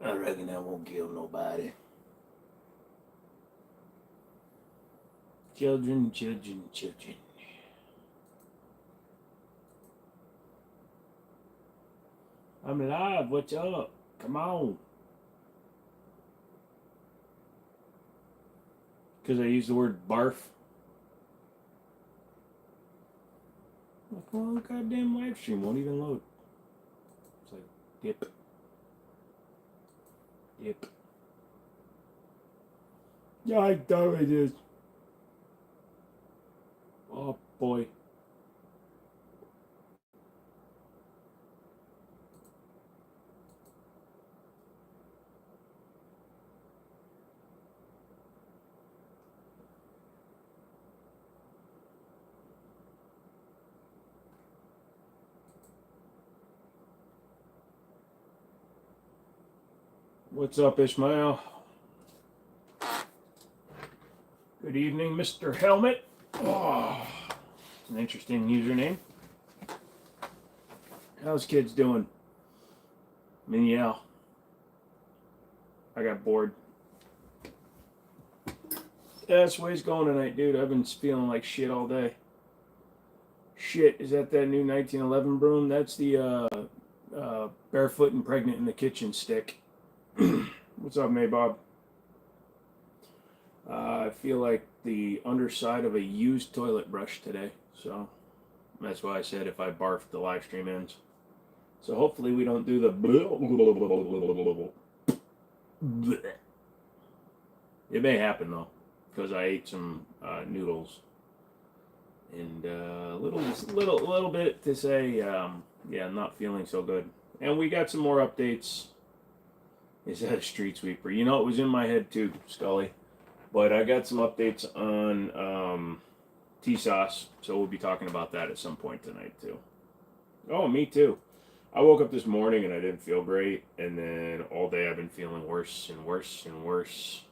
I reckon that won't kill nobody. Children, children, children. I'm alive. What's up? Come on. Because I used the word barf. Like, well, goddamn live stream won't even load. It's like, dip. Dip. Yeah, I know it is. Oh, boy. What's up, Ishmael? Good evening, Mr. Helmet. Oh, it's an interesting username. How's kids doing? I mean, yeah. I got bored. Yeah, that's the way it's going tonight, dude. I've been feeling like shit all day. Shit, is that new 1911 broom? That's the barefoot and pregnant in the kitchen stick. What's up, Maybob? I feel like the underside of a used toilet brush today, so that's why I said if I barf, the live stream ends. So hopefully we don't do the It may happen though, because I ate some noodles and a little bit to say, yeah, I'm not feeling so good. And we got some more updates. Is that a street sweeper? You know, it was in my head too, Scully. But I got some updates on Tisas, so we'll be talking about that at some point tonight too. Oh, me too. I woke up this morning and I didn't feel great, and then all day I've been feeling worse and worse and worse.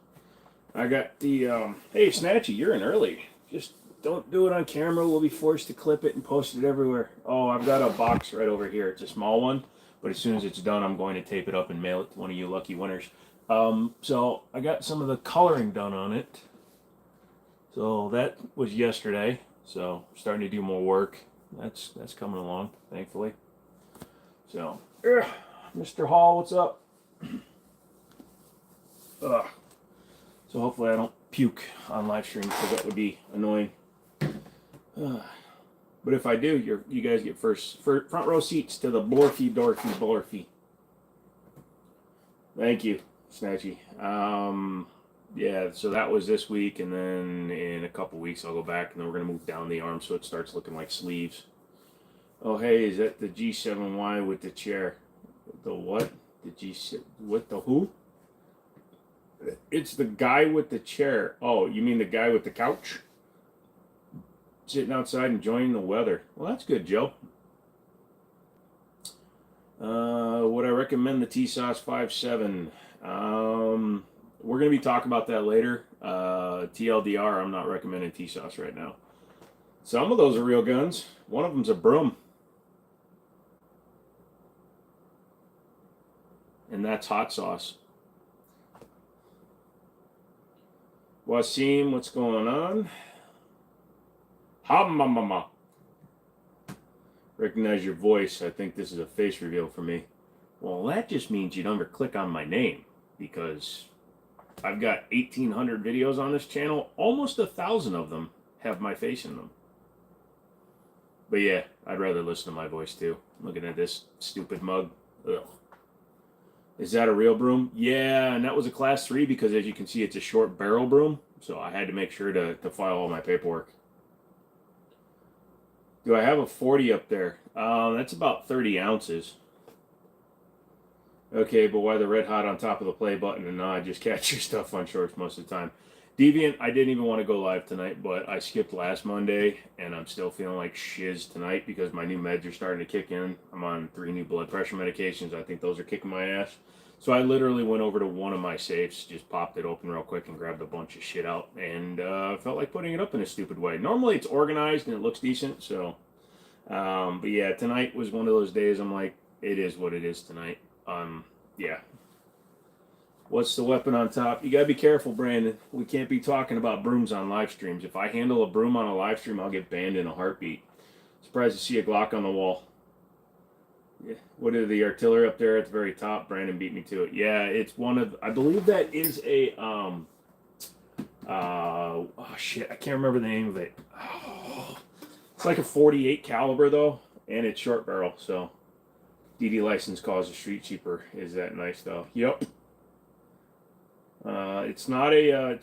I got the hey Snatchy, you're in early. Just don't do it on camera. We'll be forced to clip it and post it everywhere. Oh, I've got a box right over here. It's a small one, but as soon as it's done, I'm going to tape it up and mail it to one of you lucky winners. So I got some of the coloring done on it. So that was yesterday. So starting to do more work. That's coming along, thankfully. So, Mr. Hall, what's up? Ugh. So hopefully I don't puke on live stream because that would be annoying. But if I do, you guys get front row seats to the Blorfy. Thank you, Snatchy. Yeah, so that was this week, and then in a couple weeks I'll go back, and then we're gonna move down the arm so it starts looking like sleeves. Oh, hey, is that the G7Y with the chair? The what? The G7? What the who? It's the guy with the chair. Oh, you mean the guy with the couch? Sitting outside enjoying the weather. Well, that's good, Joe. Would I recommend the Tisas 5.7? We're going to be talking about that later. TLDR, I'm not recommending Tisas right now. Some of those are real guns. One of them's a broom. And that's hot sauce. Wasim, what's going on? Ha mama. Recognize your voice. I think this is a face reveal for me. Well, that just means you never click on my name, because I've got 1,800 videos on this channel. Almost 1,000 of them have my face in them. But yeah, I'd rather listen to my voice too. Looking at this stupid mug. Ugh. Is that a real broom? Yeah, and that was a class 3 because as you can see, it's a short barrel broom. So I had to make sure to file all my paperwork. Do I have a 40 up there? That's about 30 ounces. Okay, but why the red hot on top of the play button and I just catch your stuff on shorts most of the time? Deviant, I didn't even want to go live tonight, but I skipped last Monday, and I'm still feeling like shiz tonight because my new meds are starting to kick in. I'm on 3 new blood pressure medications. I think those are kicking my ass. So I literally went over to one of my safes, just popped it open real quick and grabbed a bunch of shit out, and felt like putting it up in a stupid way. Normally it's organized and it looks decent, so... but yeah, tonight was one of those days I'm like, it is what it is tonight. Yeah. What's the weapon on top? You gotta be careful, Brandon. We can't be talking about brooms on live streams. If I handle a broom on a live stream, I'll get banned in a heartbeat. Surprised to see a Glock on the wall. Yeah. What are the artillery up there at the very top? Brandon beat me to it. Yeah, it's one of. I believe that is a. Oh shit! I can't remember the name of it. Oh, it's like a 48 caliber though, and it's short barrel. So, DD license calls the street cheaper. Is that nice though? Yep. It's not a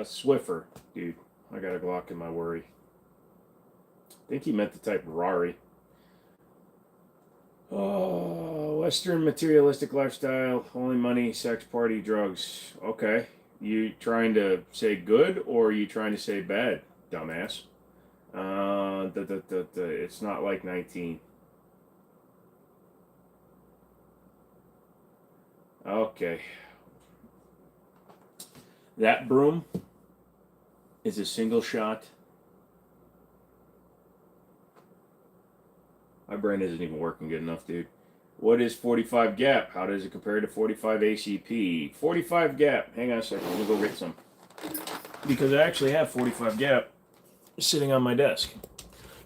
Swiffer, dude. I got a Glock in my worry. I think he meant the type Rari. Oh, Western materialistic lifestyle, only money, sex, party, drugs. Okay. You trying to say good or are you trying to say bad, dumbass? It's not like 19. Okay. That broom is a single shot. My brain isn't even working good enough, dude. What is 45 gap? How does it compare to 45 ACP? 45 gap. Hang on a second. Let me go get some. Because I actually have 45 gap sitting on my desk.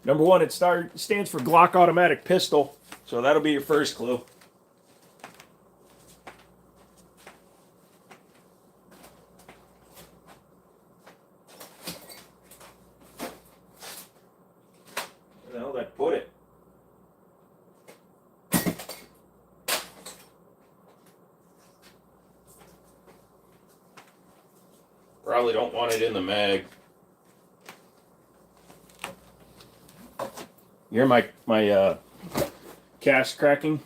Number one, it stands for Glock Automatic Pistol. So that'll be your first clue. Where the hell did I put it? Probably don't want it in the mag. You hear my cast cracking?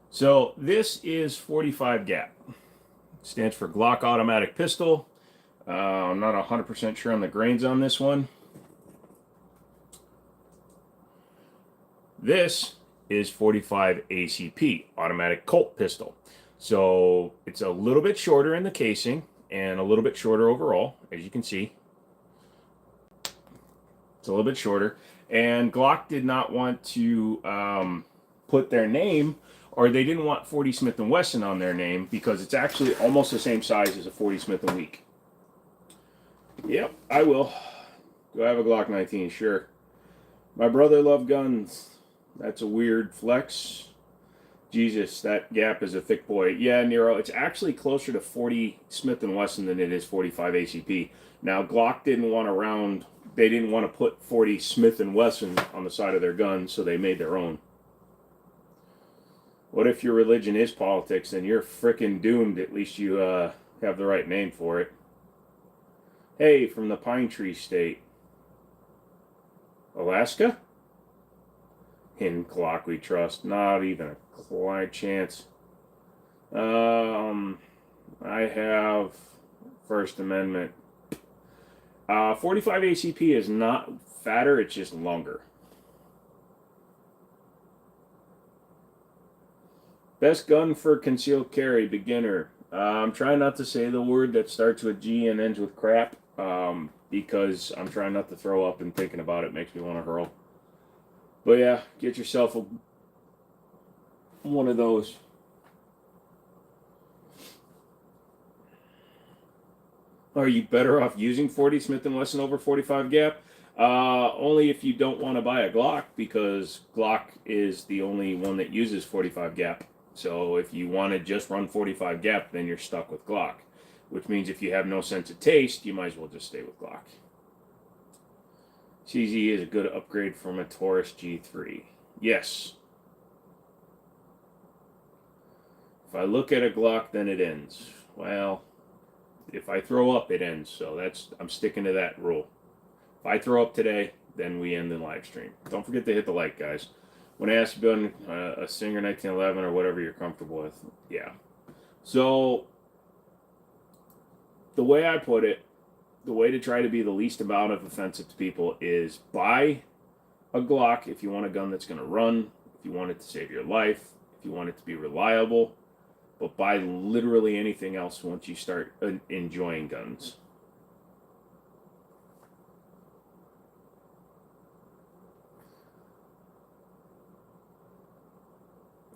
So this is 45 gap. Stands for Glock Automatic Pistol. I'm not 100% sure on the grains on this one. This is 45 ACP, Automatic Colt Pistol. So it's a little bit shorter in the casing and a little bit shorter overall, as you can see. It's a little bit shorter. And Glock did not want to put their name, or they didn't want 40 Smith & Wesson on their name because it's actually almost the same size as a 40 Smith & Week. Yep, I will. Do I have a Glock 19? Sure. My brother loved guns. That's a weird flex. Jesus, that gap is a thick boy. Yeah, Nero, it's actually closer to 40 Smith & Wesson than it is 45 ACP. Now, Glock didn't want to round, they didn't want to put 40 Smith & Wesson on the side of their gun, so they made their own. What if your religion is politics, then you're frickin' doomed. At least you have the right name for it. Hey, from the Pine Tree State. Alaska? In Glock we trust. Not even a chance. I have First Amendment. 45 ACP is not fatter, it's just longer. Best gun for concealed carry, beginner. I'm trying not to say the word that starts with G and ends with crap, because I'm trying not to throw up, and thinking about it makes me want to hurl. But yeah, get yourself one of those. Are you better off using 40 Smith & Wesson over 45 gap? Only if you don't want to buy a Glock, because Glock is the only one that uses 45 gap. So if you want to just run 45 gap, then you're stuck with Glock. Which means if you have no sense of taste, you might as well just stay with Glock. CZ is a good upgrade from a Taurus G3. Yes. If I look at a Glock, then it ends. Well, if I throw up, it ends. So I'm sticking to that rule. If I throw up today, then we end the live stream. Don't forget to hit the like, guys. When I asked you about a Singer 1911 or whatever you're comfortable with, yeah. So the way I put it, the way to try to be the least amount of offensive to people is buy a Glock if you want a gun that's going to run, if you want it to save your life, if you want it to be reliable, but buy literally anything else once you start enjoying guns.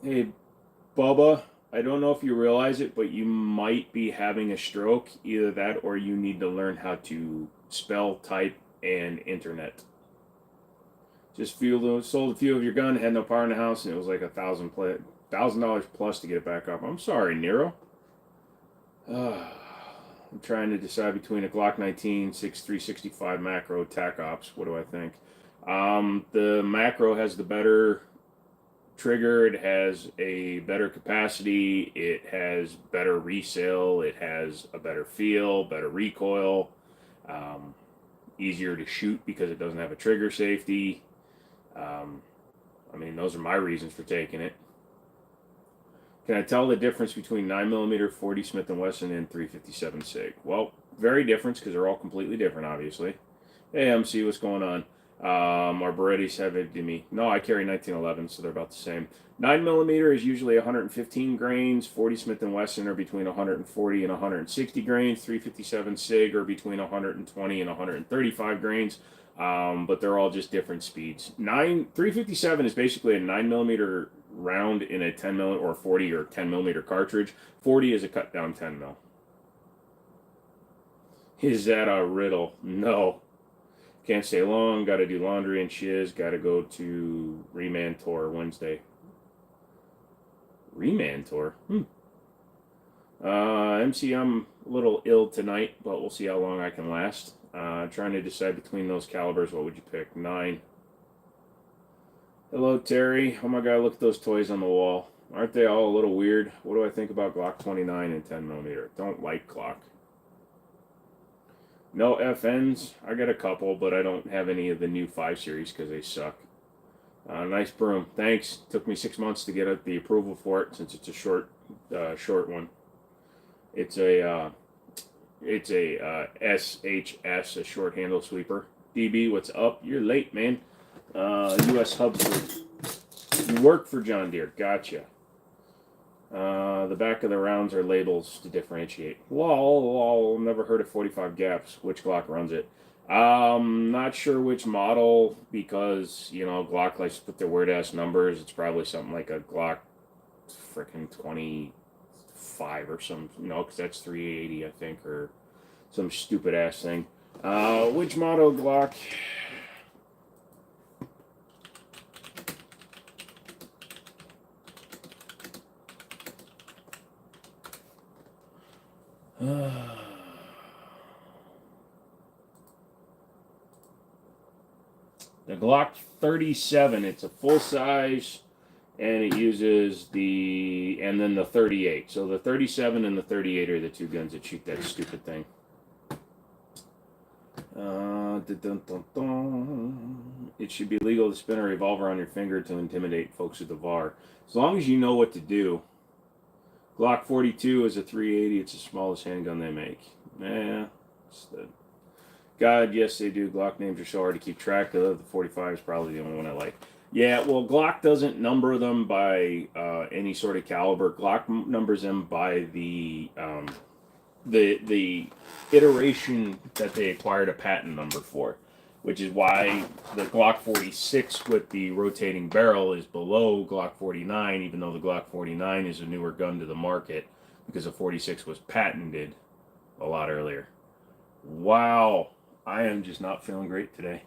Hey, Bubba, I don't know if you realize it, but you might be having a stroke. Either that or you need to learn how to spell, type, and internet. Just sold a few of your gun, had no power in the house, and it was like $1,000 plus to get it back up. I'm sorry, Nero. I'm trying to decide between a Glock 19, 365 macro, TAC Ops. What do I think? The macro has the better trigger. It has a better capacity. It has better resale. It has a better feel, better recoil. Easier to shoot because it doesn't have a trigger safety. I mean, those are my reasons for taking it. Can I tell the difference between 9mm 40 Smith & Wesson and 357 SIG? Well, very different because they're all completely different, obviously. Hey, MC, what's going on? Our Berettis have it to me. No, I carry 1911, so they're about the same. 9mm is usually 115 grains. 40 Smith & Wesson are between 140 and 160 grains. 357 SIG are between 120 and 135 grains. But they're all just different speeds. 357 is basically a 9mm round in a 10mm or 40 or 10mm cartridge. 40 is a cut down 10mm. Is that a riddle? No. Can't stay long. Got to do laundry and shiz. Got to go to Remand Tour Wednesday. Remand Tour? MC, I'm a little ill tonight, but we'll see how long I can last. Trying to decide between those calibers. What would you pick? 9. Hello, Terry. Oh my God, look at those toys on the wall. Aren't they all a little weird? What do I think about Glock 29 and 10mm? Don't like Glock. No FNs. I got a couple, but I don't have any of the new 5 series because they suck. Nice broom. Thanks. Took me 6 months to get the approval for it since it's a short one. It's a SHS, a short handle sweeper. DB, what's up? You're late, man. U.S. Hub Group. You work for John Deere. Gotcha. The back of the rounds are labels to differentiate. Lol, never heard of 45 gaps. Which Glock runs it? Not sure which model because, you know, Glock likes to put their weird-ass numbers. It's probably something like a Glock frickin' 25 or some, you know, because that's 380, I think, or some stupid-ass thing. Which model Glock? The Glock 37, it's a full size, and it uses and then the 38. So the 37 and the 38 are the two guns that shoot that stupid thing. It should be legal to spin a revolver on your finger to intimidate folks at the VAR. As long as you know what to do. Glock 42 is a 380. It's the smallest handgun they make. God, yes, they do. Glock names are so hard to keep track of. The 45 is probably the only one I like. Yeah, well, Glock doesn't number them by any sort of caliber. Glock numbers them by the iteration that they acquired a patent number for, which is why the Glock 46 with the rotating barrel is below Glock 49, even though the Glock 49 is a newer gun to the market because the 46 was patented a lot earlier. Wow, I am just not feeling great today.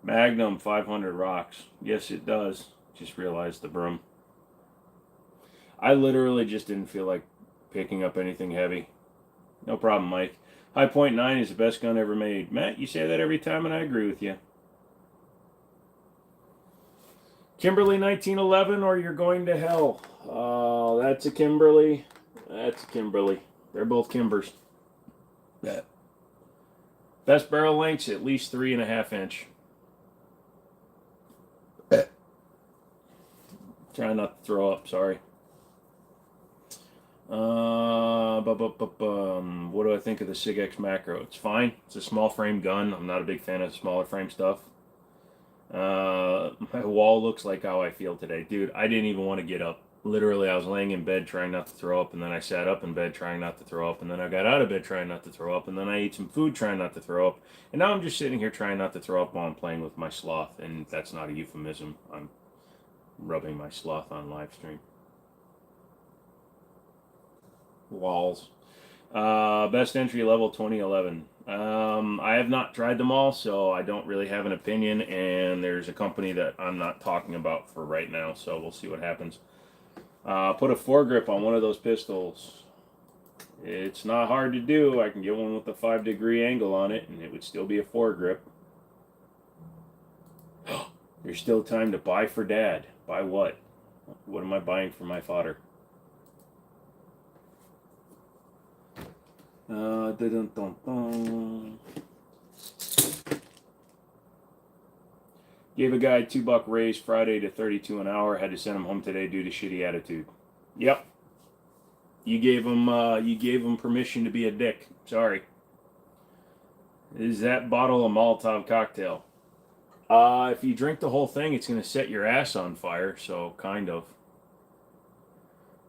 Magnum 500 rocks. Yes, it does. Just realized the broom. I literally just didn't feel like picking up anything heavy. No problem, Mike. High Point 9 is the best gun ever made. Matt, you say that every time, and I agree with you. Kimberly 1911, or you're going to hell. That's a Kimberly. That's a Kimberly. They're both Kimbers. Yeah. Best barrel lengths, at least 3.5 inch. Trying not to throw up, sorry. What do I think of the SIG X macro? It's fine. It's a small frame gun. I'm not a big fan of smaller frame stuff. My wall looks like how I feel today. Dude, I didn't even want to get up. Literally, I was laying in bed trying not to throw up, and then I sat up in bed trying not to throw up, and then I got out of bed trying not to throw up, and then I ate some food trying not to throw up, and now I'm just sitting here trying not to throw up while I'm playing with my sloth, and that's not a euphemism. I'm rubbing my sloth on live stream. Walls. Best entry level 2011. I have not tried them all, so I don't really have an opinion, and there's a company that I'm not talking about for right now, so we'll see what happens. Put a foregrip on one of those pistols. It's not hard to do. I can get one with a 5-degree angle on it, and it would still be a foregrip. There's still time to buy for Dad. Buy what? What am I buying for my fodder? Gave a guy $2 raise Friday to 32 an hour. Had to send him home today due to shitty attitude. Yep. You gave him permission to be a dick. Sorry. Is that bottle a Molotov cocktail? If you drink the whole thing, it's gonna set your ass on fire. So kind of.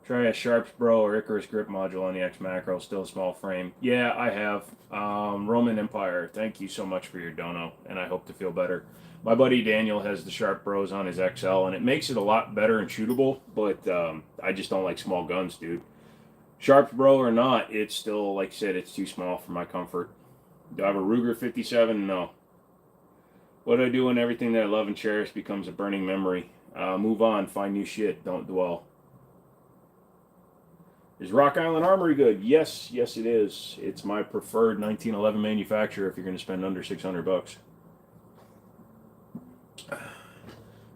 Try a Sharps Bro or Icarus grip module on the X Macro. Still a small frame. Yeah, I have. Roman Empire. Thank you so much for your dono, and I hope to feel better. My buddy Daniel has the Sharp Bros on his XL, and it makes it a lot better and shootable, but I just don't like small guns, dude. Sharp Bro or not, it's still, like I said, it's too small for my comfort. Do I have a Ruger 57? No. What do I do when everything that I love and cherish becomes a burning memory? Move on, find new shit, don't dwell. Is Rock Island Armory good? Yes, yes it is. It's my preferred 1911 manufacturer if you're going to spend under $600.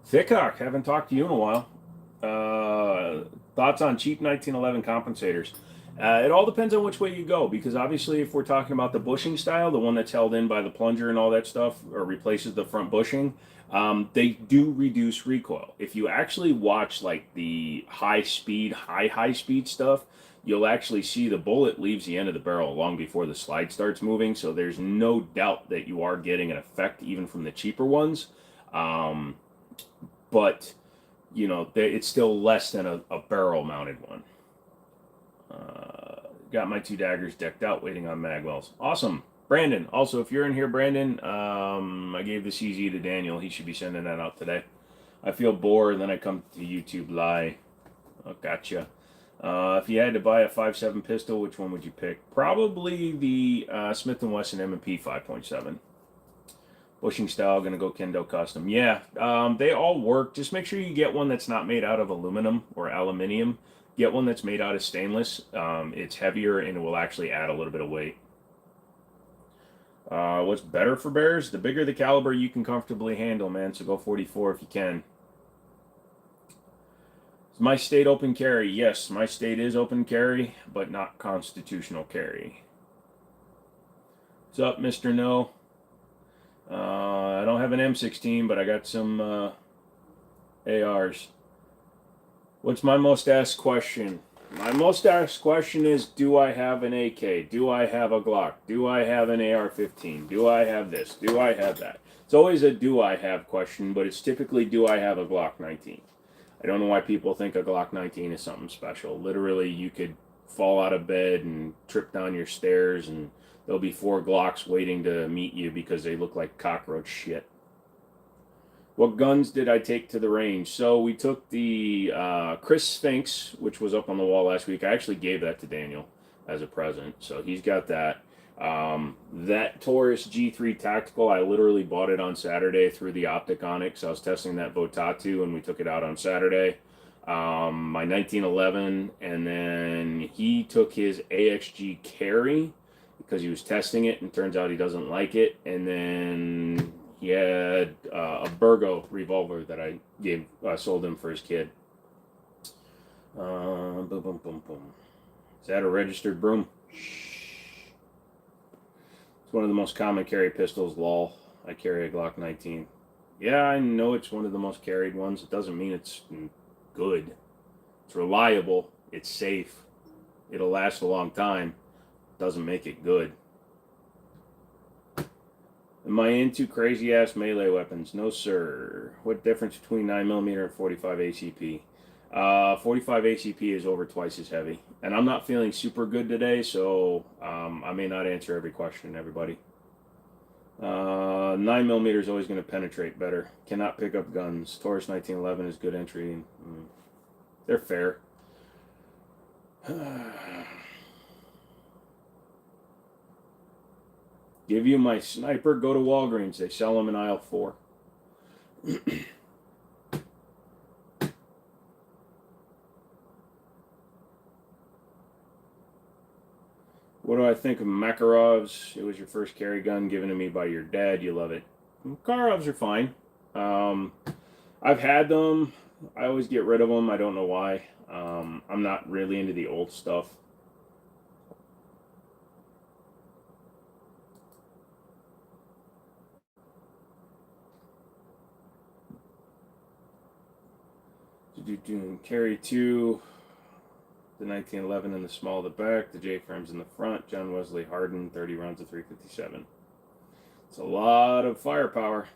Thickhawk, haven't talked to you in a while. Thoughts on cheap 1911 compensators? It all depends on which way you go, because obviously if we're talking about the bushing style, the one that's held in by the plunger and all that stuff, or replaces the front bushing, they do reduce recoil. If you actually watch like the high speed stuff, you'll actually see the bullet leaves the end of the barrel long before the slide starts moving, so there's no doubt that you are getting an effect even from the cheaper ones. But you know, it's still less than a barrel mounted one. Got my 2 daggers decked out, waiting on magwells. Awesome. Brandon, also, if you're in here, Brandon, I gave the CZ to Daniel. He should be sending that out today. I feel bored, then I come to YouTube lie. Oh, gotcha. If you had to buy a 5.7 pistol, which one would you pick? Probably the Smith & Wesson M&P 5.7. Bushing style, gonna go Kendo Custom. Yeah, they all work. Just make sure you get one that's not made out of aluminum or aluminium. Get one that's made out of stainless. It's heavier and it will actually add a little bit of weight. What's better for bears? The bigger the caliber you can comfortably handle, man. So go 44 if you can. Is my state open carry? Yes, my state is open carry, but not constitutional carry. What's up, Mr. No? I don't have an M16, but I got some ARs. What's my most asked question? My most asked question is, do I have an AK? Do I have a Glock? Do I have an AR-15? Do I have this? Do I have that? It's always a do I have question, but it's typically do I have a Glock 19? I don't know why people think a Glock 19 is something special. Literally, you could fall out of bed and trip down your stairs and there'll be 4 Glocks waiting to meet you because they look like cockroach shit. What guns did I take to the range? So we took the Chris Sphinx, which was up on the wall last week. I actually gave that to Daniel as a present, so he's got that. That Taurus G3 Tactical, I literally bought it on Saturday through the optic on it, because I was testing that Votatu, and we took it out on Saturday. My 1911, and then he took his AXG Carry, because he was testing it, and turns out he doesn't like it, and then he had a Burgo revolver that I sold him for his kid. Boom, boom, boom, boom. Is that a registered broom? It's one of the most common carry pistols, lol. I carry a Glock 19. Yeah, I know it's one of the most carried ones. It doesn't mean it's good. It's reliable. It's safe. It'll last a long time. Doesn't make it good. Am I into crazy-ass melee weapons? No, sir. What difference between 9mm and 45 ACP? 45 ACP is over twice as heavy. And I'm not feeling super good today, so I may not answer every question, everybody. 9mm is always going to penetrate better. Cannot pick up guns. Taurus 1911 is good entry. They're fair. Give you my sniper, go to Walgreens. They sell them in aisle 4. What do I think of Makarovs? It was your first carry gun given to me by your dad. You love it. Makarovs are fine. I've had them. I always get rid of them. I don't know why. I'm not really into the old stuff. Carry 2, the 1911 in the small of the back, the J-frames in the front, John Wesley Harden, 30 rounds of 357. It's a lot of firepower.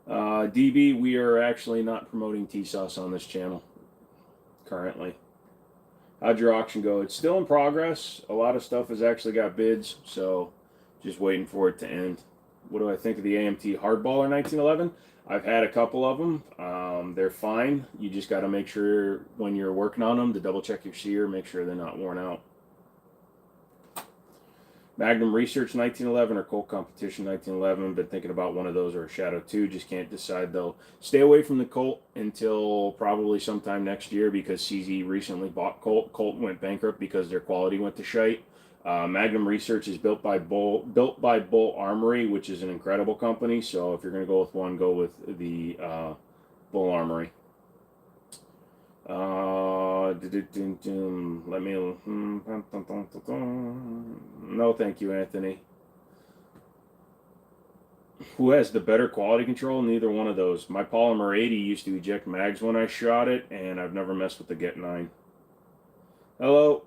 DB, we are actually not promoting Tisas on this channel currently. How'd your auction go? It's still in progress. A lot of stuff has actually got bids, so just waiting for it to end. What do I think of the AMT Hardballer 1911? I've had a couple of them. They're fine. You just got to make sure when you're working on them to double check your sear, make sure they're not worn out. Magnum Research 1911 or Colt Competition 1911. Been thinking about one of those or a Shadow 2. Just can't decide though. Stay away from the Colt until probably sometime next year because CZ recently bought Colt. Colt went bankrupt because their quality went to shite. Magnum Research is built by Bull Armory, which is an incredible company. So if you're going to go with one, go with the Bull Armory. Let me. No, thank you, Anthony. Who has the better quality control? Neither one of those. My Polymer 80 used to eject mags when I shot it, and I've never messed with the Get 9. Hello.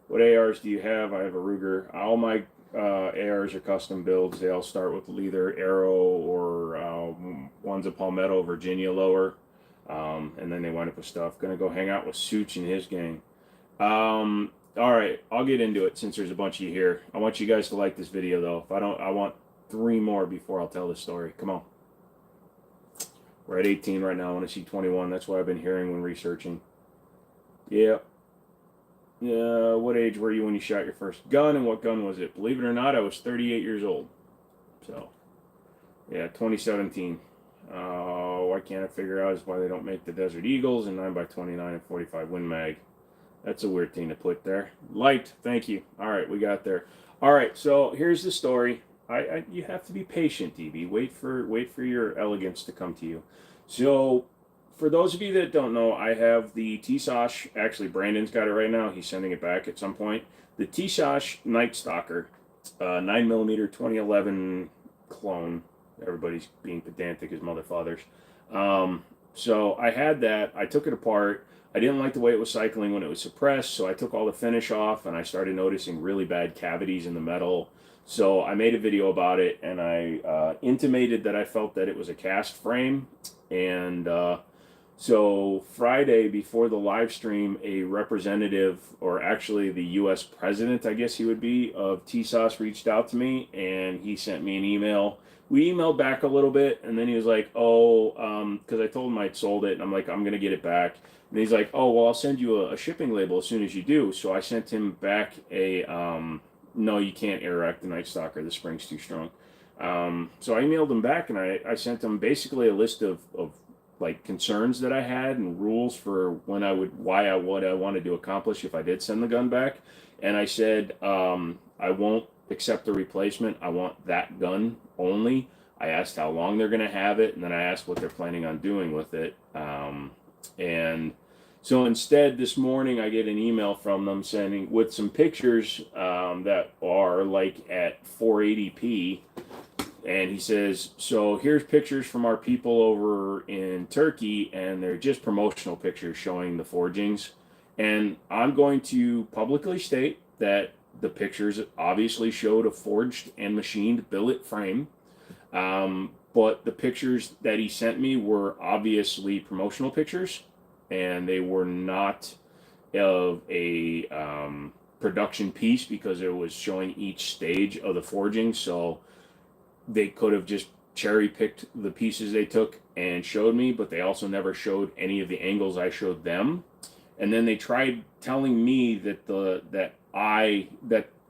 What ARs do you have? I have a Ruger. All my ARs are custom builds. They all start with either Arrow or one's a Palmetto Virginia lower. And then they wind up with stuff. Gonna go hang out with Such and his gang. All right, I'll get into it since there's a bunch of you here. I want you guys to like this video though. If I don't, I want 3 more before I'll tell the story. Come on. We're at 18 right now. I want to see 21. That's what I've been hearing when researching. Yeah. What age were you when you shot your first gun, and what gun was it? Believe it or not, I was 38 years old. So, yeah, 2017. Why can't I figure out is why they don't make the Desert Eagles and 9x29 and 45 Win Mag. That's a weird thing to put there. Light, thank you. All right, we got there. All right, so here's the story. You have to be patient, DB. Wait for your elegance to come to you. So, for those of you that don't know, I have the Tisas. Actually, Brandon's got it right now. He's sending it back at some point. The Tisas Night Stalker, 9mm 2011 clone. Everybody's being pedantic as mother fathers. So I had that. I took it apart. I didn't like the way it was cycling when it was suppressed, so I took all the finish off, and I started noticing really bad cavities in the metal. So I made a video about it, and I intimated that I felt that it was a cast frame. And so Friday, before the live stream, a representative, or actually the U.S. president, I guess he would be, of Tisas reached out to me, and he sent me an email. We emailed back a little bit, and then he was like, because I told him I'd sold it, and I'm like, I'm going to get it back. And he's like, oh, well, I'll send you a shipping label as soon as you do. So I sent him back a, no, you can't air rack the Night Stalker. The spring's too strong. So I emailed him back, and I sent him basically a list of like concerns that I had and rules for what I wanted to accomplish if I did send the gun back. And I said, I won't accept the replacement. I want that gun only. I asked how long they're going to have it, and then I asked what they're planning on doing with it. And so instead, this morning, I get an email from them sending with some pictures that are like at 480p. And he says, so here's pictures from our people over in Turkey, and they're just promotional pictures showing the forgings. And I'm going to publicly state that the pictures obviously showed a forged and machined billet frame. But but the pictures that he sent me were obviously promotional pictures, and they were not of a production piece because it was showing each stage of the forging. So they could have just cherry picked the pieces they took and showed me, but they also never showed any of the angles I showed them. And then they tried telling me that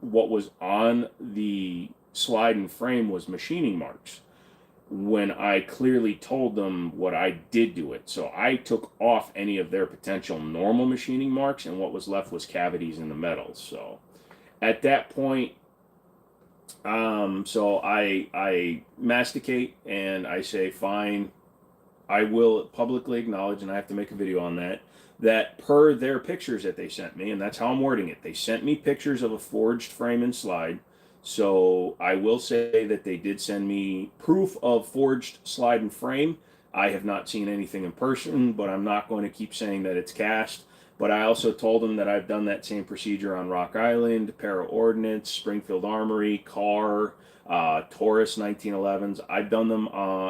what was on the slide and frame was machining marks, when I clearly told them what I did to it. So I took off any of their potential normal machining marks, and what was left was cavities in the metal. So at that point, so I masticate and I say, fine, I will publicly acknowledge, and I have to make a video on that, that per their pictures that they sent me, and that's how I'm wording it, they sent me pictures of a forged frame and slide. So I will say that they did send me proof of forged slide and frame. I have not seen anything in person, but I'm not going to keep saying that it's cast. But I also told them that I've done that same procedure on Rock Island, Para Ordnance, Springfield Armory, Carr, Taurus 1911s. I've done them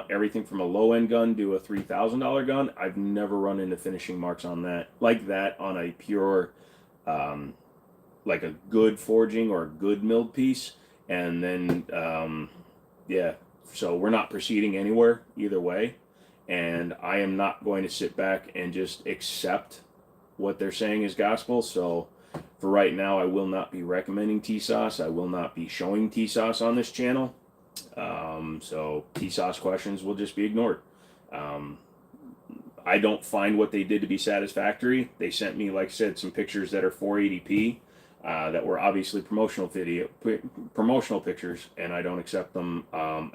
everything from a low-end gun to a $3,000 gun. I've never run into finishing marks on that, like that on a pure, like a good forging or a good milled piece. And then, yeah, so we're not proceeding anywhere either way. And I am not going to sit back and just accept what they're saying is gospel. So for right now, I will not be recommending Tisas. I will not be showing Tisas on this channel. So Tisas questions will just be ignored. I don't find what they did to be satisfactory. They sent me, like I said, some pictures that are 480p. That were obviously promotional pictures, and I don't accept them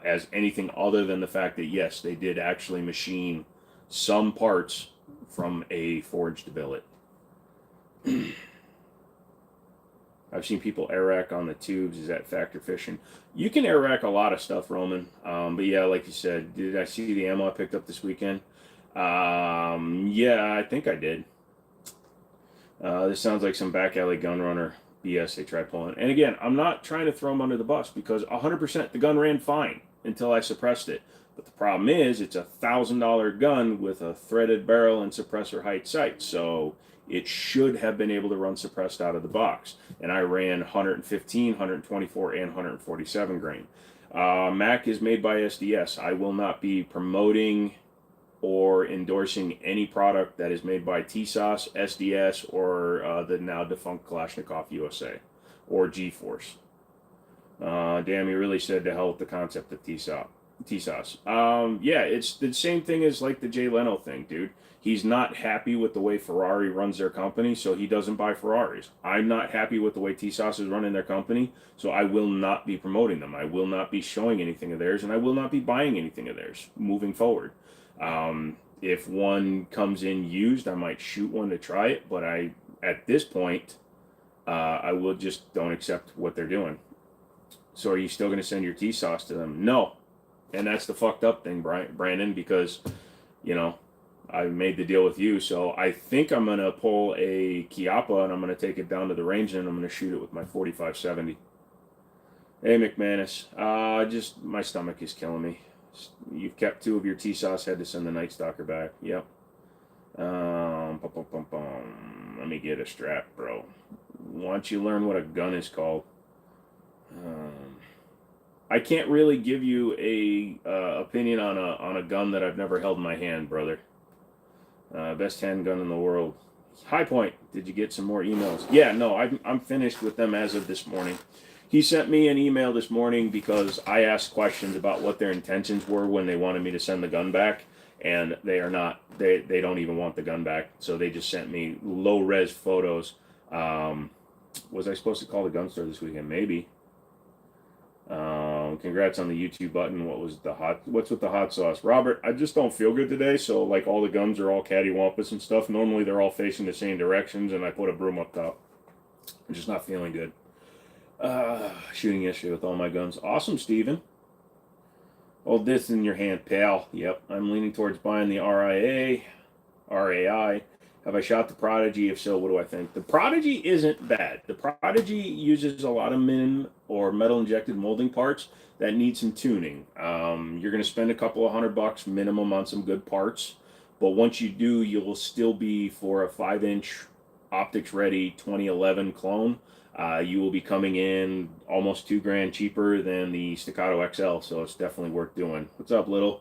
as anything other than the fact that yes, they did actually machine some parts from a forged billet. I've seen people air rack on the tubes. Is that factor fishing? You can air rack a lot of stuff, Roman. But yeah, like you said, did I see the ammo I picked up this weekend? Yeah, I think I did. This sounds like some back alley gun runner BS they try pulling. And again, I'm not trying to throw them under the bus, because 100% the gun ran fine until I suppressed it. But the problem is, it's a $1,000 gun with a threaded barrel and suppressor height sight, so it should have been able to run suppressed out of the box. And I ran 115, 124, and 147 grain. Mac is made by SDS. I will not be promoting or endorsing any product that is made by Tisas, SDS, or the now defunct Kalashnikov USA, or G-Force. Damn, he really said to hell with the concept of Tisas. Yeah, it's the same thing as like the Jay Leno thing, dude. He's not happy with the way Ferrari runs their company, so he doesn't buy Ferraris. I'm not happy with the way Tisas is running their company, so I will not be promoting them. I will not be showing anything of theirs, and I will not be buying anything of theirs moving forward. If one comes in used, I might shoot one to try it, but at this point, I will just don't accept what they're doing. So are you still going to send your T-sauce to them? No. And that's the fucked up thing, Brandon, because, you know, I made the deal with you, so I think I'm going to pull a Chiappa and I'm going to take it down to the range and I'm going to shoot it with my 45-70. Hey, McManus. Just my stomach is killing me. You've kept 2 of your T-sauce, had to send the Night Stalker back. Yep. Let me get a strap, bro. Why don't you learn what a gun is called? I can't really give you a opinion on a gun that I've never held in my hand, brother. Best handgun in the world. High Point, did you get some more emails? Yeah, no, I'm finished with them as of this morning. He sent me an email this morning because I asked questions about what their intentions were when they wanted me to send the gun back, and they are not. They don't even want the gun back, so they just sent me low-res photos. Was I supposed to call the gun store this weekend? Maybe. Congrats on the YouTube button. What's with the hot sauce? Robert, I just don't feel good today, so like all the guns are all cattywampus and stuff. Normally they're all facing the same directions, and I put a broom up top. I'm just not feeling good. Shooting yesterday with all my guns. Awesome, Steven. Hold this in your hand, pal. Yep, I'm leaning towards buying the RAI, Have I shot the Prodigy? If so, what do I think? The Prodigy isn't bad. The Prodigy uses a lot of min or metal injected molding parts that need some tuning. You're going to spend a couple of $100 minimum on some good parts, but once you do, you'll still be for a 5-inch optics ready 2011 clone. You will be coming in almost $2,000 cheaper than the Staccato XL, so it's definitely worth doing. What's up, Little?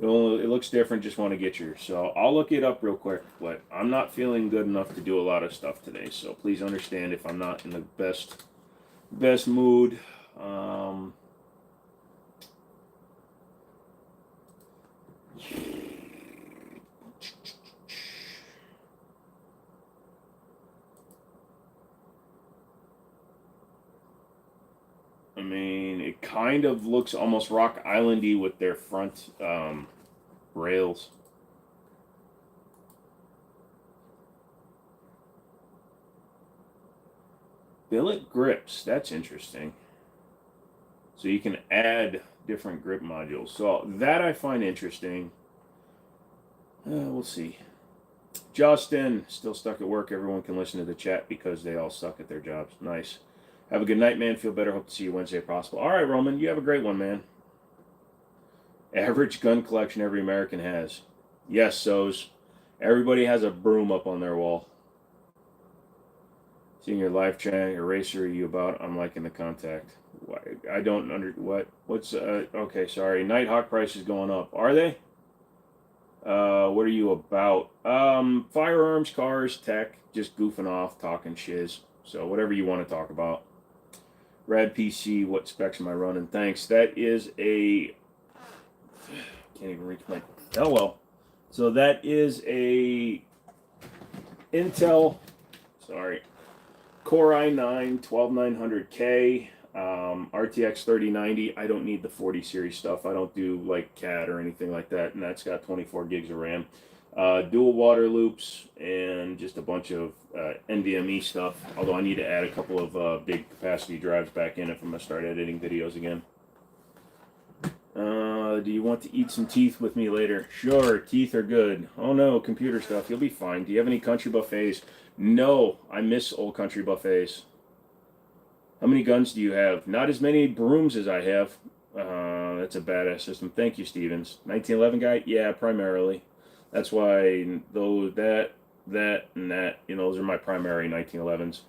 It looks different. Just want to get yours. So I'll look it up real quick, but I'm not feeling good enough to do a lot of stuff today. So please understand if I'm not in the best mood. I mean, it kind of looks almost Rock Islandy with their front rails. Billet grips, that's interesting. So you can add different grip modules. So that I find interesting. We'll see. Justin, still stuck at work. Everyone can listen to the chat because they all suck at their jobs. Nice. Have a good night, man. Feel better. Hope to see you Wednesday if possible. All right, Roman, you have a great one, man. Average gun collection every American has. Yes, so's. Everybody has a broom up on their wall. Seeing your live chat, eraser, are you about? I'm liking the contact. I don't what's okay, sorry. Nighthawk prices going up. Are they? What are you about? Firearms, cars, tech, just goofing off, talking shiz. So whatever you want to talk about. Rad PC, what specs am I running? Thanks. That is a can't even reach my So that is a Intel Core i9 12900K RTX 3090. I don't need the 40 series stuff. I don't do like CAD or anything like that, and that's got 24 gigs of RAM. Dual water loops and just a bunch of NVMe stuff, although I need to add a couple of big capacity drives back in if I'm going to start editing videos again. Do you want to eat some teeth with me later? Sure, teeth are good. Oh no, computer stuff. You'll be fine. Do you have any country buffets? No, I miss old country buffets. How many guns do you have? Not as many brooms as I have. That's a badass system. Thank you, Stevens. 1911 guy? Yeah, primarily. That's why those that, and that, those are my primary 1911s.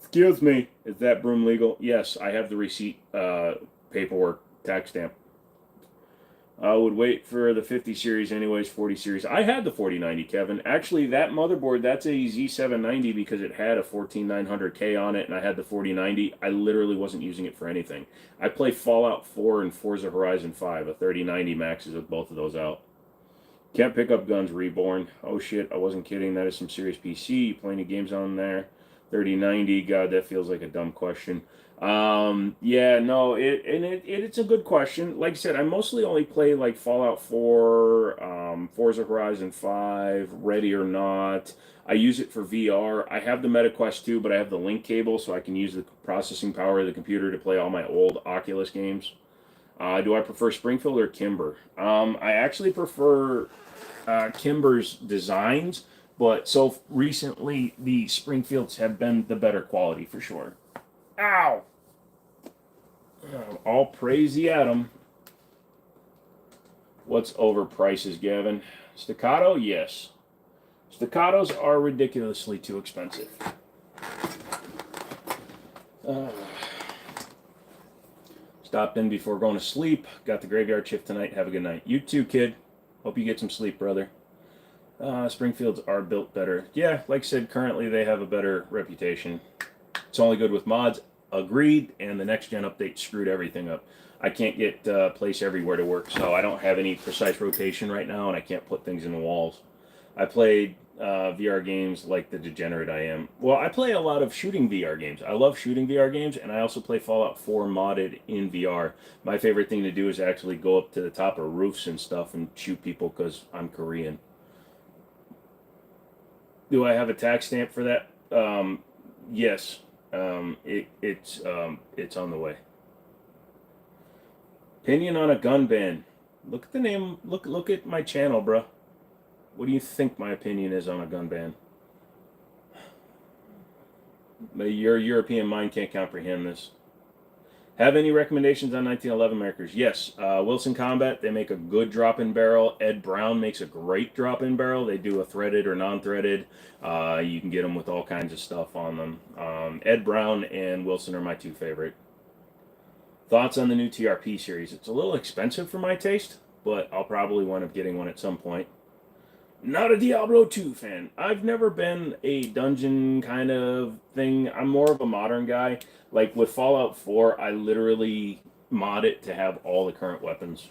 Excuse me, is that broom legal? Yes, I have the receipt, paperwork, tax stamp. I would wait for the 50 series anyways, 40 series. I had the 4090, Kevin. Actually, that motherboard, that's a Z790 because it had a 14900K on it, and I had the 4090. I literally wasn't using it for anything. I play Fallout 4 and Forza Horizon 5. A 3090 maxes with both of those out. Can't pick up guns, Reborn. Oh shit, I wasn't kidding. That is some serious PC. You play any games on there? 3090, God, that feels like a dumb question. Yeah, no, it's a good question. Like I said, I mostly only play like Fallout 4, Forza Horizon 5, Ready or Not. I use it for VR. I have the MetaQuest 2, but I have the link cable, so I can use the processing power of the computer to play all my old Oculus games. Do I prefer Springfield or Kimber? I actually prefer Kimber's designs, but so recently the Springfields have been the better quality for sure. Ow! All praise the Atom. What's over prices, Gavin? Staccato? Yes. Staccatos are ridiculously too expensive. Stopped in before going to sleep. Got the graveyard shift tonight. Have a good night. You too, kid. Hope you get some sleep, brother. Springfields are built better. Yeah, like I said, currently they have a better reputation. It's only good with mods. Agreed, and the next gen update screwed everything up. I can't get place everywhere to work, so I don't have any precise rotation right now, and I can't put things in the walls. I played VR games like the degenerate I am. Well, I play a lot of shooting VR games. I love shooting VR games, and I also play Fallout 4 modded in VR. My favorite thing to do is actually go up to the top of roofs and stuff and shoot people because I'm Korean. Do I have a tax stamp for that? Yes. It's on the way. Opinion on a gun ban. Look at the name. Look at my channel, bro. What do you think my opinion is on a gun ban? Your European mind can't comprehend this. Have any recommendations on 1911 markers? Yes. Wilson Combat, they make a good drop-in barrel. Ed Brown makes a great drop-in barrel. They do a threaded or non-threaded. You can get them with all kinds of stuff on them. Ed Brown and Wilson are my two favorite. Thoughts on the new TRP series? It's a little expensive for my taste, but I'll probably wind up getting one at some point. Not a Diablo 2 fan. I've never been a dungeon kind of thing. I'm more of a modern guy. Like with Fallout 4, I literally mod it to have all the current weapons.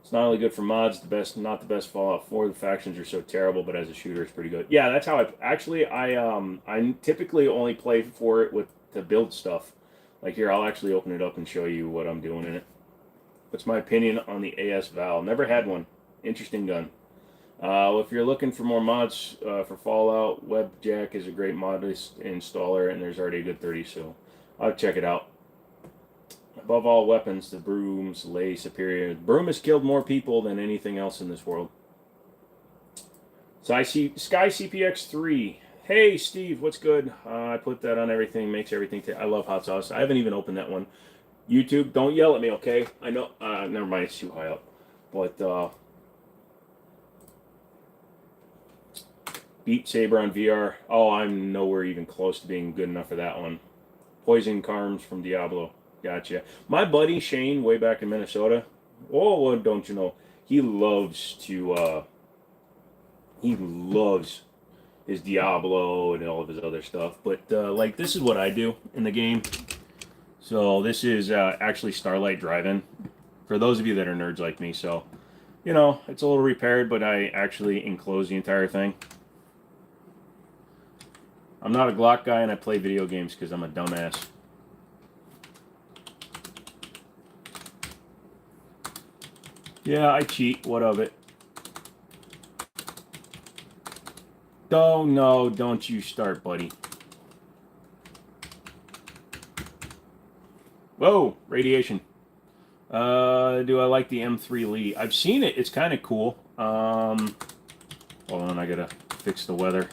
It's not only good for mods, not the best Fallout 4. The factions are so terrible, but as a shooter, it's pretty good. Yeah, that's how I typically only play for it to build stuff. Like here, I'll actually open it up and show you what I'm doing in it. What's my opinion on the AS Val? Never had one. Interesting gun. If you're looking for more mods for Fallout, Webjack is a great mod installer, and there's already a good 30, so I'll check it out. Above all weapons, the brooms lay superior. The broom has killed more people than anything else in this world. So I see Sky CPX3. Hey, Steve, what's good? I put that on everything, makes everything. I love hot sauce. I haven't even opened that one. YouTube, don't yell at me, okay? I know. Never mind, it's too high up. But, Beat Saber on VR. Oh, I'm nowhere even close to being good enough for that one. Poison Carms from Diablo. Gotcha. My buddy Shane, way back in Minnesota. Oh, well, don't you know? He loves his Diablo and all of his other stuff. But, like, this is what I do in the game. So, this is actually Starlight Drive-In. For those of you that are nerds like me. So, you know, it's a little repaired, but I actually enclose the entire thing. I'm not a Glock guy, and I play video games because I'm a dumbass. Yeah, I cheat. What of it? Oh, no, don't you start, buddy. Whoa, radiation. Do I like the M3 Lee? I've seen it. It's kind of cool. Hold on, I gotta fix the weather.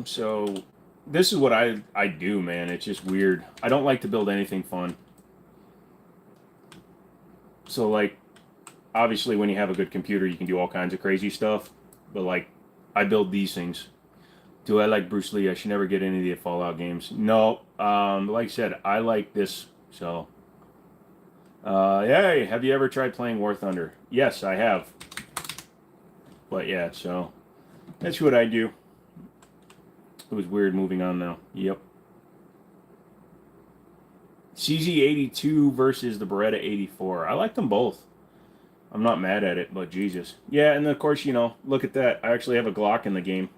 So, this is what I do, man. It's just weird. I don't like to build anything fun. So, like, obviously when you have a good computer, you can do all kinds of crazy stuff. But, like, I build these things. Do I like Bruce Lee? I should never get any of the Fallout games. No. Like I said, I like this. So, hey, have you ever tried playing War Thunder? Yes, I have. But, yeah, so, that's what I do. It was weird moving on now. Yep. CZ82 versus the Beretta 84. I like them both. I'm not mad at it, but Jesus. Yeah, and of course, you know, look at that. I actually have a Glock in the game.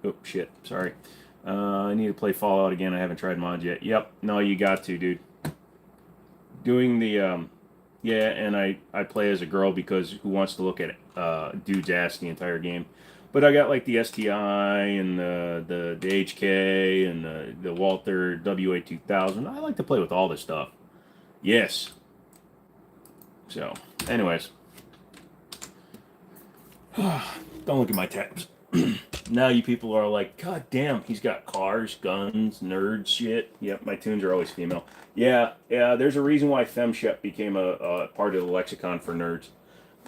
Oh, shit. Sorry. I need to play Fallout again. I haven't tried mods yet. Yep. No, you got to, dude. Doing the, yeah, and I play as a girl because who wants to look at dude's ass the entire game? But I got like the STI and the HK and the Walther WA2000. I like to play with all this stuff. Yes. So, anyways. Don't look at my tabs. Now you people are like, God damn, he's got cars, guns, nerd shit. Yep, my tunes are always female. Yeah, there's a reason why FemShep became a part of the lexicon for nerds.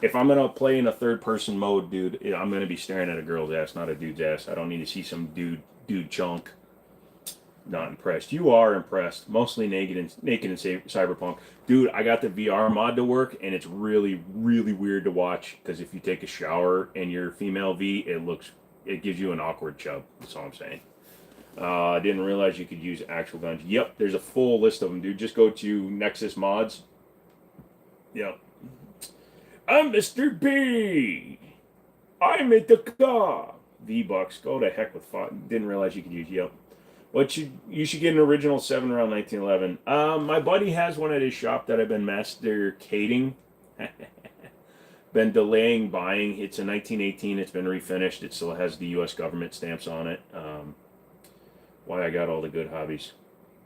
If I'm going to play in a third-person mode, dude, I'm going to be staring at a girl's ass, not a dude's ass. I don't need to see some dude chunk. Not impressed. You are impressed. Mostly naked and Cyberpunk. Dude, I got the VR mod to work, and it's really, really weird to watch, because if you take a shower and you're female V, it gives you an awkward chub. That's all I'm saying. I didn't realize you could use actual guns. Yep, there's a full list of them, dude. Just go to Nexus Mods. Yep. I'm Mr. B. I'm at the car. V-Bucks. Go to heck with fun. Didn't realize you could use yep. You should get an original 7-round 1911. My buddy has one at his shop that I've been masticating. Been delaying buying. It's a 1918. It's been refinished. It still has the U.S. government stamps on it. Why I got all the good hobbies.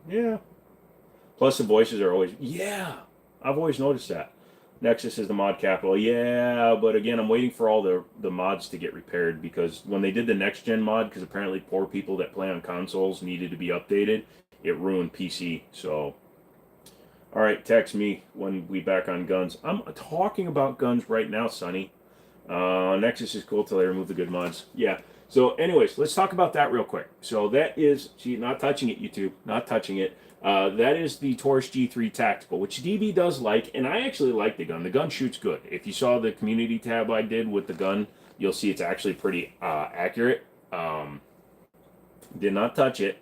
Yeah. Plus the voices are always, yeah. I've always noticed that. Nexus is the mod capital. Yeah, but again, I'm waiting for all the mods to get repaired because when they did the next gen mod, because apparently poor people that play on consoles needed to be updated, it ruined PC. So, all right, text me when we back on guns. I'm talking about guns right now, Sonny. Nexus is cool till they remove the good mods. Yeah. So, anyways, let's talk about that real quick. So that is, see, not touching it, YouTube, not touching it. That is the Taurus G3 Tactical, which DB does like, and I actually like the gun. The gun shoots good. If you saw the community tab I did with the gun, you'll see it's actually pretty accurate. Did not touch it.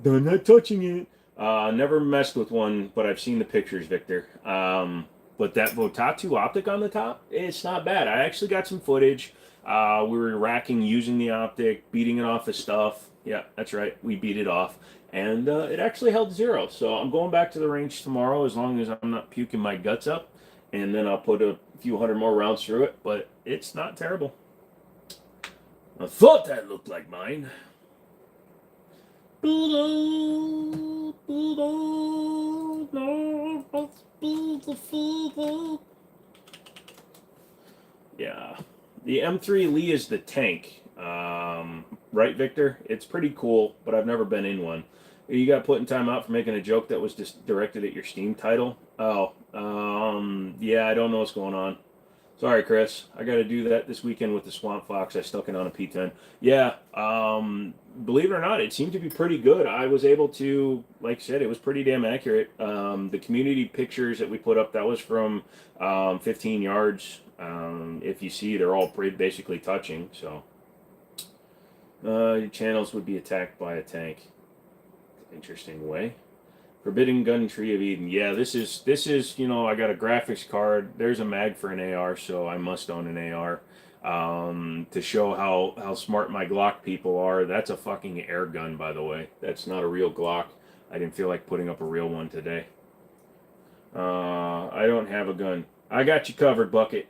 They're not touching it. Never messed with one, but I've seen the pictures, Victor. But that Votatu optic on the top, it's not bad. I actually got some footage. We were racking using the optic, beating it off of stuff. Yeah, that's right. We beat it off. And it actually held 0. So I'm going back to the range tomorrow as long as I'm not puking my guts up. And then I'll put a few hundred more rounds through it. But it's not terrible. I thought that looked like mine. Yeah. The M3 Lee is the tank. Right, Victor? It's pretty cool, but I've never been in one. You got put in timeout for making a joke that was just directed at your Steam title? Oh, yeah, I don't know what's going on. Sorry, Chris. I got to do that this weekend with the Swamp Fox. I stuck it on a P10. Yeah, believe it or not, it seemed to be pretty good. I was able to, like I said, it was pretty damn accurate. The community pictures that we put up, that was from 15 yards. If you see, they're all basically touching, so. Your channels would be attacked by a tank. Interesting way. Forbidden Gun Tree of Eden. Yeah, this is, you know, I got a graphics card. There's a mag for an AR, so I must own an AR. To show how smart my Glock people are. That's a fucking air gun, by the way. That's not a real Glock. I didn't feel like putting up a real one today. I don't have a gun. I got you covered, Bucket.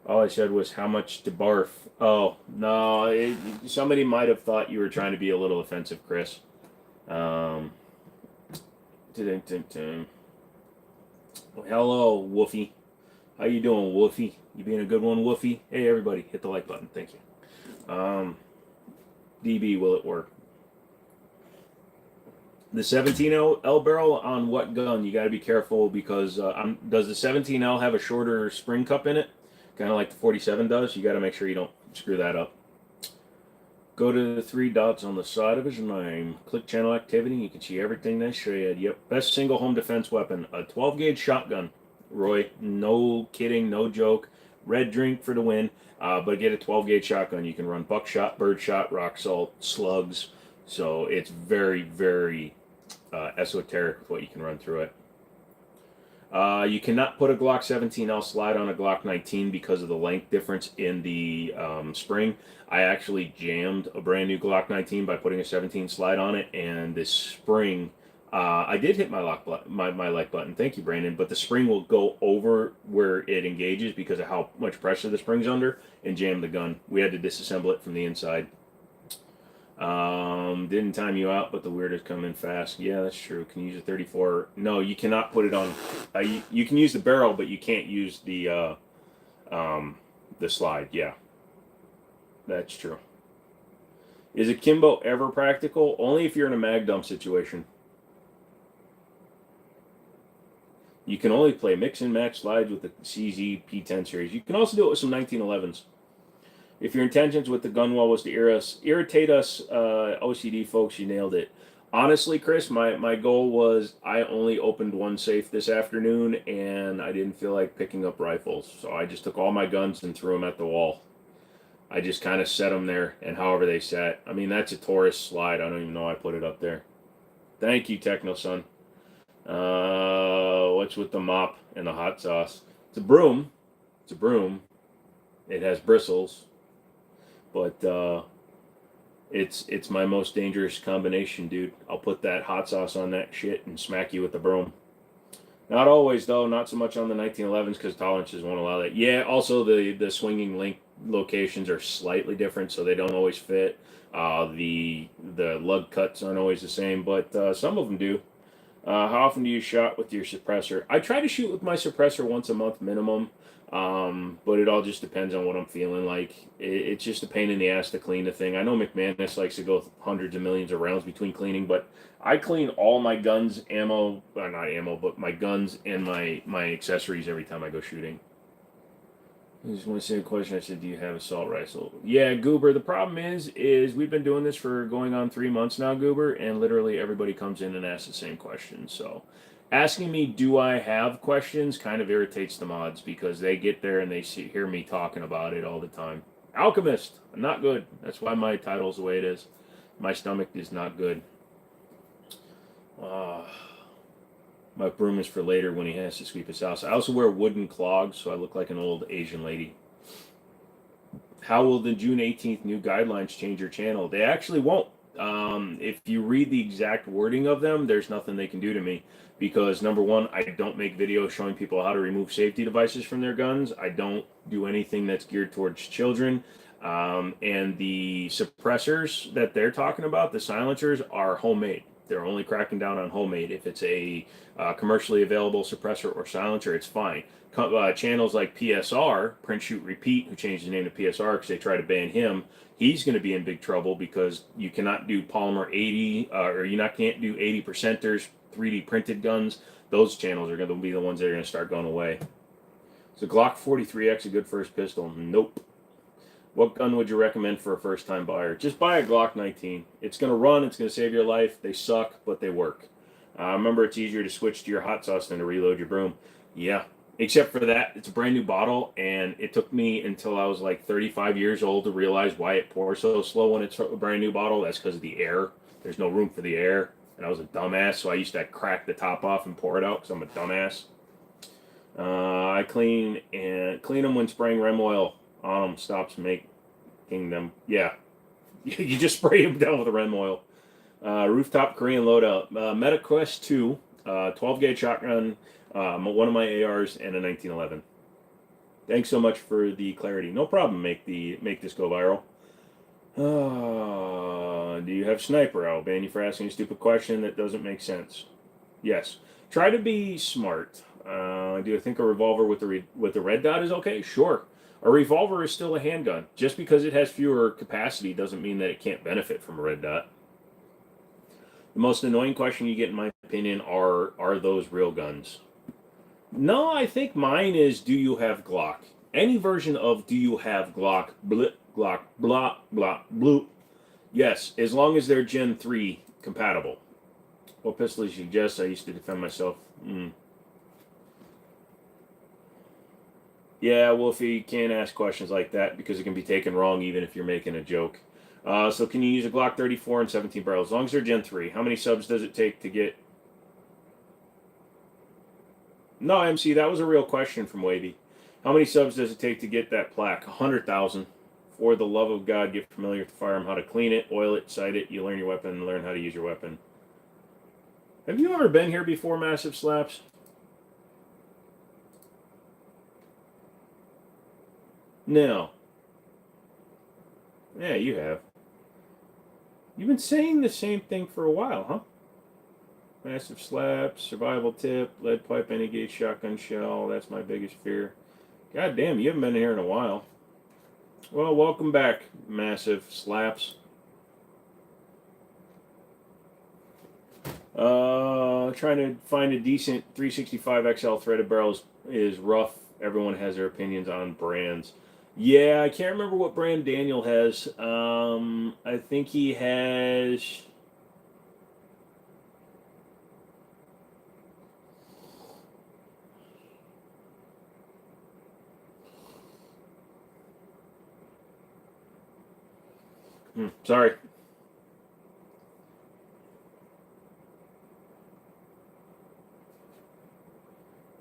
All I said was, how much to barf? Oh, no. Somebody might have thought you were trying to be a little offensive, Chris. Hello, Woofy. How you doing, Woofy? You being a good one, Woofy? Hey, everybody, hit the like button. Thank you. DB, will it work? The 17L barrel on what gun? You got to be careful because does the 17L have a shorter spring cup in it? Kind of like the 47 does. You got to make sure you don't screw that up. Go to the 3 dots on the side of his name. Click channel activity. You can see everything they said. Yep. Best single home defense weapon. A 12 gauge shotgun. Roy, no kidding, no joke. Red drink for the win. But get a 12 gauge shotgun. You can run buckshot, birdshot, rock salt, slugs. So it's very, very esoteric with what you can run through it. You cannot put a Glock 17L slide on a Glock 19 because of the length difference in the spring. I actually jammed a brand new Glock 19 by putting a 17 slide on it, and this spring, I did hit my like button. Thank you, Brandon. But the spring will go over where it engages because of how much pressure the spring's under, and jam the gun. We had to disassemble it from the inside. Didn't time you out, but the weird has come in fast. Yeah, that's true. Can you use a 34? No, you cannot put it on. You can use the barrel, but you can't use the slide. Yeah, that's true. Is a Kimbo ever practical? Only if you're in a mag dump situation. You can only play mix and match slides with the CZ P10 series. You can also do it with some 1911s. If your intentions with the gun wall was to irritate us OCD folks, you nailed it. Honestly, Chris, my goal was I only opened one safe this afternoon, and I didn't feel like picking up rifles. So I just took all my guns and threw them at the wall. I just kind of set them there, and however they sat. I mean, that's a Taurus slide. I don't even know I put it up there. Thank you, Techno Son. What's with the mop and the hot sauce? It's a broom. It's a broom. It has bristles. But it's my most dangerous combination, dude. I'll put that hot sauce on that shit and smack you with the broom. Not always, though. Not so much on the 1911s because tolerances won't allow that. Yeah, also the swinging link locations are slightly different, so they don't always fit. The lug cuts aren't always the same, but some of them do. How often do you shot with your suppressor? I try to shoot with my suppressor once a month minimum, but it all just depends on what I'm feeling like. It's just a pain in the ass to clean the thing. I know McManus likes to go hundreds of millions of rounds between cleaning, but I clean all my guns, ammo, not ammo, but my guns and my accessories every time I go shooting. I just want to say a question. I said, do you have assault rifle? Yeah, Goober. The problem is we've been doing this for going on 3 months now, Goober, and literally everybody comes in and asks the same question. So, asking me, do I have questions, kind of irritates the mods because they get there and hear me talking about it all the time. Alchemist, not good. That's why my title's the way it is. My stomach is not good. My broom is for later when he has to sweep his house. I also wear wooden clogs, so I look like an old Asian lady. How will the June 18th new guidelines change your channel? They actually won't. If you read the exact wording of them, there's nothing they can do to me. Because, number one, I don't make videos showing people how to remove safety devices from their guns. I don't do anything that's geared towards children. And the suppressors that they're talking about, the silencers, are homemade. They're only cracking down on homemade. If it's a commercially available suppressor or silencer, it's fine. Channels like PSR, Print Shoot Repeat, who changed his name to PSR because they tried to ban him, he's going to be in big trouble because you cannot do polymer 80 or can't do 80%ers, 3D printed guns. Those channels are going to be the ones that are going to start going away. So Glock 43X a good first pistol? Nope. What gun would you recommend for a first-time buyer? Just buy a Glock 19. It's going to run. It's going to save your life. They suck, but they work. Remember, it's easier to switch to your hot sauce than to reload your broom. Yeah, except for that, it's a brand new bottle, and it took me until I was like 35 years old to realize why it pours so slow when it's a brand new bottle. That's because of the air. There's no room for the air, and I was a dumbass, so I used to crack the top off and pour it out because I'm a dumbass. I clean them when spraying Rem oil on them stops making them. Yeah, you just spray them down with Rem oil. Rooftop Korean loadout. MetaQuest 2, 12 gauge shotgun, one of my ARs, and a 1911. Thanks so much for the clarity. No problem. Make this go viral. Do you have sniper? I'll ban you for asking a stupid question that doesn't make sense. Yes. Try to be smart. Do you think a revolver with the red dot is okay? Sure. A revolver is still a handgun. Just because it has fewer capacity doesn't mean that it can't benefit from a red dot. The most annoying question you get, in my opinion, are those real guns? No, I think mine is, do you have Glock? Any version of do you have Glock, blip, Glock, blah, blah, bloop. Yes, as long as they're Gen 3 compatible. What pistol do you suggest? I used to defend myself. Yeah, Wolfie, can't ask questions like that because it can be taken wrong even if you're making a joke. So can you use a Glock 34 and 17 barrels? As long as they're Gen 3. How many subs does it take to get... No, MC, that was a real question from Wavy. How many subs does it take to get that plaque? 100,000. For the love of God, get familiar with the firearm, how to clean it, oil it, sight it. You learn your weapon and learn how to use your weapon. Have you ever been here before, Massive Slaps? No. Yeah, you have. You've been saying the same thing for a while, huh? Massive Slaps, survival tip, lead pipe, any gauge shotgun shell. That's my biggest fear. God damn, you haven't been here in a while. Well, welcome back, Massive Slaps. Trying to find a decent 365 XL threaded barrel is rough. Everyone has their opinions on brands. Yeah, I can't remember what brand Daniel has. I think he has... sorry.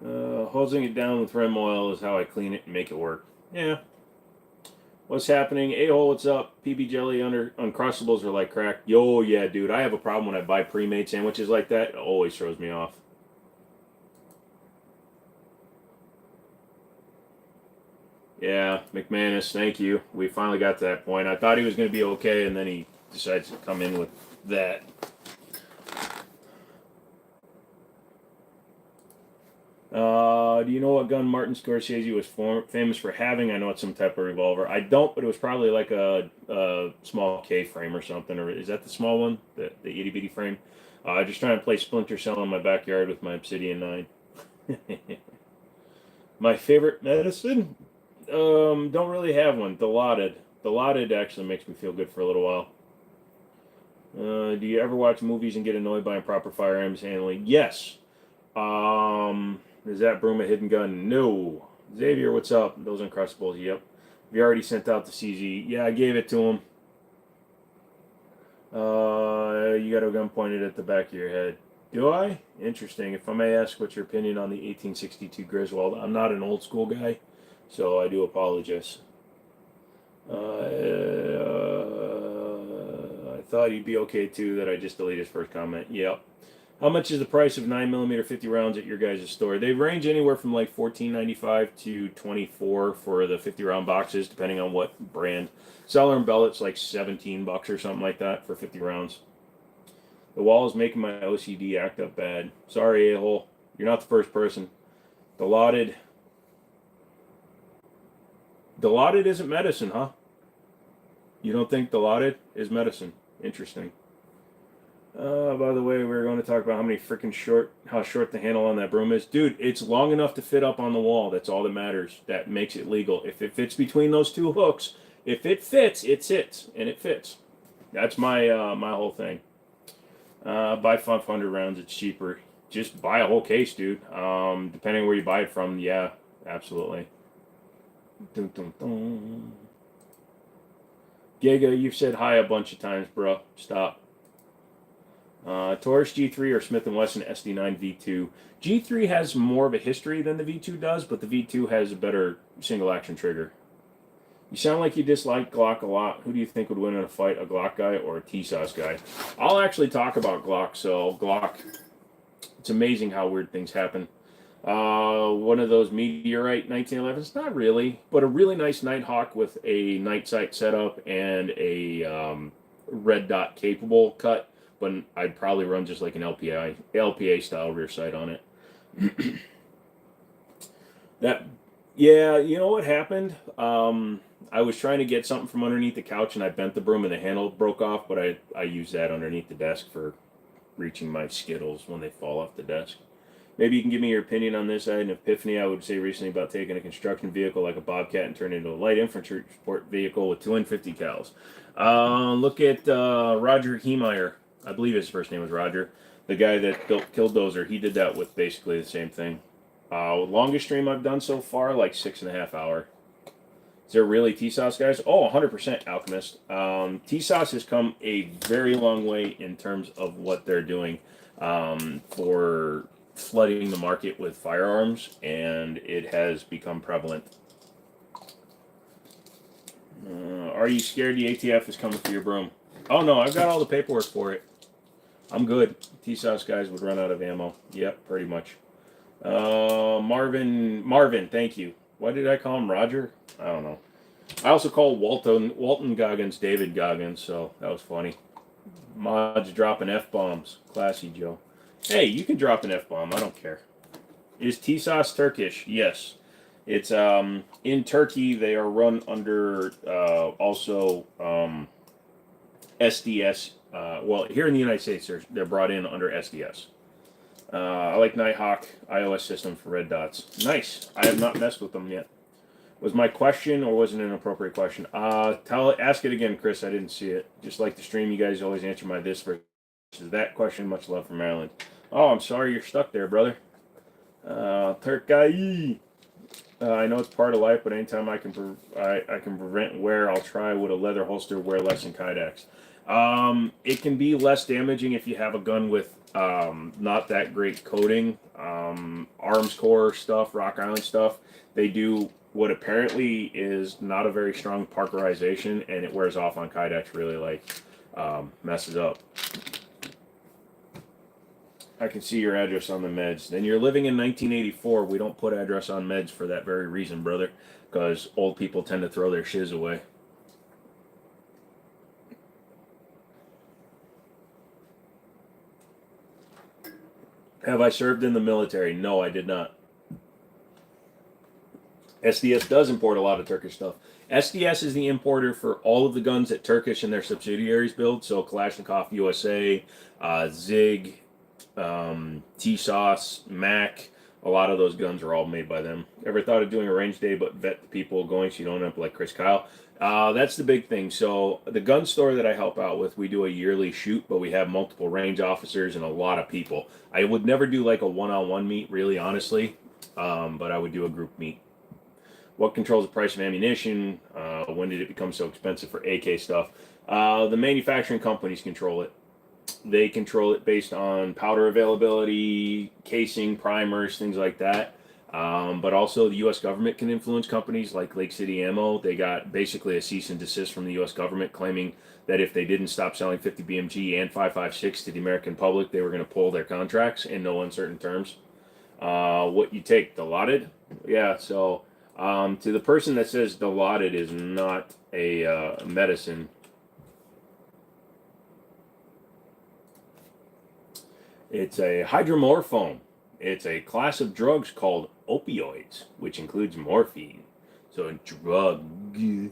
Hosing it down with Rem oil is how I clean it and make it work. Yeah. What's happening? A-hole, what's up? PB Jelly Uncrustables are like crack. Yo, yeah, dude. I have a problem when I buy pre-made sandwiches like that. It always throws me off. Yeah, McManus, thank you. We finally got to that point. I thought he was going to be okay, and then he decides to come in with that. Do you know what gun Martin Scorsese was famous for having? I know it's some type of revolver. I don't, but it was probably like a small K frame or something. Or is that the small one, the itty bitty frame? Just trying to play Splinter Cell in my backyard with my Obsidian 9. My favorite medicine? Don't really have one. Dilaudid. Dilaudid actually makes me feel good for a little while. Do you ever watch movies and get annoyed by improper firearms handling? Yes. Is that broom a hidden gun? No. Xavier, what's up? Those Uncrustables, yep. Have you already sent out the CZ? Yeah, I gave it to him. You got a gun pointed at the back of your head. Do I? Interesting. If I may ask, what's your opinion on the 1862 Griswold? I'm not an old school guy, so I do apologize. I thought you'd be okay too that I just deleted his first comment. Yep. How much is the price of 9mm 50 rounds at your guys' store? They range anywhere from like $14.95 to $24 for the 50 round boxes, depending on what brand. Cellar and Bellet's like $17 or something like that for 50 rounds. The wall is making my OCD act up bad. Sorry, a-hole. You're not the first person. Dilaudid. Dilaudid isn't medicine, huh? You don't think Dilaudid is medicine? Interesting. By the way, we're going to talk about how short the handle on that broom is. Dude, it's long enough to fit up on the wall. That's all that matters. That makes it legal. If it fits between those two hooks, if it fits, it sits, and it fits. That's my my whole thing. Buy 500 rounds, it's cheaper. Just buy a whole case, dude. Depending where you buy it from, yeah, absolutely. Dun, dun, dun. Giga, you've said hi a bunch of times, bro. Stop. Taurus G3 or Smith & Wesson SD9 V2. G3 has more of a history than the V2 does, but the V2 has a better single-action trigger. You sound like you dislike Glock a lot. Who do you think would win in a fight, a Glock guy or a Tisas guy? I'll actually talk about Glock. So Glock, it's amazing how weird things happen. One of those Meteorite 1911s? Not really, but a really nice Nighthawk with a night sight setup and a red dot capable cut. But I'd probably run just like an LPA style rear sight on it. Yeah, you know what happened? I was trying to get something from underneath the couch and I bent the broom and the handle broke off, but I use that underneath the desk for reaching my Skittles when they fall off the desk. Maybe you can give me your opinion on this. I had an epiphany, I would say, recently about taking a construction vehicle like a Bobcat and turning it into a light infantry support vehicle with 250 cals. Look at Roger Heemeyer. I believe his first name was Roger. The guy that built Killdozer, he did that with basically the same thing. Longest stream I've done so far, like 6.5 hours. Is there really Tisas, guys? Oh, 100% Alchemist. Tisas has come a very long way in terms of what they're doing for flooding the market with firearms, and it has become prevalent. Are you scared the ATF is coming for your broom? Oh, no, I've got all the paperwork for it. I'm good. Tisas guys would run out of ammo. Yep, pretty much. Marvin, thank you. Why did I call him Roger? I don't know. I also called Walton Goggins David Goggins, so that was funny. Mods dropping F-bombs. Classy, Joe. Hey, you can drop an F-bomb. I don't care. Is Tisas Turkish? Yes. It's in Turkey. They are run under also SDS. Well, here in the United States, they're brought in under SDS. I like Nighthawk iOS system for red dots. Nice. I have not messed with them yet. Was my question or was it an inappropriate question? Ask it again, Chris. I didn't see it. Just like the stream, you guys always answer my this versus that question. Much love from Maryland. Oh, I'm sorry you're stuck there, brother. Turkey. I know it's part of life, but anytime I can prevent wear, I'll try with a leather holster. Wear less than Kydex. It can be less damaging if you have a gun with not that great coating. Arms Core stuff, Rock Island stuff. They do what apparently is not a very strong parkerization, and it wears off on Kydex really messes up. I can see your address on the meds. Then you're living in 1984. We don't put address on meds for that very reason, brother, because old people tend to throw their shiz away. Have I served in the military? No, I did not. SDS does import a lot of Turkish stuff. SDS is the importer for all of the guns that Turkish and their subsidiaries build. So Kalashnikov USA, Zig, Tisas, Mac. A lot of those guns are all made by them. Ever thought of doing a range day, but vet the people going so you don't end up like Chris Kyle? That's the big thing. So the gun store that I help out with, we do a yearly shoot, but we have multiple range officers and a lot of people. I would never do like a one-on-one meet, really, honestly, but I would do a group meet. What controls the price of ammunition? When did it become so expensive for AK stuff? The manufacturing companies control it. They control it based on powder availability, casing, primers, things like that. But also the U.S. government can influence companies like Lake City Ammo. They got basically a cease and desist from the U.S. government claiming that if they didn't stop selling 50 BMG and 5.56 to the American public, they were going to pull their contracts in no uncertain terms. What you take, Dilaudid? Yeah, so to the person that says Dilaudid is not a medicine, it's a hydromorphone. It's a class of drugs called opioids, which includes morphine. So a drugs.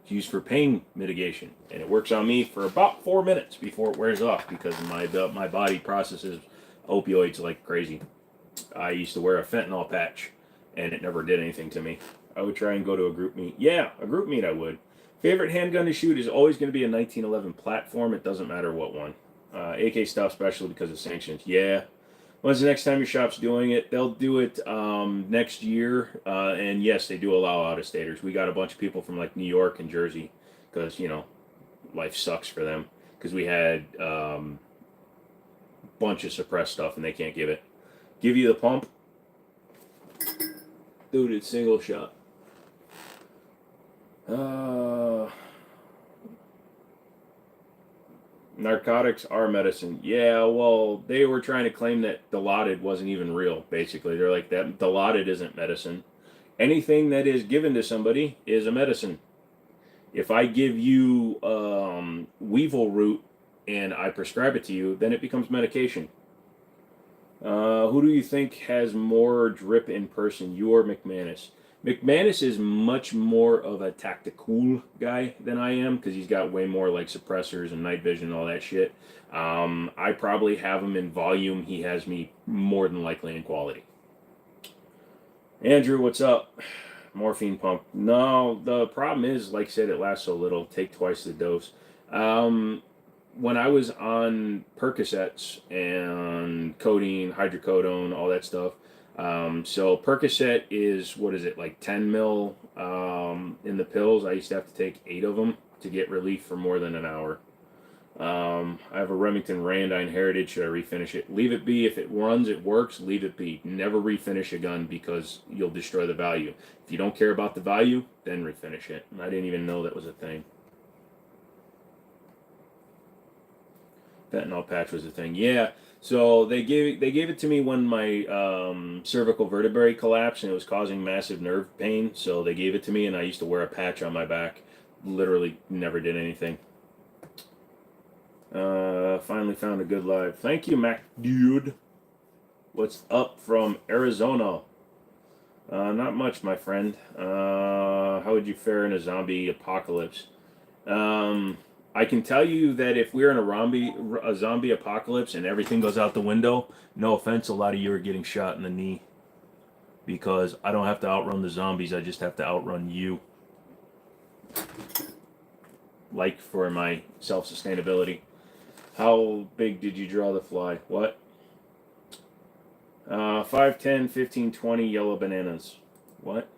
It's used for pain mitigation, and it works on me for about 4 minutes before it wears off because my body processes opioids like crazy. I used to wear a fentanyl patch, and it never did anything to me. I would try and go to a group meet. Yeah, a group meet I would. Favorite handgun to shoot is always going to be a 1911 platform. It doesn't matter what one. AK stuff, especially because of sanctions. Yeah. When's the next time your shop's doing it? They'll do it next year. And yes, they do allow out-of-staters. We got a bunch of people from like New York and Jersey because, life sucks for them. Because we had a bunch of suppressed stuff and they can't give it. Give you the pump. Dude, it's single shot. Narcotics are medicine. Yeah, well, they were trying to claim that Dilaudid wasn't even real, basically. They're like, that Dilaudid isn't medicine. Anything that is given to somebody is a medicine. If I give you weevil root and I prescribe it to you, then it becomes medication. Who do you think has more drip in person, you or McManus? McManus is much more of a tactical guy than I am because he's got way more like suppressors and night vision and all that shit. I probably have him in volume. He has me more than likely in quality. Andrew, what's up? Morphine pump. No, the problem is, like I said, it lasts so little. Take twice the dose. When I was on Percocets and codeine, hydrocodone, all that stuff, so Percocet is, what is it, like 10 mil in the pills. I used to have to take 8 of them to get relief for more than an hour. I have a Remington Rand I inherited. Should I refinish it? Leave it be. If it runs, it works. Leave it be. Never refinish a gun because you'll destroy the value. If you don't care about the value, then refinish it. And I didn't even know that was a thing. Fentanyl patch was a thing. Yeah. So they gave it to me when my cervical vertebrae collapsed and it was causing massive nerve pain. So they gave it to me, and I used to wear a patch on my back. Literally never did anything. Finally found a good live. Thank you, Mac Dude. What's up from Arizona? Not much, my friend. How would you fare in a zombie apocalypse? I can tell you that if we're in a zombie apocalypse and everything goes out the window, no offense, a lot of you are getting shot in the knee. Because I don't have to outrun the zombies, I just have to outrun you. Like for my self-sustainability. How big did you draw the fly? What? 5, 10, 15, 20 yellow bananas. What?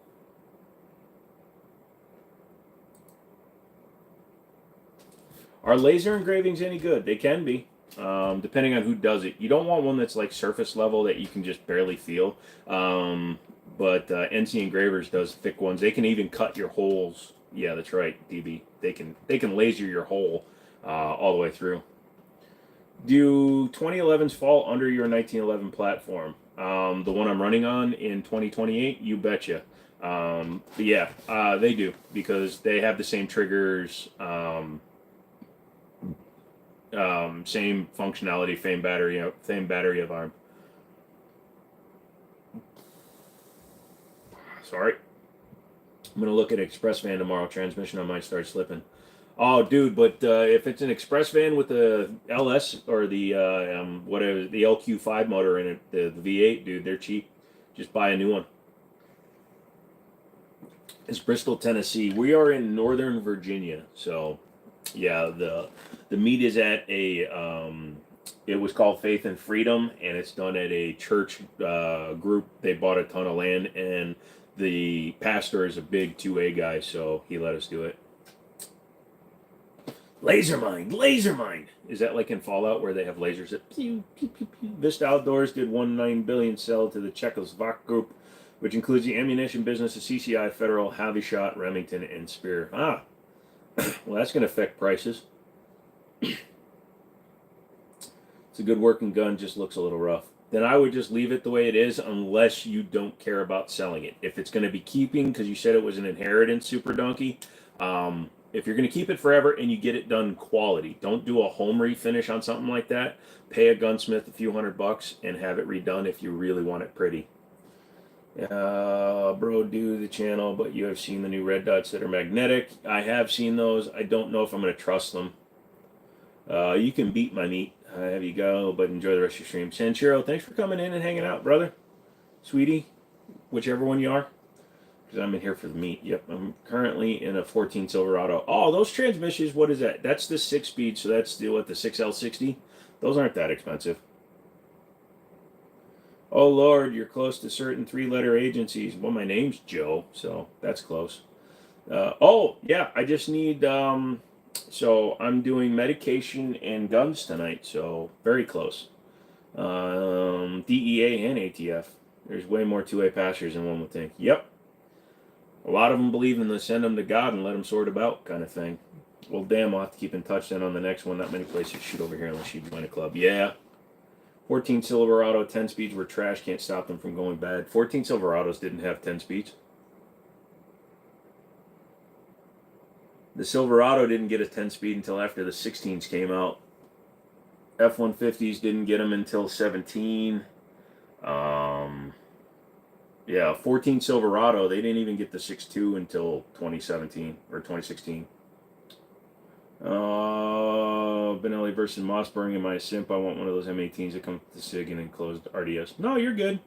Are laser engravings any good? They can be, depending on who does it. You don't want one that's like surface level that you can just barely feel. But NC Engravers does thick ones. They can even cut your holes. Yeah, that's right, DB. They can laser your hole all the way through. Do 2011s fall under your 1911 platform? The one I'm running on in 2028, you betcha. But yeah, they do because they have the same triggers. Same functionality, same battery of arm. Sorry. I'm going to look at Express van tomorrow. Transmission, I might start slipping. Oh, dude, but if it's an Express van with the LS or the whatever the LQ5 motor in it, the V8, dude, they're cheap. Just buy a new one. It's Bristol, Tennessee. We are in Northern Virginia, so yeah, the meet is at a it was called Faith and Freedom, and it's done at a church group. They bought a ton of land, and the pastor is a big 2A guy, so he let us do it. Laser mine. Is that like in Fallout where they have lasers that pew, pew, pew, pew? Vista Outdoors did 1.9 billion sell to the Czechoslovak group, which includes the ammunition business of CCI, Federal, Havishot, Remington, and Spear. Well, that's going to affect prices. It's a good working gun, just looks a little rough. Then I would just leave it the way it is unless you don't care about selling it. If it's going to be keeping, because you said it was an inheritance super donkey, if you're going to keep it forever and you get it done quality, don't do a home refinish on something like that. Pay a gunsmith a few $100 and have it redone if you really want it pretty. Bro, do the channel, but you have seen the new red dots that are magnetic. I have seen those. I don't know if I'm going to trust them. You can beat my meat. Have you go, but enjoy the rest of your stream. Sanchiro, thanks for coming in and hanging out, brother. Sweetie, whichever one you are. Because I'm in here for the meat. Yep, I'm currently in a 14 Silverado. Oh, those transmissions, what is that? That's the 6-speed, so that's the 6L60. Those aren't that expensive. Oh, Lord, you're close to certain 3-letter agencies. Well, my name's Joe, so that's close. Oh, yeah, I just need, so I'm doing medication and guns tonight, so very close. DEA and ATF. There's way more 2A passers than one would think. Yep. A lot of them believe in the send them to God and let them sort about kind of thing. Well, damn, I'll have to keep in touch then on the next one. Not many places shoot over here unless you join a club. Yeah. 14 Silverado, 10 speeds were trash. Can't stop them from going bad. 14 Silverados didn't have 10 speeds. The Silverado didn't get a 10 speed until after the 16s came out. F-150s didn't get them until 17. Yeah, 14 Silverado, they didn't even get the 6.2 until 2017 or 2016. Benelli versus Mossberg. Am I a simp? I want one of those M18s that come with the SIG and enclosed RDS. No, you're good.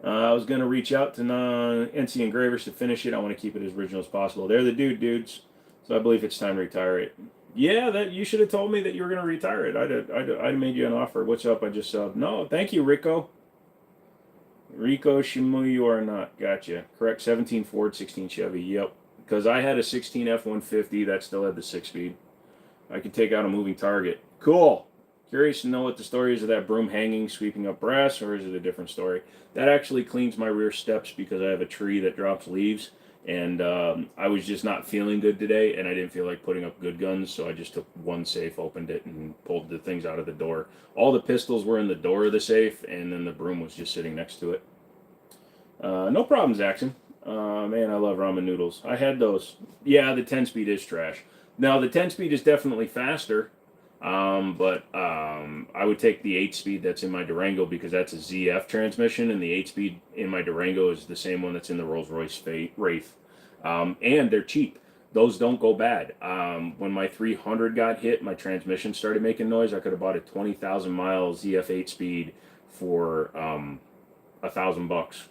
I was going to reach out to NC Engravers to finish it. I want to keep it as original as possible. They're the dudes. So I believe it's time to retire it. Yeah, that you should have told me that you were going to retire it. I'd made you an offer. What's up? I just subbed. No, thank you, Rico. Rico Shimu, you are not. Gotcha. Correct. 17 Ford, 16 Chevy. Yep. Because I had a 16 F-150 that still had the 6-speed. I could take out a moving target. Cool. Curious to know what the story is of that broom hanging, sweeping up brass, or is it a different story? That actually cleans my rear steps because I have a tree that drops leaves. And I was just not feeling good today, and I didn't feel like putting up good guns, so I just took one safe, opened it, and pulled the things out of the door. All the pistols were in the door of the safe, and then the broom was just sitting next to it. No problems, Jackson. Man, I love ramen noodles. I had those. Yeah, the 10-speed is trash. Now, the 10-speed is definitely faster, but I would take the 8-speed that's in my Durango because that's a ZF transmission, and the 8-speed in my Durango is the same one that's in the Rolls-Royce Wraith. And they're cheap. Those don't go bad. When my 300 got hit, my transmission started making noise. I could have bought a 20,000 mile ZF 8-speed for $1,000.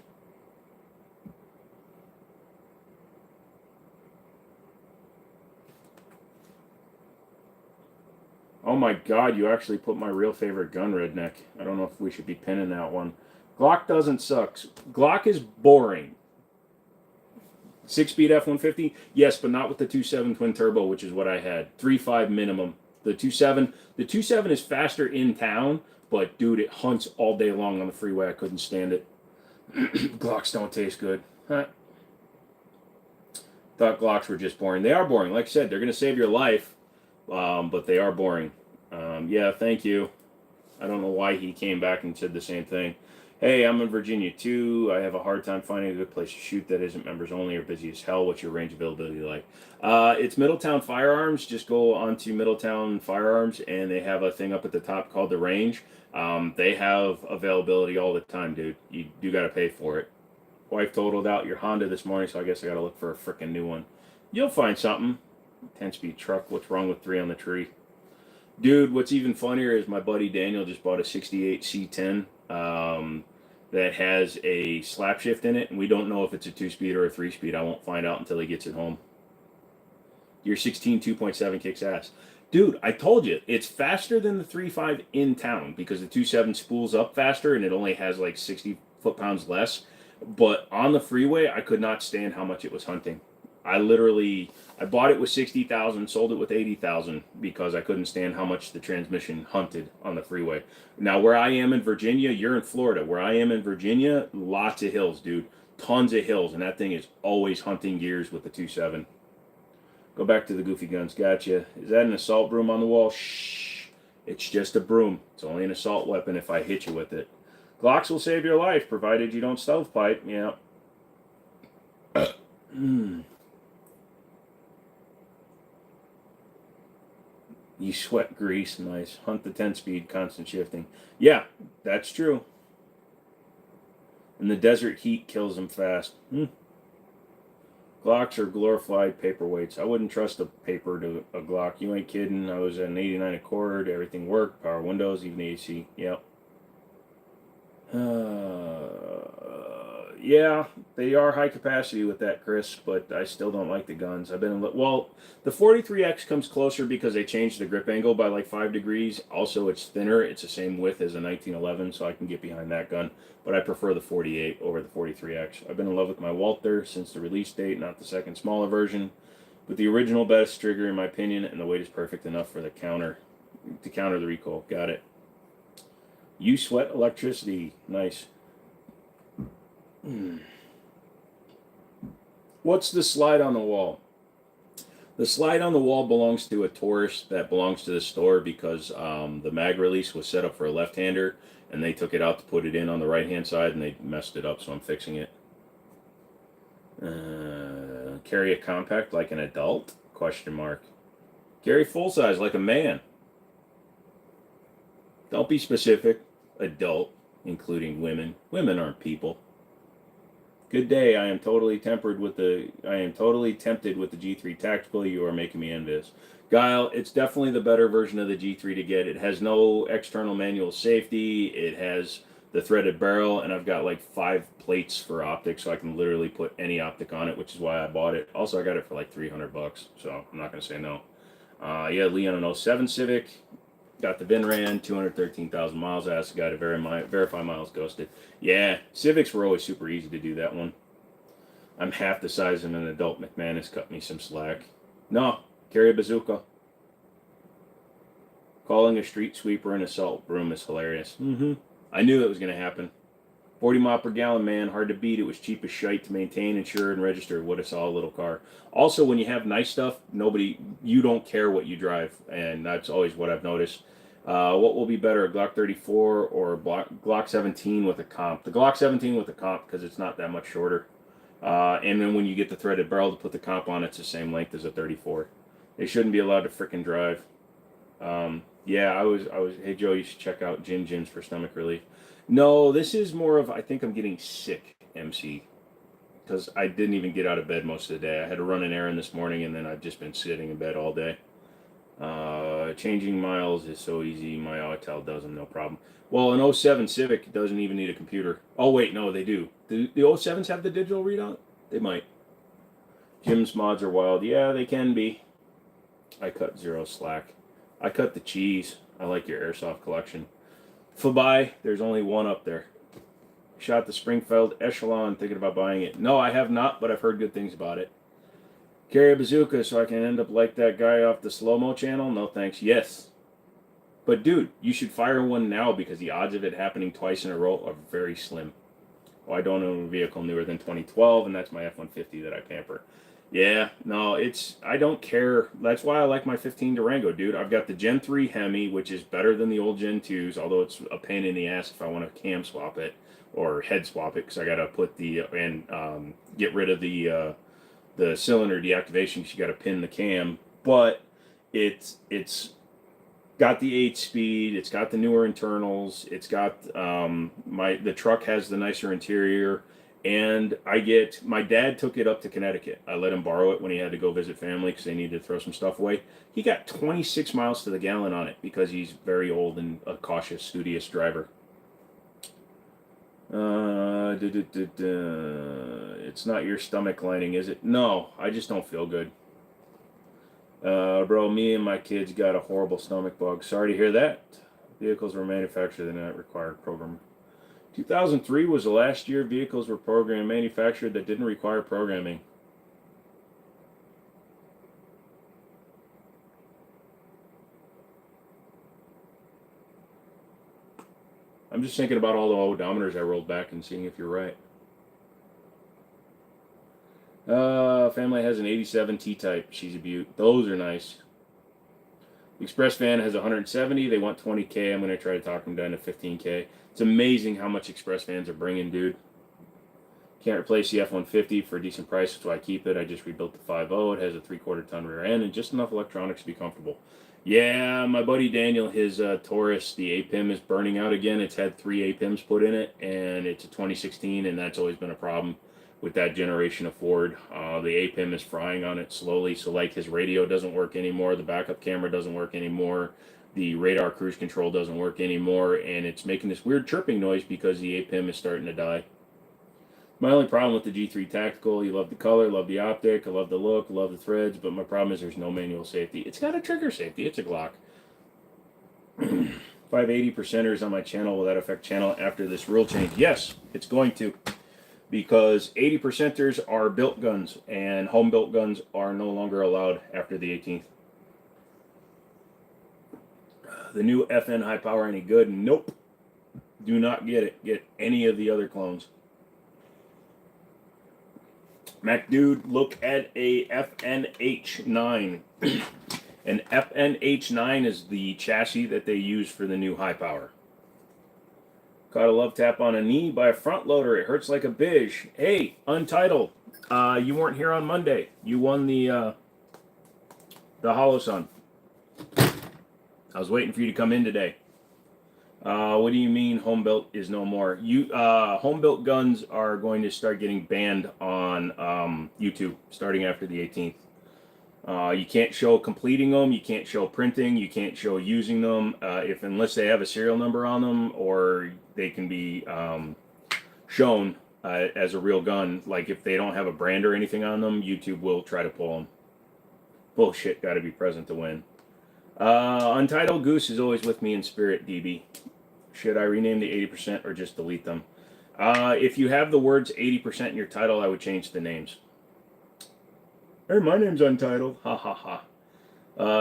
Oh my God, you actually put my real favorite gun, Redneck. I don't know if we should be pinning that one. Glock doesn't suck. Glock is boring. 6-speed F-150? Yes, but not with the 2.7 twin turbo, which is what I had. 3.5 minimum. The 2.7 is faster in town, but dude, it hunts all day long on the freeway. I couldn't stand it. Glocks don't taste good. Huh. Thought Glocks were just boring. They are boring. Like I said, they're going to save your life. But they are boring. Yeah, thank you. I don't know why he came back and said the same thing. Hey, I'm in Virginia too. I have a hard time finding a good place to shoot that isn't members only or busy as hell. What's your range availability like? It's Middletown Firearms. Just go onto Middletown Firearms and they have a thing up at the top called the range. They have availability all the time, dude. You do got to pay for it. Wife totaled out your Honda this morning, so I guess I got to look for a freaking new one. You'll find something. 10-speed truck. What's wrong with 3 on the tree? Dude, what's even funnier is my buddy Daniel just bought a 68 C10 that has a slap shift in it, and we don't know if it's a 2-speed or a 3-speed. I won't find out until he gets it home. Your 16 2.7 kicks ass. Dude, I told you, it's faster than the 3.5 in town because the 2.7 spools up faster and it only has like 60 foot-pounds less. But on the freeway, I could not stand how much it was hunting. I bought it with 60,000, sold it with 80,000 because I couldn't stand how much the transmission hunted on the freeway. Now, where I am in Virginia, you're in Florida. Where I am in Virginia, lots of hills, dude. Tons of hills, and that thing is always hunting gears with the 2.7. Go back to the goofy guns. Gotcha. Is that an assault broom on the wall? Shh. It's just a broom. It's only an assault weapon if I hit you with it. Glocks will save your life, provided you don't stealth pipe. Yeah. You sweat grease. Nice. Hunt the 10-speed, constant shifting. Yeah, that's true. And the desert heat kills them fast. Glocks are glorified paperweights. I wouldn't trust a paper to a Glock. You ain't kidding. I was at an 89 Accord. Everything worked. Power windows, even AC. Yep. Yeah, they are high capacity with that, Chris, but I still don't like the guns. The 43X comes closer because they changed the grip angle by like 5 degrees. Also, it's thinner. It's the same width as a 1911, so I can get behind that gun. But I prefer the 48 over the 43X. I've been in love with my Walther since the release date, not the second smaller version. But the original best trigger, in my opinion, and the weight is perfect enough for to counter the recoil. Got it. You sweat electricity. Nice. What's the slide on the wall? The slide on the wall belongs to a Taurus that belongs to the store because the mag release was set up for a left-hander, and they took it out to put it in on the right-hand side, and they messed it up, so I'm fixing it. Carry a compact like an adult? Question mark. Carry full-size like a man. Don't be specific. Adult, including women. Women aren't people. Good day. I am totally tempted with the G3 Tactical. You are making me envious. Guile, it's definitely the better version of the G3 to get. It has no external manual safety. It has the threaded barrel, and I've got like 5 plates for optics, so I can literally put any optic on it, which is why I bought it. Also, I got it for like $300, so I'm not going to say no. Yeah, Leon, an 07 Civic. Got the VinRAN, 213,000 miles. I asked the guy to verify miles ghosted. Yeah, Civics were always super easy to do that one. I'm half the size of an adult. McManus cut me some slack. No, carry a bazooka. Calling a street sweeper an assault broom is hilarious. I knew that was going to happen. 40 mile per gallon, man. Hard to beat. It was cheap as shite to maintain, insure, and register. What a solid little car. Also, when you have nice stuff, you don't care what you drive. And that's always what I've noticed. What will be better, a Glock 34 or a Glock 17 with a comp? The Glock 17 with a comp because it's not that much shorter. And then when you get the threaded barrel to put the comp on, it's the same length as a 34. They shouldn't be allowed to frickin' drive. Yeah, I was. Hey Joe, you should check out Jim's for stomach relief. No, this is more of I think I'm getting sick, MC, because I didn't even get out of bed most of the day. I had to run an errand this morning, and then I've just been sitting in bed all day. Changing miles is so easy. My Autel doesn't, no problem. Well, an 07 Civic doesn't even need a computer. Oh, wait, no, they do. Do the 07s have the digital readout? They might. Jim's mods are wild. Yeah, they can be. I cut 0 slack. I cut the cheese. I like your airsoft collection. Fabai, there's only one up there. Shot the Springfield Echelon, thinking about buying it. No, I have not, but I've heard good things about it. Carry a bazooka so I can end up like that guy off the slow-mo channel? No thanks. Yes. But dude, you should fire one now because the odds of it happening twice in a row are very slim. Well, I don't own a vehicle newer than 2012, and that's my F-150 that I pamper. Yeah, no, I don't care. That's why I like my 15 Durango, dude. I've got the Gen 3 Hemi, which is better than the old Gen 2s, although it's a pain in the ass if I want to cam swap it or head swap it because I got to put get rid of the cylinder deactivation because you got to pin the cam. But it's got the 8-speed. It's got the newer internals. It's got the truck has the nicer interior. And my dad took it up to Connecticut. I let him borrow it when he had to go visit family because they needed to throw some stuff away. He got 26 miles to the gallon on it because he's very old and a cautious, studious driver. It's not your stomach lining, is it? No, I just don't feel good. Bro, me and my kids got a horrible stomach bug. Sorry to hear that. Vehicles were manufactured and not required program. 2003 was the last year vehicles were programmed manufactured that didn't require programming. I'm just thinking about all the odometers I rolled back and seeing if you're right. Family has an 87 T-Type. She's a beaut. Those are nice. Express Van has 170. They want 20K. I'm going to try to talk them down to 15K. It's amazing how much Express Vans are bringing, dude. Can't replace the F-150 for a decent price. That's why I keep it. I just rebuilt the 5.0. It has a 3/4 ton rear end and just enough electronics to be comfortable. Yeah, my buddy Daniel, his Taurus, the APIM is burning out again. It's had 3 APIMs put in it, and it's a 2016, and that's always been a problem with that generation of Ford. The APIM is frying on it slowly, so like his radio doesn't work anymore, the backup camera doesn't work anymore, the radar cruise control doesn't work anymore, and it's making this weird chirping noise because the APIM is starting to die. My only problem with the G3 Tactical, you love the color, love the optic, I love the look, love the threads, but my problem is there's no manual safety. It's got a trigger safety, it's a Glock. 580 percenters on my channel, will that affect channel after this rule change? Yes, it's going to. Because 80 percenters are built guns, and home built guns are no longer allowed after the 18th. The new FN high power any good? Nope. Do not get it. Get any of the other clones. Mac dude, look at a FNH9. An FNH9 is the chassis that they use for the new high power. Caught a love tap on a knee by a front loader. It hurts like a bitch. Hey, Untitled, you weren't here on Monday. You won the Hollow Sun. I was waiting for you to come in today. What do you mean home built is no more? Home built guns are going to start getting banned on YouTube starting after the 18th. You can't show completing them, you can't show printing, you can't show using them unless they have a serial number on them, or they can be shown as a real gun. Like if they don't have a brand or anything on them, YouTube will try to pull them. Bullshit, got to be present to win. Untitled Goose is always with me in spirit, DB. Should I rename the 80% or just delete them? If you have the words 80% in your title, I would change the names. Hey, my name's Untitled. Ha ha ha.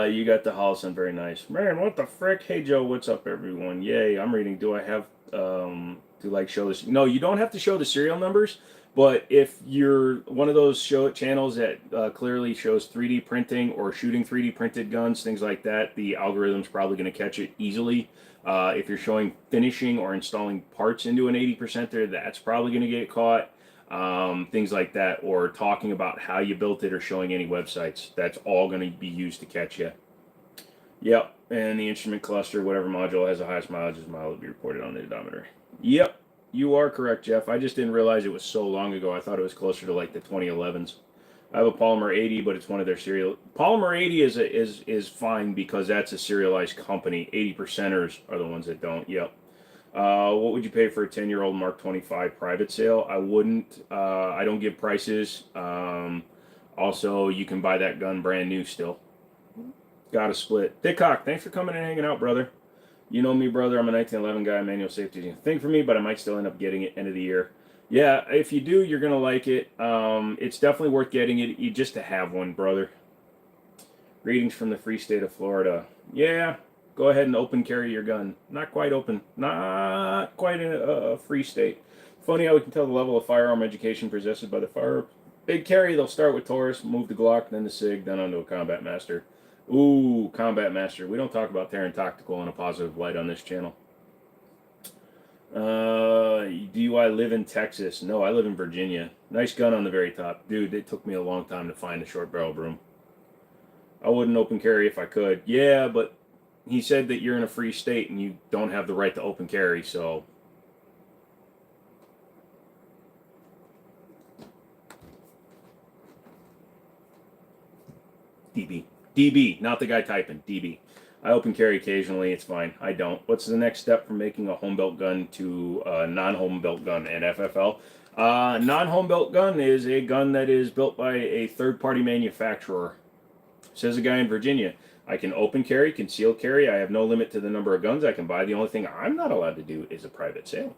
You got the Holson, very nice. Man, what the frick? Hey Joe, what's up everyone? Yay, I'm reading. Do I have to like show this? No, you don't have to show the serial numbers, but if you're one of those channels that clearly shows 3D printing or shooting 3D printed guns, things like that, the algorithm's probably going to catch it easily. If you're showing finishing or installing parts into an 80%er, that's probably going to get caught. Things like that, or talking about how you built it or showing any websites. That's all going to be used to catch you. Yep, and the instrument cluster, whatever module has the highest mileage, will be reported on the odometer. Yep, you are correct, Jeff. I just didn't realize it was so long ago. I thought it was closer to like the 2011s. I have a Polymer 80, but it's one of their serial. Polymer 80 is fine because that's a serialized company. 80%ers are the ones that don't. Yep. What would you pay for a 10-year-old Mark 25 private sale? I wouldn't. I don't give prices. Also, you can buy that gun brand new still. Got a split. Dickcock, thanks for coming and hanging out, brother. You know me, brother. I'm a 1911 guy. Manual safety is a thing for me, but I might still end up getting it end of the year. Yeah, if you do, you're going to like it. It's definitely worth getting it just to have one, brother. Greetings from the free state of Florida. Yeah, go ahead and open carry your gun. Not quite open. Not quite in a free state. Funny how we can tell the level of firearm education possessed by the fire. Big carry, they'll start with Taurus, move the Glock, then the SIG, then onto a Combat Master. Ooh, Combat Master. We don't talk about Terran Tactical in a positive light on this channel. Do I live in Texas? No, I live in Virginia. Nice gun on the very top. Dude, it took me a long time to find a short barrel broom. I wouldn't open carry if I could. Yeah, but he said that you're in a free state and you don't have the right to open carry, so... DB. DB, not the guy typing. DB. I open carry occasionally. It's fine. I don't. What's the next step from making a home built gun to a non-home built gun in FFL? Non-home built gun is a gun that is built by a third-party manufacturer. Says a guy in Virginia. I can open carry, conceal carry. I have no limit to the number of guns I can buy. The only thing I'm not allowed to do is a private sale.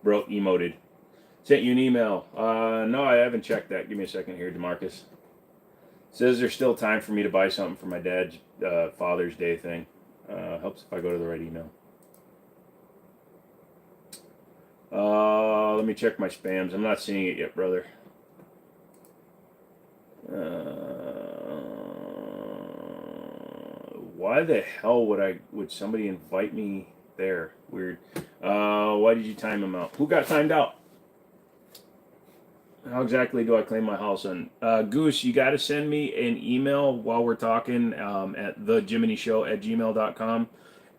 Bro, emoted. Sent you an email. No, I haven't checked that. Give me a second here, DeMarcus. Says there's still time for me to buy something for my dad's Father's Day thing. Helps if I go to the right email. Let me check my spams. I'm not seeing it yet, brother. Why the hell would somebody invite me there? Weird. Why did you time him out? Who got timed out? How exactly do I claim my house? And Goose, you got to send me an email while we're talking at thejimminishow@gmail.com.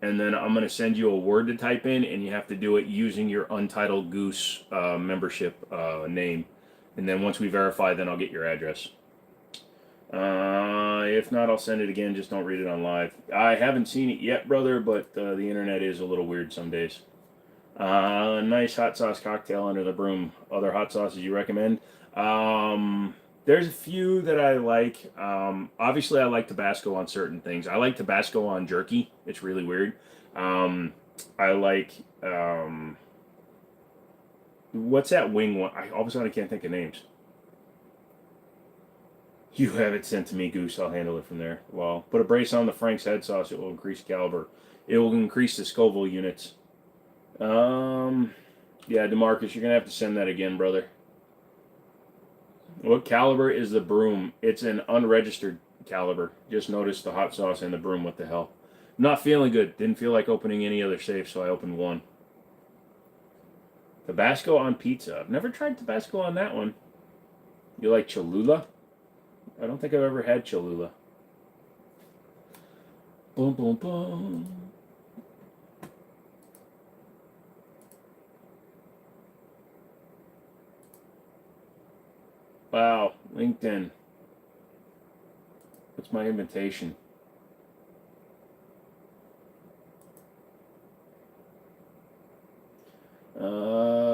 And then I'm going to send you a word to type in, and you have to do it using your Untitled Goose membership name. And then once we verify, then I'll get your address. If not, I'll send it again. Just don't read it on live. I haven't seen it yet, brother, but the internet is a little weird some days. Nice hot sauce cocktail under the broom. Other hot sauces you recommend? There's a few that I like. Obviously, I like Tabasco on certain things. I like Tabasco on jerky. It's really weird. I like... what's that wing one? All of a sudden, I can't think of names. You have it sent to me, Goose. I'll handle it from there. Well, put a brace on the Frank's head sauce. It will increase caliber. It will increase the Scoville units. Yeah, DeMarcus, you're going to have to send that again, brother. What caliber is the broom? It's an unregistered caliber. Just noticed the hot sauce and the broom. What the hell? Not feeling good. Didn't feel like opening any other safe, so I opened one. Tabasco on pizza. I've never tried Tabasco on that one. You like Cholula? I don't think I've ever had Cholula. Boom, boom, boom. Wow, LinkedIn. What's my invitation?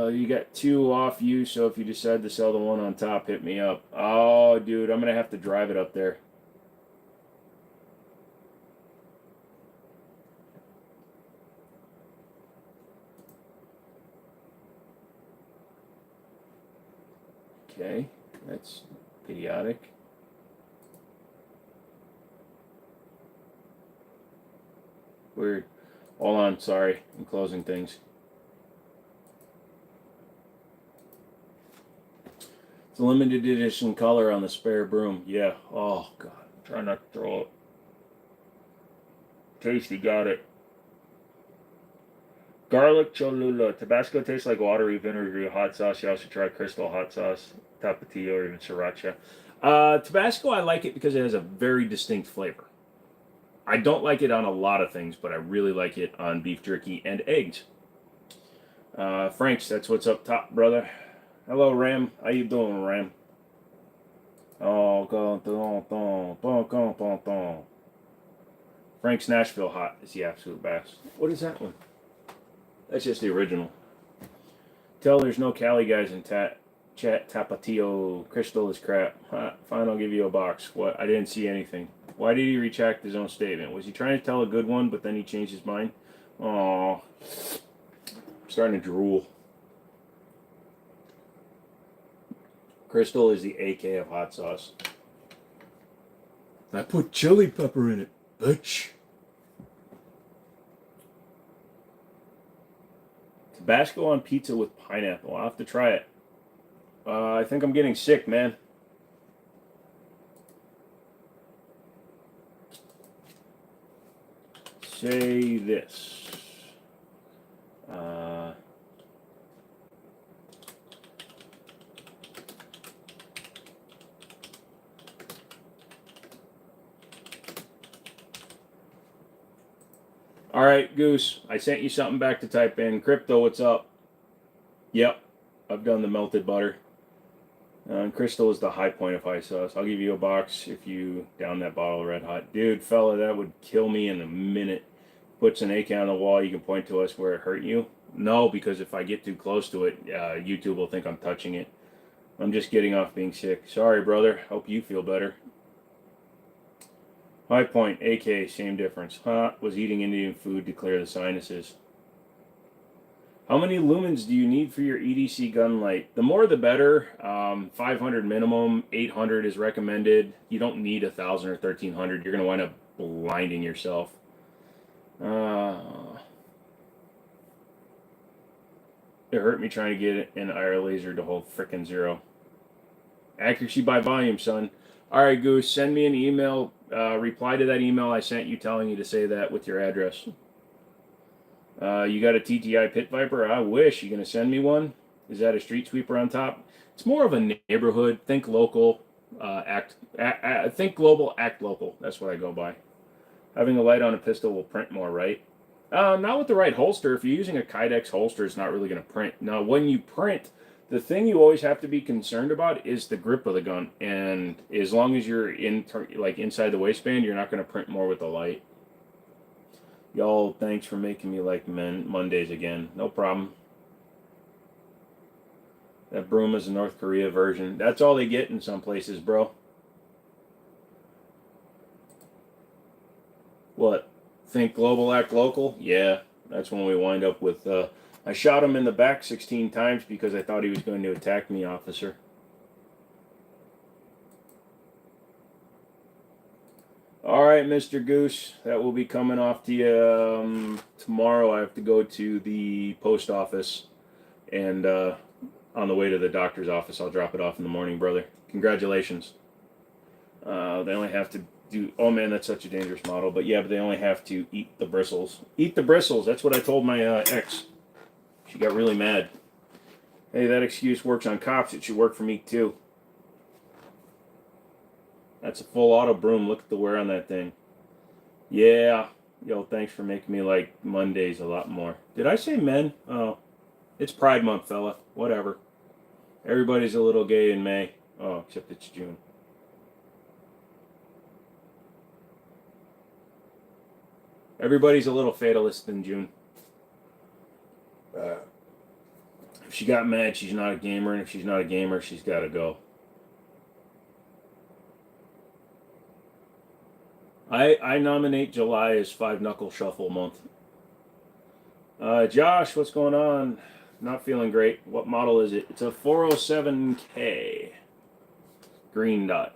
You got 2 off you, so if you decide to sell the one on top, hit me up. Oh, dude, I'm going to have to drive it up there. Okay, that's idiotic. Weird. Hold on, sorry. I'm closing things. It's a limited edition color on the spare broom. Yeah. Oh, God. Try not to throw it. Tasty. Got it. Garlic Cholula. Tabasco tastes like watery vinegary hot sauce. You also try Crystal hot sauce, Tapatio, or even Sriracha. Tabasco, I like it because it has a very distinct flavor. I don't like it on a lot of things, but I really like it on beef jerky and eggs. Franks, that's what's up top, brother. Hello, Ram. How you doing, Ram? Oh, Frank's Nashville hot is the absolute best. What is that one? That's just the original. Tell there's no Cali guys in chat. Tapatio. Crystal is crap. Fine, I'll give you a box. What? I didn't see anything. Why did he retract his own statement? Was he trying to tell a good one, but then he changed his mind? Oh, I'm starting to drool. Crystal is the AK of hot sauce. I put chili pepper in it, bitch. Tabasco on pizza with pineapple. I'll have to try it. I think I'm getting sick, man. Say this. All right, Goose, I sent you something back to type in. Crypto, what's up? Yep, I've done the melted butter. And Crystal is the high point of high sauce. I'll give you a box if you down that bottle of Red Hot. Dude, fella, that would kill me in a minute. Puts an AK on the wall, you can point to us where it hurt you. No, because if I get too close to it, YouTube will think I'm touching it. I'm just getting off being sick. Sorry, brother. Hope you feel better. High point, AK, same difference. Huh? Was eating Indian food to clear the sinuses. How many lumens do you need for your EDC gun light? The more the better. 500 minimum, 800 is recommended. You don't need 1,000 or 1,300. You're going to wind up blinding yourself. It hurt me trying to get an IR laser to hold frickin' 0. Accuracy by volume, son. Alright, Goose, send me an email. Reply to that email I sent you telling you to say that with your address. You got a TTI Pit Viper? I wish. You going to send me one? Is that a street sweeper on top? It's more of a neighborhood. Think local. Think global, act local. That's what I go by. Having a light on a pistol will print more, right? Not with the right holster. If you're using a Kydex holster, it's not really going to print. Now, when you print, the thing you always have to be concerned about is the grip of the gun. And as long as you're inside the waistband, you're not going to print more with the light. Y'all, thanks for making me like Mondays again. No problem. That broom is a North Korea version. That's all they get in some places, bro. What? Think global, act local? Yeah, that's when we wind up with... I shot him in the back 16 times because I thought he was going to attack me, officer. All right, Mr. Goose, that will be coming off to you tomorrow. I have to go to the post office, and on the way to the doctor's office, I'll drop it off in the morning, brother. Congratulations. They only have to do... Oh, man, that's such a dangerous model. But, yeah, but they only have to eat the bristles. Eat the bristles. That's what I told my ex. She got really mad. Hey, that excuse works on cops. It should work for me, too. That's a full auto broom. Look at the wear on that thing. Yeah. Yo, thanks for making me like Mondays a lot more. Did I say men? Oh. It's Pride Month, fella. Whatever. Everybody's a little gay in May. Oh, except it's June. Everybody's a little fatalist in June. If she got mad, she's not a gamer, and if she's not a gamer, she's got to go. I nominate July as 5 Knuckle Shuffle month. Josh, what's going on? Not feeling great. What model is it? It's a 407K. Green dot.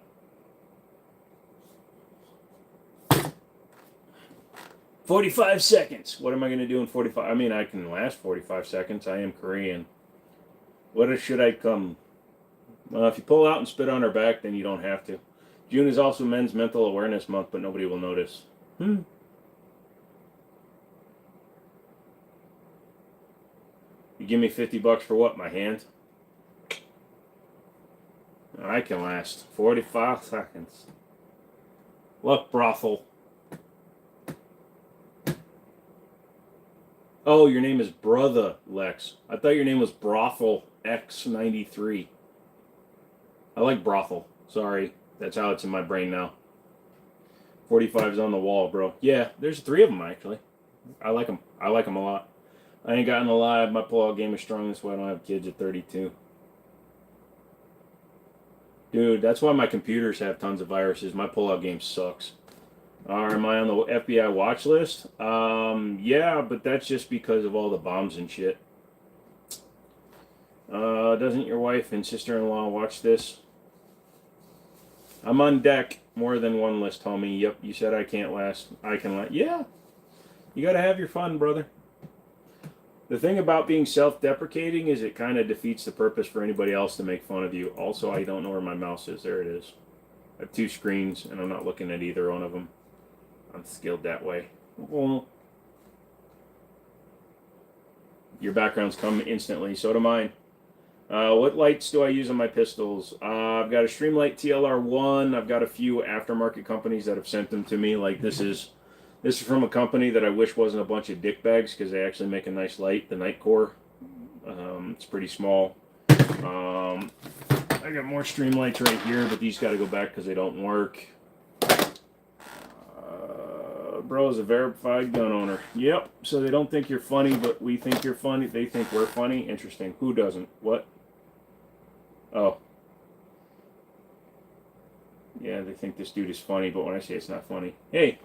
"45 seconds. What am I going to do in 45? I mean, I can last 45 seconds. I am Korean. What should I come? If you pull out and spit on her back, then you don't have to. June is also Men's Mental Awareness Month, but nobody will notice. You give me $50 for what? My hand? I can last 45 seconds. Look, brothel. Oh, your name is Brother Lex. I thought your name was Brothel X93. I like brothel. Sorry. That's how it's in my brain now. 45's on the wall, bro. Yeah, there's 3 of them, actually. I like them. I like them a lot. I ain't gotten alive. My pull-out game is strong. That's why I don't have kids at 32. Dude, that's why my computers have tons of viruses. My pull-out game sucks. Am I on the FBI watch list? Yeah, but that's just because of all the bombs and shit. Doesn't your wife and sister-in-law watch this? I'm on deck. More than one list, homie. Yep, you said I can't last. I can last. Yeah. You gotta have your fun, brother. The thing about being self-deprecating is it kind of defeats the purpose for anybody else to make fun of you. Also, I don't know where my mouse is. There it is. I have 2 screens, and I'm not looking at either one of them. I'm skilled that way. Well, your backgrounds come instantly. So do mine. What lights do I use on my pistols? I've got a Streamlight TLR1. I've got a few aftermarket companies that have sent them to me. Like this is from a company that I wish wasn't a bunch of dickbags because they actually make a nice light. The Night Core. It's pretty small. I got more Streamlights right here, but these got to go back because they don't work. Bro is a verified gun owner. Yep. So they don't think you're funny, but we think you're funny. They think we're funny. Interesting. Who doesn't? What? Oh. Yeah, they think this dude is funny, but when I say it's not funny. Hey.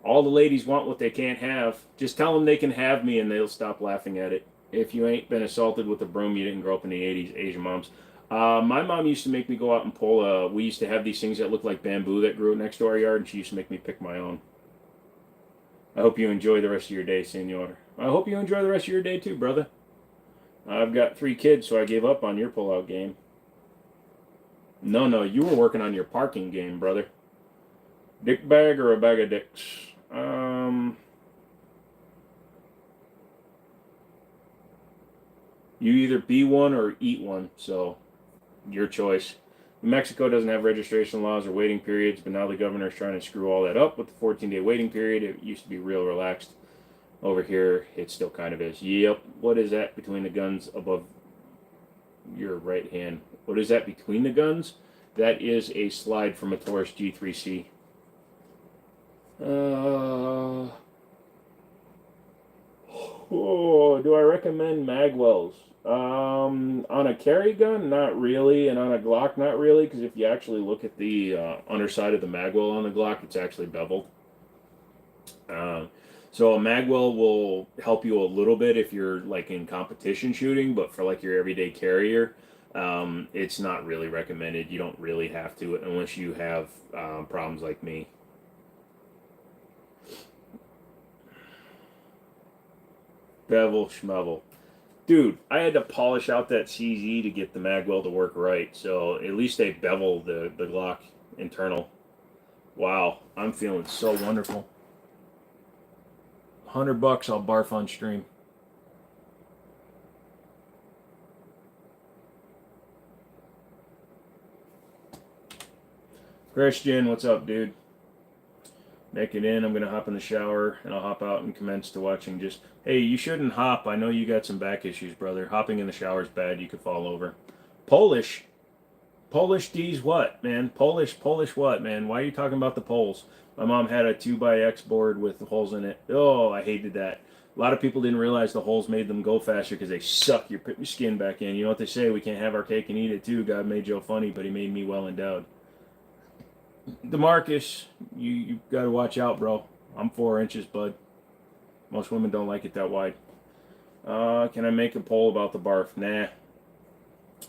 All the ladies want what they can't have. Just tell them they can have me and they'll stop laughing at it. If you ain't been assaulted with a broom, you didn't grow up in the 80s, Asian moms. My mom used to make me go out and pull, we used to have these things that looked like bamboo that grew next to our yard, and she used to make me pick my own. I hope you enjoy the rest of your day, senor. I hope you enjoy the rest of your day too, brother. I've got 3 kids, so I gave up on your pull-out game. No, you were working on your parking game, brother. Dick bag or a bag of dicks? You either be one or eat one, so your choice. Mexico doesn't have registration laws or waiting periods, but now the governor's trying to screw all that up with the 14-day waiting period. It used to be real relaxed. Over here, it still kind of is. Yep. What is that between the guns above your right hand? What is that between the guns? That is a slide from a Taurus G3C. Do I recommend magwells? On a carry gun, not really, and on a Glock, not really, because if you actually look at the underside of the magwell on the Glock, it's actually beveled. So a magwell will help you a little bit if you're like in competition shooting, but for like your everyday carrier, it's not really recommended. You don't really have to unless you have problems like me. Bevel schmevel. Dude, I had to polish out that CZ to get the magwell to work right, so at least they bevel the Glock internal. Wow, I'm feeling so wonderful. $100, I'll barf on stream. Christian, what's up, dude? Make it in. I'm going to hop in the shower, and I'll hop out and commence to watching. Just, hey, you shouldn't hop. I know you got some back issues, brother. Hopping in the shower is bad. You could fall over. Polish D's what, man? Polish what, man? Why are you talking about the poles? My mom had a 2x board with holes in it. Oh, I hated that. A lot of people didn't realize the holes made them go faster because they suck your skin back in. You know what they say? We can't have our cake and eat it, too. God made Joe funny, but he made me well endowed. DeMarcus, you got to watch out, bro. I'm 4 inches, bud. Most women don't like it that wide. Can I make a poll about the barf? Nah.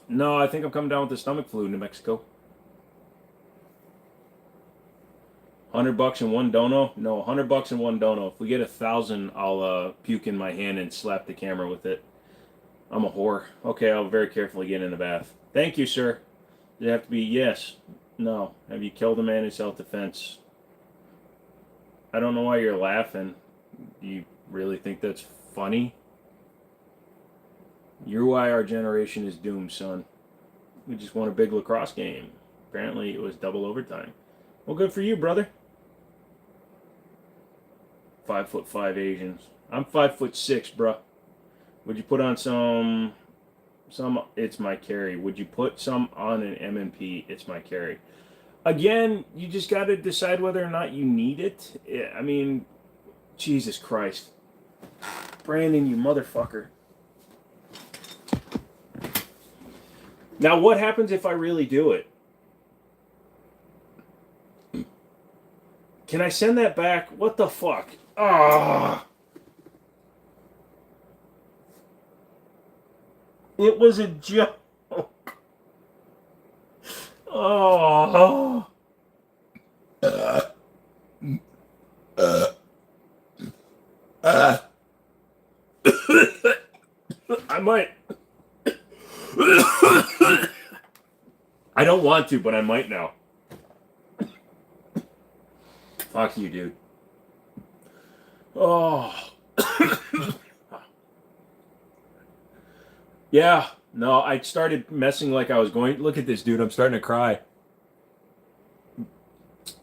No, I think I'm coming down with the stomach flu in New Mexico. $100 and one dono? No, $100 and one dono. If we get 1,000, I'll puke in my hand and slap the camera with it. I'm a whore. Okay, I'll very carefully get in the bath. Thank you, sir. Does it have to be yes? No. Have you killed a man in self-defense? I don't know why you're laughing. Do you really think that's funny? You're why our generation is doomed, son. We just won a big lacrosse game. Apparently it was double overtime. Well, good for you, brother. 5'5" Asians. I'm 5'6", bruh. Would you put on some? It's my carry. Would you put some on an M&P? It's my carry. Again, you just got to decide whether or not you need it. I mean, Jesus Christ. Brandon, you motherfucker. Now, what happens if I really do it? Can I send that back? What the fuck? Ah. It was a joke. Oh. I might. I don't want to, but I might now. Fuck you, dude. Oh. Yeah. No, I started messing like I was going. Look at this, dude. I'm starting to cry.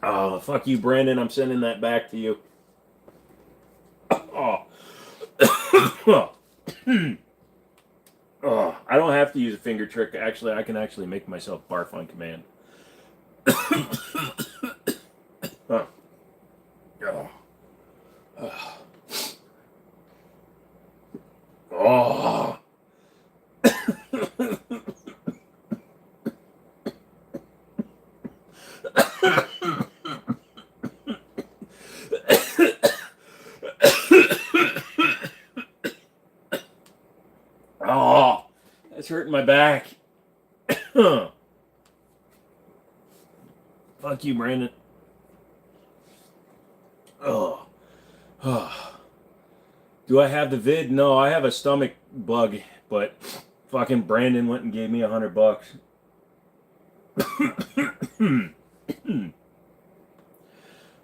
Oh, fuck you, Brandon. I'm sending that back to you. Oh. Oh, I don't have to use a finger trick. Actually, I can actually make myself barf on command. Huh. Oh. Oh. Oh, that's hurting my back. Fuck you, Brandon. Oh. Oh. Do I have the vid? No, I have a stomach bug, but fucking Brandon went and gave me $100.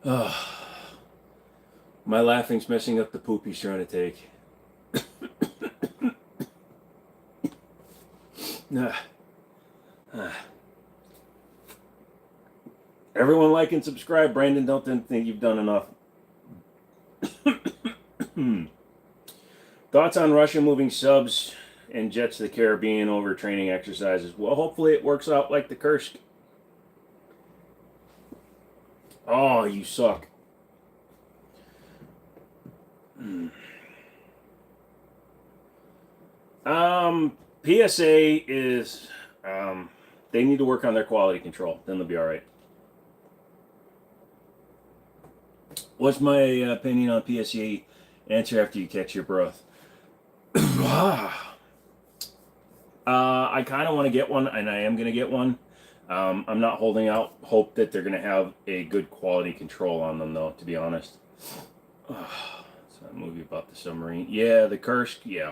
Oh. My laughing's messing up the poop he's trying to take. Everyone like and subscribe. Brandon, don't think you've done enough. Thoughts on Russia moving subs and jets to the Caribbean over training exercises? Well, hopefully it works out like the Kursk. Oh, you suck. PSA is, they need to work on their quality control. Then they'll be all right. What's my opinion on PSA? Answer after you catch your breath. I kind of want to get one, and I am going to get one. I'm not holding out hope that they're going to have a good quality control on them, though, to be honest. It's a movie about the submarine. Yeah, the Kursk, yeah.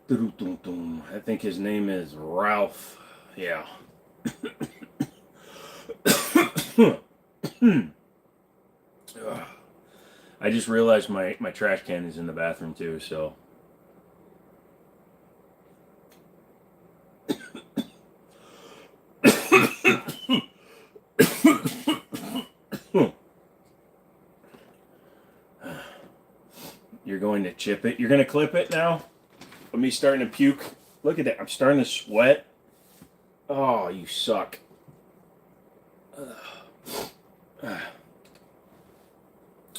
I think his name is Ralph. Yeah. I just realized my trash can is in the bathroom too, so. You're going to chip it? You're going to clip it now? With me starting to puke? Look at that. I'm starting to sweat. Oh, you suck.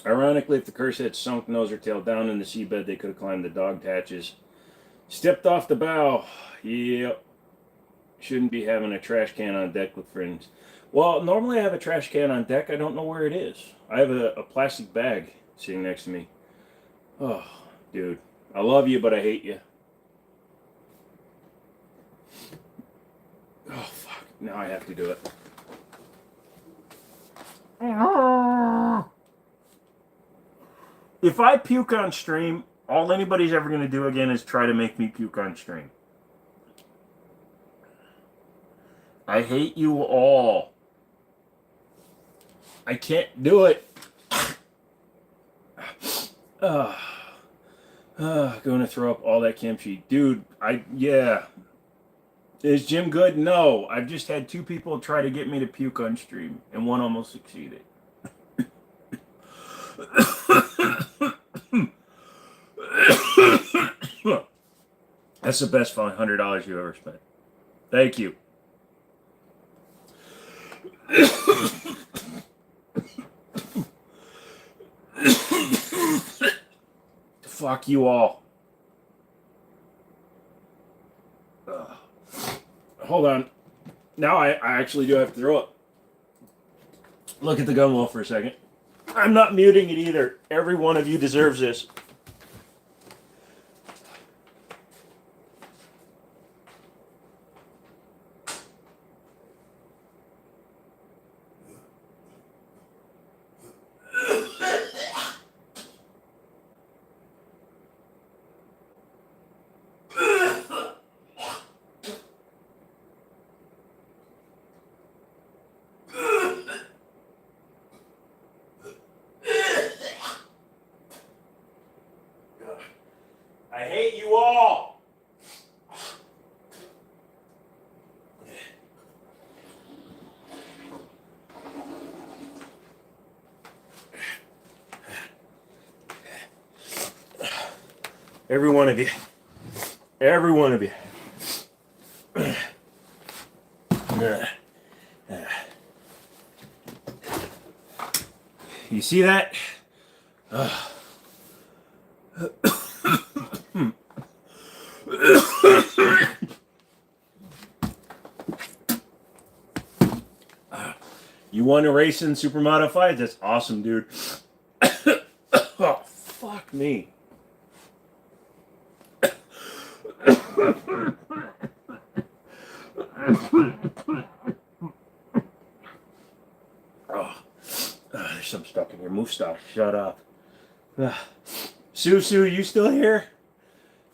Ironically, if the Kursk had sunk nose or tail down in the seabed, they could have climbed the dog hatches. Stepped off the bow. Yep. Shouldn't be having a trash can on deck with friends. Well, normally I have a trash can on deck. I don't know where it is. I have a plastic bag sitting next to me. Oh, dude. I love you, but I hate you. Oh, fuck. Now I have to do it. If I puke on stream, all anybody's ever going to do again is try to make me puke on stream. I hate you all. I can't do it. Going to throw up all that kimchi. Dude, yeah. Is Jim good? No. I've just had 2 people try to get me to puke on stream, and one almost succeeded. That's the best $100 you've ever spent. Thank you. Fuck you all. Hold on. Now I actually do have to throw it. Look at the gun wall for a second. I'm not muting it either. Every one of you deserves this. I hate you all. Every one of you. Every one of you. You see that? You won a race in super modified? That's awesome, dude. Oh, fuck me. There's some stuff in here. Move stuff. Shut up. Sue, you still here?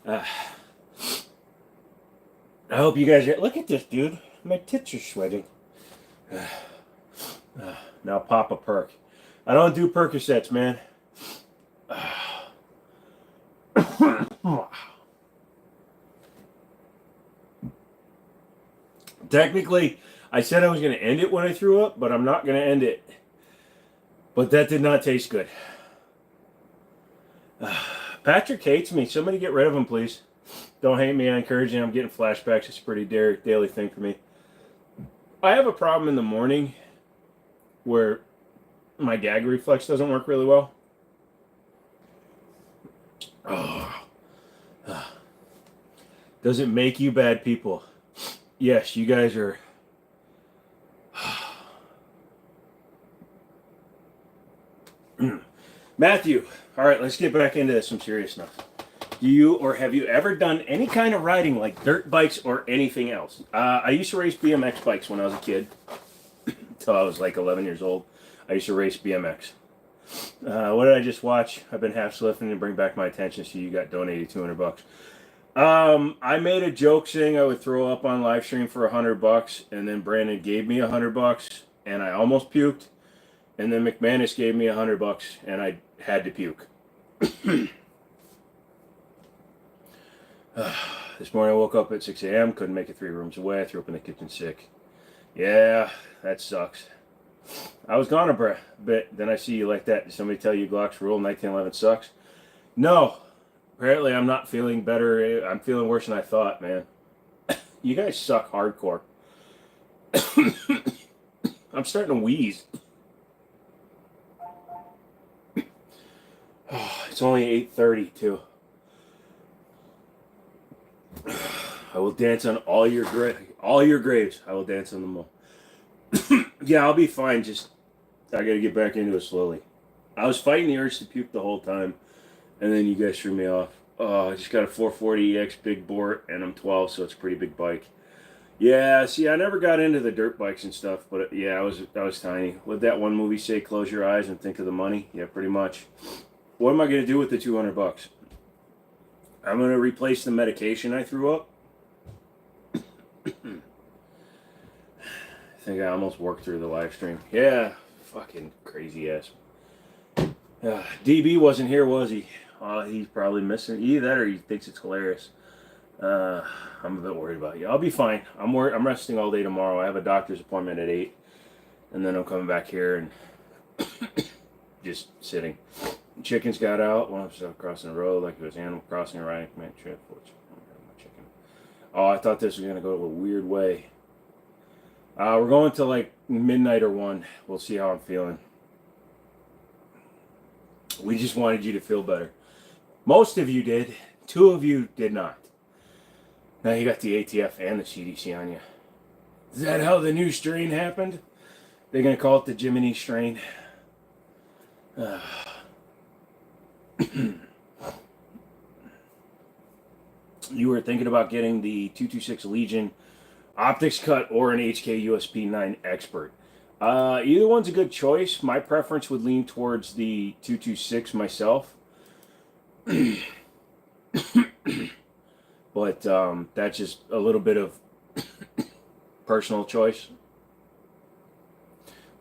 I hope you guys are. Look at this, dude. My tits are sweating. Now pop a perk. I don't do Percocets, man. Technically, I said I was going to end it when I threw up, but I'm not going to end it. But that did not taste good. Patrick hates me. Somebody get rid of him, please. Don't hate me. I encourage you. I'm getting flashbacks. It's a pretty daily thing for me. I have a problem in the morning where my gag reflex doesn't work really well. Does it make you bad people? Yes, you guys are. Matthew, all right, let's get back into some serious stuff. Do you or have you ever done any kind of riding like dirt bikes or anything else? I used to race BMX bikes when I was a kid, until I was like 11 years old. I used to race BMX. What did I just watch? I've been half slipping to bring back my attention, so you got donated $200. I made a joke saying I would throw up on live stream for $100, and then Brandon gave me $100, and I almost puked, and then McManus gave me $100, and I had to puke. This morning I woke up at 6 a.m., couldn't make it 3 rooms away. I threw up in the kitchen sick. Yeah, that sucks. I was gone a bit, then I see you like that. Did somebody tell you Glock's rule 1911 sucks? No. Apparently I'm not feeling better. I'm feeling worse than I thought, man. You guys suck hardcore. I'm starting to wheeze. It's only 8:30 too. I will dance on all your graves. I will dance on them all. Yeah, I'll be fine. Just I gotta get back into it slowly. I was fighting the urge to puke the whole time, and then you guys threw me off. Oh, I just got a 440EX big bore, and I'm 12, so it's a pretty big bike. Yeah, see, I never got into the dirt bikes and stuff, but yeah, I was tiny. What that one movie say? Close your eyes and think of the money. Yeah, pretty much. What am I gonna do with the $200? I'm gonna replace the medication I threw up. I think I almost worked through the live stream. Yeah, fucking crazy ass. DB wasn't here, was he? He's probably missing either that, or he thinks it's hilarious. I'm a bit worried about you. I'll be fine. I'm resting all day tomorrow. I have a doctor's appointment at 8, and then I'm coming back here and just sitting. Chickens got out. One of them crossing the road like it was Animal Crossing, right? Man, chicken. Oh, I thought this was gonna go a weird way. We're going to like midnight or 1. We'll see how I'm feeling. We just wanted you to feel better. Most of you did. 2 of you did not. Now you got the ATF and the CDC on you. Is that how the new strain happened? They're going to call it the Jimmini strain. You were thinking about getting the 226 Legion optics cut or an HK USP 9 Expert. Either one's a good choice. My preference would lean towards the 226 myself. But that's just a little bit of personal choice.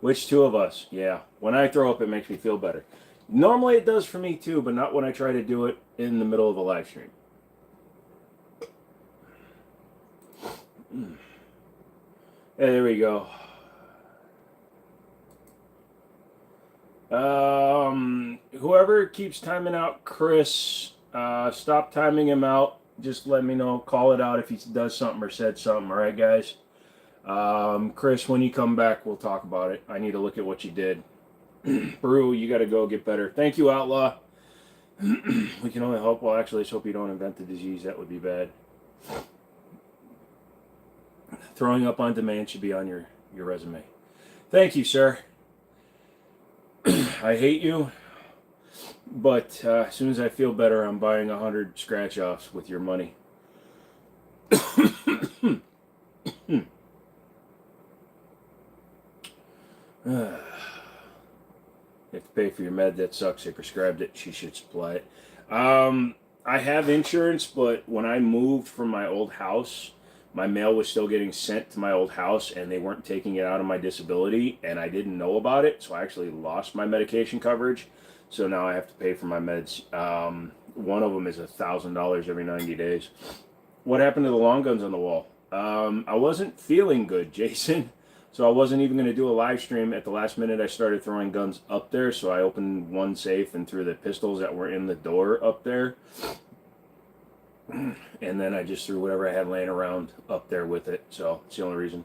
Which 2 of us? Yeah. When I throw up, it makes me feel better. Normally it does for me too, but not when I try to do it in the middle of a live stream. Hey, there we go. Whoever keeps timing out Chris, stop timing him out. Just let me know. Call it out if he does something or said something. All right, guys. Chris, when you come back, we'll talk about it. I need to look at what you did. Brew, you got to go get better. Thank you, Outlaw. We can only hope. Well, actually, let's hope you don't invent the disease. That would be bad. Throwing up on demand should be on your resume. Thank you, sir. I hate you, but as soon as I feel better, I'm buying 100 scratch-offs with your money. You have to pay for your med. That sucks. They prescribed it. She should supply it. I have insurance, but when I moved from my old house, my mail was still getting sent to my old house, and they weren't taking it out of my disability, and I didn't know about it, so I actually lost my medication coverage. So now I have to pay for my meds. One of them is $1,000 every 90 days. What happened to the long guns on the wall? I wasn't feeling good, Jason. So I wasn't even going to do a live stream. At the last minute, I started throwing guns up there. So I opened one safe and threw the pistols that were in the door up there. And then I just threw whatever I had laying around up there with it. So it's the only reason.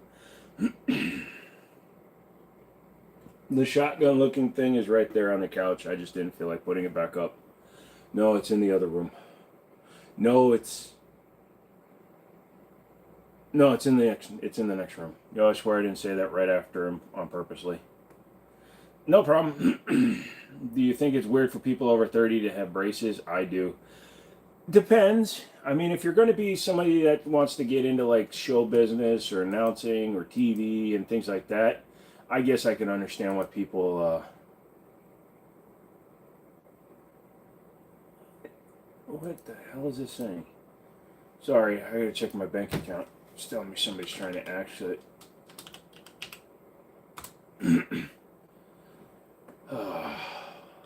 The shotgun looking thing is right there on the couch. I just didn't feel like putting it back up. No, it's in the other room. No, it's in the next room. Yo, I swear I didn't say that right after him on purposely. No problem. Do you think it's weird for people over 30 to have braces? I do. Depends. I mean, if you're going to be somebody that wants to get into like show business or announcing or TV and things like that, I guess I can understand what people what the hell is this saying? Sorry, I gotta check my bank account. It's telling me somebody's trying to access it.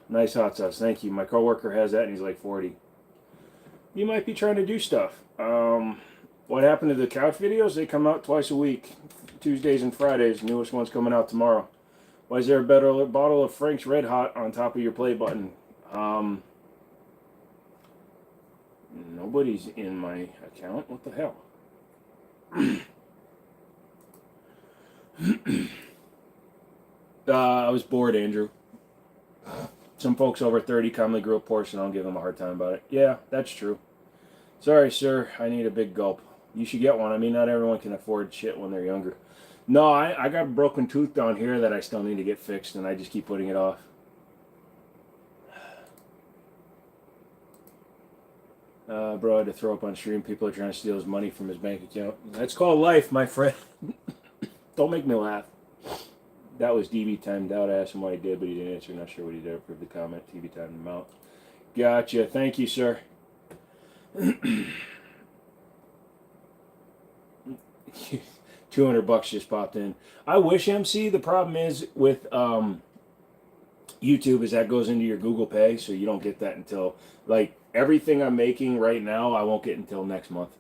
Nice hot sauce, thank you. My coworker has that and he's like 40. You might be trying to do stuff. What happened to the couch videos? They come out twice a week, Tuesdays and Fridays. Newest one's coming out tomorrow. Why is there a better bottle of Frank's Red Hot on top of your play button? Nobody's in my account. What the hell? I was bored, Andrew. Some folks over 30 commonly grew up poor, so I don't give them a hard time about it. Yeah, that's true. Sorry, sir. I need a big gulp. You should get one. I mean, not everyone can afford shit when they're younger. No, I got a broken tooth down here that I still need to get fixed, and I just keep putting it off. Bro, I had to throw up on stream. People are trying to steal his money from his bank account. That's called life, my friend. Don't make me laugh. That was DB timed out. I asked him what he did, but he didn't answer. Not sure what he did. Approved the comment. TV timed him out. Gotcha. Thank you, sir. $200 just popped in. I wish, MC. The problem is with YouTube is that goes into your Google Pay, so you don't get that until, like, everything I'm making right now, I won't get until next month.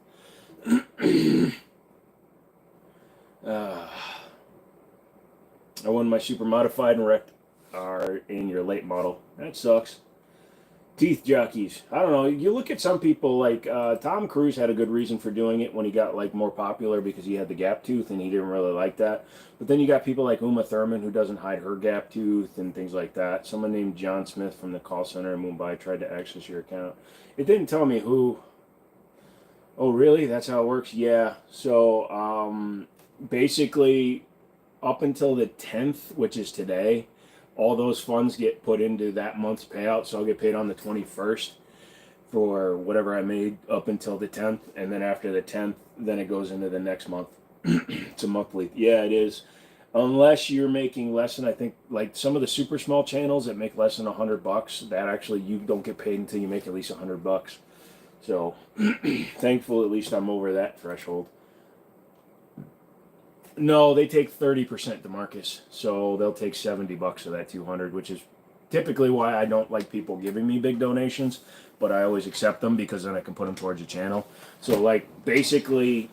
I won my super modified and wrecked are in your late model. That sucks. Teeth jockeys. I don't know. You look at some people like Tom Cruise had a good reason for doing it when he got like more popular because he had the gap tooth and he didn't really like that. But then you got people like Uma Thurman who doesn't hide her gap tooth and things like that. Someone named John Smith from the call center in Mumbai tried to access your account. It didn't tell me who. Oh, really? That's how it works? Yeah. So basically up until the 10th, which is today, all those funds get put into that month's payout, so I'll get paid on the 21st for whatever I made up until the 10th, and then after the 10th, then it goes into the next month. It's a monthly. Yeah, it is. Unless you're making less than, I think, like some of the super small channels that make less than $100, that actually you don't get paid until you make at least $100. So, thankful at least I'm over that threshold. No, they take 30%, DeMarcus. So they'll take $70 of that 200, which is typically why I don't like people giving me big donations, but I always accept them because then I can put them towards the channel. So like basically,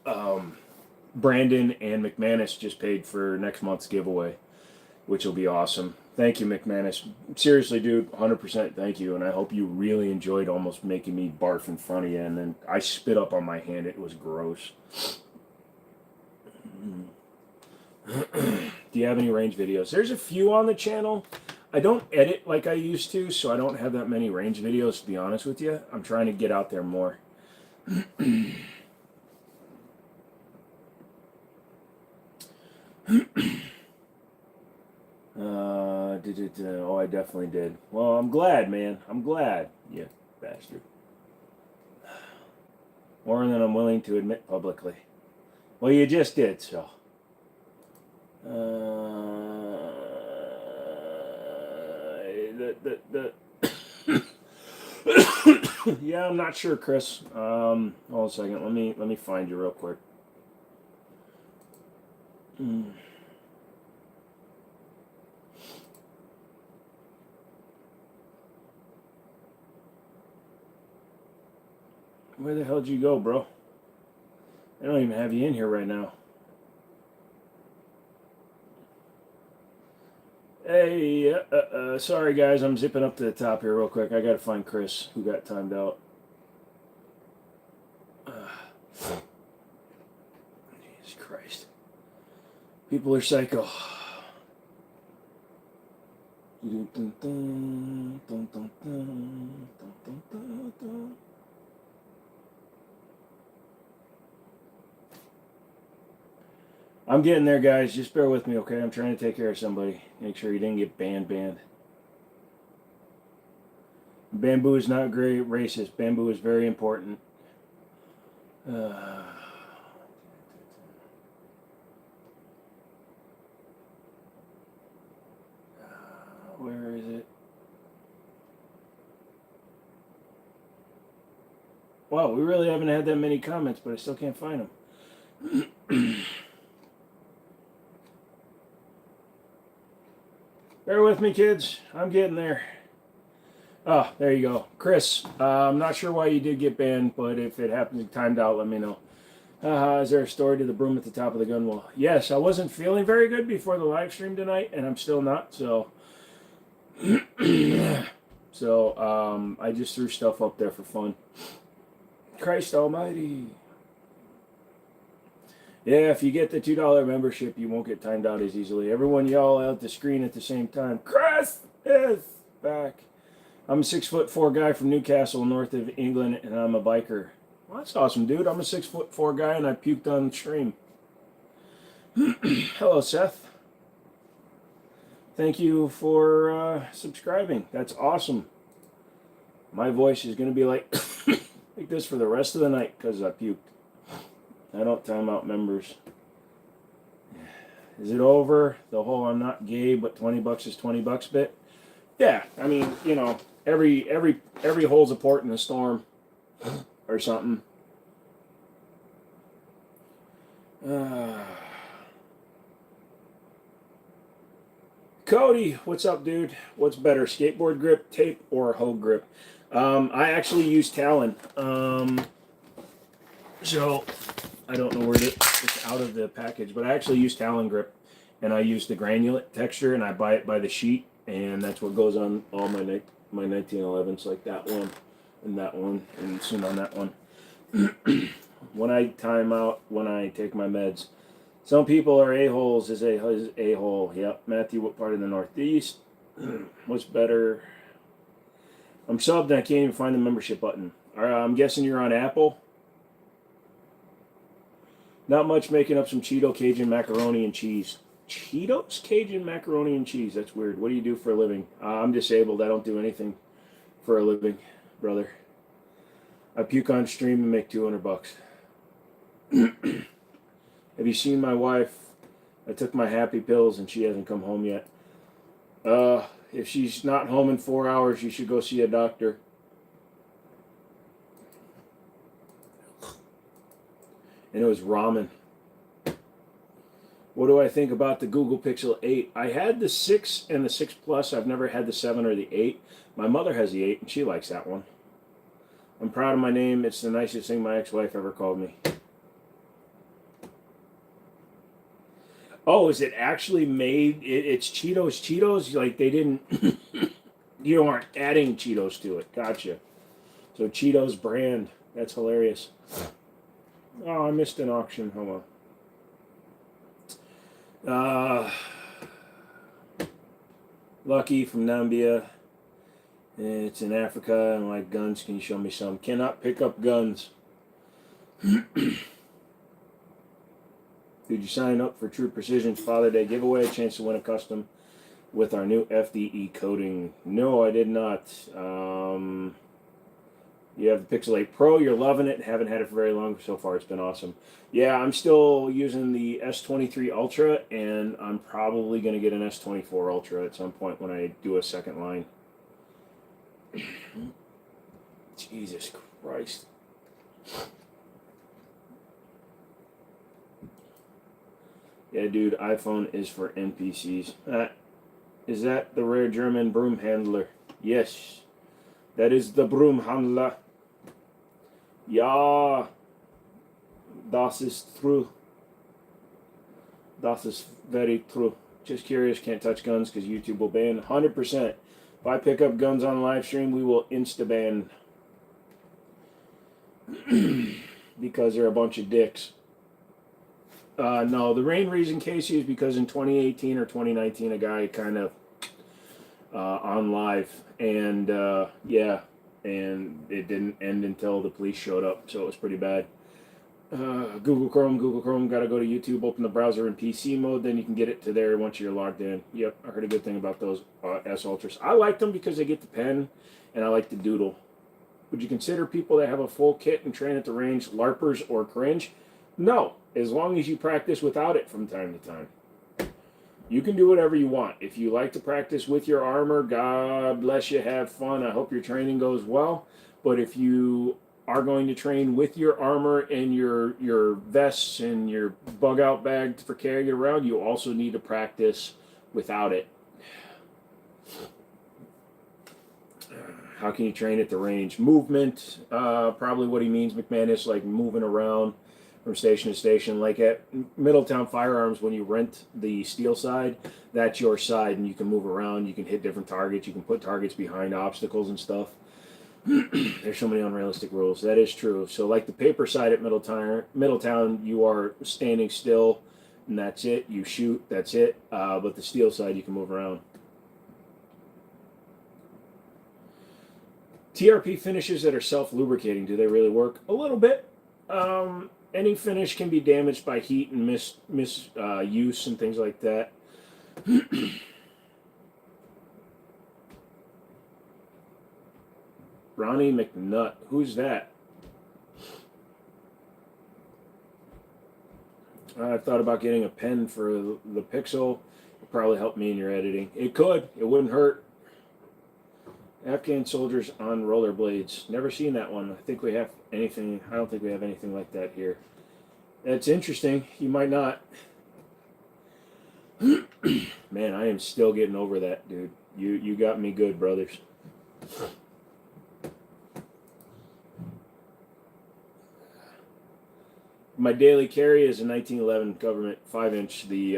Brandon and McManus just paid for next month's giveaway, which will be awesome. Thank you, McManus. Seriously, dude, 100% thank you, and I hope you really enjoyed almost making me barf in front of you, and then I spit up on my hand. It was gross. do you have any range videos? There's a few on the channel. I don't edit like I used to, so I don't have that many range videos, to be honest with you. I'm trying to get out there more. Oh, I definitely did. Well, I'm glad, man. I'm glad, you bastard. More than I'm willing to admit publicly. Well, you just did, so. Yeah, I'm not sure, Chris. Hold a second. Let me find you real quick. Where the hell did you go, bro? I don't even have you in here right now. Hey, sorry guys, I'm zipping up to the top here real quick. I gotta find Chris, who got timed out. Jesus Christ. People are psycho. I'm getting there, guys. Just bear with me, okay? I'm trying to take care of somebody. Make sure you didn't get banned. Bamboo is not great racist. Bamboo is very important. Where is it? Wow, we really haven't had that many comments, but I still can't find them. Bear with me, kids. I'm getting there. Oh, there you go. Chris, I'm not sure why you did get banned, but if it happens timed out, let me know. Is there a story to the broom at the top of the gun wall? Yes, I wasn't feeling very good before the live stream tonight, and I'm still not, so... So, I just threw stuff up there for fun. Christ almighty. Yeah, if you get the $2 membership, you won't get timed out as easily. Everyone yell out the screen at the same time. Chris is back. I'm a 6'4" guy from Newcastle, north of England, and I'm a biker. Well, that's awesome, dude. I'm a 6'4" guy, and I puked on the stream. Hello, Seth. Thank you for subscribing. That's awesome. My voice is going to be like this for the rest of the night because I puked. I don't time out members. Is it over? The whole I'm not gay, but $20 is $20 bit? Yeah, I mean, you know, every hole's a port in the storm or something. Cody, what's up, dude? What's better, skateboard grip, tape, or hoe grip? I actually use Talon. So I don't know where it's out of the package, but I actually use Talon grip, and I use the granulate texture, and I buy it by the sheet, and that's what goes on all my 1911s, like that one, and soon on that one. When I time out, when I take my meds. Some people are a-holes is a-hole. Yep. Matthew, what part of the Northeast? What's better? I'm subbed and I can't even find the membership button. I'm guessing you're on Apple. Not much, making up some Cheeto Cajun macaroni and cheese. Cheetos Cajun macaroni and cheese. That's weird. What do you do for a living? I'm disabled. I don't do anything for a living, brother. I puke on stream and make $200. Have you seen my wife? I took my happy pills and she hasn't come home yet. If she's not home in 4 hours, you should go see a doctor. And it was ramen. What do I think about the Google Pixel 8? I had the 6 and the 6 Plus. I've never had the 7 or the 8. My mother has the 8 and she likes that one. I'm proud of my name. It's the nicest thing my ex-wife ever called me. Oh, is it actually made? It's Cheetos. Cheetos, like they didn't, you aren't adding Cheetos to it. Gotcha. So Cheetos brand. That's hilarious. Oh, I missed an auction. Hold on. Lucky from Nambia. It's in Africa and like guns. Can you show me some? Cannot pick up guns. Did you sign up for True Precision's Father Day giveaway? A chance to win a custom with our new FDE coating. No, I did not. You have the Pixel 8 Pro. You're loving it. Haven't had it for very long. So far, it's been awesome. Yeah, I'm still using the S23 Ultra, and I'm probably going to get an S24 Ultra at some point when I do a second line. Jesus Christ. Yeah, dude, iPhone is for NPCs. Is that the rare German broom handler? Yes. That is the broom handler. Ja. Das ist true. Das ist very true. Just curious, can't touch guns because YouTube will ban. 100%. If I pick up guns on live stream, we will insta-ban. Because they're a bunch of dicks. No, the main reason, Casey, is because in 2018 or 2019, a guy kind of on live, and yeah, and it didn't end until the police showed up, so it was pretty bad. Google Chrome, gotta go to YouTube, open the browser in PC mode, then you can get it to there once you're logged in. Yep, I heard a good thing about those S Ultras. I like them because they get the pen, and I like the doodle. Would you consider people that have a full kit and train at the range LARPers or cringe? No, as long as you practice without it from time to time. You can do whatever you want. If you like to practice with your armor, God bless you, have fun. I hope your training goes well. But if you are going to train with your armor and your vests and your bug out bag for carrying it around, you also need to practice without it. How can you train at the range? Movement, probably what he means, McManus, like moving around from station to station. Like at Middletown Firearms, when you rent the steel side, that's your side, and you can move around. You can hit different targets. You can put targets behind obstacles and stuff. There's so many unrealistic rules. That is true. So like the paper side at Middletown, you are standing still, and that's it. You shoot, that's it. But the steel side, you can move around. TRP finishes that are self-lubricating, do they really work? A little bit. Any finish can be damaged by heat and misuse and things like that. Ronnie McNutt, who's that? I thought about getting a pen for the Pixel. It'd probably help me in your editing. It could. It wouldn't hurt. Afghan soldiers on rollerblades. Never seen that one. I think we have anything. I don't think we have anything like that here. That's interesting. You might not. Man, I am still getting over that, dude. You got me good, brothers. My daily carry is a 1911 government 5-inch, the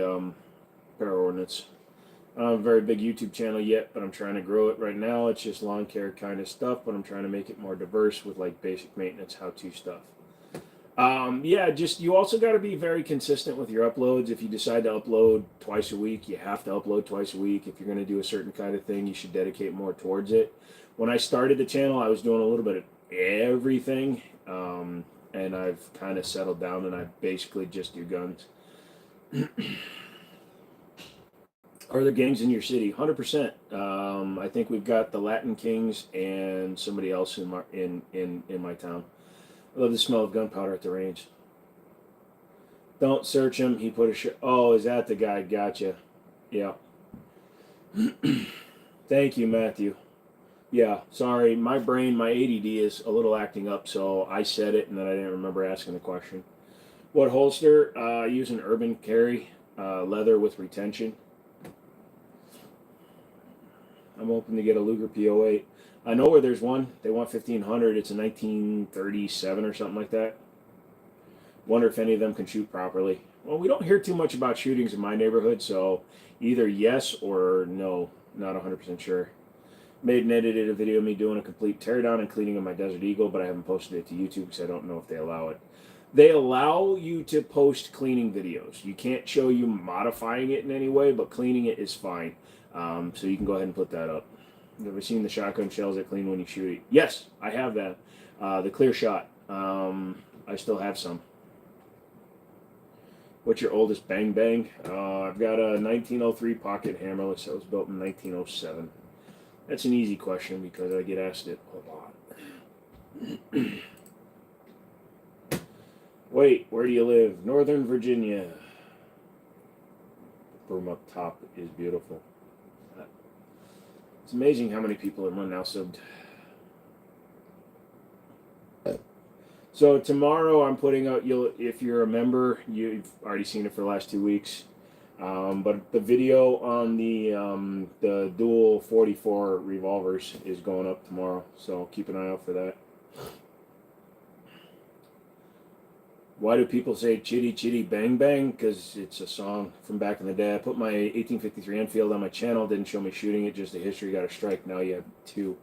power ordnance. I don't have a very big YouTube channel yet, but I'm trying to grow it right now. It's just lawn care kind of stuff, but I'm trying to make it more diverse with like basic maintenance, how-to stuff. Yeah, just you also got to be very consistent with your uploads. If you decide to upload twice a week, you have to upload twice a week. If you're going to do a certain kind of thing, you should dedicate more towards it. When I started the channel, I was doing a little bit of everything, and I've kind of settled down, and I basically just do guns. Are there gangs in your city? 100%. I think we've got the Latin Kings and somebody else in my town. I love the smell of gunpowder at the range. Don't search him. He put a oh, is that the guy? Gotcha. Yeah. Thank you, Matthew. Yeah, sorry. My brain, my ADD is a little acting up, so I said it and then I didn't remember asking the question. What holster? I use an Urban Carry, leather with retention. I'm hoping to get a Luger P08. I know where there's one. They want 1500. It's a 1937 or something like that. Wonder if any of them can shoot properly. Well, we don't hear too much about shootings in my neighborhood, so either yes or no. Not 100% sure. Made and edited a video of me doing a complete teardown and cleaning of my Desert Eagle, but I haven't posted it to YouTube because I don't know if they allow it. They allow you to post cleaning videos. You can't show you modifying it in any way, but cleaning it is fine. So you can go ahead and put that up. Have you ever seen the shotgun shells that clean when you shoot it? Yes, I have that. The clear shot. I still have some. What's your oldest bang bang? I've got a 1903 pocket hammerless that was built in 1907. That's an easy question because I get asked it a lot. Wait, where do you live? Northern Virginia. The broom up top is beautiful. It's amazing how many people are now subbed. So tomorrow I'm putting out, if you're a member, you've already seen it for the last 2 weeks. But the video on the dual 44 revolvers is going up tomorrow, so keep an eye out for that. Why do people say chitty chitty bang bang? Because it's a song from back in the day. I put my 1853 Enfield on my channel, didn't show me shooting it, just a history, got a strike, now you have 2.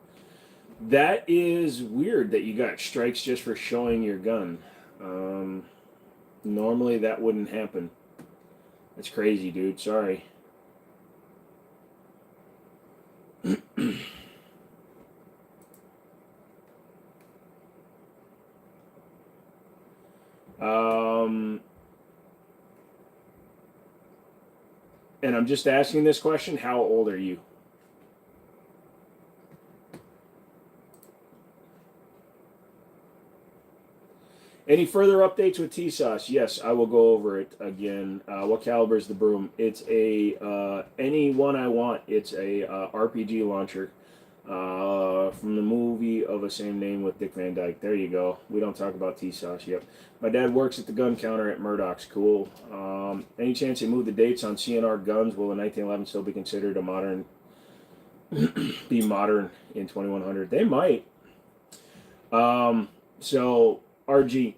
That is weird that you got strikes just for showing your gun. Normally that wouldn't happen. That's crazy, dude. Sorry. And I'm just asking this question, how old are you? Any further updates with Tisas? Yes, I will go over it again. What caliber is the broom? It's a any one I want. It's a RPG launcher from the movie of the same name with Dick Van Dyke. There you go. We don't talk about Tisas yet. My dad works at the gun counter at Murdoch's. Cool. Any chance they move the dates on CNR guns? Will the 1911 still be considered a modern? Be modern in 2100? They might. So. RG,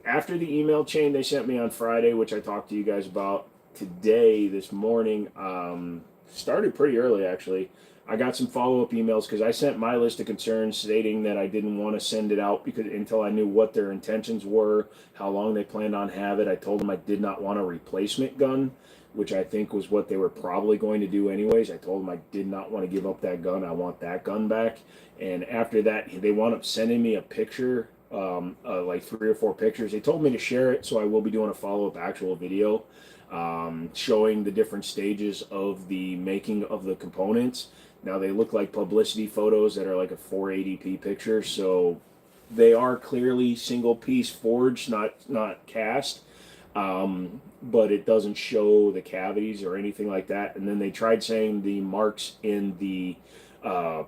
after the email chain they sent me on Friday, which I talked to you guys about today, this morning, started pretty early actually. I got some follow-up emails because I sent my list of concerns stating that I didn't want to send it out because until I knew what their intentions were, how long they planned on have it. I told them I did not want a replacement gun, which I think was what they were probably going to do anyways. I told them I did not want to give up that gun. I want that gun back. And after that, they wound up sending me a picture, like 3 or 4 pictures. They told me to share it, so I will be doing a follow-up actual video showing the different stages of the making of the components. Now, they look like publicity photos that are like a 480p picture, so they are clearly single-piece forged, not cast. But it doesn't show the cavities or anything like that. And then they tried saying the marks in the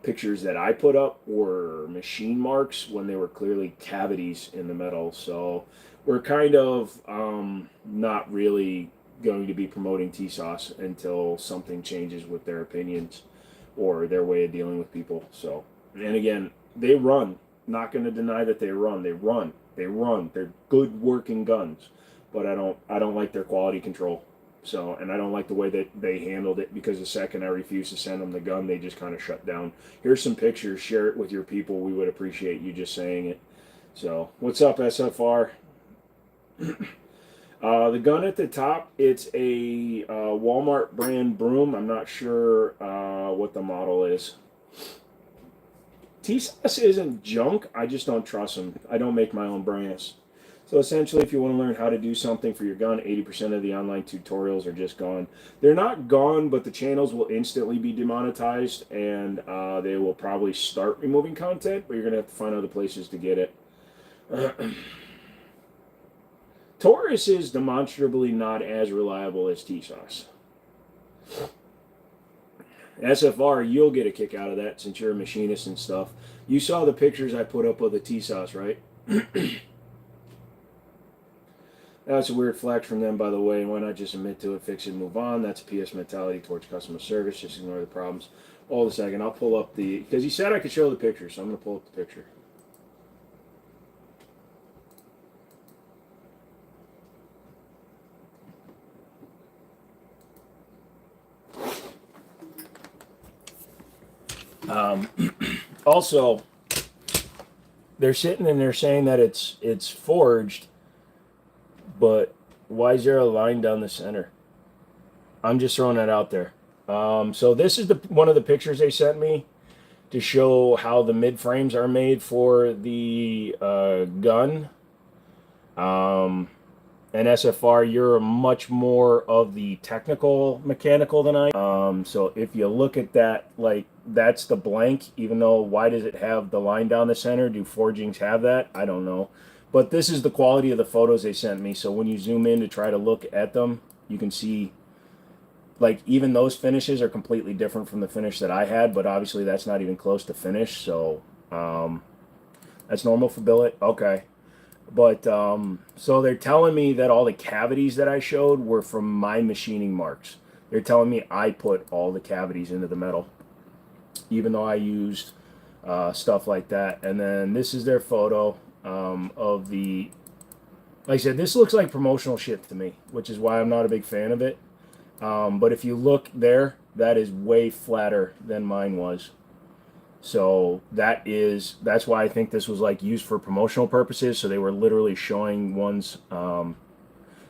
pictures that I put up were machine marks when they were clearly cavities in the metal. So we're kind of not really going to be promoting Tisas until something changes with their opinions or their way of dealing with people. So, and again, they run. Not going to deny that they run. They run. They're good working guns. But I don't like their quality control. So, and I don't like the way that they handled it, because the second I refused to send them the gun, they just kind of shut down. Here's some pictures. Share it with your people. We would appreciate you just saying it. So, what's up, SFR? The gun at the top, it's a Walmart brand broom. I'm not sure what the model is. Tisas isn't junk. I just don't trust them. I don't make my own brands. So essentially, if you want to learn how to do something for your gun, 80% of the online tutorials are just gone. They're not gone, but the channels will instantly be demonetized, and they will probably start removing content, but you're going to have to find other places to get it. Taurus is demonstrably not as reliable as Tisas. SFR, you'll get a kick out of that since you're a machinist and stuff. You saw the pictures I put up of the Tisas, right? That's a weird flex from them, by the way. Why not just admit to it, fix it, and move on? That's a PS mentality towards customer service. Just ignore the problems. Hold a second. I'll pull up the... Because he said I could show the picture, so I'm going to pull up the picture. Also, they're sitting and they're saying that it's forged, but why is there a line down the center? I'm just throwing that out there. So this is one of the pictures they sent me to show how the mid frames are made for the gun. And SFR, you're much more of the technical mechanical than I am. So if you look at that, like that's the blank, even though why does it have the line down the center? Do forgings have that? I don't know. But this is the quality of the photos they sent me. So when you zoom in to try to look at them, you can see like even those finishes are completely different from the finish that I had, but obviously that's not even close to finish. So that's normal for billet. Okay. But so they're telling me that all the cavities that I showed were from my machining marks. They're telling me I put all the cavities into the metal, even though I used stuff like that. And then this is their photo of the. Like I said, this looks like promotional shit to me, which is why I'm not a big fan of it. But if you look there, that is way flatter than mine was. So that's why I think this was like used for promotional purposes. So they were literally showing ones.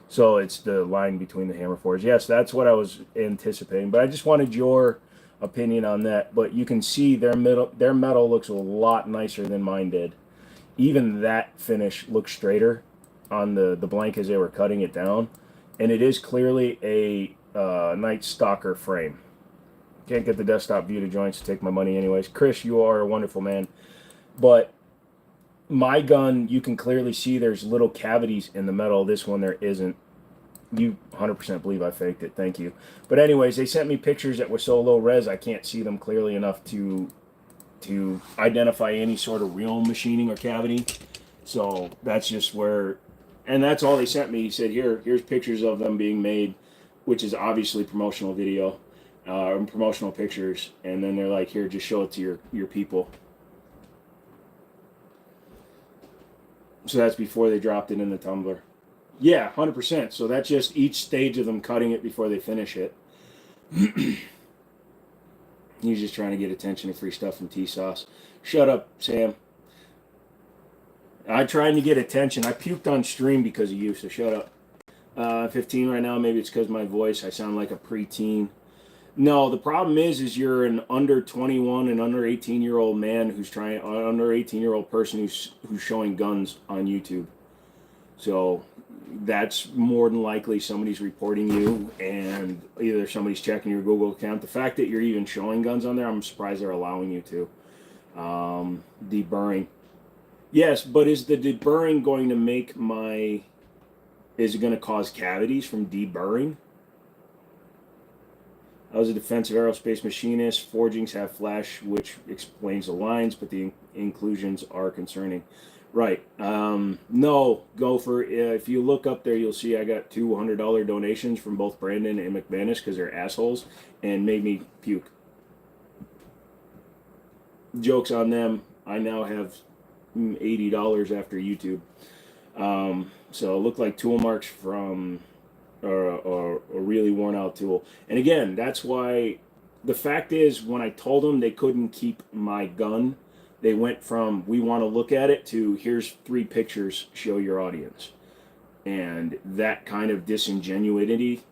So it's the line between the hammer forge. Yes, that's what I was anticipating. But I just wanted your opinion on that. But you can see their metal looks a lot nicer than mine did. Even that finish looks straighter on the blank as they were cutting it down, and it is clearly a Night Stalker frame. Can't get the desktop view to joints to take my money anyways. Chris, you are a wonderful man. But my gun, you can clearly see there's little cavities in the metal. This one, there isn't. You 100% believe I faked it. Thank you. But anyways, they sent me pictures that were so low res, I can't see them clearly enough to identify any sort of real machining or cavity. So that's just where, and that's all they sent me. He said, here's pictures of them being made, which is obviously promotional video. Promotional pictures, and then they're like, here, just show it to your people. So that's before they dropped it in the tumbler. Yeah, 100%. So that's just each stage of them cutting it before they finish it. He's just trying to get attention to free stuff from Tisas. Shut up, Sam. I'm trying to get attention. I puked on stream because of you, so shut up. 15 right now. Maybe it's because of my voice. I sound like a preteen. No, the problem is you're an under 21 and under 18-year-old man who's trying, under 18-year-old person who's showing guns on YouTube. So that's more than likely somebody's reporting you, and either somebody's checking your Google account. The fact that you're even showing guns on there, I'm surprised they're allowing you to. Deburring. Yes, but is the deburring going to make my... Is it going to cause cavities from deburring? I was a defensive aerospace machinist. Forgings have flash, which explains the lines, but the inclusions are concerning. Right. No, Gopher. If you look up there, you'll see I got $200 donations from both Brandon and McManus because they're assholes and made me puke. Joke's on them. I now have $80 after YouTube. So it looked like tool marks from... or a really worn out tool. And again, that's why the fact is when I told them they couldn't keep my gun, they went from we want to look at it to here's 3 pictures, show your audience. And that kind of disingenuity,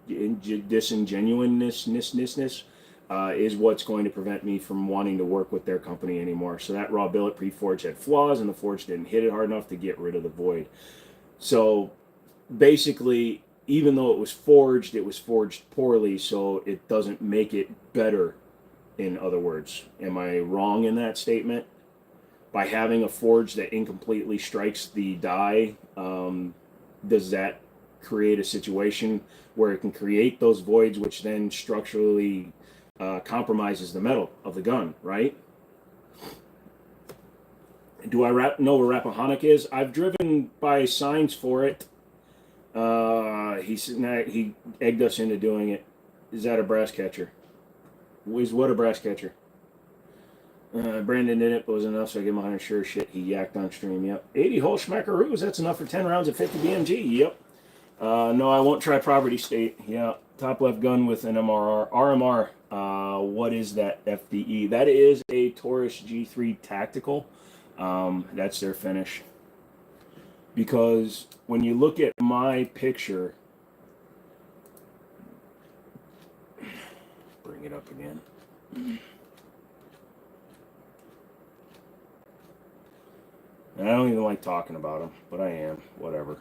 disingenuousness is what's going to prevent me from wanting to work with their company anymore. So that raw billet pre-forge had flaws and the forge didn't hit it hard enough to get rid of the void. So basically, even though it was forged poorly, so it doesn't make it better, in other words. Am I wrong in that statement? By having a forge that incompletely strikes the die, does that create a situation where it can create those voids, which then structurally compromises the metal of the gun, right? Do I know where Rappahannock is? I've driven by signs for it. He egged us into doing it. Is that a brass catcher? Is what a brass catcher? Brandon did it, but it was enough, so I gave him 100 sure shit. He yacked on stream. Yep. 80 whole schmackaroos. That's enough for 10 rounds at 50 BMG. Yep. No, I won't try Property State. Yeah. Top left gun with an RMR. What is that FDE? That is a Taurus G3 Tactical. That's their finish. Because when you look at my picture, bring it up again. And I don't even like talking about them, but I am. Whatever.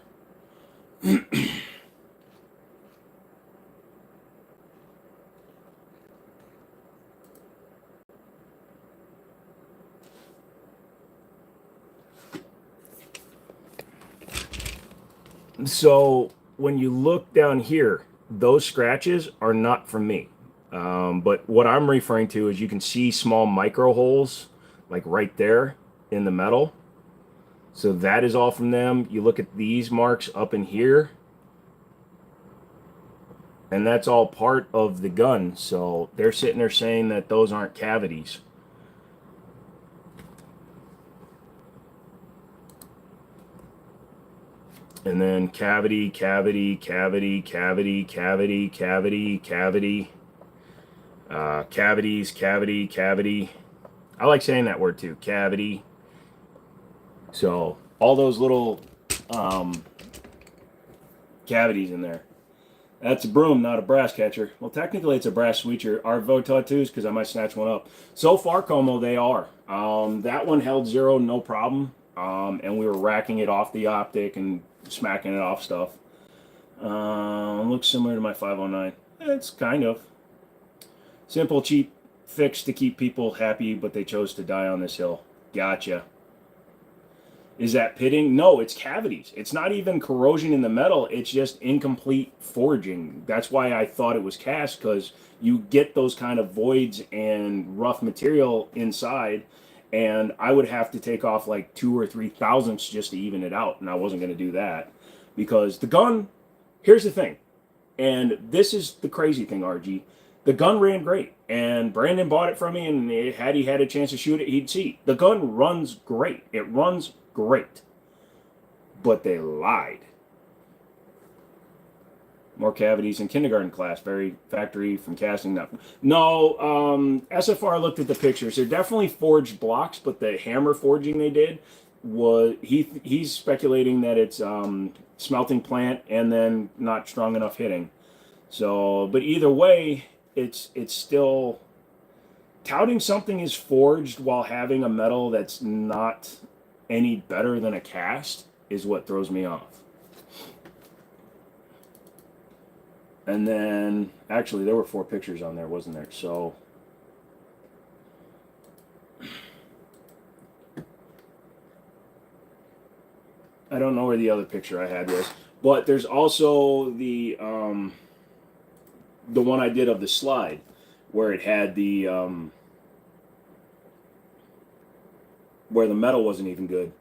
So when you look down here, those scratches are not from me. But what I'm referring to is you can see small micro holes like right there in the metal. So that is all from them. You look at these marks up in here, and that's all part of the gun. So they're sitting there saying that those aren't cavities. And then cavity, cavity, cavity, cavity, cavity, cavity, cavity, cavities, cavity, cavity. I like saying that word too, cavity. So all those little cavities in there. That's a broom, not a brass catcher. Well, technically it's a brass sweeter. Are Vo tattoos? Because I might snatch one up. So far, Como, they are. That one held 0, no problem. And we were racking it off the optic and smacking it off stuff. Looks similar to my 509. It's kind of. Simple, cheap fix to keep people happy, but they chose to die on this hill. Gotcha. Is that pitting? No, it's cavities. It's not even corrosion in the metal. It's just incomplete forging. That's why I thought it was cast, because you get those kind of voids and rough material inside, and I would have to take off like 2 or 3 thousandths just to even it out, and I wasn't going to do that because the gun, here's the thing, and this is the crazy thing, RG. The gun ran great, and Brandon bought it from me, and had he had a chance to shoot it, he'd see. The gun runs great. It runs great, but they lied. More cavities in kindergarten class. Very factory from casting. No, SFR looked at the pictures. They're definitely forged blocks, but the hammer forging they did was he's speculating that it's smelting plant and then not strong enough hitting. So, but either way, it's still touting something is forged while having a metal that's not any better than a cast is what throws me off. And then, actually, there were 4 pictures on there, wasn't there? So, I don't know where the other picture I had was, but there's also the one I did of the slide, where it had the where the metal wasn't even good.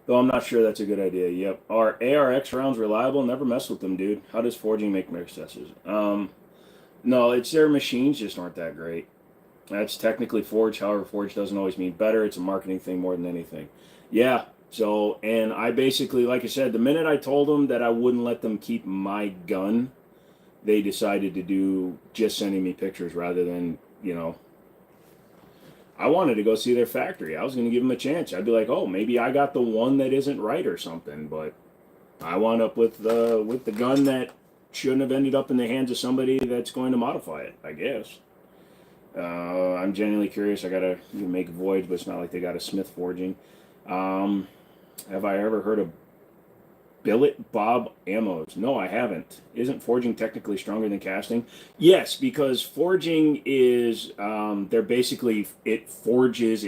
Though I'm not sure that's a good idea. Yep. Are ARX rounds reliable? Never mess with them, dude. How does forging make successes? No, it's their machines just aren't that great. That's technically forged. However, forged doesn't always mean better. It's a marketing thing more than anything. Yeah. So, and I basically, like I said, the minute I told them that I wouldn't let them keep my gun, they decided to do just sending me pictures rather than, you know, I wanted to go see their factory. I was going to give them a chance. I'd be like, oh, maybe I got the one that isn't right or something. But I wound up with the gun that shouldn't have ended up in the hands of somebody that's going to modify it, I guess. I'm genuinely curious. I got to make voids, but it's not like they got a Smith forging. Have I ever heard of billet bob ammos? No, I haven't. Isn't forging technically stronger than casting? Yes, because forging is they're basically it forces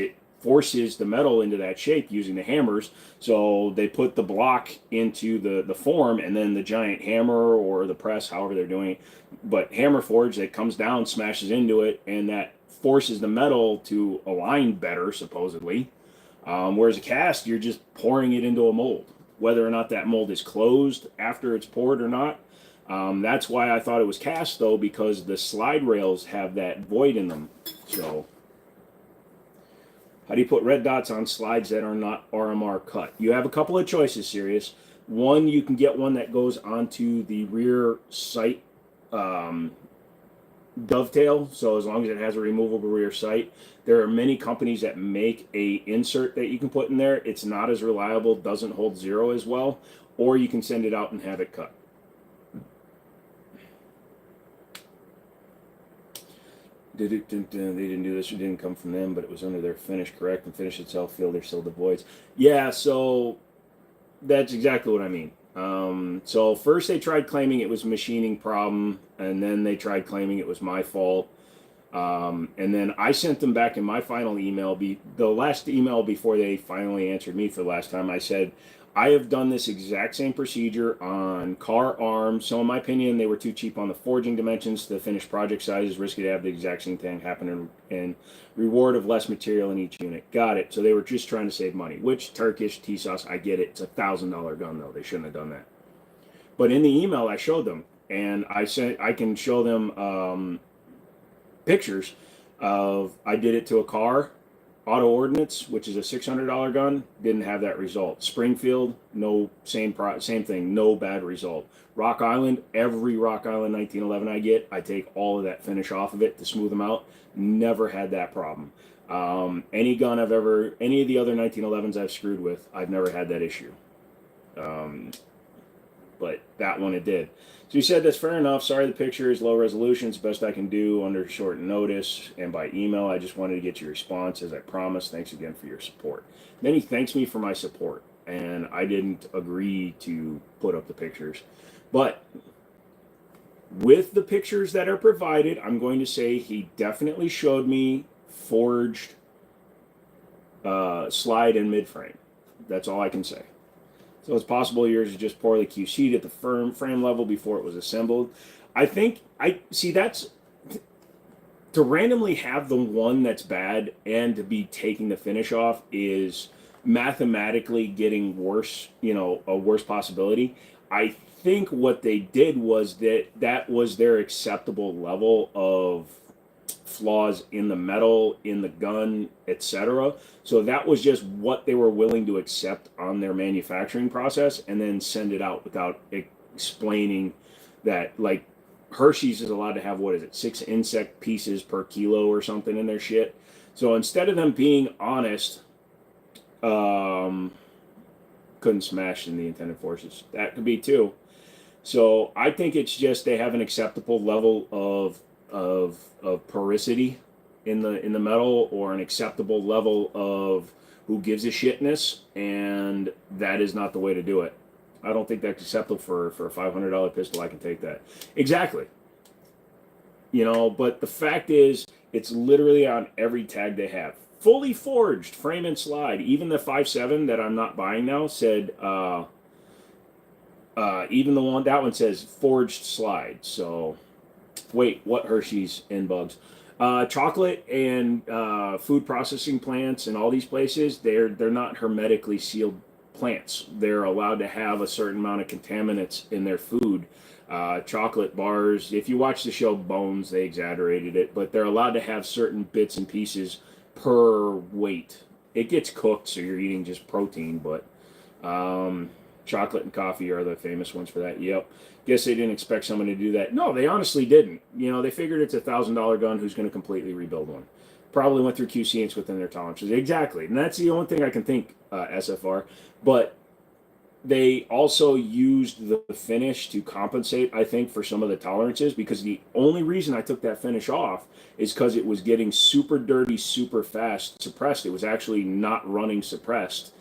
the metal into that shape using the hammers. So they put the block into the form, and then the giant hammer or the press, however they're doing it, but hammer forge that comes down, smashes into it, and that forces the metal to align better, supposedly. Whereas a cast, you're just pouring it into a mold. Whether or not that mold is closed after it's poured or not. That's why I thought it was cast, though, because the slide rails have that void in them. So, how do you put red dots on slides that are not RMR cut? You have a couple of choices, Sirius. One, you can get one that goes onto the rear sight dovetail, so as long as it has a removable rear sight. There are many companies that make a insert that you can put in there. It's not as reliable, doesn't hold 0 as well, or you can send it out and have it cut. didn't do this, it didn't come from them, but it was under their finish, correct, and finish itself feel they're still the voids. Yeah, so that's exactly what I mean. So first they tried claiming it was a machining problem, and then they tried claiming it was my fault. And then I sent them back in my final email, the last email before they finally answered me for the last time. I said, I have done this exact same procedure on car arms. So in my opinion, they were too cheap on the forging dimensions. The finished project size is risky to have the exact same thing happen in reward of less material in each unit. Got it. So they were just trying to save money, which Turkish Tisas, I get it. It's $1,000 gun though. They shouldn't have done that. But in the email I showed them, and I can show them pictures of, I did it to a car. Auto Ordnance, which is a $600 gun, didn't have that result. Springfield, no, same thing, no bad result. Rock Island, every Rock Island 1911 I get, I take all of that finish off of it to smooth them out. Never had that problem. Any gun any of the other 1911s I've screwed with, I've never had that issue. But that one it did. So he said, that's fair enough. Sorry the picture is low resolution. It's the best I can do under short notice and by email. I just wanted to get your response as I promised. Thanks again for your support. Then he thanks me for my support, and I didn't agree to put up the pictures. But with the pictures that are provided, I'm going to say he definitely showed me forged slide and midframe. That's all I can say. So it's possible yours is just poorly QC'd at the frame level before it was assembled. I think, that's, to randomly have the one that's bad and to be taking the finish off is mathematically getting worse, a worse possibility. I think what they did was that was their acceptable level of flaws in the metal, in the gun, etc. So that was just what they were willing to accept on their manufacturing process, and then send it out without explaining that, like, Hershey's is allowed to have, 6 insect pieces per kilo or something in their shit. So instead of them being honest, couldn't smash in the intended forces. That could be too. So I think it's just they have an acceptable level of porosity in the metal, or an acceptable level of who gives a shitness, and that is not the way to do it. I don't think that's acceptable for a $500 pistol. I can take that. Exactly. But the fact is, it's literally on every tag they have. Fully forged, frame and slide. Even the 5.7 that I'm not buying now said, even that one says forged slide. So, wait, what Hershey's and bugs? Chocolate and food processing plants and all these places, they're not hermetically sealed plants. They're allowed to have a certain amount of contaminants in their food. Chocolate bars, if you watch the show Bones, they exaggerated it, but they're allowed to have certain bits and pieces per weight. It gets cooked, so you're eating just protein, but chocolate and coffee are the famous ones for that. Yep. Guess they didn't expect someone to do that. No, they honestly didn't. They figured it's a $1,000 gun. Who's going to completely rebuild one? Probably went through QC and it's within their tolerances. Exactly. And that's the only thing I can think, SFR. But they also used the finish to compensate, I think, for some of the tolerances, because the only reason I took that finish off is because it was getting super dirty, super fast, suppressed. It was actually not running suppressed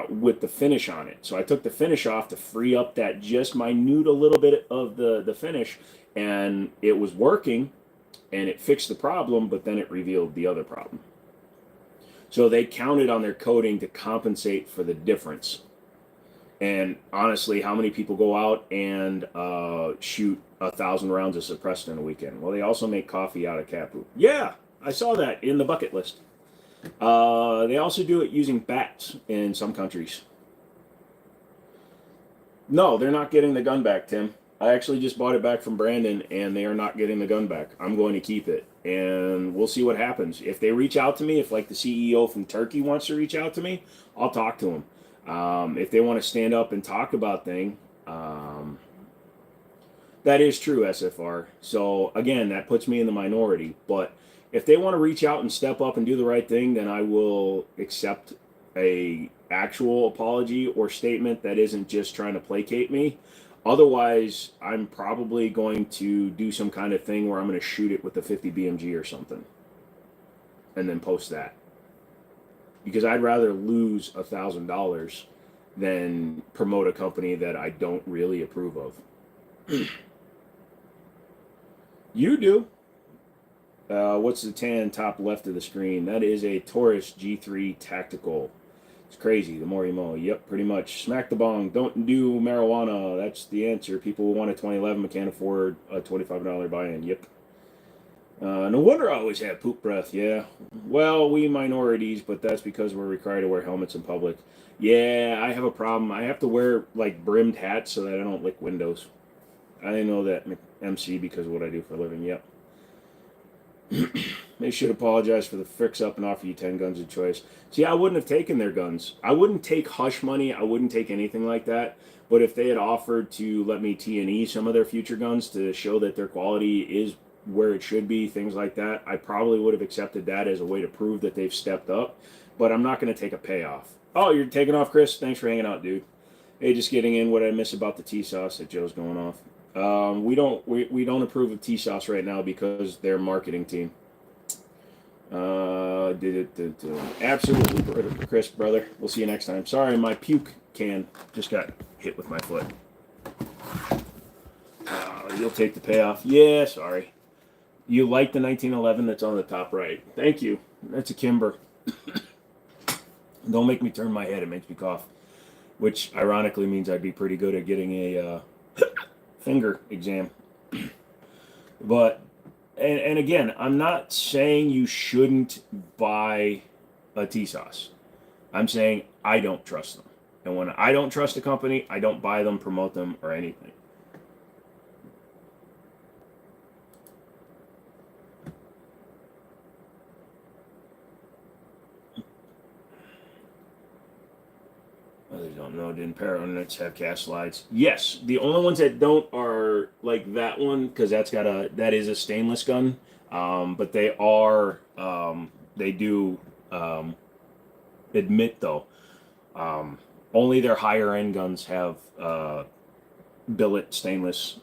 with the finish on it. So I took the finish off to free up that just minute a little bit of the finish, and it was working, and it fixed the problem, but then it revealed the other problem. So they counted on their coating to compensate for the difference. And honestly, how many people go out and shoot 1,000 rounds of suppressed in a weekend? Well, they also make coffee out of cat poop. Yeah, I saw that in the bucket list. They also do it using bats in some countries. No, they're not getting the gun back, Tim. I actually just bought it back from Brandon, and they are not getting the gun back. I'm going to keep it, and we'll see what happens. If they reach out to me, if like the CEO from Turkey wants to reach out to me, I'll talk to him. If they want to stand up and talk about things, that is true, SFR. So again, that puts me in the minority, but if they want to reach out and step up and do the right thing, then I will accept a actual apology or statement that isn't just trying to placate me. Otherwise, I'm probably going to do some kind of thing where I'm going to shoot it with the 50 BMG or something, and then post that. Because I'd rather lose $1,000 than promote a company that I don't really approve of. You do. What's the tan top left of the screen? That is a Taurus G3 Tactical. It's crazy. The more you mow. Yep, pretty much. Smack the bong. Don't do marijuana. That's the answer. People who want a 2011 but can't afford a $25 buy-in. Yep. No wonder I always have poop breath. Yeah. Well, we minorities, but that's because we're required to wear helmets in public. Yeah, I have a problem. I have to wear like brimmed hats so that I don't lick windows. I didn't know that, MC, because of what I do for a living. Yep. They should apologize for the fix up and offer you 10 guns of choice. See, I wouldn't have taken their guns. I wouldn't take hush money. I wouldn't take anything like that. But if they had offered to let me T&E some of their future guns to show that their quality is where it should be, things like that, I probably would have accepted that as a way to prove that they've stepped up. But I'm not going to take a payoff. Oh, you're taking off, Chris? Thanks for hanging out, dude. Hey, just getting in what I miss about the Tisas that Joe's going off. We don't approve of Tisas right now because their marketing team. Absolutely, Chris, brother. We'll see you next time. Sorry, my puke can just got hit with my foot. You'll take the payoff. Yeah, sorry. You like the 1911 that's on the top right. Thank you. That's a Kimber. Don't make me turn my head. It makes me cough. Which ironically means I'd be pretty good at getting a finger exam. But, and again, I'm not saying you shouldn't buy a Tisas. I'm saying I don't trust them. And when I don't trust a company, I don't buy them, promote them, or anything. Others don't know. Didn't Paranets have cast slides? Yes. The only ones that don't are like that one, because that is a stainless gun. But they are they do admit though. Only their higher end guns have billet stainless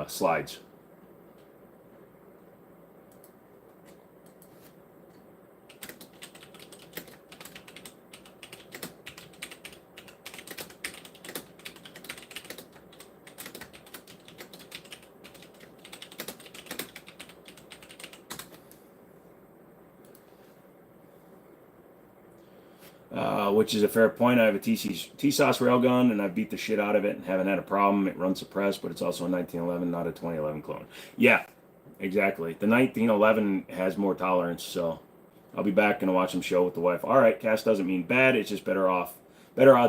slides. Which is a fair point. I have a Tisas railgun, and I beat the shit out of it and haven't had a problem. It runs suppressed, but it's also a 1911, not a 2011 clone. Yeah, exactly. The 1911 has more tolerance, so I'll be back and watch them show with the wife. All right, cast doesn't mean bad. It's just better odds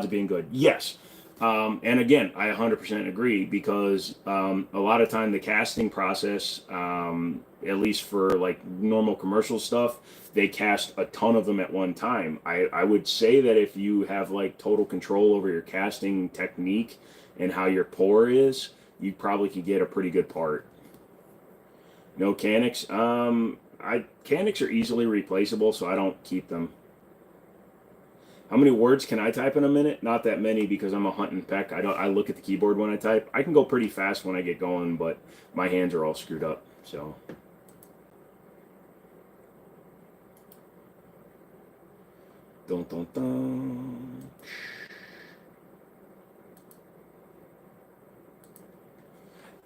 of being good. Yes. And again, I 100% agree because a lot of time the casting process, at least for like normal commercial stuff, they cast a ton of them at one time. I would say that if you have like total control over your casting technique and how your pour is, you probably could get a pretty good part. No canics. Canics are easily replaceable, so I don't keep them. How many words can I type in a minute? Not that many because I'm a hunt and peck. I look at the keyboard when I type. I can go pretty fast when I get going, but my hands are all screwed up. So dun dun dun.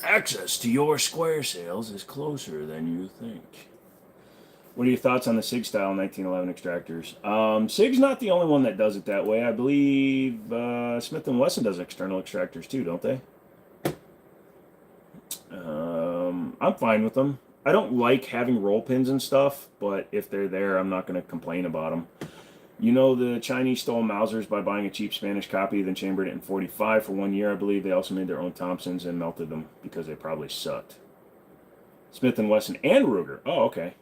Access to your Square sales is closer than you think. What are your thoughts on the SIG style 1911 extractors? SIG's not the only one that does it that way. I believe Smith & Wesson does external extractors too, don't they? I'm fine with them. I don't like having roll pins and stuff, but if they're there, I'm not going to complain about them. You know, the Chinese stole Mausers by buying a cheap Spanish copy, then chambered it in 45 for 1 year. I believe they also made their own Thompsons and melted them because they probably sucked. Smith & Wesson and Ruger. Oh, okay.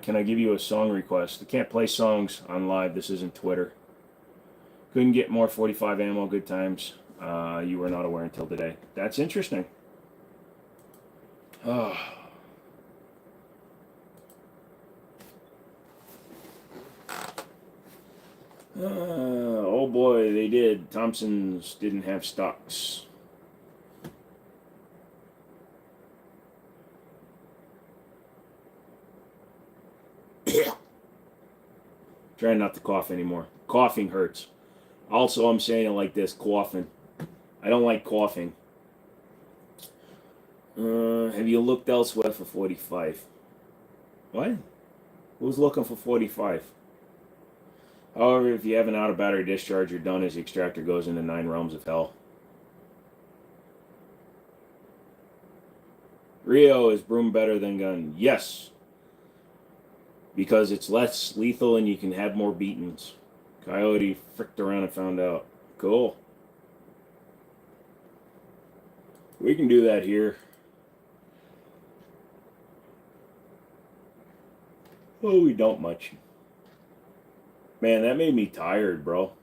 Can I give you a song request? I can't play songs on live. This isn't Twitter. Couldn't get more 45 ammo. Good times. You were not aware until today. That's interesting. Oh. Old boy, they did. Thompson's didn't have stocks. Trying not to cough anymore. Coughing hurts. Also, I'm saying it like this, coughing. I don't like coughing. Have you looked elsewhere for 45? What? Who's looking for 45? However, if you have an out-of-battery discharge, you're done as the extractor goes into 9 realms of hell. Rio, is broom better than gun? Yes. Because it's less lethal and you can have more beatings. Coyote fricked around and found out. Cool. We can do that here. Oh, we don't much. Man, that made me tired, bro.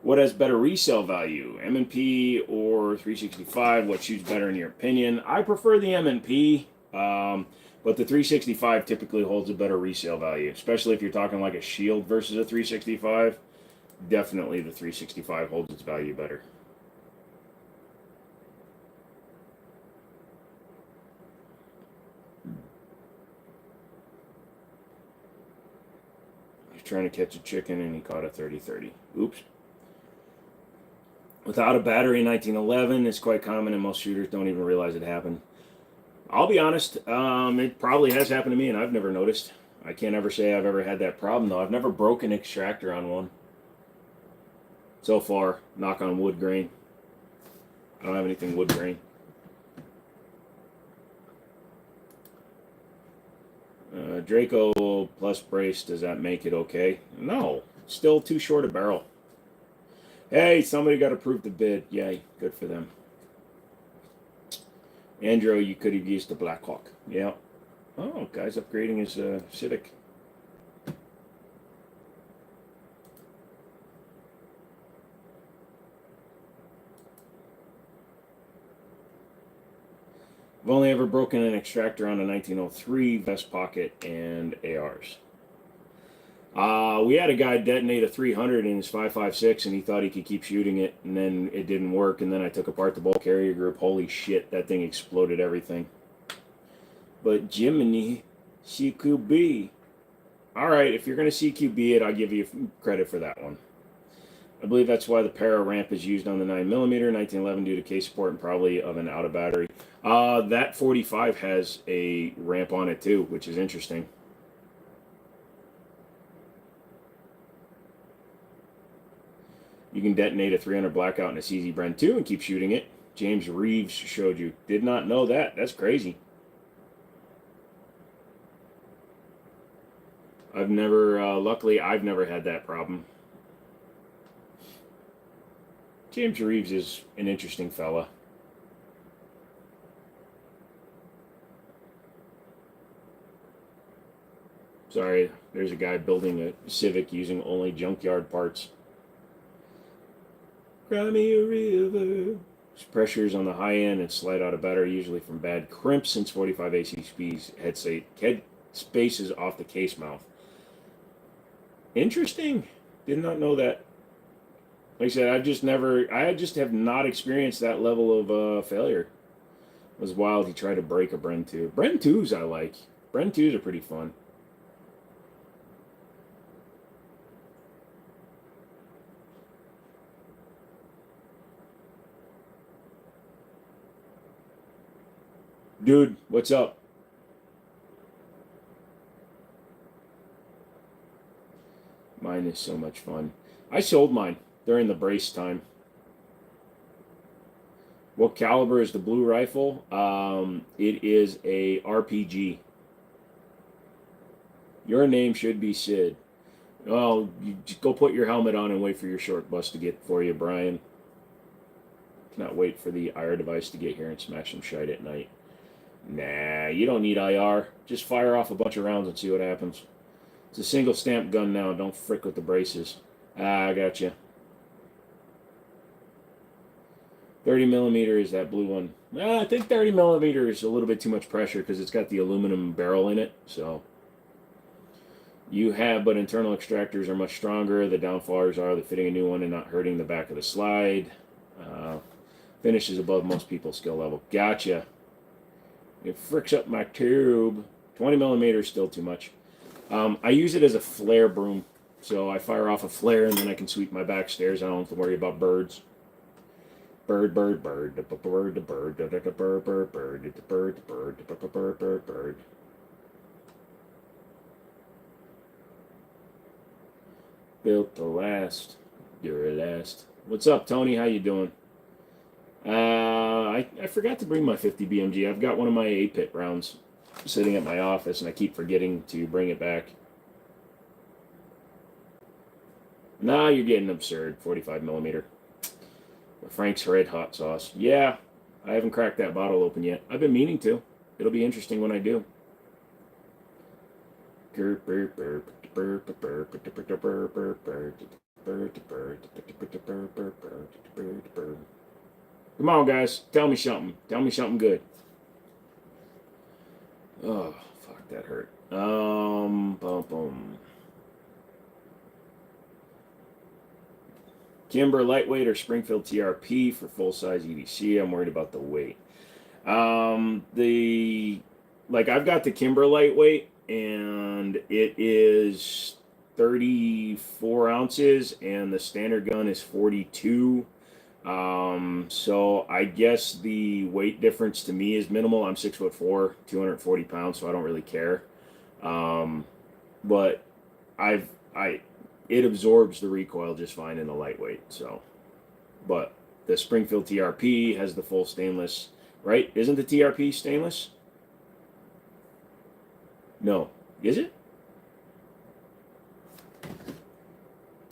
What has better resale value, M&P or 365? What shoots better in your opinion? I prefer the M&P, but the 365 typically holds a better resale value, especially if you're talking like a shield versus a 365. Definitely the 365 holds its value better. He's trying to catch a chicken and he caught a 30-30. Oops. Without a battery in 1911, it's quite common and most shooters don't even realize it happened. I'll be honest, it probably has happened to me and I've never noticed. I can't ever say I've ever had that problem though. I've never broken an extractor on one. So far, knock on wood grain. I don't have anything wood grain. Draco plus brace, does that make it okay? No, still too short a barrel. Hey, somebody got approved the bid. Yay, good for them. Andrew, you could have used the Blackhawk. Yeah. Oh, guy's upgrading his Civic. I've only ever broken an extractor on a 1903 vest pocket and ARs. We had a guy detonate a 300 in his 5.56 and he thought he could keep shooting it and then it didn't work and then I took apart the bulk carrier group. Holy shit, that thing exploded everything. But Jimmini, CQB. Alright, if you're going to CQB it, I'll give you credit for that one. I believe that's why the para ramp is used on the 9mm 1911 due to case support and probably of an out of battery. That 45 has a ramp on it too, which is interesting. You can detonate a 300 blackout in a CZ Bren 2 and keep shooting it. James Reeves showed you. Did not know that. That's crazy. I've never, luckily, I've never had that problem. James Reeves is an interesting fella. Sorry, there's a guy building a Civic using only junkyard parts. Cry me a river. Pressures on the high end and slide out of battery, usually from bad crimps since 45 ACP's head spaces off the case mouth. Interesting. Did not know that. Like I said, I just have not experienced that level of failure. It was wild. He tried to break a Bren 2. Bren 2s I like. Bren 2s are pretty fun. Dude, what's up? Mine is so much fun. I sold mine during the brace time. What caliber is the blue rifle? It is a RPG. Your name should be Sid. Well, you just go put your helmet on and wait for your short bus to get for you, Brian. Cannot wait for the IR device to get here and smash some shite at night. Nah, you don't need IR. Just fire off a bunch of rounds and see what happens. It's a single stamp gun now. Don't frick with the braces. I got you. 30mm is that blue one. I think 30mm is a little bit too much pressure because it's got the aluminum barrel in it. So You have, but internal extractors are much stronger. The downfallers are the fitting a new one and not hurting the back of the slide. Finish is above most people's skill level. Gotcha. It fricks up my tube. 20 millimeters still too much. I use it as a flare broom. So I fire off a flare and then I can sweep my back stairs. I don't have to worry about birds. Bird, bird, bird, bird, bird, bird, bird, bird, bird, bird, bird, bird, bird. Built to last. You're last. What's up, Tony? How you doing? I forgot to bring my 50 BMG. I've got one of my 8-pit rounds sitting at my office, and I keep forgetting to bring it back. Nah, you're getting absurd. 45 millimeter. Frank's Red Hot Sauce. Yeah, I haven't cracked that bottle open yet. I've been meaning to. It'll be interesting when I do. Come on, guys. Tell me something. Tell me something good. Oh, fuck, that hurt. Boom. Kimber lightweight or Springfield TRP for full-size EDC. I'm worried about the weight. I've got the Kimber lightweight, and it is 34 ounces, and the standard gun is 42. So I guess the weight difference to me is minimal. I'm 6'4", 240 pounds, so I don't really care. But it absorbs the recoil just fine in the lightweight. So, but the Springfield TRP has the full stainless, right? Isn't the TRP stainless? No, is it?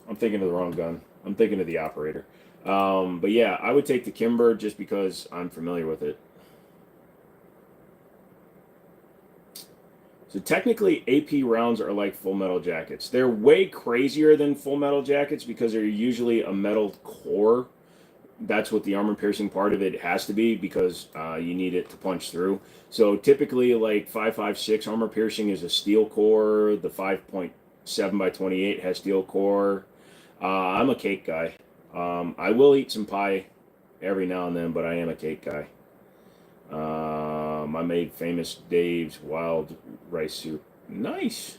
I'm thinking of the wrong gun. I'm thinking of the operator. But yeah, I would take the Kimber just because I'm familiar with it. So technically, AP rounds are like full metal jackets. They're way crazier than full metal jackets because they're usually a metal core. That's what the armor piercing part of it has to be because you need it to punch through. So typically, like 5.56 armor piercing is a steel core. The 5.7 by 28 has steel core. I'm a cake guy. I will eat some pie every now and then, but I am a cake guy. I made Famous Dave's wild rice soup. Nice.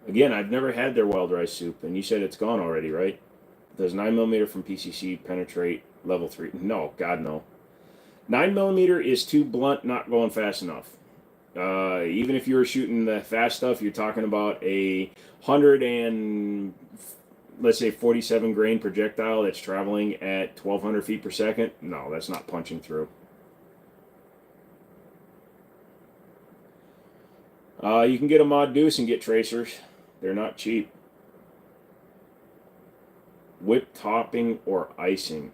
Again, I've never had their wild rice soup, and you said it's gone already, right? Does 9mm from PCC penetrate level 3? No, God, no. 9mm is too blunt, not going fast enough. Even if you were shooting the fast stuff, you're talking about a 100 and let's say 47 grain projectile that's traveling at 1,200 feet per second. No, that's not punching through. You can get a Mod Deuce and get tracers. They're not cheap. Whip topping or icing.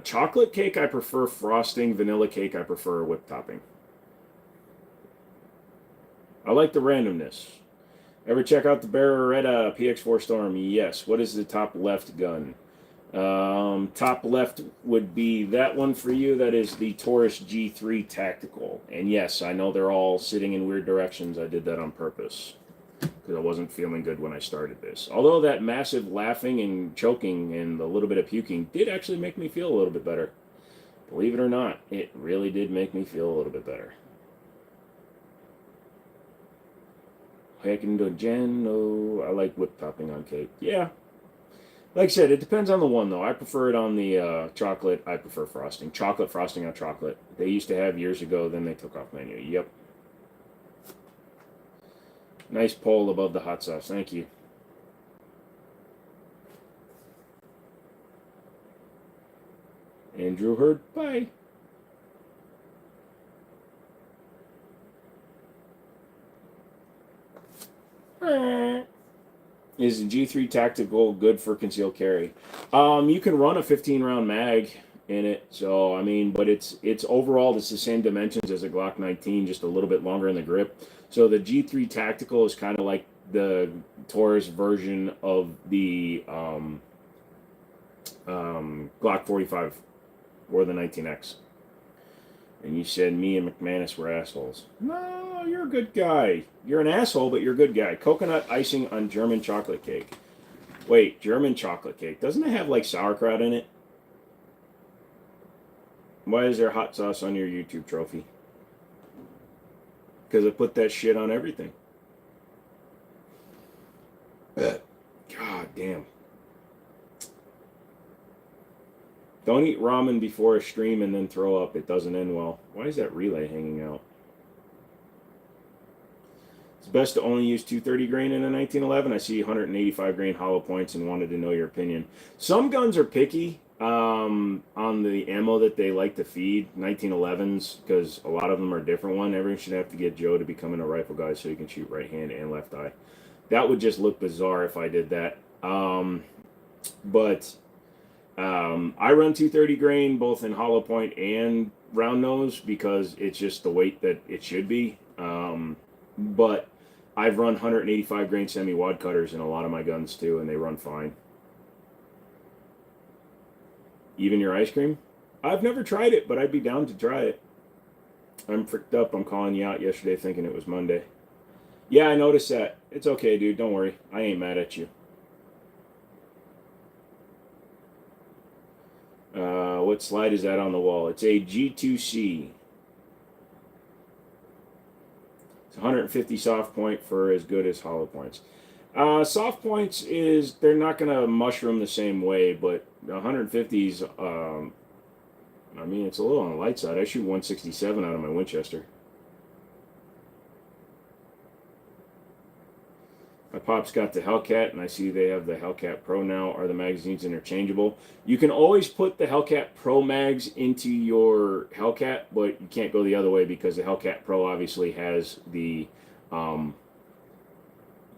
Chocolate cake, I prefer frosting. Vanilla cake, I prefer whip topping. I like the randomness. Ever check out the Beretta PX4 Storm? Yes. What is the top left gun? Top left would be that one for you. That is the Taurus G3 Tactical. And yes, I know they're all sitting in weird directions. I did that on purpose because I wasn't feeling good when I started this. Although that massive laughing and choking and a little bit of puking did actually make me feel a little bit better. Believe it or not, it really did make me feel a little bit better. Heck into Jen. No, I like whip topping on cake. Yeah. Like I said, it depends on the one, though. I prefer it on the chocolate. I prefer frosting. Chocolate frosting on chocolate. They used to have years ago, then they took off menu. Yep. Nice poll above the hot sauce. Thank you. Andrew Hurd. Bye. Is the G3 Tactical good for concealed carry? You can run a 15-round mag in it, so I mean, but it's overall it's the same dimensions as a Glock 19, just a little bit longer in the grip. So the G3 Tactical is kind of like the Taurus version of the Glock 45 or the 19X. And you said me and McManus were assholes. No, you're a good guy. You're an asshole, but you're a good guy. Coconut icing on German chocolate cake. Wait, German chocolate cake. Doesn't it have like sauerkraut in it? Why is there hot sauce on your YouTube trophy? Because I put that shit on everything. God damn. Don't eat ramen before a stream and then throw up. It doesn't end well. Why is that relay hanging out? It's best to only use 230 grain in a 1911. I see 185 grain hollow points and wanted to know your opinion. Some guns are picky on the ammo that they like to feed, 1911s, because a lot of them are a different one. Everyone should have to get Joe to becoming a rifle guy so he can shoot right hand and left eye. That would just look bizarre if I did that. But I run 230 grain both in hollow point and round nose because it's just the weight that it should be. But I've run 185 grain semi wad cutters in a lot of my guns too, and they run fine. Even your ice cream? I've never tried it, but I'd be down to try it. I'm fricked up. I'm calling you out yesterday thinking it was Monday. Yeah, I noticed that. It's okay, dude. Don't worry. I ain't mad at you. What slide is that on the wall? It's a G2C. It's 150 soft point for as good as hollow points. Soft points is, they're not going to mushroom the same way, but 150s, I mean, it's a little on the light side. I shoot 167 out of my Winchester. My pop's got the Hellcat, and I see they have the Hellcat Pro now. Are the magazines interchangeable? You can always put the Hellcat Pro mags into your Hellcat, but you can't go the other way because the Hellcat Pro obviously has the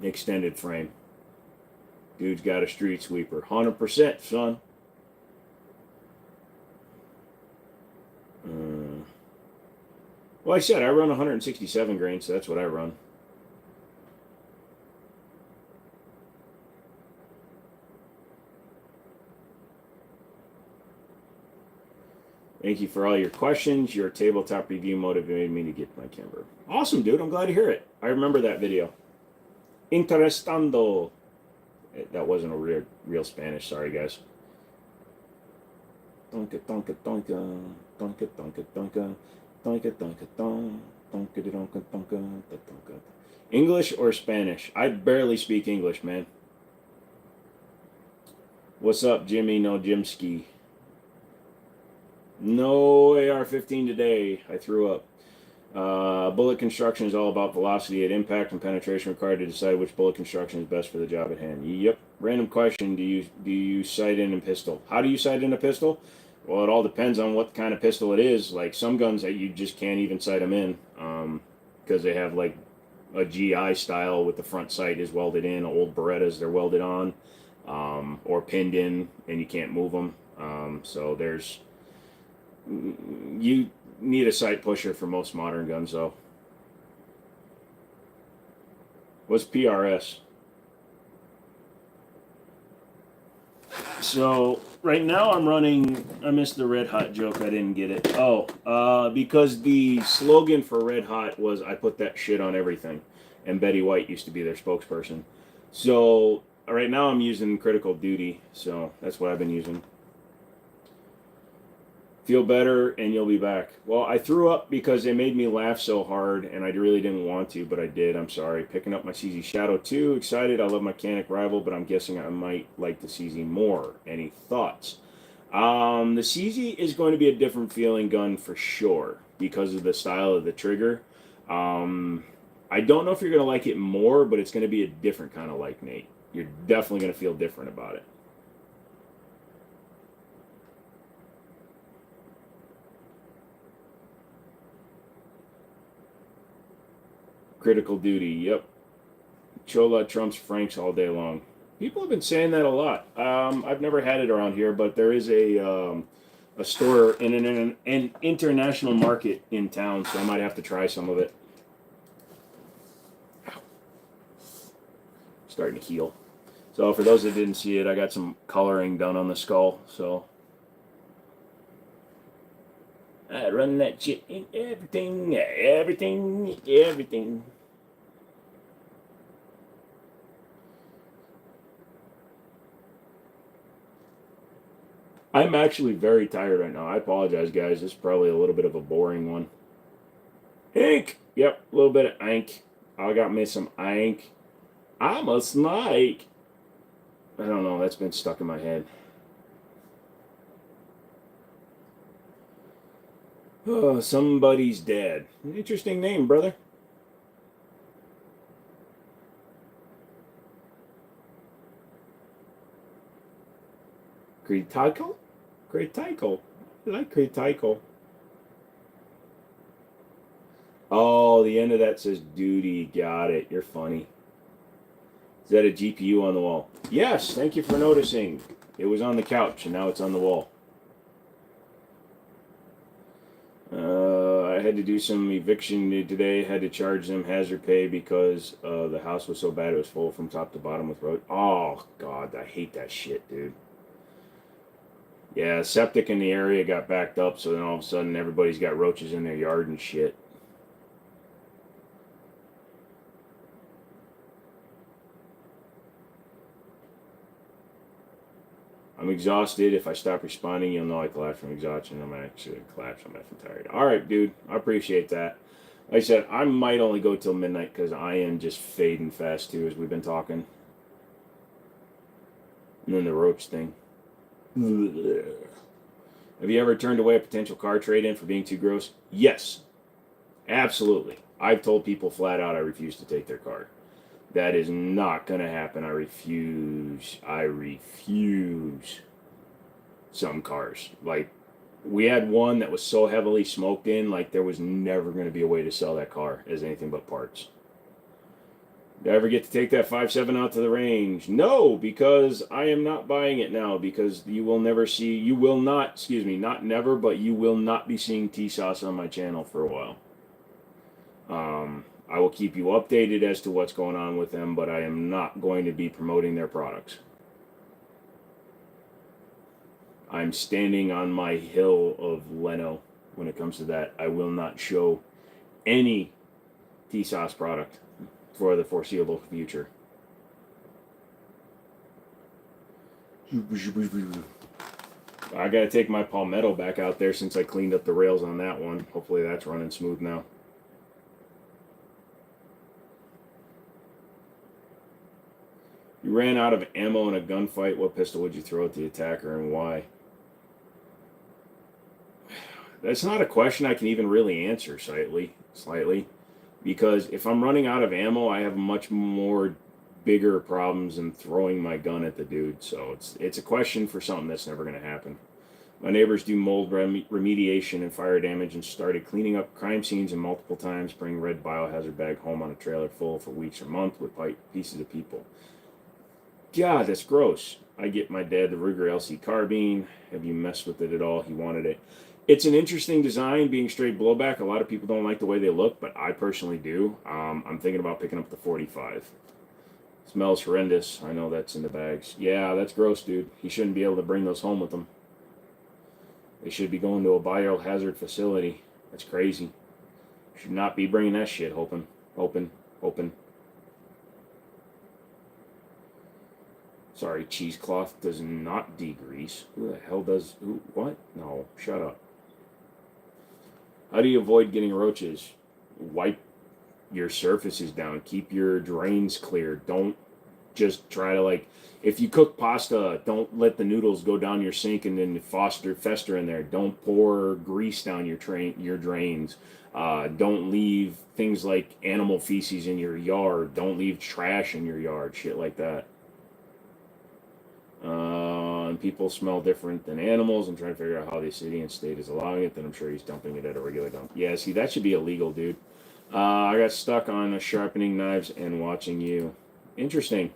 extended frame. Dude's got a street sweeper. 100%, son. Well, I said I run 167 grain, so that's what I run. Thank you for all your questions. Your tabletop review motivated me to get my camera. Awesome, dude. I'm glad to hear it. I remember that video. Interestando. That wasn't a real Spanish. Sorry, guys. Donka, donka, donka. Donka, donka, donka. Donka, donka, donka. Donka, donka, donka. Donka. English or Spanish? I barely speak English, man. What's up, Jimmy? No Jimski. No AR-15 today. I threw up. Bullet construction is all about velocity at impact and penetration required to decide which bullet construction is best for the job at hand. Yep. Random question: Do you sight in a pistol? How do you sight in a pistol? Well, it all depends on what kind of pistol it is. Like some guns that you just can't even sight them in because they have like a GI style with the front sight is welded in. Old Berettas, they're welded on or pinned in, and you can't move them. So you need a sight pusher for most modern guns, though. What's PRS? So right now I'm running. I missed the Red Hot joke. I didn't get it. Oh, because the slogan for Red Hot was "I put that shit on everything," and Betty White used to be their spokesperson. So right now I'm using Critical Duty. So that's what I've been using. Feel better and you'll be back. Well, I threw up because they made me laugh so hard, and I really didn't want to, but I did. I'm sorry. Picking up my CZ Shadow 2. Excited. I love my Mechanic Rival, but I'm guessing I might like the CZ more. Any thoughts? The CZ is going to be a different feeling gun for sure because of the style of the trigger. I don't know if you're going to like it more, but it's going to be a different kind of like, Nate. You're definitely going to feel different about it. Critical Duty, yep. Chola trumps Franks all day long. People have been saying that a lot. I've never had it around here, but there is a store in an international market in town, so I might have to try some of it. Starting to heal. So for those that didn't see it, I got some coloring done on the skull. So I run that shit in everything, everything, everything. I'm actually very tired right now. I apologize, guys. This is probably a little bit of a boring one. Ink. Yep, a little bit of ink. I got me some ink. I'm a snake. I don't know. That's been stuck in my head. Oh, somebody's dead. Interesting name, brother. Critical? Critical. I like critical. Oh, the end of that says duty. Got it. You're funny. Is that a GPU on the wall? Yes, thank you for noticing. It was on the couch, and now it's on the wall. I had to do some eviction today. Had to charge them hazard pay because the house was so bad it was full from top to bottom with road. Oh, God, I hate that shit, dude. Yeah, septic in the area got backed up, so then all of a sudden everybody's got roaches in their yard and shit. I'm exhausted. If I stop responding, you'll know I collapsed from exhaustion. I'm actually collapsed. I'm effing tired. All right, dude. I appreciate that. Like I said, I might only go till midnight because I am just fading fast, too, as we've been talking. And then the roach thing. Have you ever turned away a potential car trade-in for being too gross? Yes. Absolutely. I've told people flat out I refuse to take their car. That is not going to happen. I refuse. I refuse some cars. Like, we had one that was so heavily smoked in, like there was never going to be a way to sell that car as anything but parts. Did I ever get to take that 5.7 out to the range? No, because I am not buying it now, because you will never see, you will not, excuse me, not never, but you will not be seeing Tisas on my channel for a while. I will keep you updated as to what's going on with them, but I am not going to be promoting their products. I'm standing on my hill of Leno when it comes to that. I will not show any Tisas product for the foreseeable future. I gotta take my Palmetto back out there since I cleaned up the rails on that one. Hopefully that's running smooth now. You ran out of ammo in a gunfight. What pistol would you throw at the attacker and why? That's not a question I can even really answer slightly. Because if I'm running out of ammo, I have much more bigger problems than throwing my gun at the dude. So it's a question for something that's never going to happen. My neighbors do mold remediation and fire damage and started cleaning up crime scenes and multiple times bring red biohazard bag home on a trailer full for weeks or months with pieces of people. God, that's gross. I get my dad the Ruger LC carbine. Have you messed with it at all? He wanted it. It's an interesting design, being straight blowback. A lot of people don't like the way they look, but I personally do. I'm thinking about picking up the 45. Smells horrendous. I know that's in the bags. Yeah, that's gross, dude. He shouldn't be able to bring those home with him. They should be going to a biohazard facility. That's crazy. Should not be bringing that shit. Hoping. Sorry, cheesecloth does not degrease. Who the hell does... Who? What? No, shut up. How do you avoid getting roaches? Wipe your surfaces down. Keep your drains clear. Don't just try to, like... If you cook pasta, don't let the noodles go down your sink and then fester in there. Don't pour grease down your drains. Don't leave things like animal feces in your yard. Don't leave trash in your yard. Shit like that. And people smell different than animals. I'm trying to figure out how the city and state is allowing it. Then I'm sure he's dumping it at a regular dump. Yeah, see, that should be illegal, dude. I got stuck on sharpening knives and watching you. Interesting.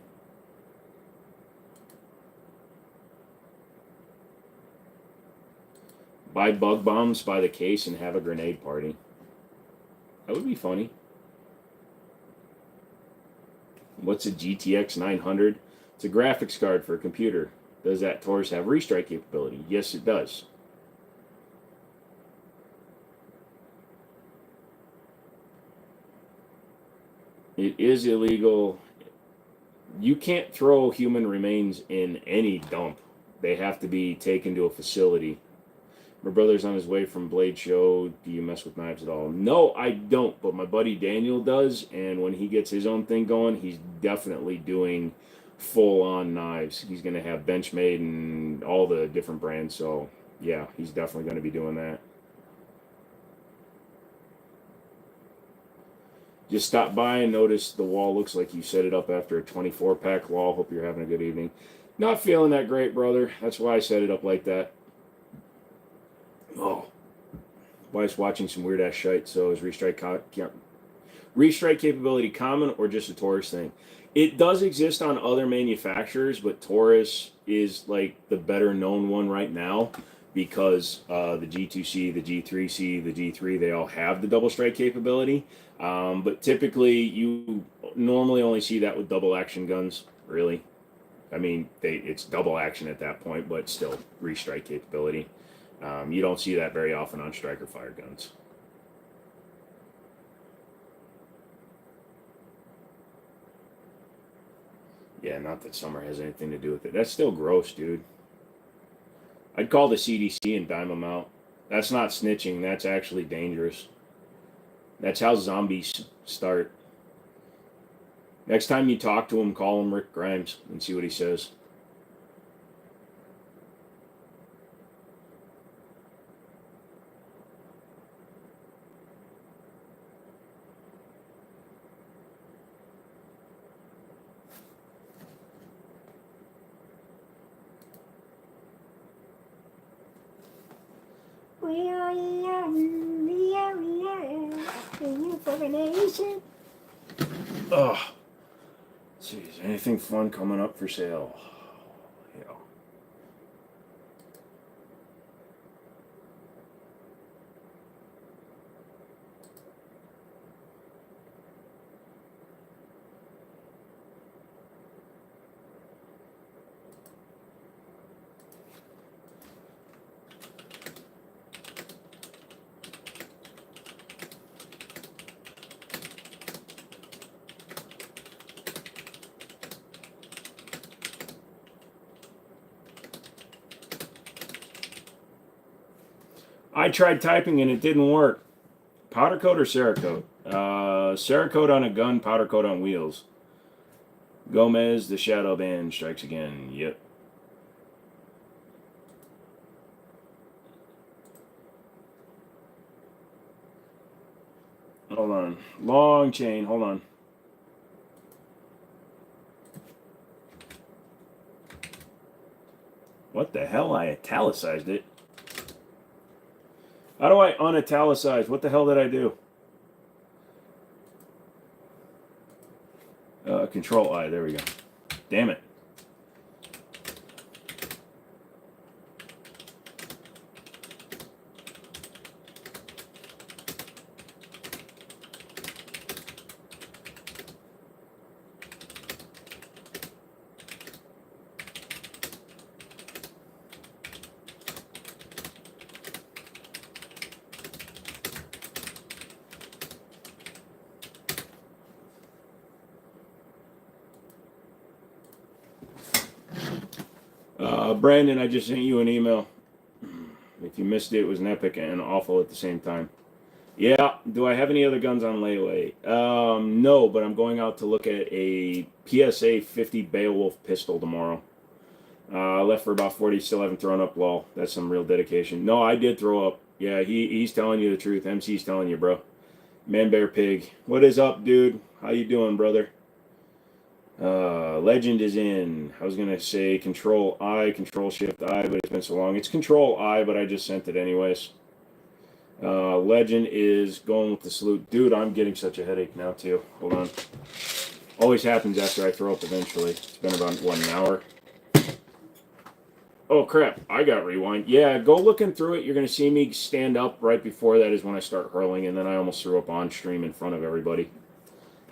Buy bug bombs by the case and have a grenade party. That would be funny. What's a GTX 900? It's a graphics card for a computer. Does that Taurus have restrike capability? Yes, it does. It is illegal. You can't throw human remains in any dump. They have to be taken to a facility. My brother's on his way from Blade Show. Do you mess with knives at all? No, I don't, but my buddy Daniel does, and when he gets his own thing going, he's definitely doing full-on knives. He's going to have Benchmade and all the different brands, so yeah, he's definitely going to be doing that. Just stop by and notice the wall looks like you set it up after a 24-pack wall. Hope you're having a good evening. Not feeling that great, brother. That's why I set it up like that. Oh, wife's watching some weird ass shite. So is restrike capability common or just a Taurus thing? It does exist on other manufacturers, but Taurus is like the better known one right now because the G2C, the G3C, the G3, they all have the double strike capability. But typically, you normally only see that with double action guns. Really, I mean, it's double action at that point, but still restrike capability. You don't see that very often on striker fire guns. Yeah, not that summer has anything to do with it. That's still gross, dude. I'd call the CDC and dime them out. That's not snitching. That's actually dangerous. That's how zombies start. Next time you talk to him, call him Rick Grimes and see what he says. We are the youth of a nation. Oh, jeez, anything fun coming up for sale? Yeah. I tried typing and it didn't work. Powder coat or Cerakote? Cerakote on a gun, powder coat on wheels. Gomez, the shadow band strikes again. Yep. Hold on. Long chain. Hold on. What the hell? I italicized it. How do I unitalicize? What the hell did I do? Control I. There we go. Damn it. Brandon, I just sent you an email. If you missed it, it was an epic and awful at the same time. Yeah, do I have any other guns on layaway? No, but I'm going out to look at a PSA 50 Beowulf pistol tomorrow. I left for about 40, still haven't thrown up, lol. That's some real dedication. No, I did throw up. Yeah, he's telling you the truth. MC's telling you, bro. Man Bear Pig. What is up, dude? How you doing, brother? Legend is in. I was going to say Control I, Control Shift I, but it's been so long. It's Control I, but I just sent it anyways. Legend is going with the salute. Dude, I'm getting such a headache now, too. Hold on. Always happens after I throw up eventually. It's been about, what, an hour? Oh, crap. I got rewind. Yeah, go looking through it. You're going to see me stand up right before that is when I start hurling, and then I almost threw up on stream in front of everybody.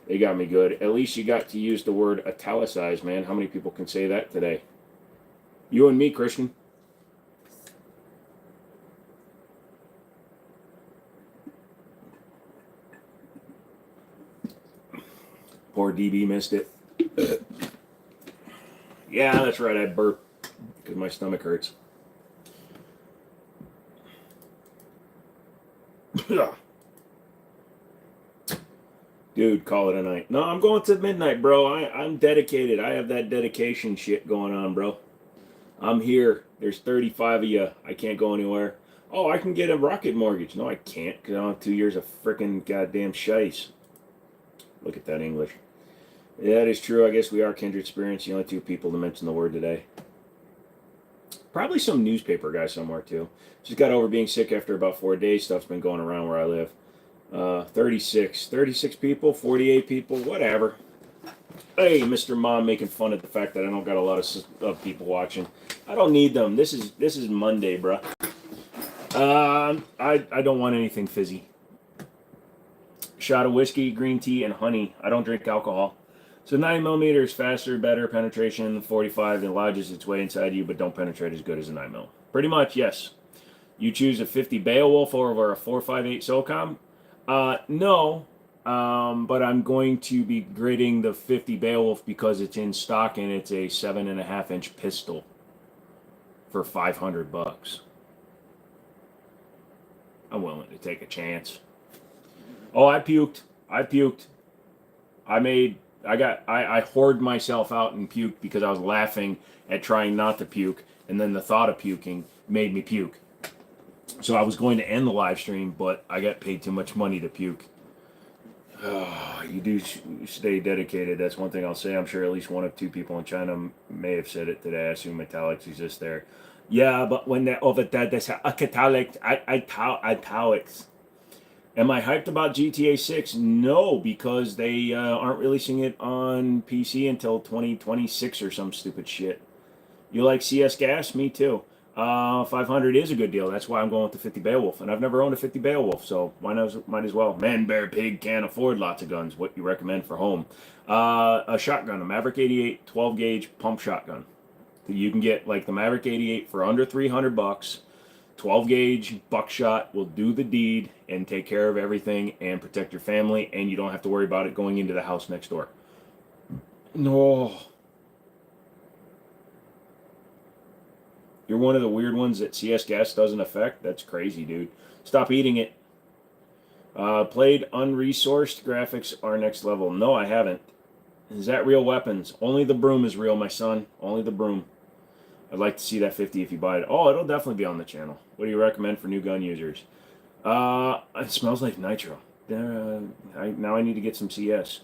They got me good. At least you got to use the word italicize, man. How many people can say that today? You and me, Christian. Poor DB missed it. Yeah, that's right. I burped because my stomach hurts. Dude, call it a night. No, I'm going to midnight, bro. I'm dedicated. I have that dedication shit going on, bro. I'm here. There's 35 of you. I can't go anywhere. Oh, I can get a rocket mortgage. No, I can't because I don't have 2 years of freaking goddamn shice. Look at that English. Yeah, that is true. I guess we are kindred spirits. The only two people to mention the word today. Probably some newspaper guy somewhere, too. Just got over being sick after about 4 days. Stuff's been going around where I live. 36 people, 48 people, whatever. Hey, Mr. Mom, making fun of the fact that I don't got a lot of people watching. I don't need them. This is Monday, bruh. I don't want anything fizzy. Shot of whiskey, green tea, and honey. I don't drink alcohol. So 9mm is faster, better penetration. 45 it lodges its way inside you, but don't penetrate as good as a 9mm. Pretty much, yes. You choose a 50 Beowulf over a 458 SOCOM. No, but I'm going to be grading the 50 Beowulf because it's in stock and it's a 7.5-inch pistol for $500. I'm willing to take a chance. Oh, I puked. I hoard myself out and puked because I was laughing at trying not to puke, and then the thought of puking made me puke. So I was going to end the live stream, but I got paid too much money to puke. Oh, you do stay dedicated. That's one thing I'll say. I'm sure at least one of two people in China may have said it today. I assume italics exist there. Yeah, but when they're over there, there's italics. Am I hyped about GTA 6? No, because they aren't releasing it on PC until 2026 or some stupid shit. You like CS gas? Me too. 500 is a good deal. That's why I'm going with the 50 Beowulf. And I've never owned a 50 Beowulf, so might as well. Man, bear, pig, can't afford lots of guns. What you recommend for home? A shotgun, a Maverick 88 12-gauge pump shotgun. You can get like the Maverick 88 for under $300. 12-gauge buckshot will do the deed and take care of everything and protect your family, and you don't have to worry about it going into the house next door. No. You're one of the weird ones that CS gas doesn't affect? That's crazy, dude. Stop eating it. Played unresourced. Graphics are next level. No, I haven't. Is that real weapons? Only the broom is real, my son. Only the broom. I'd like to see that 50 if you buy it. Oh, it'll definitely be on the channel. What do you recommend for new gun users? It smells like nitro. Now I need to get some CS.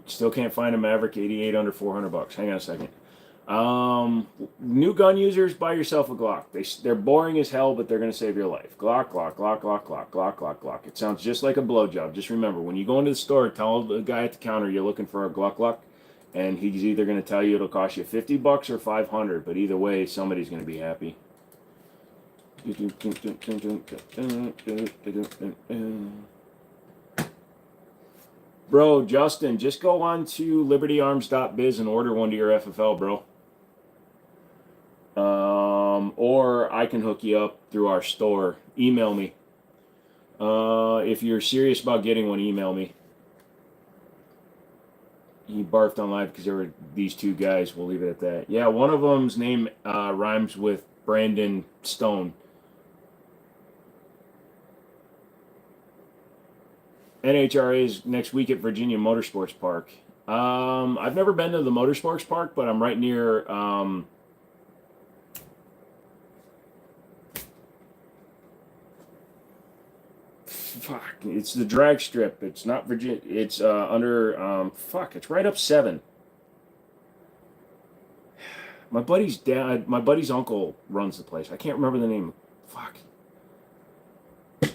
Still can't find a Maverick 88 under $400. Hang on a second. New gun users, buy yourself a Glock. They're boring as hell, but they're going to save your life. Glock, Glock, Glock, Glock, Glock, Glock, Glock, Glock. It sounds just like a blowjob. Just remember, when you go into the store, tell the guy at the counter you're looking for a Glock Glock, and he's either going to tell you it'll cost you $50 or $500, but either way, somebody's going to be happy. Bro, Justin, just go on to libertyarms.biz and order one to your FFL, bro. Or I can hook you up through our store. Email me. If you're serious about getting one, email me. He barfed on live because there were these two guys. We'll leave it at that. Yeah, one of them's name rhymes with Brandon Stone. NHRA is next week at Virginia Motorsports Park. I've never been to the Motorsports Park, but I'm right near... fuck, it's the drag strip. It's not Virginia. It's under... fuck, it's right up 7. My buddy's dad, my buddy's uncle runs the place. I can't remember the name. Fuck.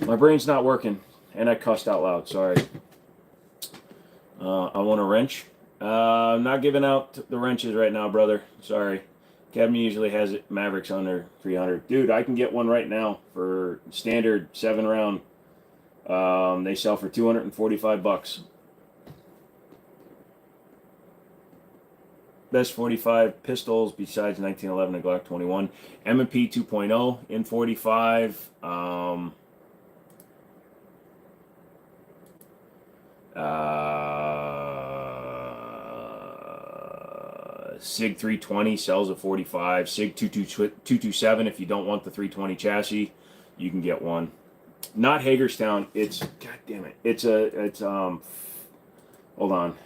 My brain's not working. And I cussed out loud, sorry. I want a wrench. I'm not giving out the wrenches right now, brother. Sorry. Kevin usually has it Mavericks under 300. Dude, I can get one right now for standard 7-round. They sell for $245. Best 45 pistols besides 1911 and Glock 21. M&P 2.0 in 45. SIG 320 sells at 45. SIG 227, if you don't want the 320 chassis, you can get one. Not Hagerstown. It's, god damn it. It's hold on.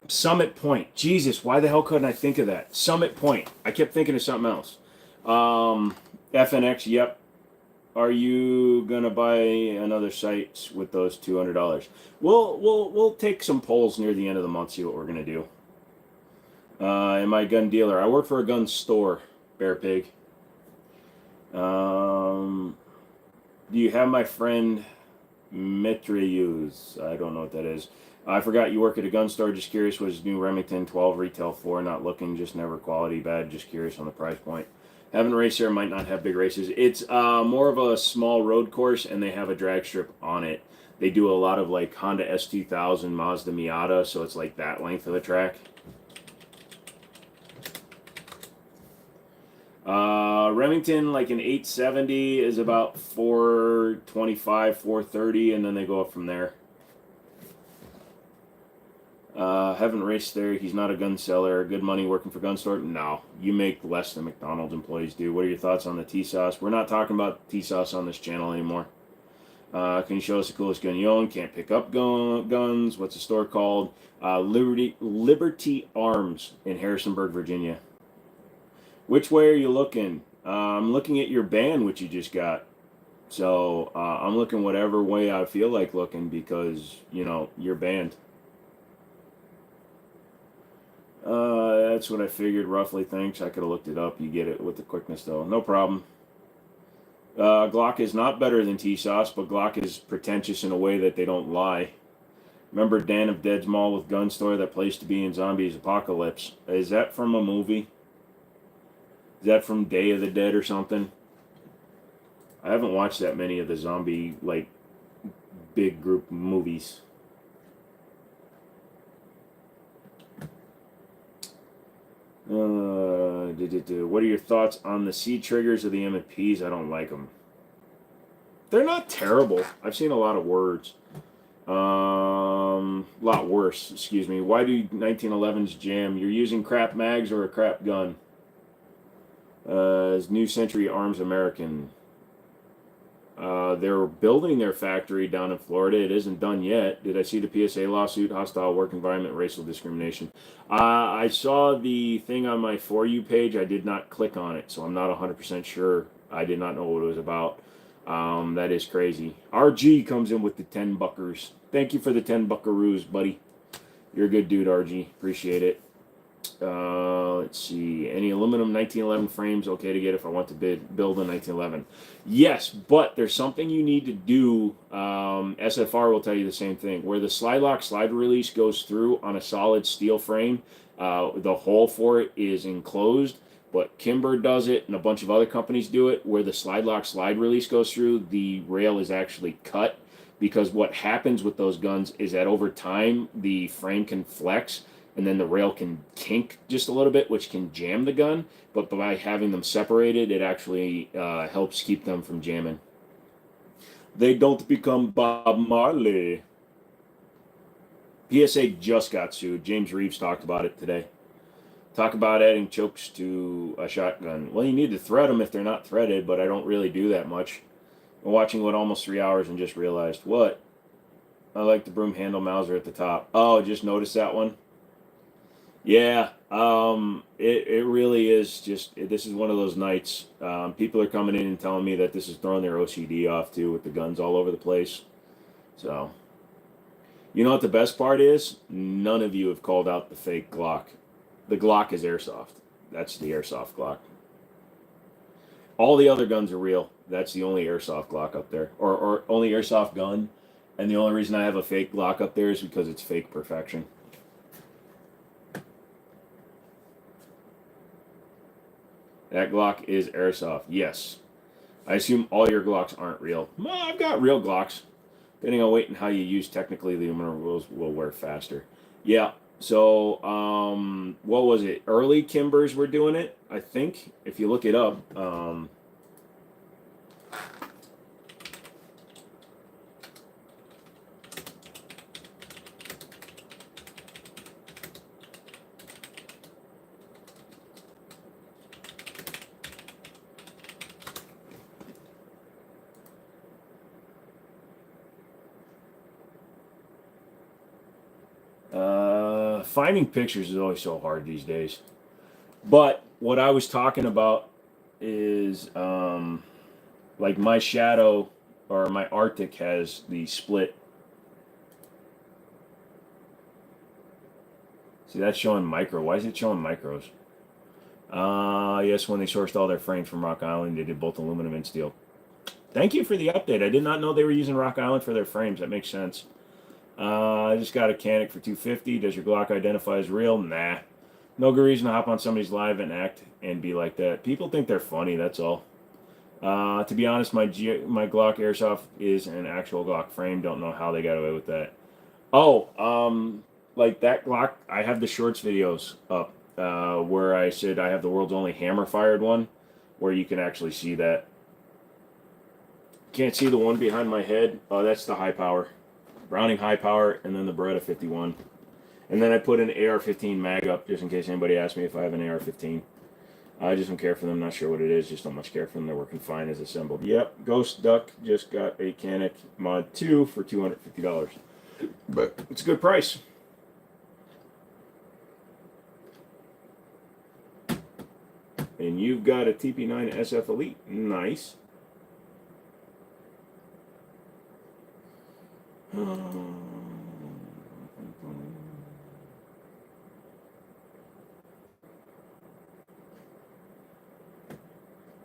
Summit Point. Jesus, why the hell couldn't I think of that? Summit Point. I kept thinking of something else. FNX, yep. Are you gonna buy another site with those $200? We'll take some polls near the end of the month, see what we're gonna do. Am I a gun dealer? I work for a gun store, Bear Pig. Do you have my friend Metreuse? I don't know what that is. I forgot you work at a gun store. Just curious, what is new Remington 12 retail for? Not looking, just never quality bad. Just curious on the price point. Haven't raced there, might not have big races. It's more of a small road course, and they have a drag strip on it. They do a lot of like Honda S2000, Mazda Miata, so it's like that length of the track. Remington, like an 870 is about 425, 430, and then they go up from there. Haven't raced there. He's not a gun seller. Good money working for gun store? No. You make less than McDonald's employees do. What are your thoughts on the Tisas? We're not talking about Tisas on this channel anymore. Can you show us the coolest gun you own? Can't pick up guns. What's the store called? Liberty Arms in Harrisonburg, Virginia. Which way are you looking? I'm looking at your band, which you just got. So I'm looking whatever way I feel like looking because, you know, you're banned. That's what I figured roughly. Thanks. I could have looked it up. You get it with the quickness, though. No problem. Glock is not better than Tisas, but Glock is pretentious in a way that they don't lie. Remember Dan of Dead's Mall with Gun Store, that place to be in Zombies Apocalypse? Is that from a movie? Is that from Day of the Dead or something? I haven't watched that many of the zombie, like, big group movies. What are your thoughts on the C triggers of the M&Ps? I don't like them. They're not terrible. I've seen a lot of words. Lot worse, excuse me. Why do 1911s jam? You're using crap mags or a crap gun? Is New Century Arms American? They're building their factory down in Florida. It isn't done yet. Did I see the PSA lawsuit, hostile work environment, racial discrimination? I saw the thing on my For You page. I did not click on it, so I'm not 100% sure. I did not know what it was about. That is crazy. RG comes in with the 10 buckers. Thank you for the 10 buckaroos, buddy. You're a good dude, RG. Appreciate it. Let's see. Any aluminum 1911 frames okay to get if I want to build a 1911? Yes, but there's something you need to do. SFR will tell you the same thing. Where the slide lock slide release goes through on a solid steel frame, the hole for it is enclosed. But Kimber does it, and a bunch of other companies do it. Where the slide lock slide release goes through, the rail is actually cut. Because what happens with those guns is that over time, the frame can flex, and then the rail can kink just a little bit, which can jam the gun. But by having them separated, it actually helps keep them from jamming. They don't become Bob Marley. PSA just got sued. James Reeves talked about it today. Talk about adding chokes to a shotgun. Well, you need to thread them if they're not threaded, but I don't really do that much. I'm watching, almost 3 hours and just realized, what? I like the broom handle Mauser at the top. Oh, just noticed that one? Yeah, it really is just, this is one of those nights. People are coming in and telling me that this is throwing their OCD off too with the guns all over the place. So, you know what the best part is? None of you have called out the fake Glock. The Glock is airsoft. That's the airsoft Glock. All the other guns are real. That's the only airsoft Glock up there. Or only airsoft gun. And the only reason I have a fake Glock up there is because it's fake perfection. That Glock is airsoft, yes. I assume all your Glocks aren't real. Well, I've got real Glocks. Depending on weight and how you use, technically the aluminum wheels will wear faster. Yeah. So, what was it? Early Kimbers were doing it, I think. If you look it up, finding pictures is always so hard these days. But what I was talking about is like my Shadow or my Arctic has the split. See, that's showing micro. Why is it showing micros? Yes, when they sourced all their frames from Rock Island, they did both aluminum and steel. Thank you for the update. I did not know they were using Rock Island for their frames. That makes sense. I just got a Canic for $250. Does your Glock identify as real? Nah. No good reason to hop on somebody's live and act and be like that. People think they're funny, that's all. To be honest, my Glock Airsoft is an actual Glock frame. Don't know how they got away with that. Oh, like that Glock, I have the shorts videos up where I said I have the world's only hammer-fired one, where you can actually see that. Can't see the one behind my head. Oh, that's the high power. Browning high power, and then the Beretta 51. And then I put an AR-15 mag up, just in case anybody asks me if I have an AR-15. I just don't care for them, not sure what it is, just don't much care for them. They're working fine as assembled. Yep, Ghost Duck just got a Canic Mod 2 for $250. But it's a good price. And you've got a TP9 SF Elite. Nice. I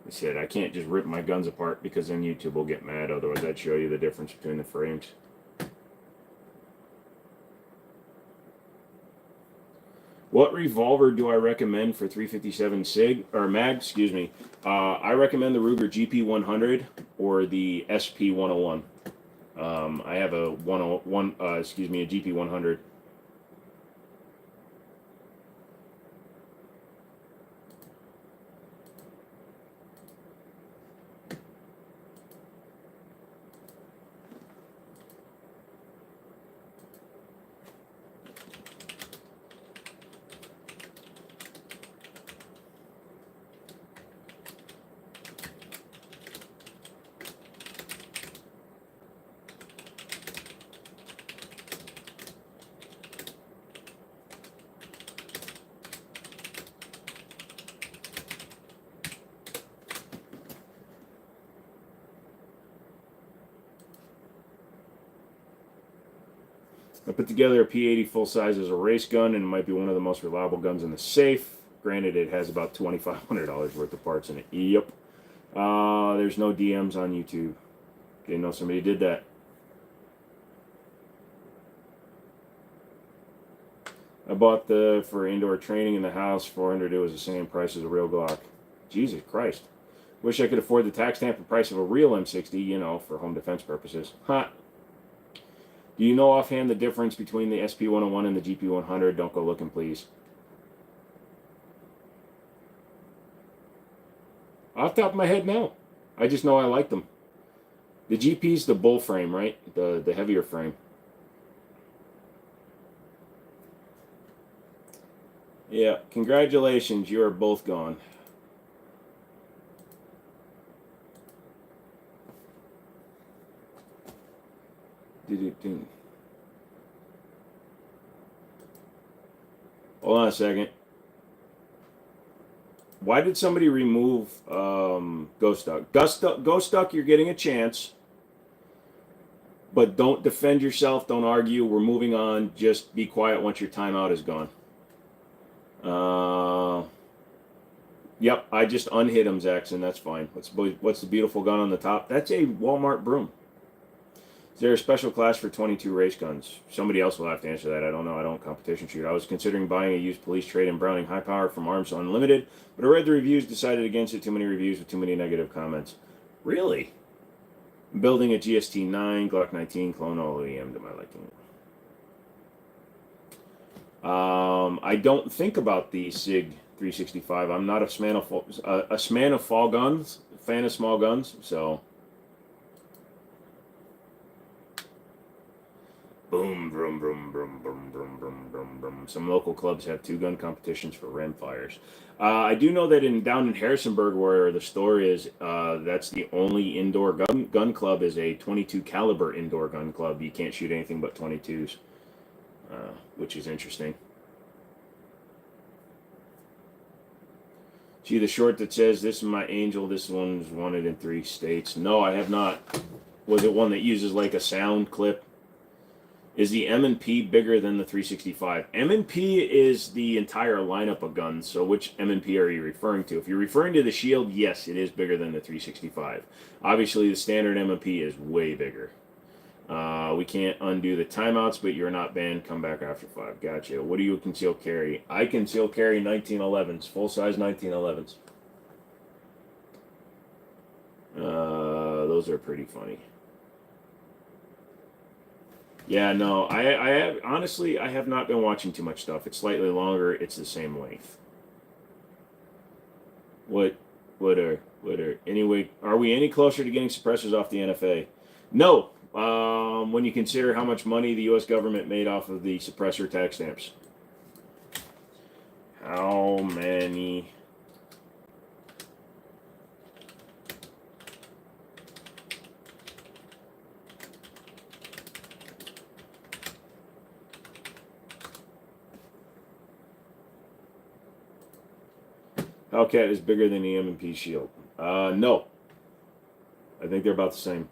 said I can't just rip my guns apart because then YouTube will get mad. Otherwise, I'd show you the difference between the frames. What revolver do I recommend for 357 SIG or mag? Excuse me. I recommend the Ruger GP100 or the SP101. I have a 101. A GP100. I put together a P80 full size as a race gun, and it might be one of the most reliable guns in the safe. Granted, it has about $2,500 worth of parts in it. Yep. There's no DMs on YouTube. Didn't know somebody did that. I bought for indoor training in the house, $400. It was the same price as a real Glock. Jesus Christ. Wish I could afford the tax stamp and price of a real M60, you know, for home defense purposes. Ha! Do you know offhand the difference between the SP101 and the GP100? Don't go looking, please. Off the top of my head, no. I just know I like them. The GP's the bull frame, right? The heavier frame. Yeah, congratulations. You are both gone. Hold on a second. Why did somebody remove Ghost Duck? Ghost Duck, you're getting a chance. But don't defend yourself. Don't argue. We're moving on. Just be quiet once your timeout is gone. Yep, I just unhit him, Zaxxon. That's fine. What's the beautiful gun on the top? That's a Walmart broom. Is there a special class for 22 race guns? Somebody else will have to answer that. I don't know. I don't competition shoot. I was considering buying a used police trade and Browning high power from Arms Unlimited, but I read the reviews, decided against it. Too many reviews with too many negative comments. Really? Building a GST-9 Glock 19 clone OEM to my liking. I don't think about the SIG 365. I'm not a fan of small guns, fan of small guns. So, boom, boom, boom, boom, boom, boom, boom, boom, boom. Some local clubs have 2-gun competitions for rimfires. I do know that down in Harrisonburg, where the store is, that's the only indoor gun club is a 22 caliber indoor gun club. You can't shoot anything but 22s, which is interesting. See the short that says, "This is my angel, this one's wanted in 3 states." No, I have not. Was it one that uses like a sound clip? Is the M&P bigger than the 365? M&P is the entire lineup of guns, so which M&P are you referring to? If you're referring to the Shield, yes, it is bigger than the 365. Obviously, the standard M&P is way bigger. We can't undo the timeouts, but you're not banned. Come back after 5. Gotcha. What do you conceal carry? I conceal carry 1911s, full-size 1911s. Those are pretty funny. Yeah, no, I have, honestly, I have not been watching too much stuff. It's slightly longer. It's the same length. Anyway, are we any closer to getting suppressors off the NFA? No. When you consider how much money the U.S. government made off of the suppressor tax stamps. How many? Hellcat is bigger than the M&P Shield. No. I think they're about the same.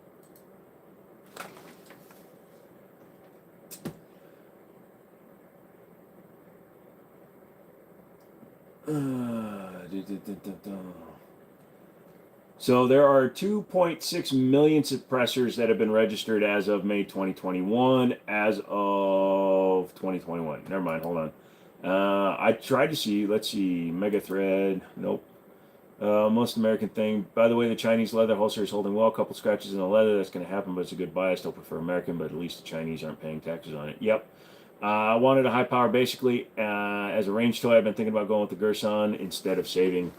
So there are 2.6 million suppressors that have been registered as of May 2021. As of 2021. Never mind, hold on. I tried to see, let's see, Mega Thread, nope. Most American thing. By the way, the Chinese leather holster is holding well. A couple scratches in the leather. That's going to happen, but it's a good buy. I still prefer American, but at least the Chinese aren't paying taxes on it. Yep. I wanted a high power, basically. As a range toy, I've been thinking about going with the Gerson instead of saving.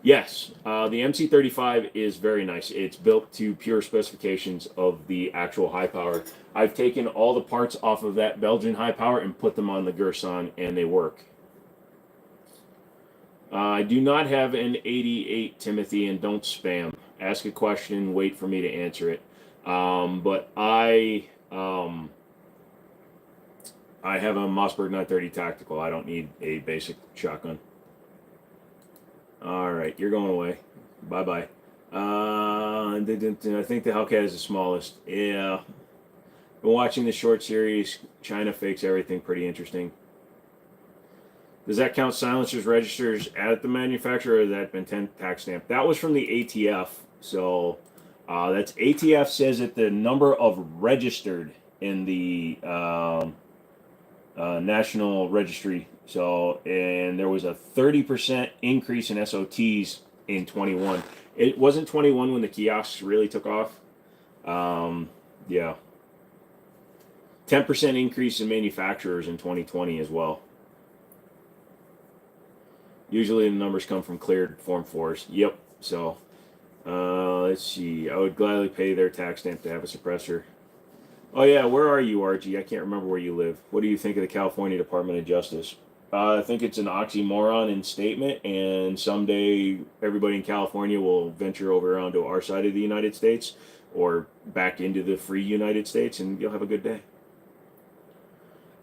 Yes, the MC35 is very nice. It's built to pure specifications of the actual high power. I've taken all the parts off of that Belgian high power and put them on the Gerson, and they work. I do not have an 88, Timothy, and don't spam. Ask a question, wait for me to answer it. But I have a Mossberg 930 tactical. I don't need a basic shotgun. All right, you're going away. Bye-bye. I think the Hellcat is the smallest. Yeah. Been watching the short series. China fakes everything. Pretty interesting. Does that count silencers registers at the manufacturer, or that been 10 tax stamp? That was from the ATF. So that's ATF says that the number of registered in the National Registry. So, and there was a 30% increase in SOTs in 21. It wasn't 21 when the kiosks really took off. Yeah. 10% increase in manufacturers in 2020 as well. Usually the numbers come from cleared Form 4s. Yep. So, let's see. I would gladly pay their tax stamp to have a suppressor. Oh, yeah. Where are you, Archie? I can't remember where you live. What do you think of the California Department of Justice? I think it's an oxymoron in statement, and someday everybody in California will venture over onto our side of the United States or back into the free United States, and you'll have a good day.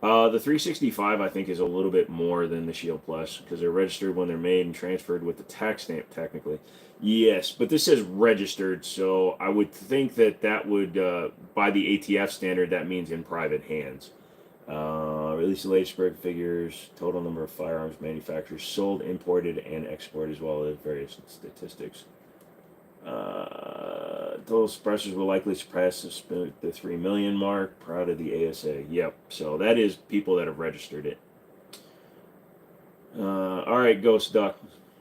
The 365, I think, is a little bit more than the Shield Plus because they're registered when they're made and transferred with the tax stamp, technically. Yes, but this says registered, so I would think that would, by the ATF standard, that means in private hands. Release the latest spread figures, total number of firearms manufacturers sold, imported, and exported, as well as various statistics. Total suppressors will likely surpass the 3 million mark. Proud of the ASA. Yep. So that is people that have registered it. All right, Ghost Duck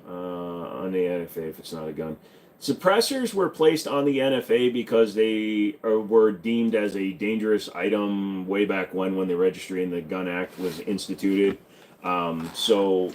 on the NFA if it's not a gun. Suppressors were placed on the NFA because they were deemed as a dangerous item way back when the Registry and the Gun Act was instituted. So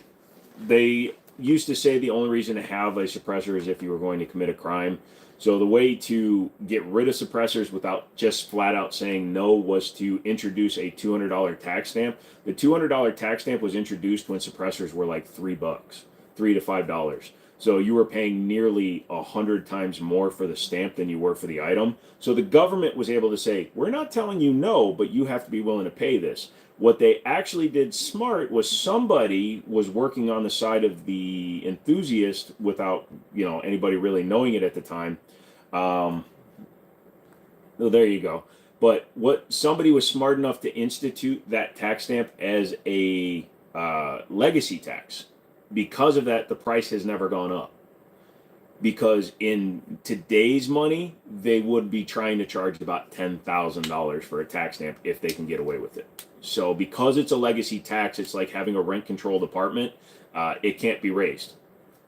they used to say the only reason to have a suppressor is if you were going to commit a crime. So the way to get rid of suppressors without just flat out saying no was to introduce a $200 tax stamp. The $200 tax stamp was introduced when suppressors were like $3, $3 to $5. So you were paying nearly 100 times more for the stamp than you were for the item. So the government was able to say, we're not telling you no, but you have to be willing to pay this. What they actually did smart was somebody was working on the side of the enthusiast without, anybody really knowing it at the time. Well, there you go. But what somebody was smart enough to institute that tax stamp as a legacy tax. Because of that, the price has never gone up. Because in today's money, they would be trying to charge about $10,000 for a tax stamp if they can get away with it. So because it's a legacy tax, it's like having a rent-controlled apartment. It can't be raised.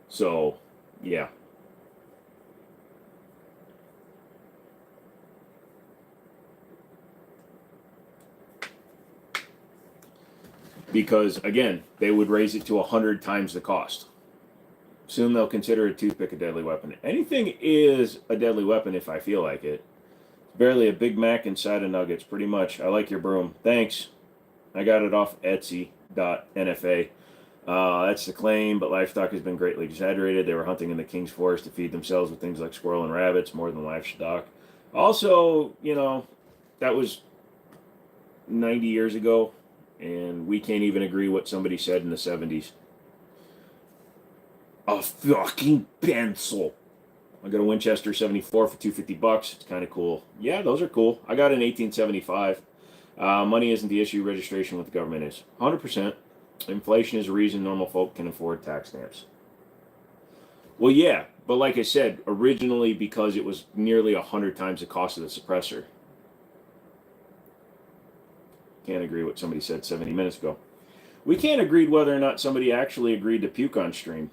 So, yeah. Because, again, they would raise it to 100 times the cost. Soon they'll consider a toothpick a deadly weapon. Anything is a deadly weapon if I feel like it. It's barely a Big Mac inside of nuggets, pretty much. I like your broom. Thanks. I got it off Etsy.nfa. That's the claim, but livestock has been greatly exaggerated. They were hunting in the King's Forest to feed themselves with things like squirrel and rabbits more than livestock. Also, that was 90 years ago. And we can't even agree what somebody said in the 70s. A fucking pencil. I got a Winchester 74 for $250. It's kind of cool. Yeah, those are cool. I got an 1875. Money isn't the issue. Registration with the government is. 100%. Inflation is a reason normal folk can afford tax stamps. Well, yeah. But like I said, originally because it was nearly 100 times the cost of the suppressor. Can't agree what somebody said 70 minutes ago. We can't agree whether or not somebody actually agreed to puke on stream.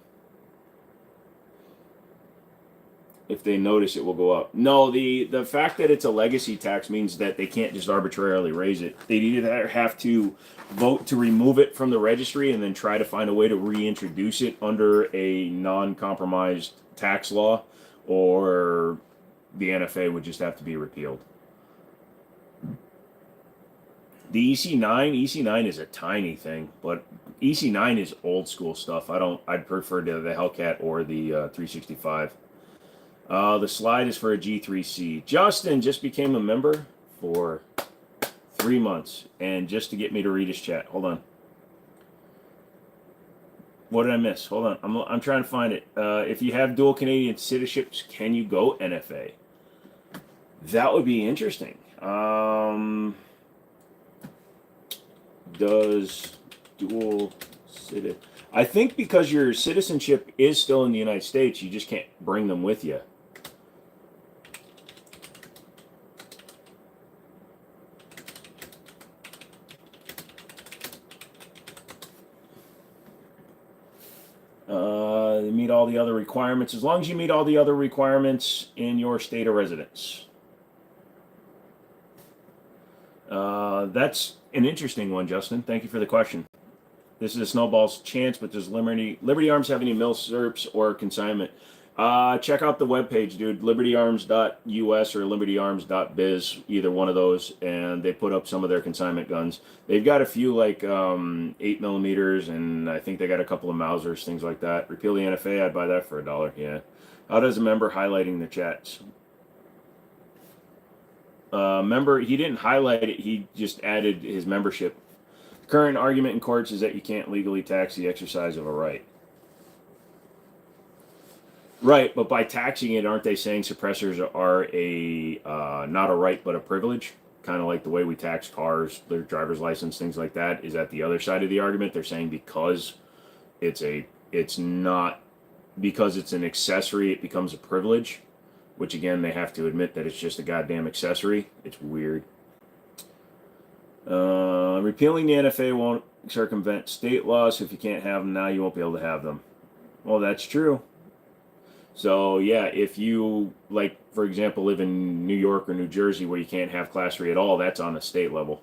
If they notice, it will go up. No, the fact that it's a legacy tax means that they can't just arbitrarily raise it. They either have to vote to remove it from the registry and then try to find a way to reintroduce it under a non-compromised tax law, or the NFA would just have to be repealed. The EC9 is a tiny thing, but EC9 is old school stuff. I'd prefer the Hellcat or the 365. The slide is for a G3C. Justin just became a member for 3 months, and just to get me to read his chat. Hold on. What did I miss? Hold on. I'm trying to find it. If you have dual Canadian citizenships, can you go NFA? That would be interesting. Does dual citizen? I think because your citizenship is still in the United States, you just can't bring them with you. Meet all the other requirements, as long as you meet all the other requirements in your state of residence. That's an interesting one, Justin. Thank you for the question. This is a snowball's chance, but does Liberty Arms have any milsurps or consignment? Check out the webpage, dude. LibertyArms.us or LibertyArms.biz, either one of those, and they put up some of their consignment guns. They've got a few like 8mm, and I think they got a couple of Mausers, things like that. Repeal the NFA, I'd buy that for $1. Yeah. How does a member highlighting the chats? Member, he didn't highlight it. He just added his membership. Current argument in courts is that you can't legally tax the exercise of a right. Right, but by taxing it, aren't they saying suppressors are a not a right but a privilege? Kind of like the way we tax cars, their driver's license, things like that. Is that the other side of the argument? They're saying because it's not because it's an accessory, it becomes a privilege. Which again, they have to admit that it's just a goddamn accessory. It's weird. Repealing the NFA won't circumvent state laws. So if you can't have them now, you won't be able to have them. Well, that's true. So yeah, if you, like, for example, live in New York or New Jersey where you can't have class 3 at all, that's on a state level.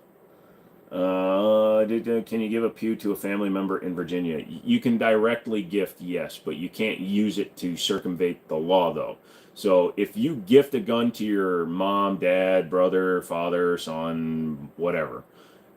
Can you give a pew to a family member in Virginia? You can directly gift, yes, but you can't use it to circumvent the law, though. So if you gift a gun to your mom, dad, brother, father, son, whatever,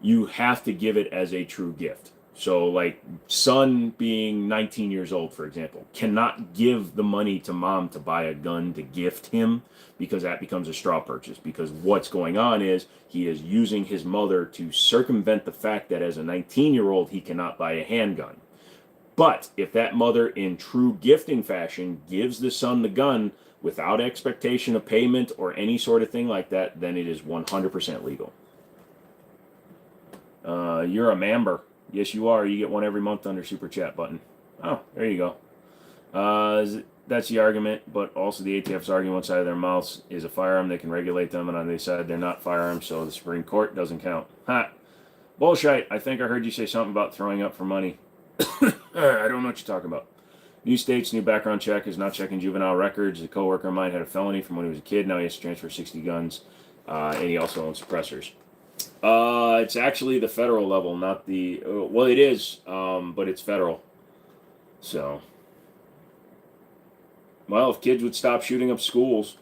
you have to give it as a true gift. So, like, son being 19 years old, for example, cannot give the money to mom to buy a gun to gift him because that becomes a straw purchase. Because what's going on is he is using his mother to circumvent the fact that as a 19-year-old, he cannot buy a handgun. But if that mother, in true gifting fashion, gives the son the gun without expectation of payment or any sort of thing like that, then it is 100% legal. You're a member. Yes, you are. You get one every month under Super Chat button. Oh, there you go. That's the argument, but also the ATF's arguing one side of their mouths is a firearm. They can regulate them, and on the other side, they're not firearms, so the Supreme Court doesn't count. Ha! Bullshit. I think I heard you say something about throwing up for money. I don't know what you're talking about. New states, new background check is not checking juvenile records. A coworker of mine had a felony from when he was a kid. Now he has to transfer 60 guns, and he also owns suppressors. It's actually the federal level, not the. Well, it is, but it's federal. So, well, if kids would stop shooting up schools,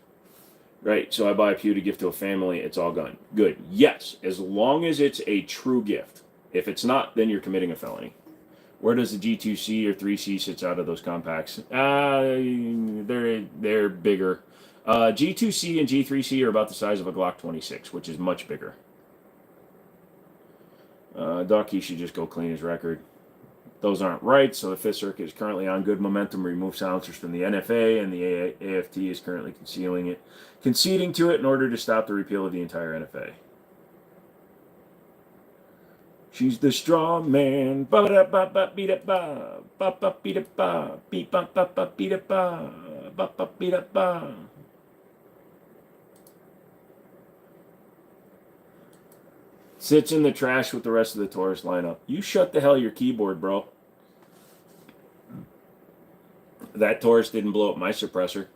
right? So I buy a pew to gift to a family. It's all gone. Good. Yes, as long as it's a true gift. If it's not, then you're committing a felony. Where does the G2C or 3C sits out of those compacts? They're bigger. G2C and G3C are about the size of a Glock 26, which is much bigger. Ducky should just go clean his record. Those aren't right, so the Fifth Circuit is currently on good momentum to remove silencers from the NFA, and the AFT is currently conceding to it in order to stop the repeal of the entire NFA. She's the straw man. Ba ba ba ba beat it ba ba ba beat it ba beat ba ba ba beat it ba ba ba beat it ba. Sits in the trash with the rest of the Taurus lineup. You shut the hell your keyboard, bro. That Taurus didn't blow up my suppressor.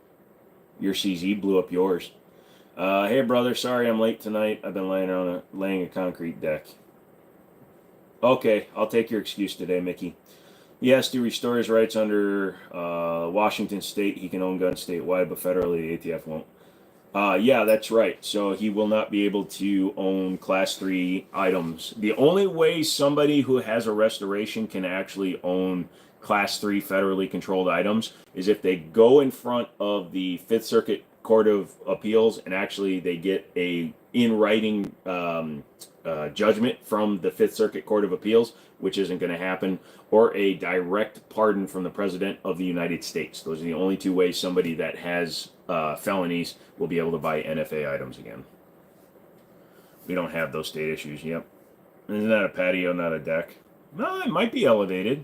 Your CZ blew up yours. Hey, brother, sorry I'm late tonight. I've been laying a concrete deck. Okay, I'll take your excuse today, Mickey. He has to restore his rights under Washington State. He can own guns statewide, but federally the ATF won't. Yeah, that's right. So he will not be able to own Class 3 items. The only way somebody who has a restoration can actually own Class 3 federally controlled items is if they go in front of the Fifth Circuit Court of Appeals and actually they get a in-writing judgment from the Fifth Circuit Court of Appeals, which isn't going to happen, or a direct pardon from the President of the United States. Those are the only two ways somebody that has felonies will be able to buy NFA items again. We don't have those state issues. Yep. Isn't that a patio, not a deck? No, it might be elevated.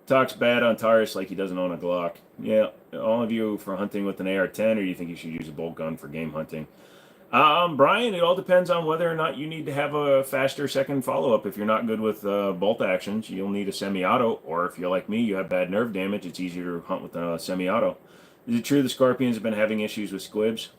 Talks bad on Taurus like he doesn't own a Glock. Yeah, all of you for hunting with an AR-10, or you think you should use a bolt gun for game hunting? Brian, it all depends on whether or not you need to have a faster second follow-up. If you're not good with bolt actions, you'll need a semi-auto, or if you're like me, you have bad nerve damage, it's easier to hunt with a semi-auto. Is it true the Scorpions have been having issues with squibs?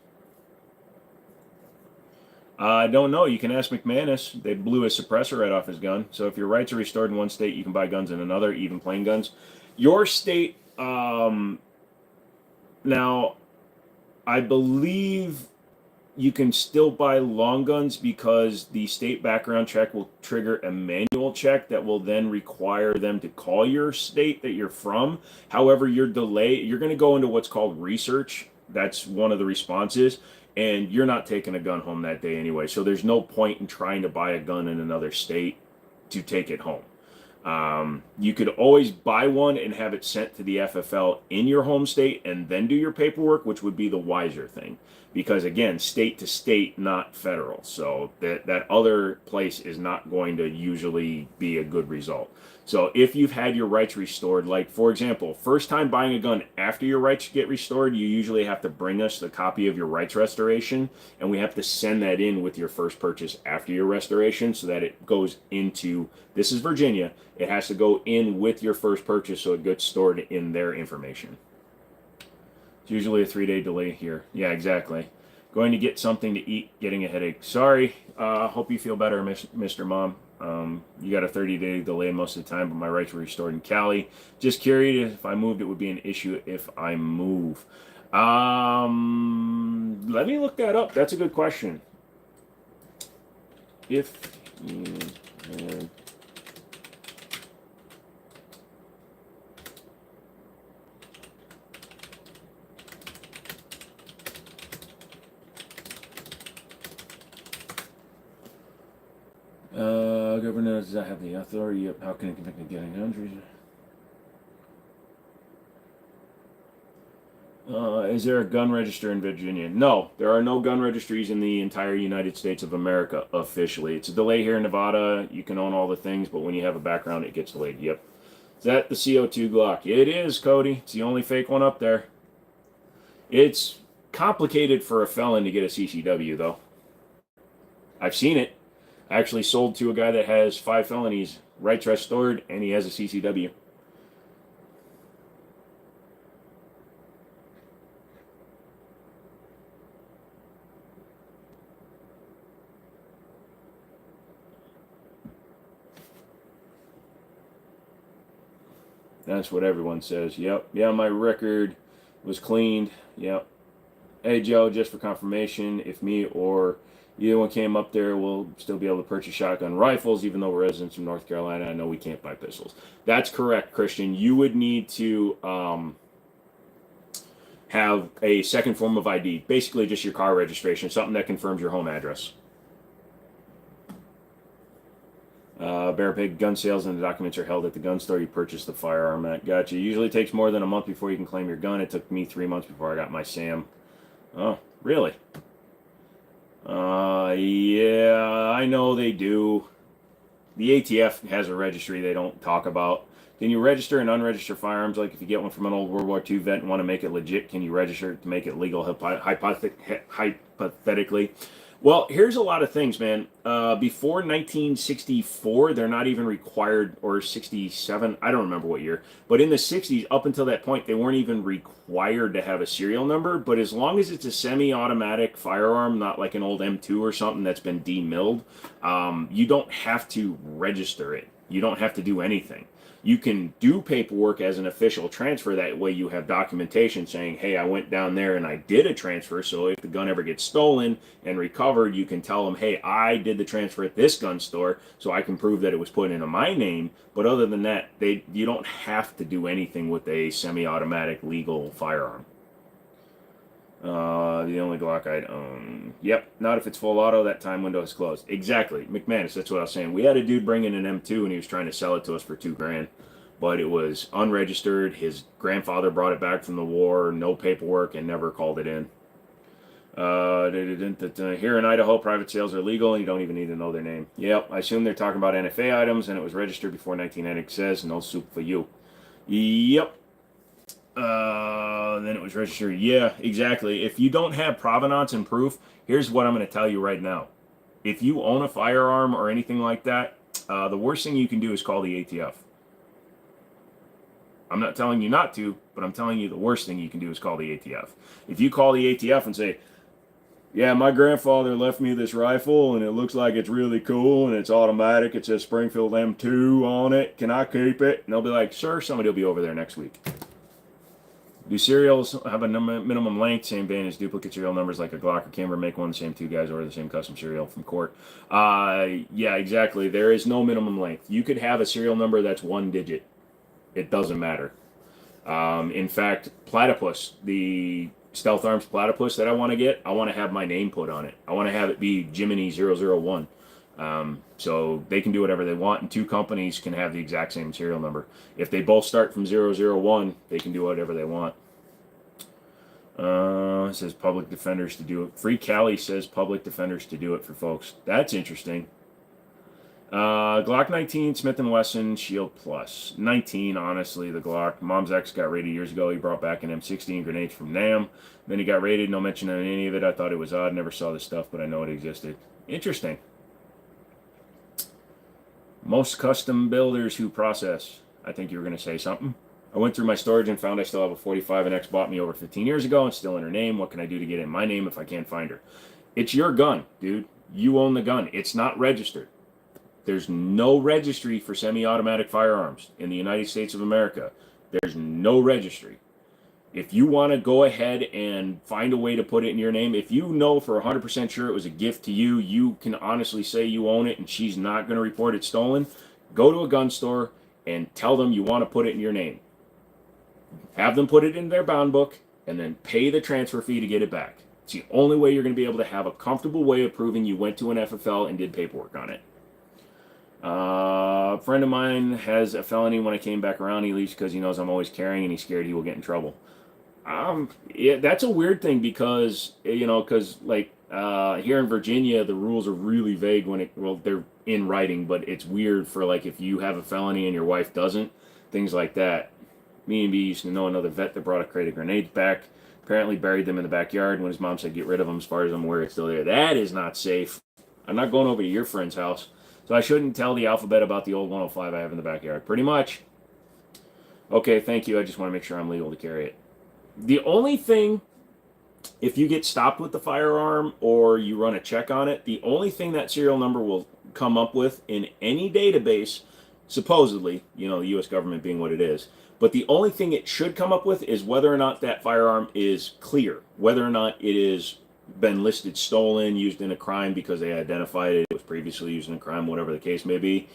I don't know. You can ask McManus. They blew his suppressor right off his gun. So if your rights are restored in one state, you can buy guns in another, even plain guns. Your state, now, I believe you can still buy long guns because the state background check will trigger a manual check that will then require them to call your state that you're from. However, you're going to go into what's called research. That's one of the responses. And you're not taking a gun home that day anyway. So there's no point in trying to buy a gun in another state to take it home. You could always buy one and have it sent to the FFL in your home state and then do your paperwork, which would be the wiser thing. Because again, state to state, not federal. So that other place is not going to usually be a good result. So if you've had your rights restored, like for example, first time buying a gun after your rights get restored, you usually have to bring us the copy of your rights restoration, and we have to send that in with your first purchase after your restoration so that it goes into, this is Virginia, it has to go in with your first purchase so it gets stored in their information. It's usually a 3-day delay here. Yeah, exactly. Going to get something to eat, getting a headache. Sorry. Hope you feel better, Mr. Mom. You got a 30-day delay most of the time, but my rights were restored in Cali. Just curious if I moved, it would be an issue if I move. Let me look that up. That's a good question. If you had governor does not have the authority. How can it convict me getting hundreds? Is there a gun register in Virginia? No, there are no gun registries in the entire United States of America officially. It's a delay here in Nevada. You can own all the things, but when you have a background, it gets delayed. Yep. Is that the CO2 Glock? It is, Cody. It's the only fake one up there. It's complicated for a felon to get a CCW, though. I've seen it. I actually sold to a guy that has 5 felonies, rights restored, and he has a CCW. That's what everyone says. Yep. Yeah, my record was cleaned. Yep. Hey, Joe, just for confirmation, if me or either one came up there, we'll still be able to purchase shotgun rifles, even though we're residents from North Carolina. I know we can't buy pistols. That's correct, Christian. You would need to have a second form of ID, basically just your car registration, something that confirms your home address. Bear Pig gun sales and the documents are held at the gun store you purchased the firearm at. Gotcha. Usually takes more than a month before you can claim your gun. It took me 3 months before I got my SAM. Oh, really? Yeah, I know they do. The ATF has a registry they don't talk about. Can you register and unregister firearms? Like if you get one from an old World War II vet and want to make it legit, can you register it to make it legal hypothetically? Well, here's a lot of things, man. Before 1964, they're not even required, or 67, I don't remember what year. But in the 60s, up until that point, they weren't even required to have a serial number. But as long as it's a semi-automatic firearm, not like an old M2 or something that's been demilled, you don't have to register it. You don't have to do anything. You can do paperwork as an official transfer. That way you have documentation saying, hey, I went down there and I did a transfer. So if the gun ever gets stolen and recovered, you can tell them, hey, I did the transfer at this gun store, so I can prove that it was put into my name. But other than that, you don't have to do anything with a semi-automatic legal firearm. The only Glock I'd own. Yep, not if it's full auto. That time window is closed. Exactly, McManus. That's what I was saying. We had a dude bring in an M2 and he was trying to sell it to us for $2,000, but it was unregistered. His grandfather brought it back from the war, no paperwork, and never called it in. Here in Idaho, private sales are legal and you don't even need to know their name. Yep, I assume they're talking about NFA items and it was registered before 1990. Says no soup for you. Yep. Then it was registered. Yeah, exactly. If you don't have provenance and proof, here's what I'm going to tell you right now. If you own a firearm or anything like that, the worst thing you can do is call the ATF. I'm not telling you not to, but I'm telling you the worst thing you can do is call the ATF. If you call the ATF and say, yeah, my grandfather left me this rifle and it looks like it's really cool and it's automatic, it says Springfield M2 on it, can I keep it? And they'll be like, sure, somebody will be over there next week. Do serials have a minimum length, same vein as duplicate serial numbers like a Glock or Camera? Make one, the same two guys or the same custom serial from court. Yeah, exactly. There is no minimum length. You could have a serial number that's 1 digit. It doesn't matter. In fact, Platypus, the Stealth Arms Platypus that I want to get, I want to have my name put on it. I want to have it be Jimmini 001. So they can do whatever they want, and 2 companies can have the exact same serial number. If they both start from 001, they can do whatever they want. It says public defenders to do it. Free Cali says public defenders to do it for folks. That's interesting. Glock 19, Smith & Wesson, Shield Plus. 19, honestly, the Glock. Mom's ex got raided years ago. He brought back an M16 grenades from NAM. Then he got raided. No mention on any of it. I thought it was odd. Never saw this stuff, but I know it existed. Interesting. Most custom builders who process. I think you were going to say something. I went through my storage and found I still have a 45 an ex bought me over 15 years ago and still in her name. What can I do to get it in my name if I can't find her? It's your gun, dude. You own the gun. It's not registered. There's no registry for semi-automatic firearms in the United States of America. There's no registry. If you want to go ahead and find a way to put it in your name, if you know for 100% sure it was a gift to you, you can honestly say you own it and she's not going to report it stolen, go to a gun store and tell them you want to put it in your name. Have them put it in their bound book and then pay the transfer fee to get it back. It's the only way you're going to be able to have a comfortable way of proving you went to an FFL and did paperwork on it. A friend of mine has a felony. When I came back around, he leaves because he knows I'm always carrying and he's scared he will get in trouble. Yeah, that's a weird thing because, like here in Virginia, the rules are really vague they're in writing, but it's weird for like if you have a felony and your wife doesn't, things like that. Me and B used to know another vet that brought a crate of grenades back, apparently buried them in the backyard. When his mom said get rid of them, as far as I'm aware, it's still there. That is not safe. I'm not going over to your friend's house. So I shouldn't tell the alphabet about the old 105 I have in the backyard. Pretty much. Okay, thank you. I just want to make sure I'm legal to carry it. The only thing, if you get stopped with the firearm or you run a check on it, the only thing that serial number will come up with in any database, supposedly, the U.S. government being what it is, but the only thing it should come up with is whether or not that firearm is clear, whether or not it is been listed stolen, used in a crime because they identified it was previously used in a crime, whatever the case may be,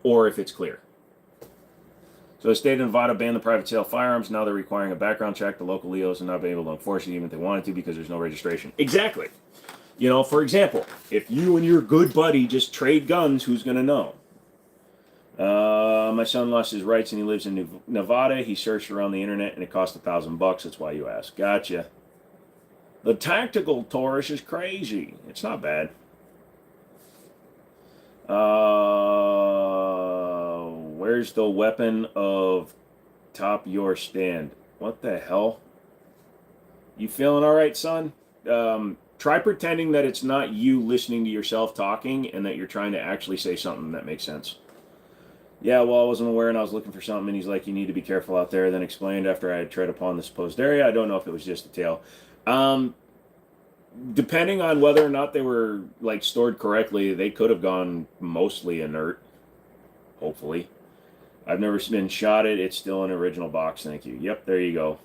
or if it's clear. So the state of Nevada banned the private sale of firearms. Now they're requiring a background check. The local LEOs are not being able to enforce it even if they wanted to because there's no registration. Exactly. For example, if you and your good buddy just trade guns, who's going to know? My son lost his rights and he lives in Nevada. He searched around the internet and it cost $1,000. That's why you asked. Gotcha. The tactical Taurus is crazy. It's not bad. Where's the weapon of top your stand? What the hell? You feeling all right, son? Try pretending that it's not you listening to yourself talking and that you're trying to actually say something that makes sense. Yeah, well, I wasn't aware and I was looking for something and he's like, you need to be careful out there. Then explained after I had tread upon the supposed area. I don't know if it was just a tail. Depending on whether or not they were like stored correctly, they could have gone mostly inert. Hopefully. I've never been shot at. It's still an original box. Thank you. Yep, there you go.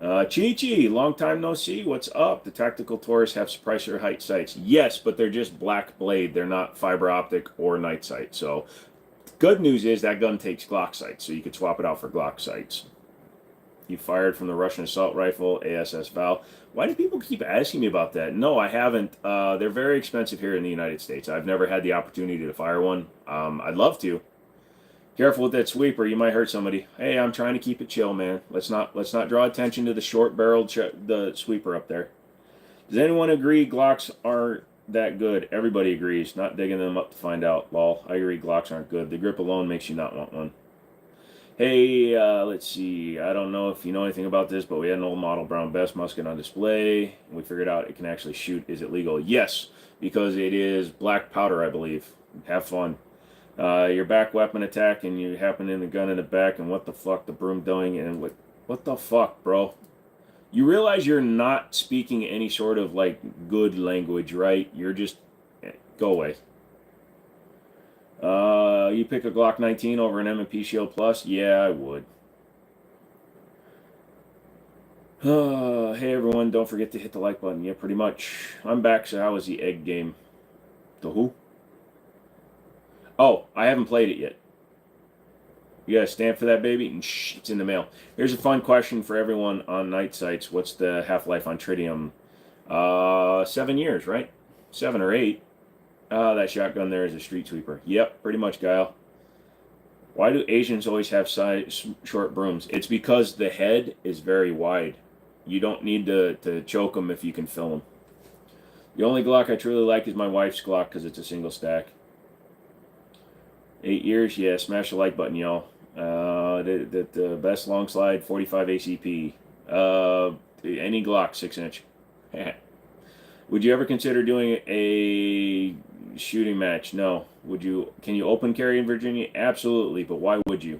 Chi-Chi, long time no see. What's up? The tactical Taurus have suppressor height sights. Yes, but they're just black blade. They're not fiber optic or night sight. So good news is that gun takes Glock sights, so you could swap it out for Glock sights. You fired from the Russian assault rifle, ASS Val. Why do people keep asking me about that? No, I haven't. They're very expensive here in the United States. I've never had the opportunity to fire one. I'd love to. Careful with that sweeper. You might hurt somebody. Hey, I'm trying to keep it chill, man. Let's not draw attention to the short-barreled the sweeper up there. Does anyone agree Glocks aren't that good? Everybody agrees. Not digging them up to find out. Lol. I agree Glocks aren't good. The grip alone makes you not want one. Hey, let's see. I don't know if you know anything about this, but we had an old model Brown Bess musket on display, and we figured out it can actually shoot. Is it legal? Yes, because it is black powder, I believe. Have fun. Your back weapon attack, and you happen in the gun in the back, and what the fuck, the broom doing, and what the fuck, bro? You realize you're not speaking any sort of, like, good language, right? You're just... Go away. You pick a Glock 19 over an M&P Shield Plus? Yeah, I would. Hey, everyone, don't forget to hit the like button. Yeah, pretty much. I'm back, so how was the egg game? The who? Oh, I haven't played it yet. You got a stamp for that, baby? And shh, it's in the mail. Here's a fun question for everyone on night sights. What's the half-life on tritium? 7 years, right? 7 or 8. That shotgun there is a street sweeper. Yep, pretty much, Guile. Why do Asians always have short brooms? It's because the head is very wide. You don't need to choke them if you can fill them. The only Glock I truly like is my wife's Glock because it's a single stack. 8 years, yeah. Smash the like button, y'all. The best long slide, 45 ACP. Any Glock, 6-inch. Would you ever consider doing a shooting match? No. Would you? Can you open carry in Virginia? Absolutely, but why would you?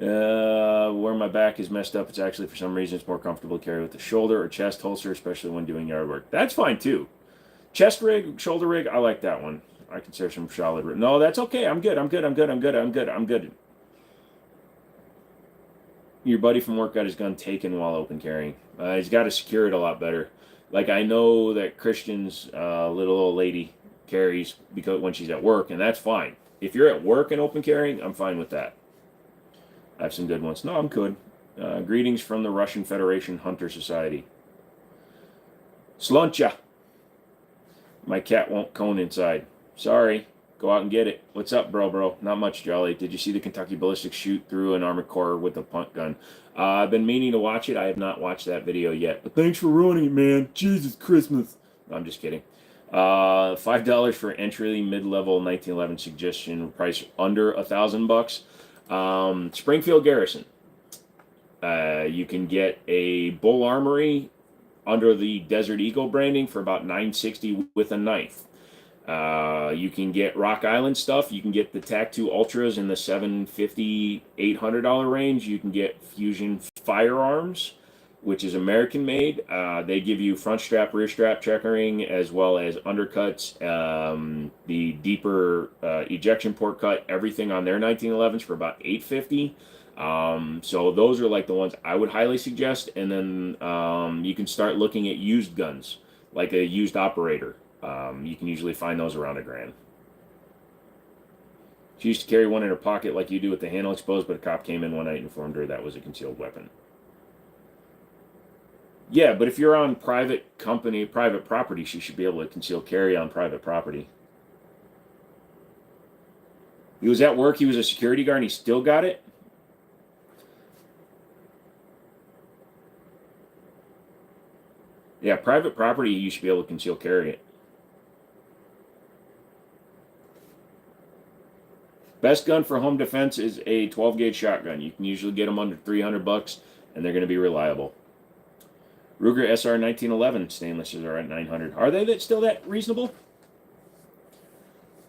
Where my back is messed up, it's actually for some reason it's more comfortable to carry with the shoulder or chest holster, especially when doing yard work. That's fine too. Chest rig, shoulder rig, I like that one. I consider some solid rig. No, that's okay. I'm good. I'm good. I'm good. I'm good. I'm good. I'm good. Your buddy from work got his gun taken while open carrying. He's got to secure it a lot better. Like I know that Christian's little old lady carries because when she's at work, and that's fine. If you're at work and open carrying, I'm fine with that. I have some good ones. No, I'm good. Greetings from the Russian Federation Hunter Society. Sluncha. My cat won't cone inside. Sorry. Go out and get it. What's up, bro? Not much, Jolly. Did you see the Kentucky Ballistics shoot through an armored core with a punt gun? I've been meaning to watch it. I have not watched that video yet. But thanks for ruining it, man. Jesus Christmas. No, I'm just kidding. $5 for entry mid-level 1911 suggestion price under $1,000. Springfield Garrison. You can get a Bull Armory under the Desert Eagle branding for about $960 with a knife. You can get Rock Island stuff. You can get the TAC-2 Ultras in the $750, $800 range. You can get Fusion Firearms, which is American made. They give you front strap, rear strap checkering, as well as undercuts, the deeper ejection port cut, everything on their 1911s for about $850. So those are like the ones I would highly suggest. And then you can start looking at used guns, like a used operator. You can usually find those around $1,000. She used to carry one in her pocket like you do with the handle exposed, but a cop came in one night and informed her that was a concealed weapon. Yeah, but if you're on private property, she should be able to conceal carry on private property. He was at work, he was a security guard, and he still got it? Yeah, private property, you should be able to conceal carry it. Best gun for home defense is a 12-gauge shotgun. You can usually get them under $300, and they're going to be reliable. Ruger SR 1911 stainlesses are at $900. Are they still that reasonable?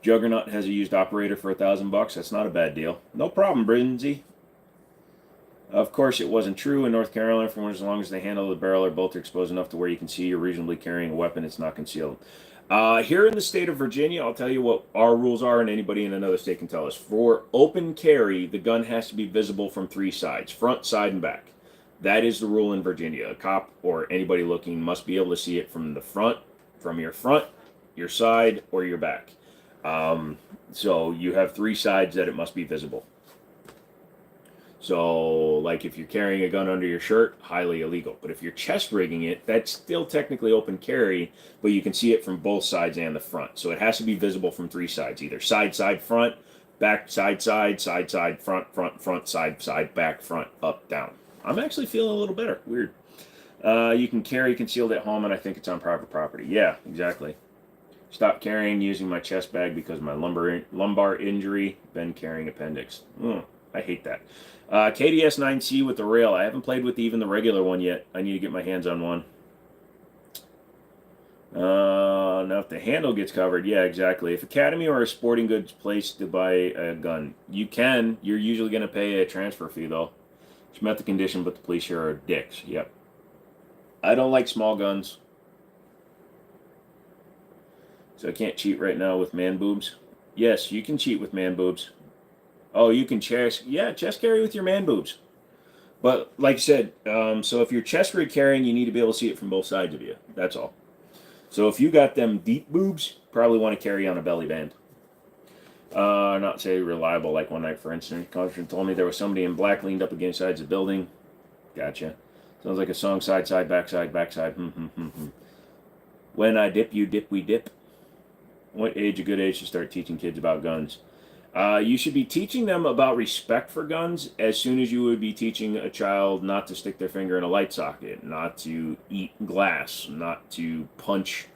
Juggernaut has a used operator for $1,000. That's not a bad deal. No problem, Brinzy. Of course, it wasn't true in North Carolina. For as long as the handle of the barrel or bolt are exposed enough to where you can see you're reasonably carrying a weapon, it's not concealed. Here in the state of Virginia, I'll tell you what our rules are, and anybody in another state can tell us. For open carry, the gun has to be visible from 3 sides, front, side, and back. That is the rule in Virginia. A cop or anybody looking must be able to see it from the front, your side, or your back. So you have 3 sides that it must be visible. So, like if you're carrying a gun under your shirt, highly illegal. But if you're chest rigging it, that's still technically open carry, but you can see it from both sides and the front. So it has to be visible from 3 sides, either side, side, front, back, side, side, side, side, front, front, front, side, side, back, front, up, down. I'm actually feeling a little better. Weird. You can carry concealed at home, and I think it's on private property. Yeah, exactly. Stop carrying using my chest bag because of my lumbar injury. Been carrying appendix. I hate that. KDS 9C with the rail. I haven't played with even the regular one yet. I need to get my hands on one. Now if the handle gets covered, yeah, exactly. If Academy or a sporting goods place to buy a gun, you can. You're usually going to pay a transfer fee, though. It's met the condition, but the police here are dicks. Yep. I don't like small guns. So I can't cheat right now with man boobs. Yes, you can cheat with man boobs. Oh, you can chest carry with your man boobs. But like I said, so if you're chest rig carrying, you need to be able to see it from both sides of you. That's all. So if you got them deep boobs, probably want to carry on a belly band. Not say reliable. Like one night, for instance, Constance told me there was somebody in black leaned up against sides of the building. Gotcha. Sounds like a song, side, side, backside, backside. When I dip, you dip, we dip. What age a good age to start teaching kids about guns? You should be teaching them about respect for guns as soon as you would be teaching a child not to stick their finger in a light socket, not to eat glass, not to punch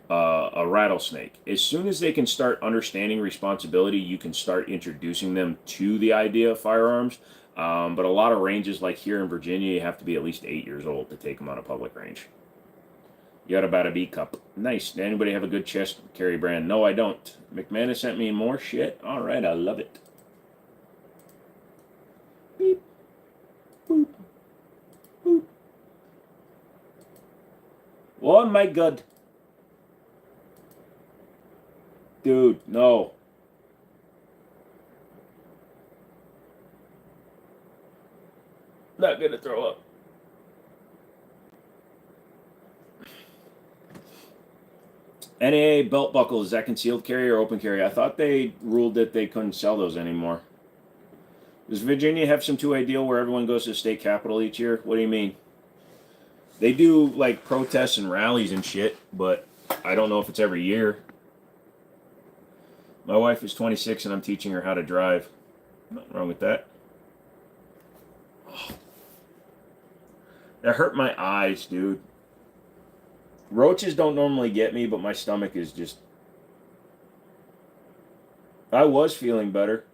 a rattlesnake. As soon as they can start understanding responsibility, you can start introducing them to the idea of firearms. But a lot of ranges, like here in Virginia, you have to be at least 8 years old to take them on a public range. You got about a B cup. Nice. Anybody have a good chest carry brand? No, I don't. McManus sent me more shit. All right, I love it. Beep. Boop. Boop. Oh my god. Dude, no. Not gonna throw up. NAA belt buckle, is that concealed carry or open carry? I thought they ruled that they couldn't sell those anymore. Does Virginia have some 2A deal where everyone goes to the state capitol each year? What do you mean? They do like protests and rallies and shit, but I don't know if it's every year. My wife is 26 and I'm teaching her how to drive. Nothing wrong with that. Oh. That hurt my eyes, dude. Roaches don't normally get me, but my stomach is just... I was feeling better.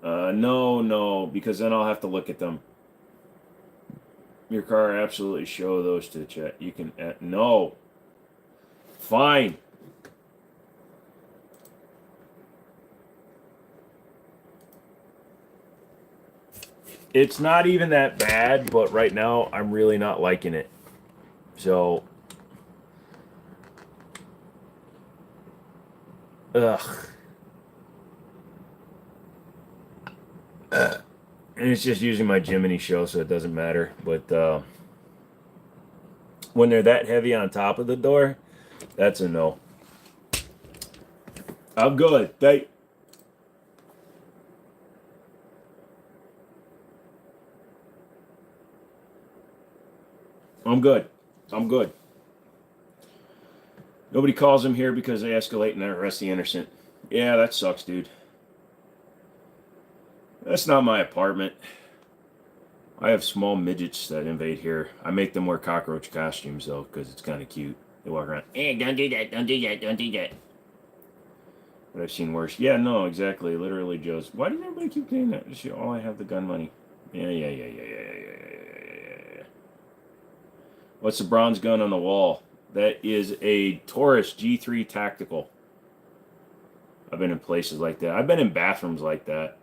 No, because then I'll have to look at them. Your car absolutely show those to the chat. You can... no. Fine. It's not even that bad, but right now I'm really not liking it. So... ugh. And it's just using my Jimmini show, so it doesn't matter. But when they're that heavy on top of the door, that's a no. I'm good. I'm good. I'm good. Nobody calls them here because they escalate and arrest the innocent. Yeah, that sucks, dude. That's not my apartment. I have small midgets that invade here. I make them wear cockroach costumes, though, because it's kind of cute. They walk around, hey, don't do that, don't do that, don't do that. But I've seen worse. Yeah, no, exactly. Literally, Joe's. Why does everybody keep doing that? Oh, I have the gun money. Yeah. What's the bronze gun on the wall? That is a Taurus G3 Tactical. I've been in places like that. I've been in bathrooms like that.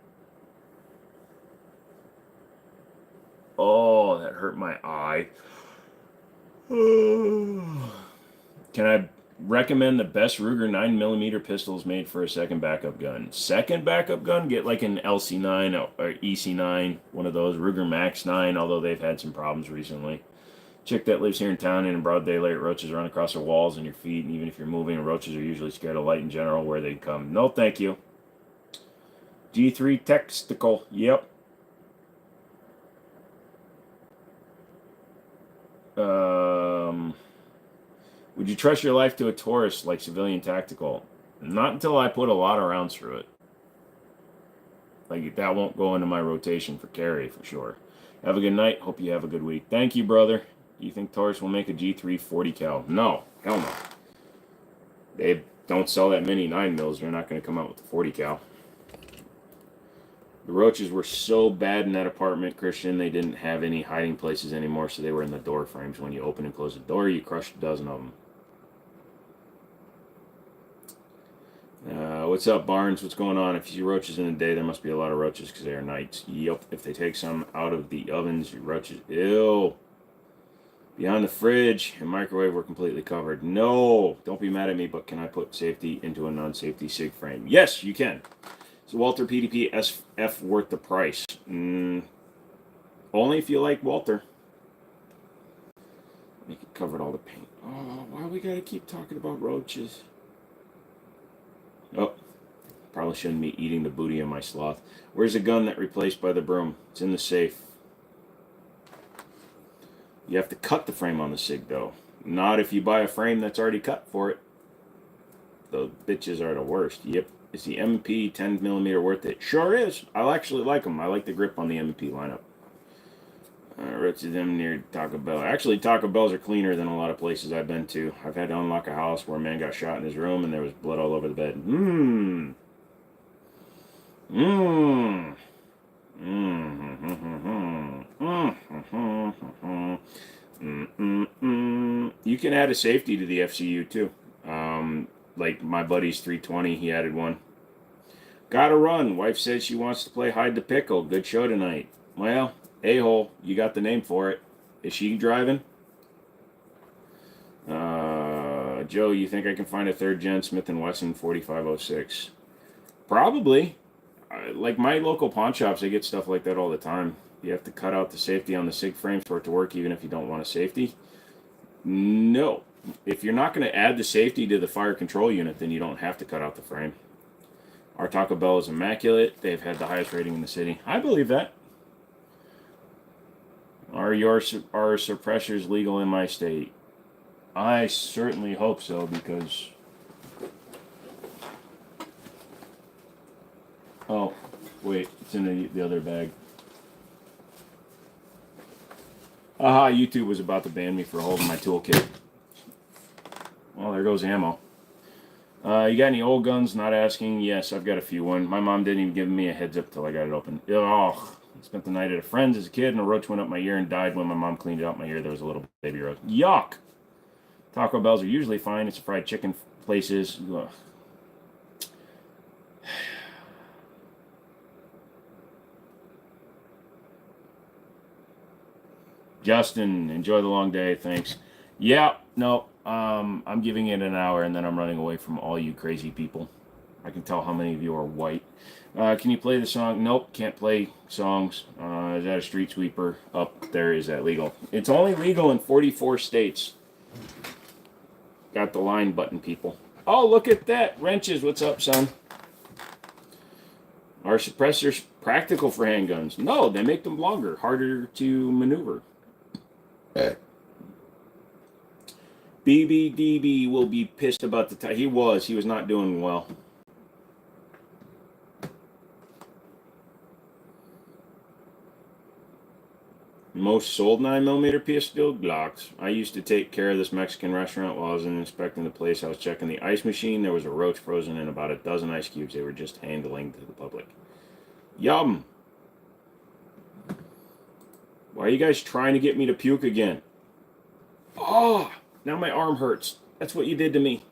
Oh, that hurt my eye. Can I recommend the best Ruger 9mm pistols made for a second backup gun? Second backup gun? Get like an LC9 or EC9, one of those. Ruger Max 9, although they've had some problems recently. Chick that lives here in town and in broad daylight, roaches run across her walls and your feet, and even if you're moving, roaches are usually scared of light in general where they come. No, thank you. G3 Tactical. Yep. Would you trust your life to a Taurus like civilian tactical? Not until I put a lot of rounds through it. Like, that won't go into my rotation for carry, for sure. Have a good night. Hope you have a good week. Thank you, brother. You think Taurus will make a G3 40 cal? No. Hell no. They don't sell that many 9mm. They're not going to come out with the 40 cal. The roaches were so bad in that apartment, Christian, they didn't have any hiding places anymore, so they were in the door frames. When you open and close the door, you crushed a dozen of them. What's up, Barnes? What's going on? If you see roaches in the day, there must be a lot of roaches because they are nights. Yep. If they take some out of the ovens, your roaches... Ew. Beyond the fridge and microwave, we're completely covered. No. Don't be mad at me, but can I put safety into a non-safety SIG frame? Yes, you can. So Walter PDP SF worth the price? Only if you like Walter. Make it covered all the paint. Oh, why we gotta keep talking about roaches? Oh, probably shouldn't be eating the booty of my sloth. Where's the gun that replaced by the broom? It's in the safe. You have to cut the frame on the SIG, though. Not if you buy a frame that's already cut for it. Those bitches are the worst. Yep. Is the MP 10mm worth it? Sure is. I actually like them. I like the grip on the MP lineup. Roaches them near Taco Bell. Actually, Taco Bells are cleaner than a lot of places I've been to. I've had to unlock a house where a man got shot in his room and there was blood all over the bed. You can add a safety to the FCU too. Like my buddy's 320, he added one. Gotta run. Wife says she wants to play hide the pickle. Good show tonight. Well, a-hole, you got the name for it. Is she driving? Joe, you think I can find a third gen Smith & Wesson 4506? Probably. Like my local pawn shops, they get stuff like that all the time. You have to cut out the safety on the SIG frame for it to work, even if you don't want a safety. No. If you're not going to add the safety to the fire control unit, then you don't have to cut out the frame. Our Taco Bell is immaculate. They've had the highest rating in the city. I believe that. Are suppressors legal in my state? I certainly hope so, because... Oh, wait. It's in the other bag. Aha, YouTube was about to ban me for holding my toolkit. Well, there goes ammo. You got any old guns? Not asking. Yes, I've got a few. One. My mom didn't even give me a heads up till I got it open. Oh, I spent the night at a friend's as a kid, and a roach went up my ear and died when my mom cleaned out my ear. There was a little baby roach. Yuck! Taco Bells are usually fine. It's fried chicken places. Ugh. Justin, enjoy the long day. Thanks. Yeah, no, I'm giving it an hour, and then I'm running away from all you crazy people. I can tell how many of you are white. Can you play the song? Nope, can't play songs. Is that a street sweeper? Up there, is that legal? It's only legal in 44 states. Got the line button, people. Oh, look at that. Wrenches, what's up, son? Are suppressors practical for handguns? No, they make them longer, harder to maneuver. BBDB will be pissed about the time. He was not doing well. Most sold 9mm pistol Glocks. I used to take care of this Mexican restaurant while I was inspecting the place. I was checking the ice machine. There was a roach frozen in about a dozen ice cubes. They were just handling to the public. Yum. Why are you guys trying to get me to puke again? Oh, now my arm hurts. That's what you did to me.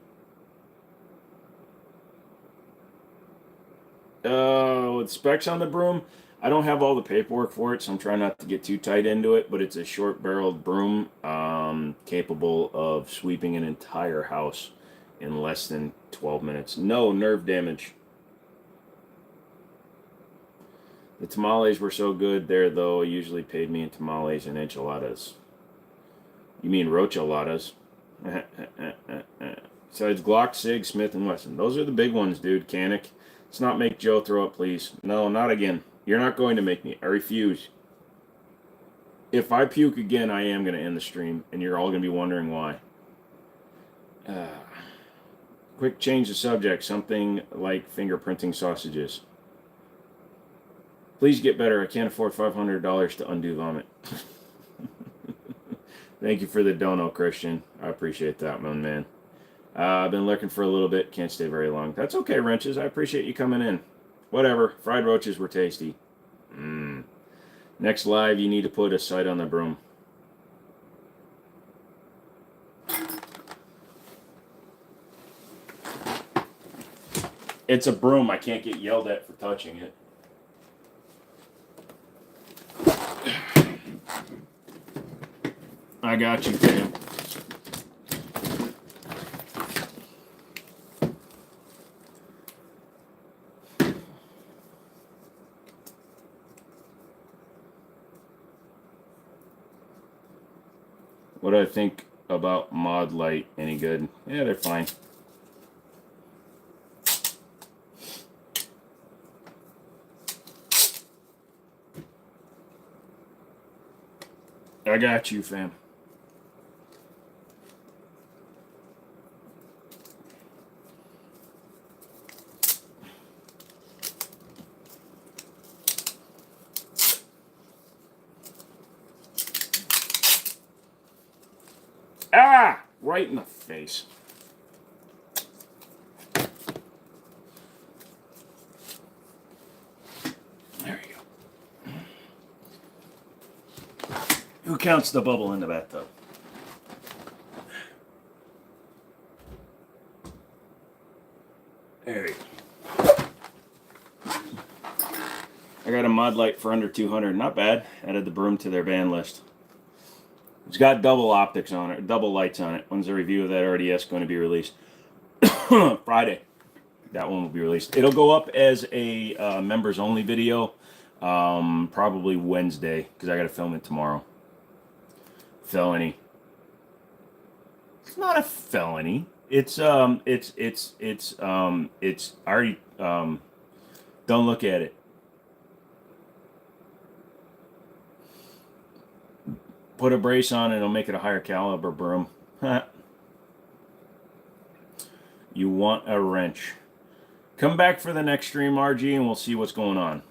With specs on the broom, I don't have all the paperwork for it, so I'm trying not to get too tight into it, but it's a short-barreled broom capable of sweeping an entire house in less than 12 minutes. No nerve damage. The tamales were so good there, though. Usually paid me in tamales and enchiladas. You mean rocheladas? Besides Glock, Sig, Smith & Wesson. Those are the big ones, dude. Canic. Let's not make Joe throw up, please. No, not again. You're not going to make me. I refuse. If I puke again, I am going to end the stream, and you're all going to be wondering why. Quick change the subject. Something like fingerprinting sausages. Please get better. I can't afford $500 to undo vomit. Thank you for the dono, Christian. I appreciate that, man. I've been lurking for a little bit. Can't stay very long. That's okay, Wrenches. I appreciate you coming in. Whatever. Fried roaches were tasty. Next live, you need to put a sight on the broom. It's a broom. I can't get yelled at for touching it. I got you, Tim. What do I think about Mod Light? Any good? Yeah, they're fine. I got you, fam. Ah! Right in the face. There you go. Who counts the bubble in the bathtub? There you go. I got a mod light for under 200. Not bad. Added the broom to their ban list. It's got double optics on it, double lights on it. When's the review of that RDS going to be released? Friday. That one will be released. It'll go up as a members only video, probably Wednesday, because I got to film it tomorrow. Felony. It's not a felony. It's already. Don't look at it. Put a brace on and it'll make it a higher caliber broom. You want a wrench. Come back for the next stream, RG, and we'll see what's going on.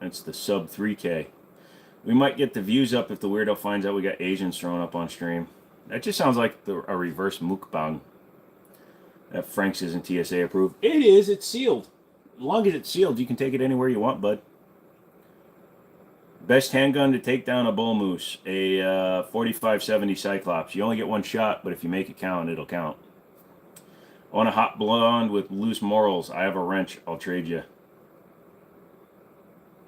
It's the sub 3K. We might get the views up if the weirdo finds out we got Asians thrown up on stream. That just sounds like a reverse mukbang. That Frank's isn't TSA approved. It is. It's sealed. As long as it's sealed, you can take it anywhere you want, bud. Best handgun to take down a bull moose. A 4570 Cyclops. You only get one shot, but if you make it count, it'll count. I want a hot blonde with loose morals. I have a wrench. I'll trade you.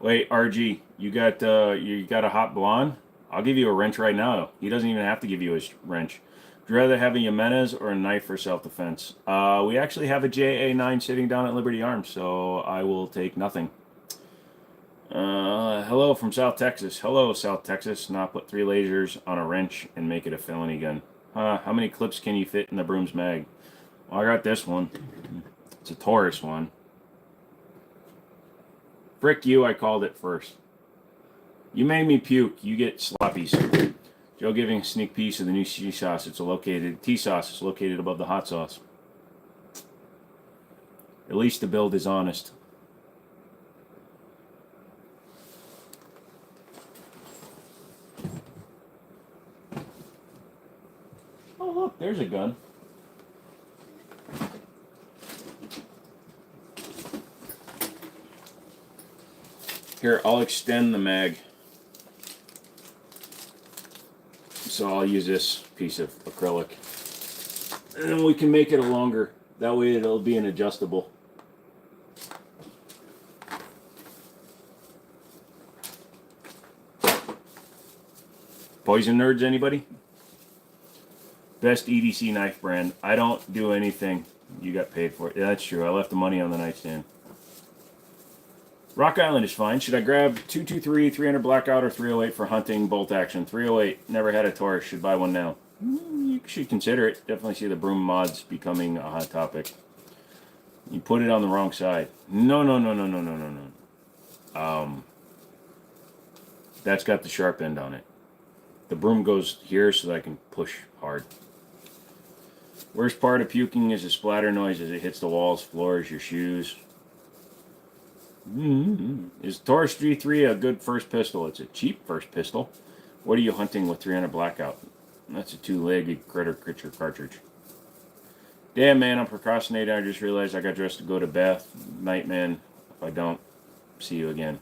Wait, RG, you got a hot blonde? I'll give you a wrench right now. He doesn't even have to give you a wrench. Would you rather have a Jimenez or a knife for self-defense? We actually have a JA9 sitting down at Liberty Arms, so I will take nothing. Hello from South Texas. Hello, South Texas. Not put 3 lasers on a wrench and make it a felony gun. How many clips can you fit in the broom's mag? Well, I got this one. It's a Taurus one. Frick you, I called it first. You made me puke. You get sloppies. Joe giving a sneak piece of the new Tisas. It's located above the hot sauce. At least the build is honest. Oh, look, there's a gun. Here, I'll extend the mag. So I'll use this piece of acrylic. And then we can make it a longer. That way it'll be an adjustable. Poison Nerds, anybody? Best EDC knife brand. I don't do anything. You got paid for it. Yeah, that's true. I left the money on the nightstand. Rock Island is fine. Should I grab 223, 300 blackout, or 308 for hunting bolt action? 308. Never had a Taurus. Should buy one now. You should consider it. Definitely see the broom mods becoming a hot topic. You put it on the wrong side. No. That's got the sharp end on it. The broom goes here so that I can push hard. Worst part of puking is the splatter noise as it hits the walls, floors, your shoes. Is Taurus G3 a good first pistol? It's a cheap first pistol. What are you hunting with 300 blackout? That's a 2-legged critter cartridge. Damn, man, I'm procrastinating. I just realized I got dressed to go to Beth. Night, man. If I don't, see you again.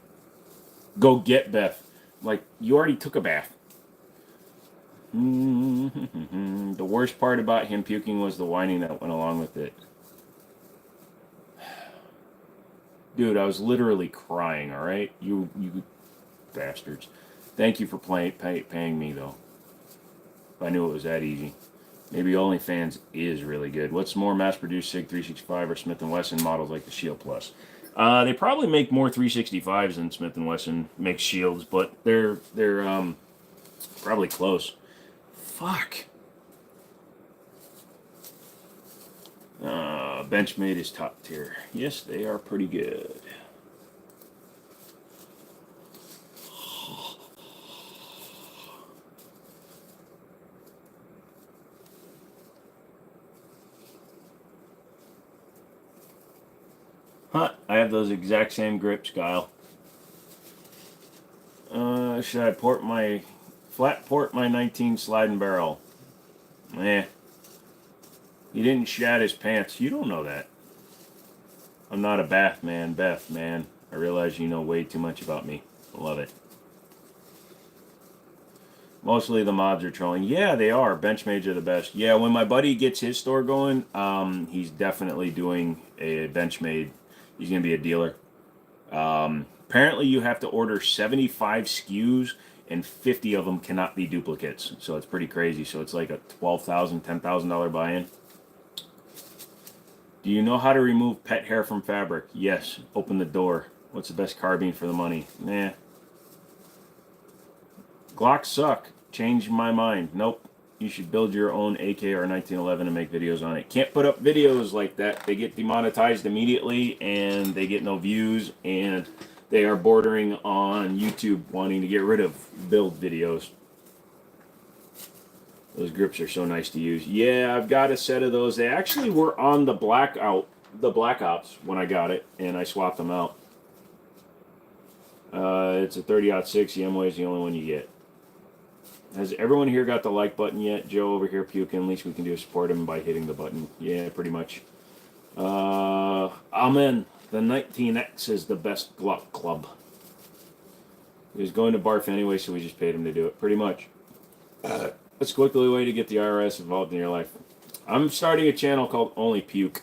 Go get Beth. Like, you already took a bath. The worst part about him puking was the whining that went along with it. Dude, I was literally crying, alright? You bastards. Thank you for paying me, though. I knew it was that easy. Maybe OnlyFans is really good. What's more mass-produced SIG 365 or Smith & Wesson models like the Shield Plus? They probably make more 365s than Smith & Wesson makes Shields, but they're probably close. Fuck. Benchmade is top tier. Yes, they are pretty good. Huh, I have those exact same grips, Kyle. Should I flat port my 19 sliding barrel? He didn't shat his pants. You don't know that. I'm not a Beth man. I realize you know way too much about me. I love it. Mostly the mods are trolling. Yeah, they are. Benchmades are the best. Yeah, when my buddy gets his store going, he's definitely doing a Benchmade. He's going to be a dealer. Apparently, you have to order 75 SKUs, and 50 of them cannot be duplicates. So it's pretty crazy. So it's like a $12,000, $10,000 buy-in. Do you know how to remove pet hair from fabric? Yes. Open the door. What's the best carbine for the money? Nah. Glocks suck. Change my mind. Nope. You should build your own AK or 1911 and make videos on it. Can't put up videos like that. They get demonetized immediately, and they get no views, and they are bordering on YouTube wanting to get rid of build videos. Those grips are so nice to use. Yeah, I've got a set of those. They actually were on the Black Ops when I got it, and I swapped them out. It's a 30-06. The MOA is the only one you get. Has everyone here got the like button yet? Joe over here puking. Least we can do is support him by hitting the button. Yeah, pretty much. Amen. The 19X is the best Glock club. He was going to barf anyway, so we just paid him to do it. Pretty much. That's quickly way to get the IRS involved in your life. I'm starting a channel called Only Puke.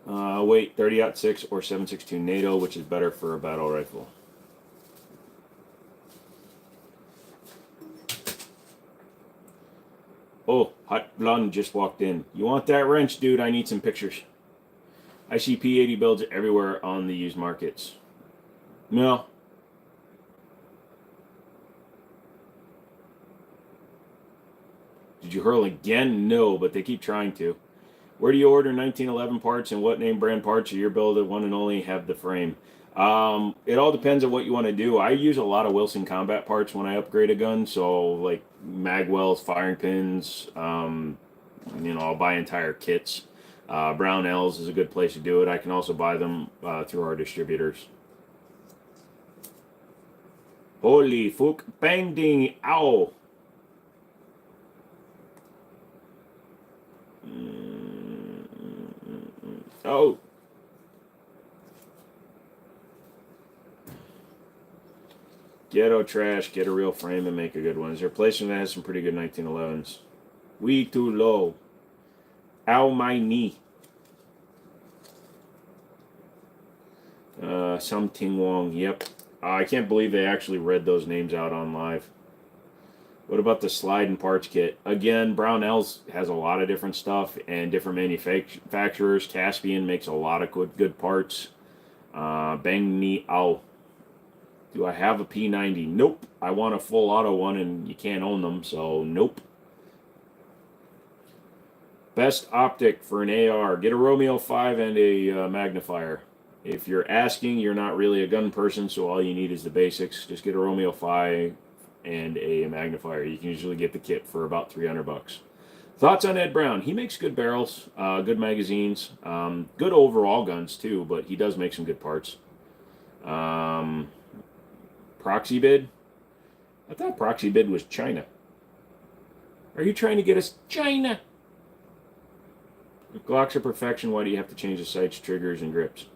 Wait, 30-06 or 7.62 NATO, which is better for a battle rifle. Oh, Hot Blonde just walked in. You want that wrench, dude? I need some pictures. I see P80 builds everywhere on the used markets. No. Did you hurl again? No, but they keep trying to. Where do you order 1911 parts, and what name brand parts are your build that one and only have the frame? It all depends on what you want to do. I use a lot of Wilson Combat parts when I upgrade a gun, so like magwells, firing pins, I'll buy entire kits. Brownells is a good place to do it. I can also buy them through our distributors. Holy fuck, bang ding, ow! Oh! Ghetto trash, get a real frame and make a good one. Is there a place that has some pretty good 1911s? We too low. Ow, my knee. Something Wong, yep. I can't believe they actually read those names out on live. What about the slide and parts kit? Again, Brownells has a lot of different stuff and different manufacturers. Caspian makes a lot of good parts. Bang me ow. Do I have a P90? Nope. I want a full auto one, and you can't own them, so nope. Best optic for an AR. Get a Romeo 5 and a magnifier. If you're asking, you're not really a gun person, so all you need is the basics. Just get a Romeo 5 and a magnifier. You can usually get the kit for about $300. Thoughts on Ed Brown? He makes good barrels, good magazines, good overall guns too, but he does make some good parts. Proxy bid? I thought proxy bid was China. Are you trying to get us China? If Glocks are perfection, why do you have to change the sights, triggers, and grips?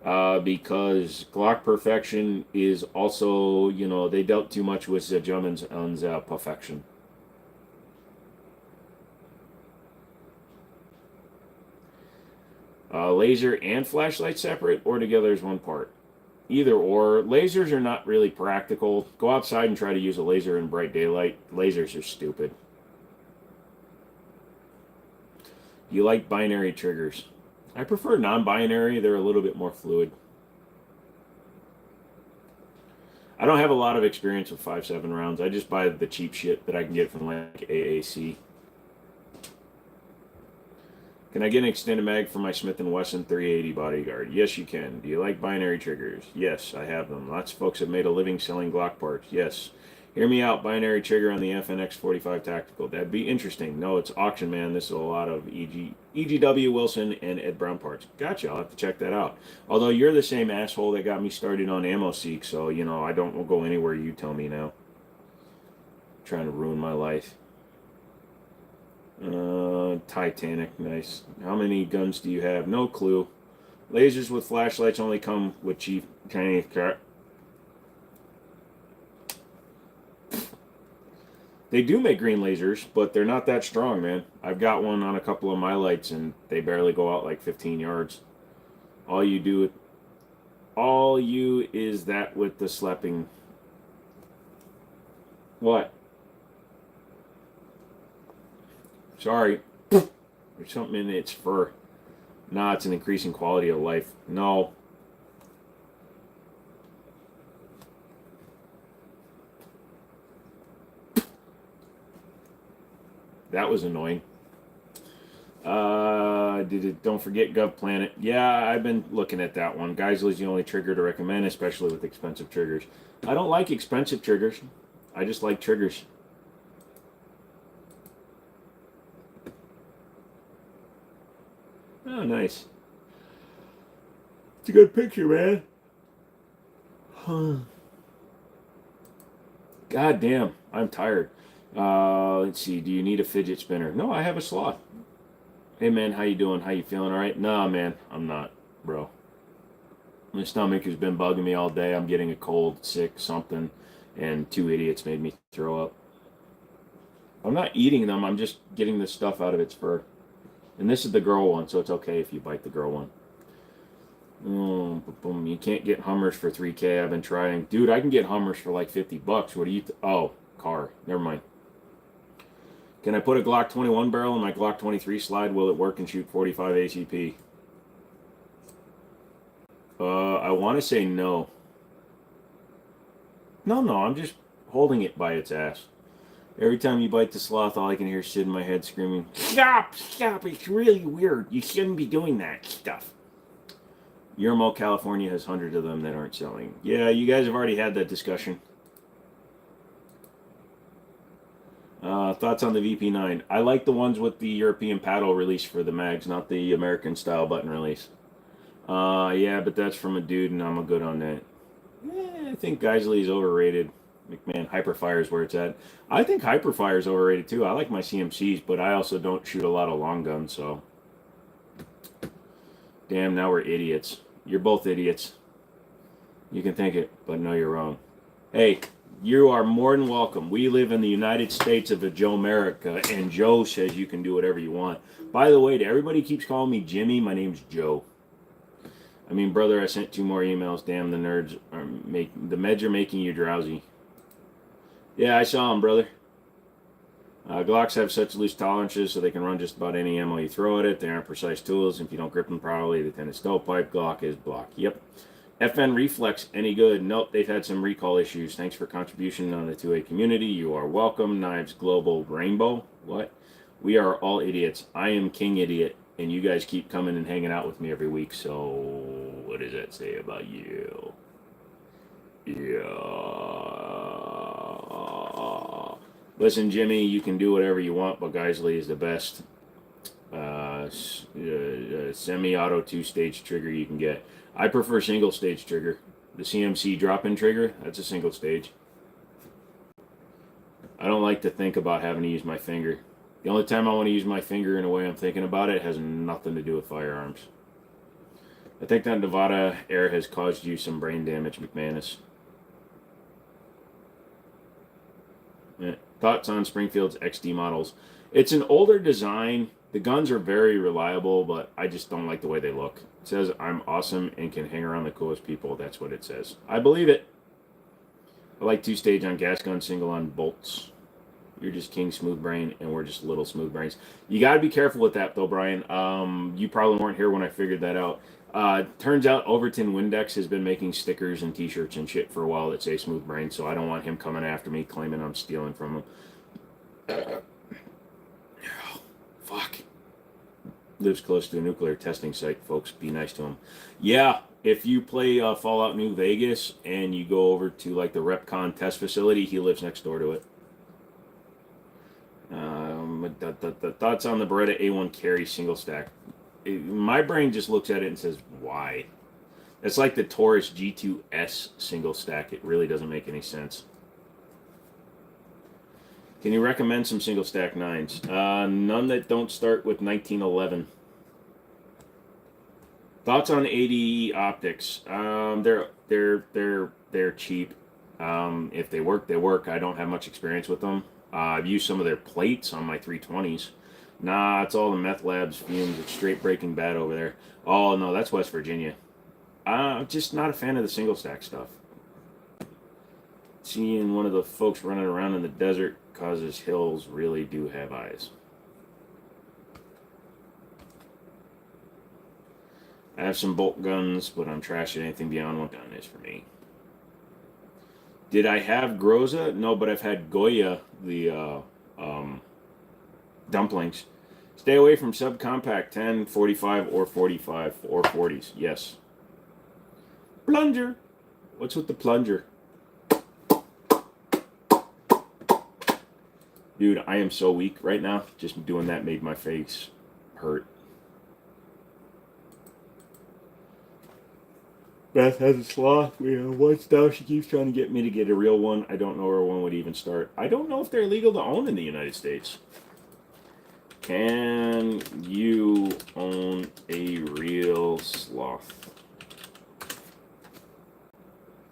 Because Glock perfection is also, they dealt too much with the Germans on the perfection. Laser and flashlight separate or together as one part? Either or. Lasers are not really practical. Go outside and try to use a laser in bright daylight. Lasers are stupid. You like binary triggers? I prefer non-binary. They're a little bit more fluid. I don't have a lot of experience with 5.7 rounds. I just buy the cheap shit that I can get from like AAC. Can I get an extended mag for my Smith & Wesson 380 bodyguard? Yes, you can. Do you like binary triggers? Yes, I have them. Lots of folks have made a living selling Glock parts. Yes. Hear me out. Binary trigger on the FNX 45 Tactical. That'd be interesting. No, it's Auction Man. This is a lot of EGW Wilson and Ed Brown parts. Gotcha. I'll have to check that out. Although you're the same asshole that got me started on AmmoSeek, so, I don't go anywhere you tell me now. Trying to ruin my life. Titanic, nice. How many guns do you have? No clue. Lasers with flashlights only come with cheap Chinese crap. They do make green lasers, but they're not that strong, man. I've got one on a couple of my lights, and they barely go out like 15 yards. All you do, all you is that with the slapping. What? Sorry. There's something in its fur. Nah, it's an increasing quality of life. No. That was annoying. Don't forget Gov Planet. Yeah, I've been looking at that one. Geisel's the only trigger to recommend, especially with expensive triggers. I don't like expensive triggers. I just like triggers. Oh, nice. It's a good picture, man. Huh. God damn, I'm tired. Let's see. Do you need a fidget spinner? No, I have a sloth. Hey, man, how you doing? How you feeling? All right? Nah, man, I'm not, bro. My stomach has been bugging me all day. I'm getting a cold, sick, something, and two idiots made me throw up. I'm not eating them. I'm just getting the stuff out of its fur. And this is the girl one, so it's okay if you bite the girl one. Oh, boom. You can't get Hummers for 3K. I've been trying. Dude, I can get Hummers for like $50. What do you... Oh, car. Never mind. Can I put a Glock 21 barrel in my Glock 23 slide? Will it work and shoot 45 ACP? I want to say no. No, I'm just holding it by its ass. Every time you bite the sloth, all I can hear is Sid in my head screaming, stop, it's really weird. You shouldn't be doing that stuff. Yermo, California has hundreds of them that aren't selling. Yeah, you guys have already had that discussion. Thoughts on the VP9? I like the ones with the European paddle release for the mags, not the American style button release. Yeah, but that's from a dude, and I'm a good on that. I think Geisley is overrated. McMahon, Hyperfire is where it's at. I think Hyperfire is overrated too. I like my CMCs, but I also don't shoot a lot of long guns, so. Damn, now we're idiots. You're both idiots. You can think it, but no, you're wrong. Hey, you are more than welcome. We live in the United States of Joe America, and Joe says you can do whatever you want. By the way, to everybody who keeps calling me Jimmy, my name's Joe. I mean, brother, I sent 2 more emails. Damn, the nerds are the meds are making you drowsy. Yeah, I saw them, brother. Glocks have such loose tolerances so they can run just about any ammo you throw at it. They aren't precise tools. If you don't grip them properly, they tend to stovepipe. Glock is block. Yep. FN Reflex, any good? Nope, they've had some recall issues. Thanks for contribution on the 2A community. You are welcome. Knives Global Rainbow. What? We are all idiots. I am King Idiot, and you guys keep coming and hanging out with me every week. So, what does that say about you? Yeah. Listen, Jimmy, you can do whatever you want, but Geisley is the best semi-auto 2-stage trigger you can get. I prefer single-stage trigger. The CMC drop-in trigger, that's a single stage. I don't like to think about having to use my finger. The only time I want to use my finger in a way I'm thinking about it has nothing to do with firearms. I think that Nevada air has caused you some brain damage, McManus. Yeah. Thoughts on Springfield's XD models? It's an older design. The guns are very reliable, but I just don't like the way they look. It says, I'm awesome and can hang around the coolest people. That's what it says. I believe it. I like 2-stage on gas gun, single on bolts. You're just king smooth brain, and we're just little smooth brains. You got to be careful with that, though, Brian. You probably weren't here when I figured that out. Turns out Overton Windex has been making stickers and T-shirts and shit for a while that say smooth brain, so I don't want him coming after me claiming I'm stealing from him. Fuck. Lives close to a nuclear testing site, folks. Be nice to him. Yeah, if you play Fallout New Vegas and you go over to like the RepCon test facility, he lives next door to it. The thoughts on the Beretta A1 Carry single stack. My brain just looks at it and says, why? It's like the Taurus G2S single stack. It really doesn't make any sense. Can you recommend some single stack 9s? None that don't start with 1911. Thoughts on ADE optics? They're cheap. If they work, they work. I don't have much experience with them. I've used some of their plates on my 320s. Nah, it's all the meth labs fumes. It's straight Breaking Bad over there. Oh no, that's West Virginia. I'm just not a fan of the single stack stuff. Seeing one of the folks running around in the desert causes hills really do have eyes. I have some bolt guns, but I'm trash at anything beyond what gun is for me. Did I have Groza? No, but I've had Goya, the dumplings. Stay away from subcompact 10, 45, or 45, or 40s. Yes. Plunger. What's with the plunger? Dude, I am so weak right now. Just doing that made my face hurt. Beth has a sloth. We have one style. She keeps trying to get me to get a real one. I don't know where one would even start. I don't know if they're legal to own in the United States. Can you own a real sloth?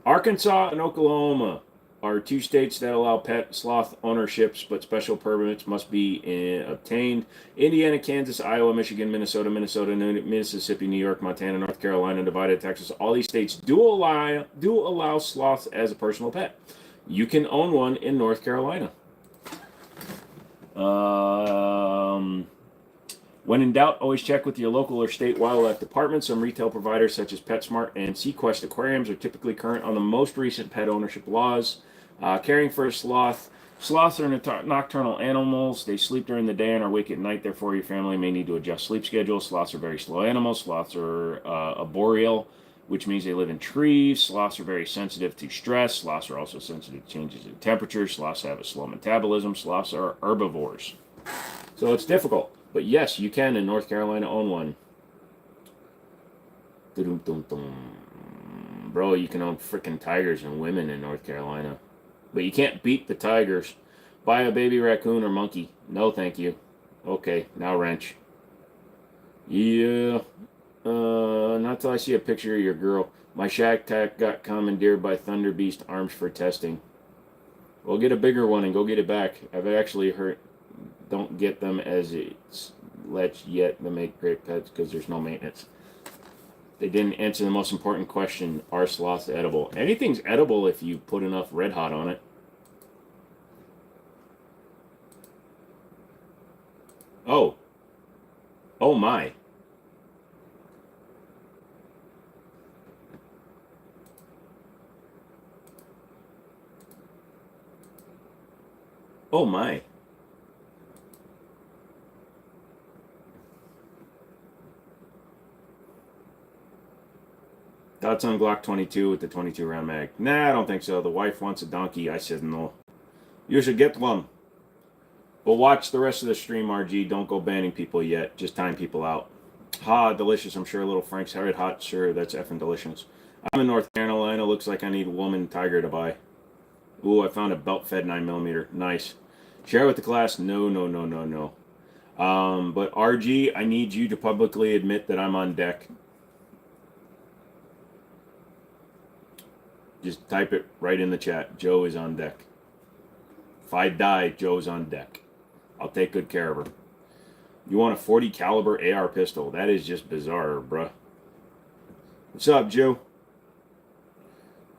Arkansas and Oklahoma are two states that allow pet sloth ownerships, but special permits must be obtained. Indiana, Kansas, Iowa, Michigan, Minnesota, Mississippi, New York, Montana, North Carolina, Nevada, Texas. All these states do allow sloths as a personal pet. You can own one in North Carolina. When in doubt, always check with your local or state wildlife department. Some retail providers such as PetSmart and Sequest Aquariums are typically current on the most recent pet ownership laws. Caring for a sloth. Sloths are nocturnal animals. They sleep during the day and are awake at night. Therefore, your family may need to adjust sleep schedules. Sloths are very slow animals. Sloths are arboreal, which means they live in trees. Sloths are very sensitive to stress. Sloths are also sensitive to changes in temperature. Sloths have a slow metabolism. Sloths are herbivores. So it's difficult. But yes, you can in North Carolina own one. Bro, you can own freaking tigers and women in North Carolina. But you can't beat the tigers. Buy a baby raccoon or monkey. No, thank you. Okay, now wrench. Yeah. Not till I see a picture of your girl. My Shack Tack got commandeered by Thunder Beast Arms for testing. We'll get a bigger one and go get it back. I've actually heard... Don't get them as it's let yet to make great pets because there's no maintenance. They didn't answer the most important question. Are sloths edible? Anything's edible if you put enough Red Hot on it. Oh. Oh my. Oh my. Thoughts on Glock 22 with the 22 round mag? Nah, I don't think so. The wife wants a donkey. I said no. You should get one. But watch the rest of the stream, RG. Don't go banning people yet. Just time people out. Ha, delicious. I'm sure a little Frank's Red Hot. Sure, that's effing delicious. I'm in North Carolina. Looks like I need a woman tiger to buy. Ooh, I found a belt-fed 9mm. Nice. Share with the class. No. But RG, I need you to publicly admit that I'm on deck. Just type it right in the chat. Joe is on deck. If I die, Joe's on deck. I'll take good care of her. You want a 40 caliber AR pistol? That is just bizarre, bruh. What's up, Joe?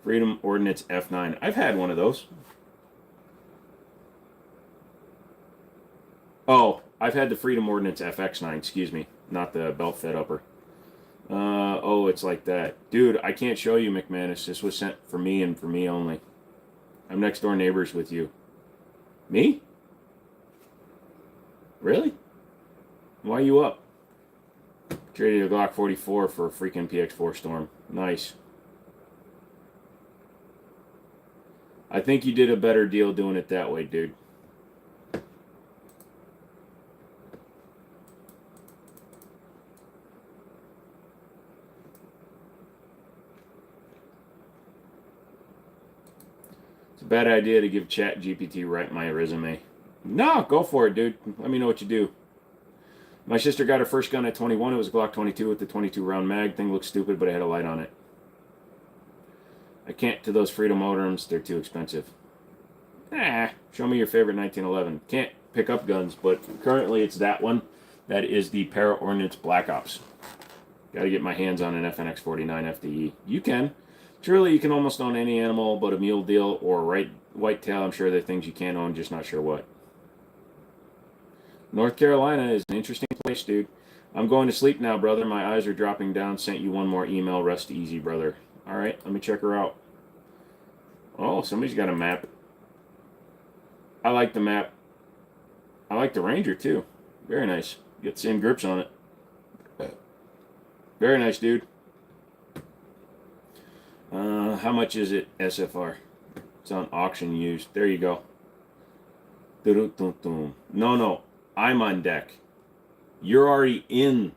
Freedom Ordnance F9. I've had one of those. Oh, I've had the Freedom Ordnance FX9, excuse me. Not the belt-fed upper. Oh, it's like that. Dude, I can't show you, McManus. This was sent for me and for me only. I'm next door neighbors with you. Me? Really? Why are you up? Traded a Glock 44 for a freaking PX4 Storm. Nice. I think you did a better deal doing it that way, dude. Bad idea to give Chat GPT write my resume. No, go for it, dude. Let me know what you do. My sister got her first gun at 21. It was a Glock 22 with the 22 round mag. Thing looked stupid, but it had a light on it. I can't to those Freedom modems. They're too expensive. Show me your favorite 1911. Can't. pick up guns, but currently it's that one. That is the Para Ordnance Black Ops. Got to get my hands on an FNX 49 FDE. You can. Surely you can almost own any animal but a mule deal or whitetail. I'm sure there are things you can own, just not sure what. North Carolina is an interesting place, dude. I'm going to sleep now, brother. My eyes are dropping down. Sent you one more email. Rest easy, brother. All right, let me check her out. Oh, somebody's got a map. I like the map. I like the Ranger, too. Very nice. Get the same grips on it. Very nice, dude. How much is it, SFR? It's on auction used. There you go. No. I'm on deck. You're already in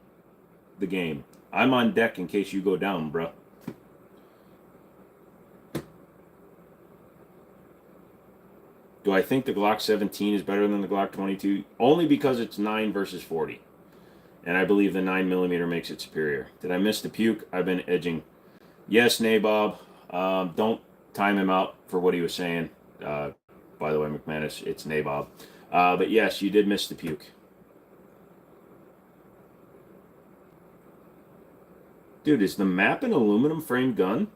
the game. I'm on deck in case you go down, bro. Do I think the Glock 17 is better than the Glock 22? Only because it's 9 versus 40. And I believe the 9mm makes it superior. Did I miss the puke? I've been edging. Yes, Nabob. Don't time him out for what he was saying. By the way, McManus, it's Nabob. But yes, you did miss the puke. Dude, is the map an aluminum frame gun?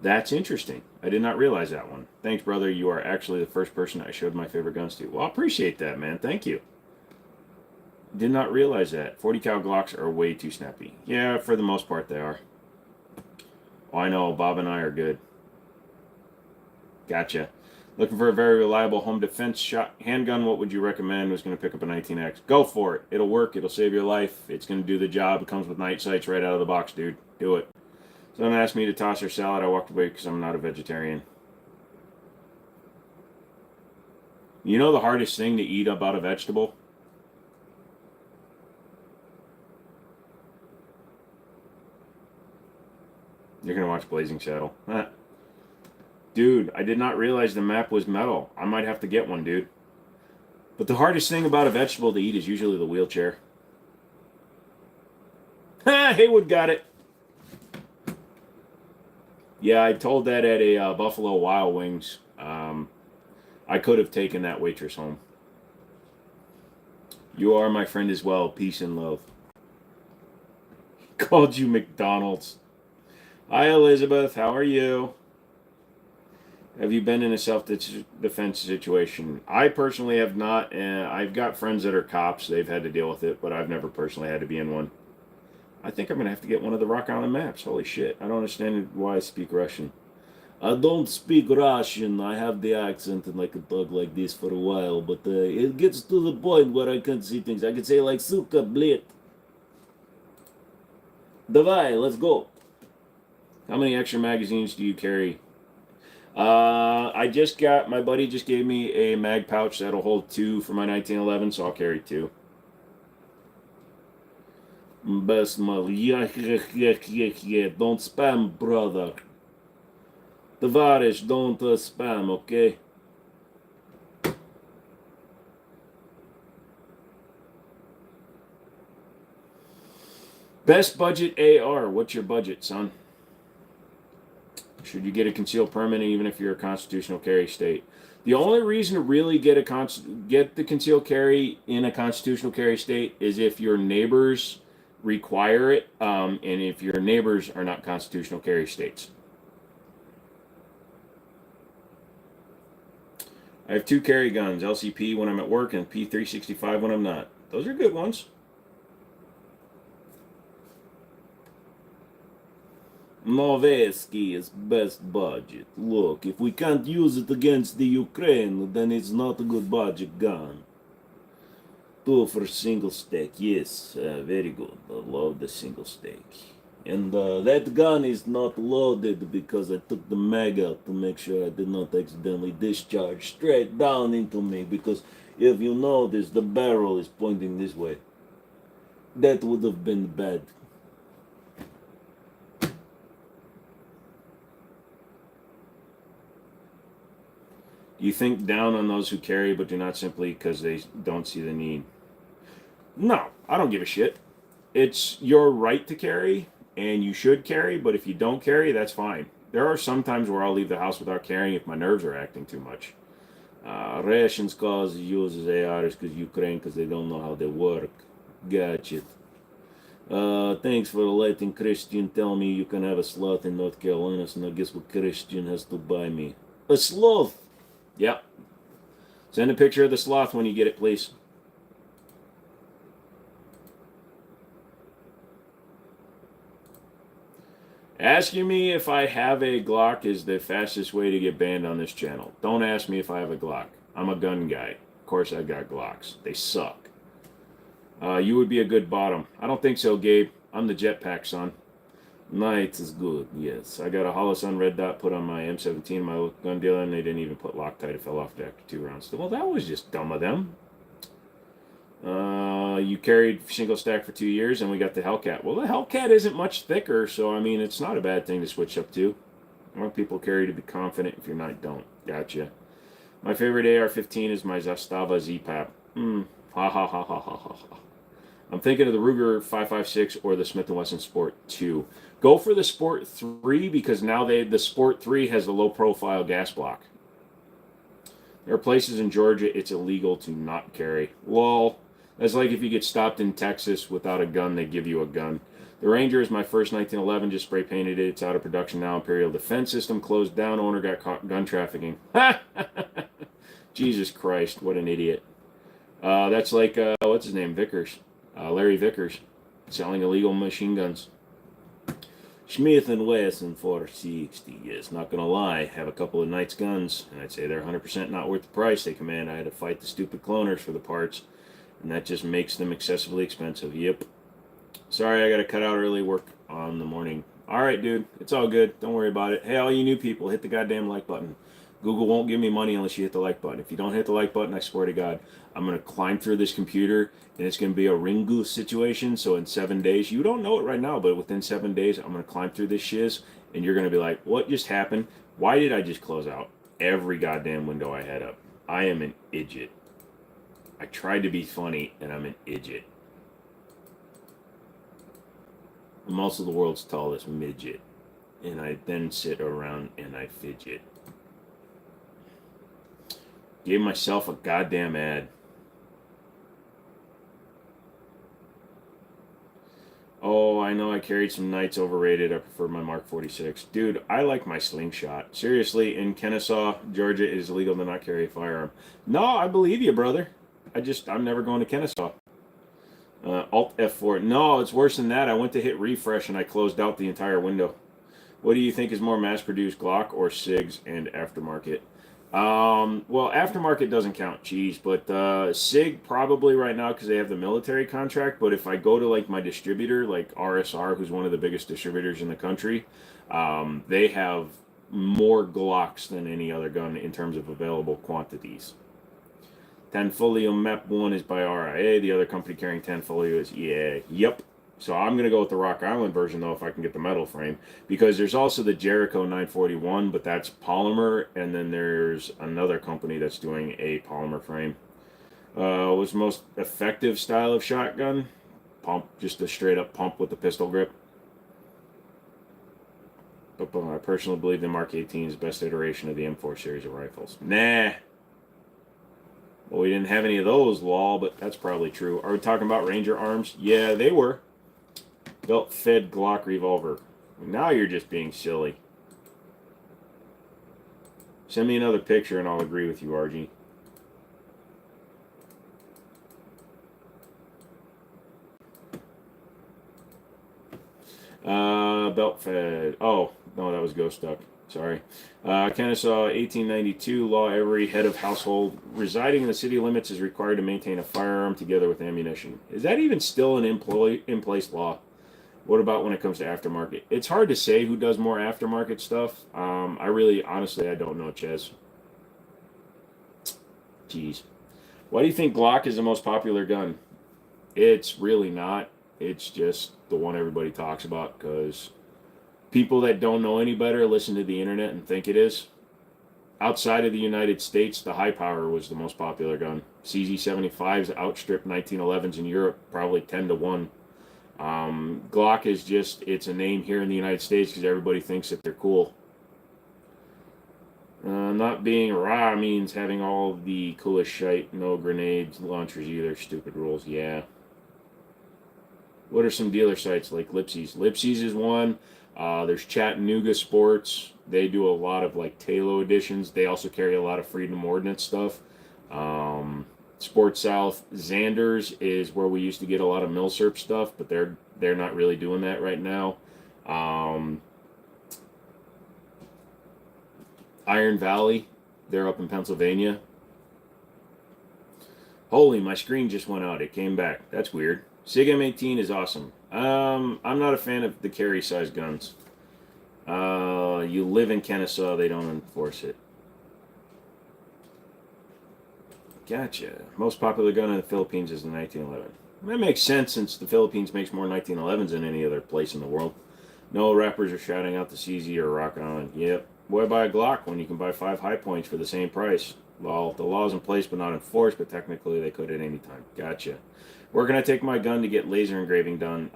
That's interesting. I did not realize that one. Thanks, brother. You are actually the first person I showed my favorite guns to. Well, I appreciate that, man. Thank you. Did not realize that. 40 cal Glocks are way too snappy. Yeah, for the most part they are. Oh, I know. Bob and I are good. Gotcha. Looking for a very reliable home defense handgun. What would you recommend? Was going to pick up a 19X. Go for it. It'll work. It'll save your life. It's going to do the job. It comes with night sights right out of the box, dude. Do it. Someone asked me to toss their salad. I walked away because I'm not a vegetarian. You know the hardest thing to eat about a vegetable? You're going to watch Blazing Saddle. Dude, I did not realize the map was metal. I might have to get one, dude. But the hardest thing about a vegetable to eat is usually the wheelchair. Ha! Haywood got it. Yeah, I told that at a Buffalo Wild Wings. I could have taken that waitress home. You are my friend as well. Peace and love. Called you McDonald's. Hi, Elizabeth. How are you? Have you been in a self-defense situation? I personally have not. I've got friends that are cops. They've had to deal with it, but I've never personally had to be in one. I think I'm going to have to get one of the Rock Island maps. Holy shit. I don't understand why I speak Russian. I don't speak Russian. I have the accent and I can talk like this for a while, but it gets to the point where I can see things. I can say like, suka, blit. Давай, let's go. How many extra magazines do you carry? My buddy just gave me a mag pouch that'll hold 2 for my 1911, so I'll carry 2. Best mother, yeah, don't spam, brother. Товарищ, don't spam, okay? Best budget AR. What's your budget, son? Should you get a concealed permit even if you're a constitutional carry state? The only reason to really get the concealed carry in a constitutional carry state is if your neighbors require it, and if your neighbors are not constitutional carry states. I have 2 carry guns, LCP when I'm at work and P365 when I'm not. Those are good ones. Noveski is best budget. Look, if we can't use it against the Ukraine, then it's not a good budget gun. 2 for single stack, yes, very good. I love the single stack. And that gun is not loaded because I took the mag out to make sure I did not accidentally discharge straight down into me, because if you notice, the barrel is pointing this way. That would have been bad. You think down on those who carry but do not simply because they don't see the need? No, I don't give a shit. It's your right to carry, and you should carry, but if you don't carry, that's fine. There are some times where I'll leave the house without carrying if my nerves are acting too much. Russians cause uses ARs because Ukraine because they don't know how they work. Gotcha. Thanks for letting Christian tell me you can have a sloth in North Carolina, so now guess what Christian has to buy me? A sloth! Yep. Send a picture of the sloth when you get it, please. Asking me if I have a Glock is the fastest way to get banned on this channel. Don't ask me if I have a Glock. I'm a gun guy. Of course I got Glocks. They suck. You would be a good bottom. I don't think so, Gabe. I'm the jetpack, son. Night is good, yes. I got a Holosun red dot put on my M17, my local gun dealer, and they didn't even put Loctite. It fell off after 2 rounds. Well, that was just dumb of them. You carried single stack for 2 years, and we got the Hellcat. Well, the Hellcat isn't much thicker, so, I mean, it's not a bad thing to switch up to. I want people carry to be confident. If you're not, don't. Gotcha. My favorite AR-15 is my Zastava Z-Pap. Ha ha ha ha ha ha ha. I'm thinking of the Ruger 556 or the Smith & Wesson Sport 2. Go for the Sport 3 because now the Sport 3 has the low-profile gas block. There are places in Georgia it's illegal to not carry. Lol. That's like if you get stopped in Texas without a gun, they give you a gun. The Ranger is my first 1911, just spray painted it. It's out of production now. Imperial Defense System closed down. Owner got caught gun trafficking. Jesus Christ, what an idiot. That's like, what's his name? Vickers. Larry Vickers. Selling illegal machine guns. Smith & Wesson 460. Yes, not going to lie. Have a couple of Knight's guns, and I'd say they're 100% not worth the price they command. I had to fight the stupid cloners for the parts, and that just makes them excessively expensive. Yep. Sorry, I got to cut out early work on the morning. All right, dude. It's all good. Don't worry about it. Hey, all you new people, hit the goddamn like button. Google won't give me money unless you hit the like button. If you don't hit the like button, I swear to God, I'm going to climb through this computer, and it's going to be a Ringu situation. So in 7 days, you don't know it right now, but within 7 days, I'm going to climb through this shiz, and you're going to be like, what just happened? Why did I just close out every goddamn window I had up? I am an idiot. I tried to be funny, and I'm an idiot. I'm also the world's tallest midget, and I then sit around and I fidget. Gave myself a goddamn ad. Oh, I know I carried some Knights overrated. I prefer my Mark 46. Dude, I like my slingshot. Seriously, in Kennesaw, Georgia, it is illegal to not carry a firearm. No, I believe you, brother. I'm never going to Kennesaw. Alt F4. No, it's worse than that. I went to hit refresh and I closed out the entire window. What do you think is more mass-produced, Glock or SIGs and aftermarket? Well, aftermarket doesn't count, geez, but SIG probably right now because they have the military contract. But if I go to like my distributor, like RSR, who's one of the biggest distributors in the country, they have more Glocks than any other gun in terms of available quantities. Tanfolio Map 1 is by RIA. The other company carrying Tanfolio is EA. Yep. So I'm going to go with the Rock Island version, though, if I can get the metal frame. Because there's also the Jericho 941, but that's polymer. And then there's another company that's doing a polymer frame. What's the most effective style of shotgun? Pump. Just a straight-up pump with the pistol grip. But I personally believe the Mark 18 is the best iteration of the M4 series of rifles. Nah. Well, we didn't have any of those, lol, but that's probably true. Are we talking about Ranger arms? Yeah, they were. Belt-fed Glock revolver. Now you're just being silly. Send me another picture and I'll agree with you, RG. Belt-fed. Oh, no, that was Ghost Duck. Sorry. Kennesaw, 1892 law. Every head of household residing in the city limits is required to maintain a firearm together with ammunition. Is that even still an in-place law? What about when it comes to aftermarket? It's hard to say who does more aftermarket stuff. Honestly, I don't know, Ches. Jeez. Why do you think Glock is the most popular gun? It's really not. It's just the one everybody talks about because people that don't know any better listen to the internet and think it is. Outside of the United States, the high power was the most popular gun. CZ75s outstripped 1911s in Europe, probably 10 to 1. Glock is just, it's a name here in the United States because everybody thinks that they're cool. Not being raw means having all the coolest shite. No grenades, launchers either. Stupid rules. Yeah. What are some dealer sites like Lipsy's? Lipsy's is one. There's Chattanooga Sports. They do a lot of like Talo editions. They also carry a lot of Freedom Ordnance stuff. Sports South. Xander's is where we used to get a lot of Milsurp stuff, but they're not really doing that right now. Iron Valley. They're up in Pennsylvania. Holy, my screen just went out. It came back. That's weird. SIG M18 is awesome. I'm not a fan of the carry size guns. You live in Kennesaw, they don't enforce it. Gotcha. Most popular gun in the Philippines is the 1911. That makes sense since the Philippines makes more 1911s than any other place in the world. No rappers are shouting out the CZ or Rock On. Yep. Why buy a Glock when you can buy 5 high points for the same price? Well, the law's in place but not enforced, but technically they could at any time. Gotcha. Where can I take my gun to get laser engraving done?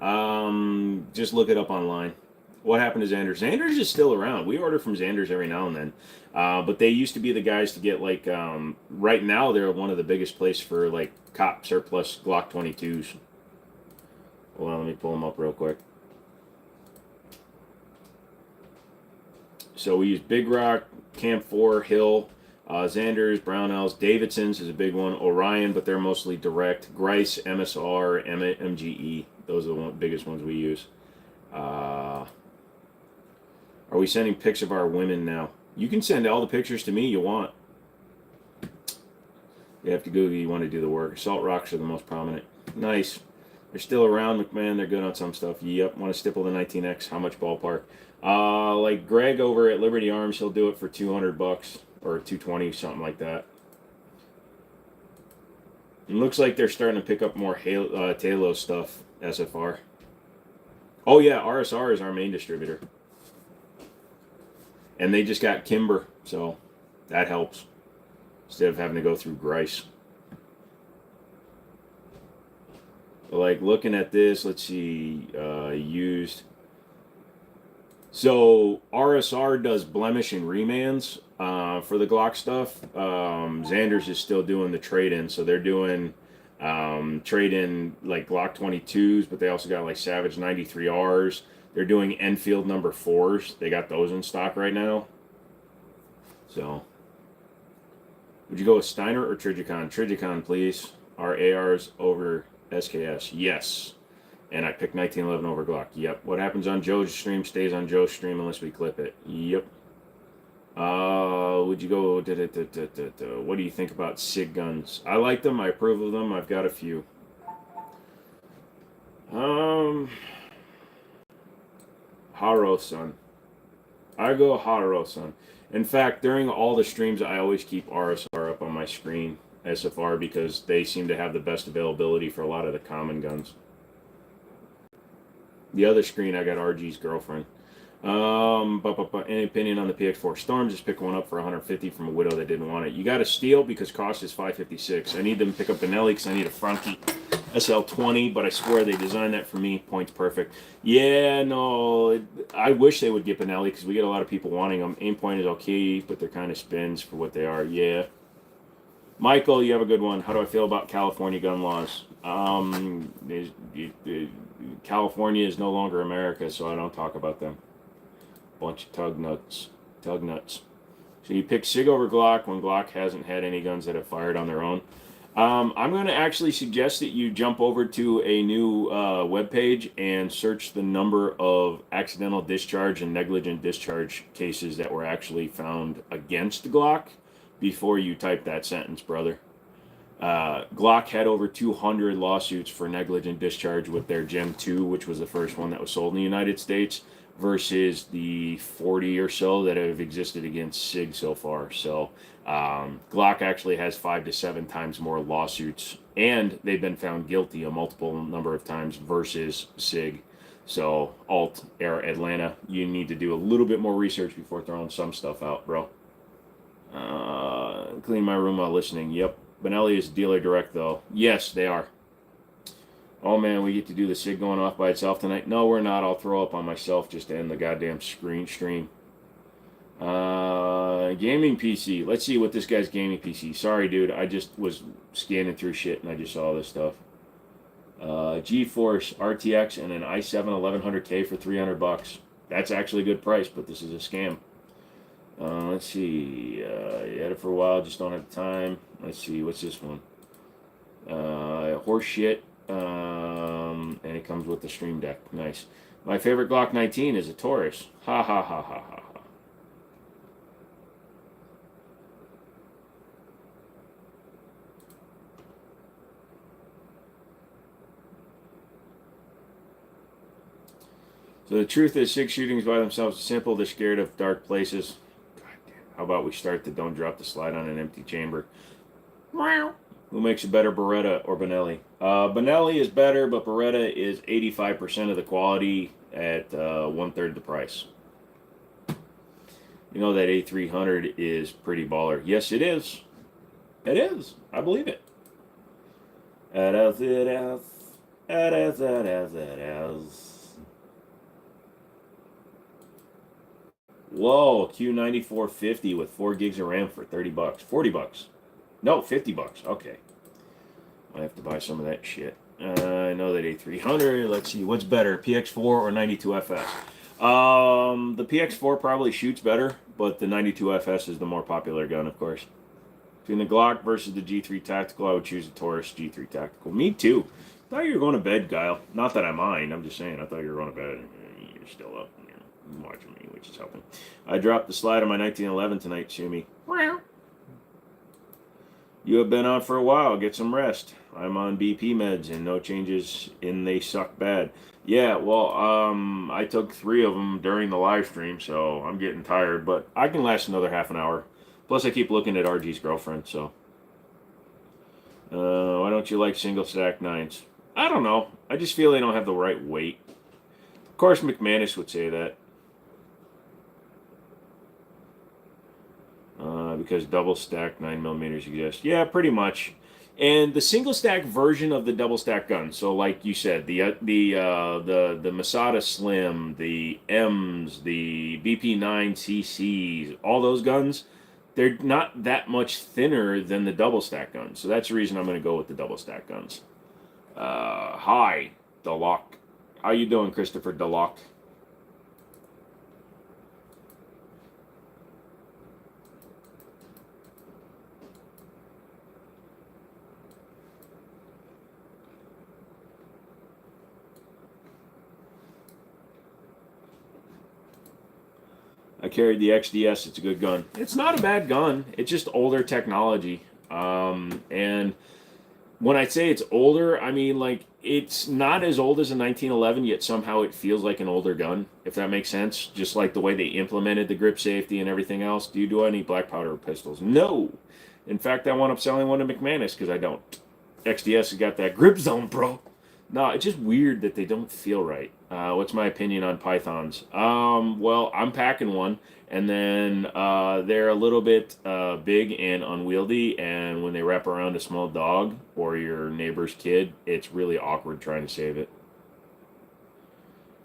Just look it up online. What happened to Xanders? Xanders is still around. We order from Xanders every now and then. But they used to be the guys to get like, right now they're one of the biggest places for like cop surplus Glock 22s. Hold on, let me pull them up real quick. So we use Big Rock, Camp 4, Hill, Xanders, Brownells, Davidson's is a big one, Orion, but they're mostly direct, Grice, MSR, MGE. Those are the biggest ones we use. Are we sending pics of our women now? You can send all the pictures to me you want. You have to Google, you want to do the work. Assault rocks are the most prominent. Nice. They're still around, McMahon. They're good on some stuff. Yep. Want to stipple the 19X? How much ballpark? Like Greg over at Liberty Arms, he'll do it for $200 or $220, something like that. It looks like they're starting to pick up more Talos stuff, SFR. Oh yeah, RSR is our main distributor. And they just got Kimber, so that helps. Instead of having to go through Grice. Like looking at this, let's see, used. So RSR does blemish and remands for the Glock stuff. Xanders is still doing the trade-in, so they're doing trade-in like Glock 22s, but they also got like Savage 93Rs. They're doing Enfield number 4s. They got those in stock right now. So, would you go with Steiner or Trijicon? Trijicon, please. Our ARs over SKS. Yes. And I picked 1911 over Glock. Yep. What happens on Joe's stream stays on Joe's stream unless we clip it. Yep. Would you go? What do you think about SIG guns? I like them. I approve of them. I've got a few. Haro-san. I go Haro-san. In fact, during all the streams, I always keep RSR up on my screen, SFR, because they seem to have the best availability for a lot of the common guns. The other screen, I got RG's girlfriend. Any opinion on the PX4 Storm? Just pick one up for $150 from a widow that didn't want it. You got to steal because cost is $556. I need them to pick up Benelli because I need a Franchi SL20, but I swear they designed that for me. Points perfect. Yeah, no, I wish they would get Benelli because we get a lot of people wanting them. Aim point is okay, but they're kind of spins for what they are. Yeah. Michael, you have a good one. How do I feel about California gun laws? California is no longer America, so I don't talk about them. Bunch of tug nuts. So you pick SIG over Glock when Glock hasn't had any guns that have fired on their own. I'm going to actually suggest that you jump over to a new webpage and search the number of accidental discharge and negligent discharge cases that were actually found against Glock before you type that sentence, brother. Glock had over 200 lawsuits for negligent discharge with their Gem 2, which was the first one that was sold in the United States, versus the 40 or so that have existed against SIG so far. So Glock actually has 5 to 7 times more lawsuits, and they've been found guilty a multiple number of times versus SIG. So Alt, Air, Atlanta, you need to do a little bit more research before throwing some stuff out, bro. Clean my room while listening. Yep. Benelli is dealer direct, though. Yes, they are. Oh, man, we get to do the SIG going off by itself tonight. No, we're not. I'll throw up on myself just to end the goddamn stream. Gaming PC. Let's see what this guy's gaming PC. Sorry, dude. I just was scanning through shit and I just saw this stuff. GeForce RTX and an i7 1100K for $300. That's actually a good price, but this is a scam. Let's see. You had it for a while, just don't have time. Let's see. What's this one? Horse shit. And it comes with the Stream Deck. Nice. My favorite Glock 19 is a Taurus. Ha ha ha ha ha. So the truth is, 6 shootings by themselves are simple. They're scared of dark places. God damn. How about we start the don't drop the slide on an empty chamber? Wow. Who makes a better Beretta or Benelli? Benelli is better, but Beretta is 85% of the quality at 1/3 the price. You know that A300 is pretty baller. Yes, it is. It is. I believe it. It is. It is. It is. It is. It is. Whoa, Q9450 with 4 gigs of RAM for $30. $40. No, $50. Okay. I have to buy some of that shit. I know that A300. Let's see, what's better, PX4 or 92FS? The PX4 probably shoots better, but the 92FS is the more popular gun, of course. Between the Glock versus the G3 Tactical, I would choose the Taurus G3 Tactical. Me too. I thought you were going to bed, Guile. Not that I mind. I'm just saying. I thought you were going to bed. You're still up. You're watching me, which is helping. I dropped the slide on my 1911 tonight, Shumi. You have been on for a while. Get some rest. I'm on BP meds and no changes in they suck bad. Yeah, well, I took 3 of them during the live stream, so I'm getting tired, but I can last another half an hour. Plus, I keep looking at RG's girlfriend, so. Why don't you like single stack 9s? I don't know. I just feel they don't have the right weight. Of course, McManus would say that. Because double stack 9mm exist. Yeah, pretty much. And the single stack version of the double stack gun. So, like you said, the Masada Slim, the M's, the BP9 CCs, all those guns, they're not that much thinner than the double stack guns. So that's the reason I'm going to go with the double stack guns. Hi, Delock. How you doing, Christopher Delock? I carried the XDS. It's a good gun. It's not a bad gun. It's just older technology. And when I say it's older, I mean, like, it's not as old as a 1911, yet somehow it feels like an older gun, if that makes sense. Just like the way they implemented the grip safety and everything else. Do you do any black powder pistols? No. In fact, I wound up selling one to McManus because I don't. XDS has got that grip zone, bro. No, it's just weird that they don't feel right. What's my opinion on pythons? Well, I'm packing one, and then they're a little bit big and unwieldy, and when they wrap around a small dog or your neighbor's kid, it's really awkward trying to save it.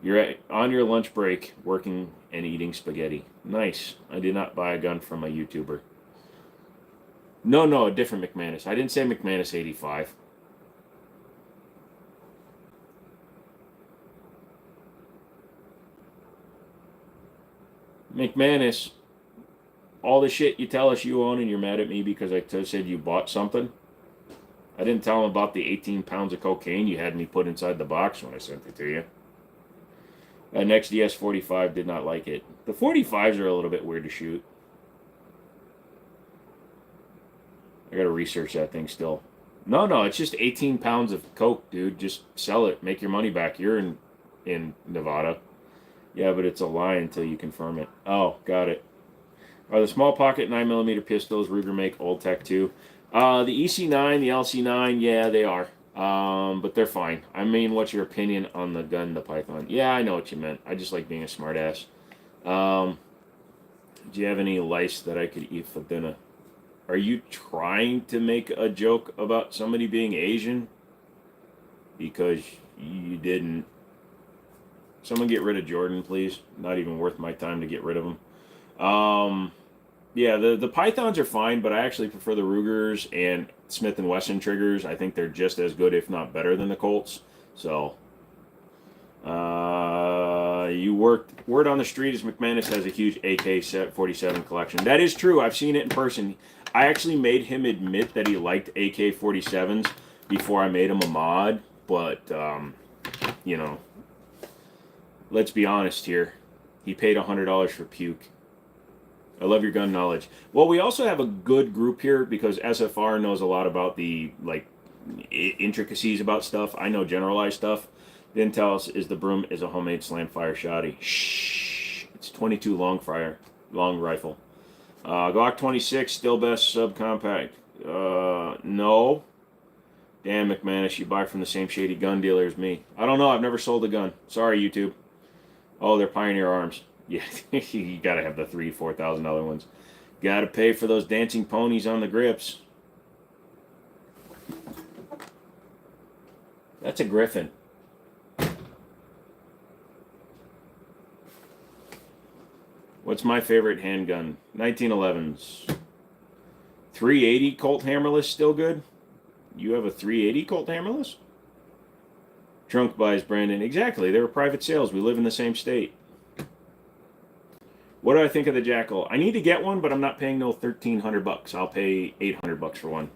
You're on your lunch break, working and eating spaghetti. Nice. I did not buy a gun from a YouTuber. No, a different McManus. I didn't say McManus 85. McManus, all the shit you tell us you own and you're mad at me because I said you bought something. I didn't tell him about the 18 pounds of cocaine you had me put inside the box when I sent it to you. Next DS45 did not like it. The 45s are a little bit weird to shoot. I gotta research that thing still. No, it's just 18 pounds of coke, dude. Just sell it. Make your money back. You're in Nevada. Yeah, but it's a lie until you confirm it. Oh, got it. Are the small pocket 9mm pistols Ruger make old tech too? The EC9, the LC9, yeah, they are. But they're fine. I mean, what's your opinion on the gun, the Python? Yeah, I know what you meant. I just like being a smartass. Do you have any lice that I could eat for dinner? Are you trying to make a joke about somebody being Asian? Because you didn't. Someone get rid of Jordan, please. Not even worth my time to get rid of him. Yeah, the Pythons are fine, but I actually prefer the Rugers and Smith and Wesson triggers. I think they're just as good, if not better, than the Colts. So, word on the street is McManus has a huge AK-47 collection. That is true. I've seen it in person. I actually made him admit that he liked AK-47s before I made him a mod. But you know, let's be honest here. He paid $100 for puke. I love your gun knowledge. Well, we also have a good group here because SFR knows a lot about the intricacies about stuff. I know generalized stuff. Then tell us is the broom is a homemade slam fire shoddy. Shh. It's 22 long rifle. Glock 26 still best subcompact. No. Damn, McManus, you buy from the same shady gun dealer as me. I don't know. I've never sold a gun. Sorry, YouTube. Oh, they're Pioneer Arms. Yeah, you gotta have the $3,000-$4,000 ones. Gotta pay for those dancing ponies on the grips. That's a Griffin. What's my favorite handgun? 1911s. 380 Colt Hammerless still good? You have a 380 Colt Hammerless? Trunk buys, Brandon. Exactly. They were private sales. We live in the same state. What do I think of the Jackal? I need to get one, but I'm not paying no $1,300. I'll pay $800 for one.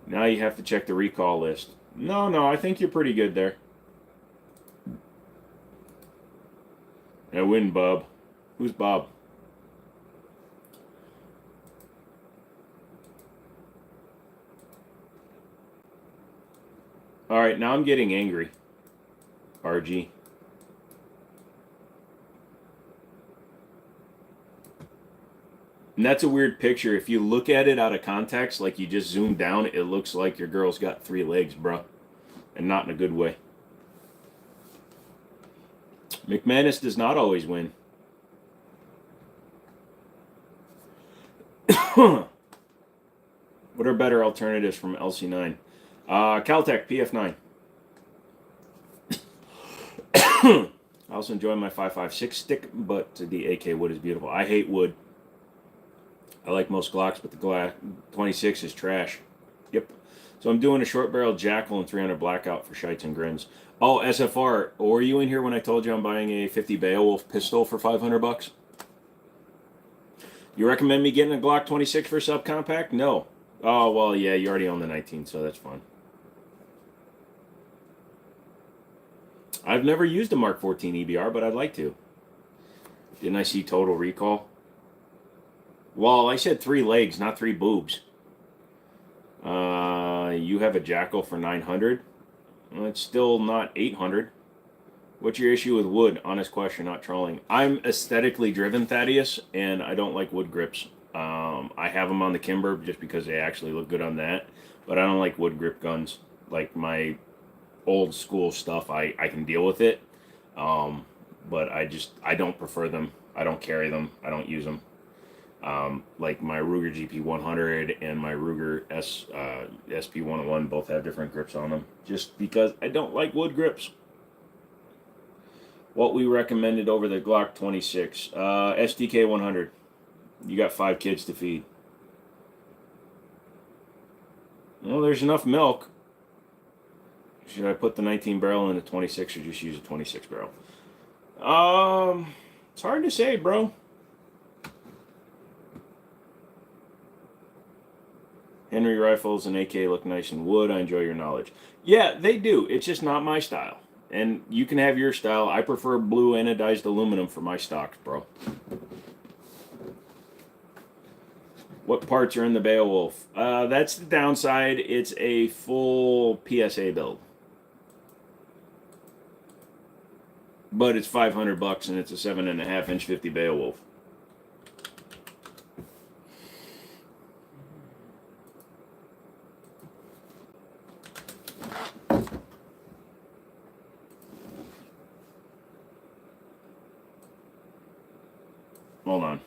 Now you have to check the recall list. No, I think you're pretty good there. I win, Bob. Who's Bob? All right, now I'm getting angry. RG. And that's a weird picture. If you look at it out of context, like you just zoom down, it looks like your girl's got 3 legs, bro. And not in a good way. McManus does not always win. What are better alternatives from LC9? Caltech PF9. I also enjoy my 5.56 stick, but the AK wood is beautiful. I hate wood. I like most Glocks, but the Glock 26 is trash. Yep. So I'm doing a short barrel Jackal and 300 Blackout for shites and grins. Oh, SFR, were you in here when I told you I'm buying a 50 Beowulf pistol for $500? You recommend me getting a Glock 26 for subcompact? No. Oh, well, yeah, you already own the 19, so that's fine. I've never used a Mark 14 EBR, but I'd like to. Didn't I see Total Recall? Well, I said 3 legs, not 3 boobs. You have a Jackal for 900. Well, it's still not 800. What's your issue with wood? Honest question, not trolling. I'm aesthetically driven, Thaddeus, and I don't like wood grips. I have them on the Kimber just because they actually look good on that, but I don't like wood grip guns. Like my old school stuff, I can deal with it, but I don't prefer them. I don't carry them. I don't use them. Like my Ruger GP100 and my Ruger SP101 both have different grips on them, just because I don't like wood grips. What we recommended over the Glock 26, STK 100. You got 5 kids to feed. Well, there's enough milk. Should I put the 19 barrel in the 26 or just use a 26 barrel? It's hard to say, bro. Henry rifles and AK look nice in wood. I enjoy your knowledge. Yeah, they do. It's just not my style. And you can have your style. I prefer blue anodized aluminum for my stocks, bro. What parts are in the Beowulf? That's the downside. It's a full PSA build. But it's $500 and it's a 7.5-inch 50 Beowulf. Hold on.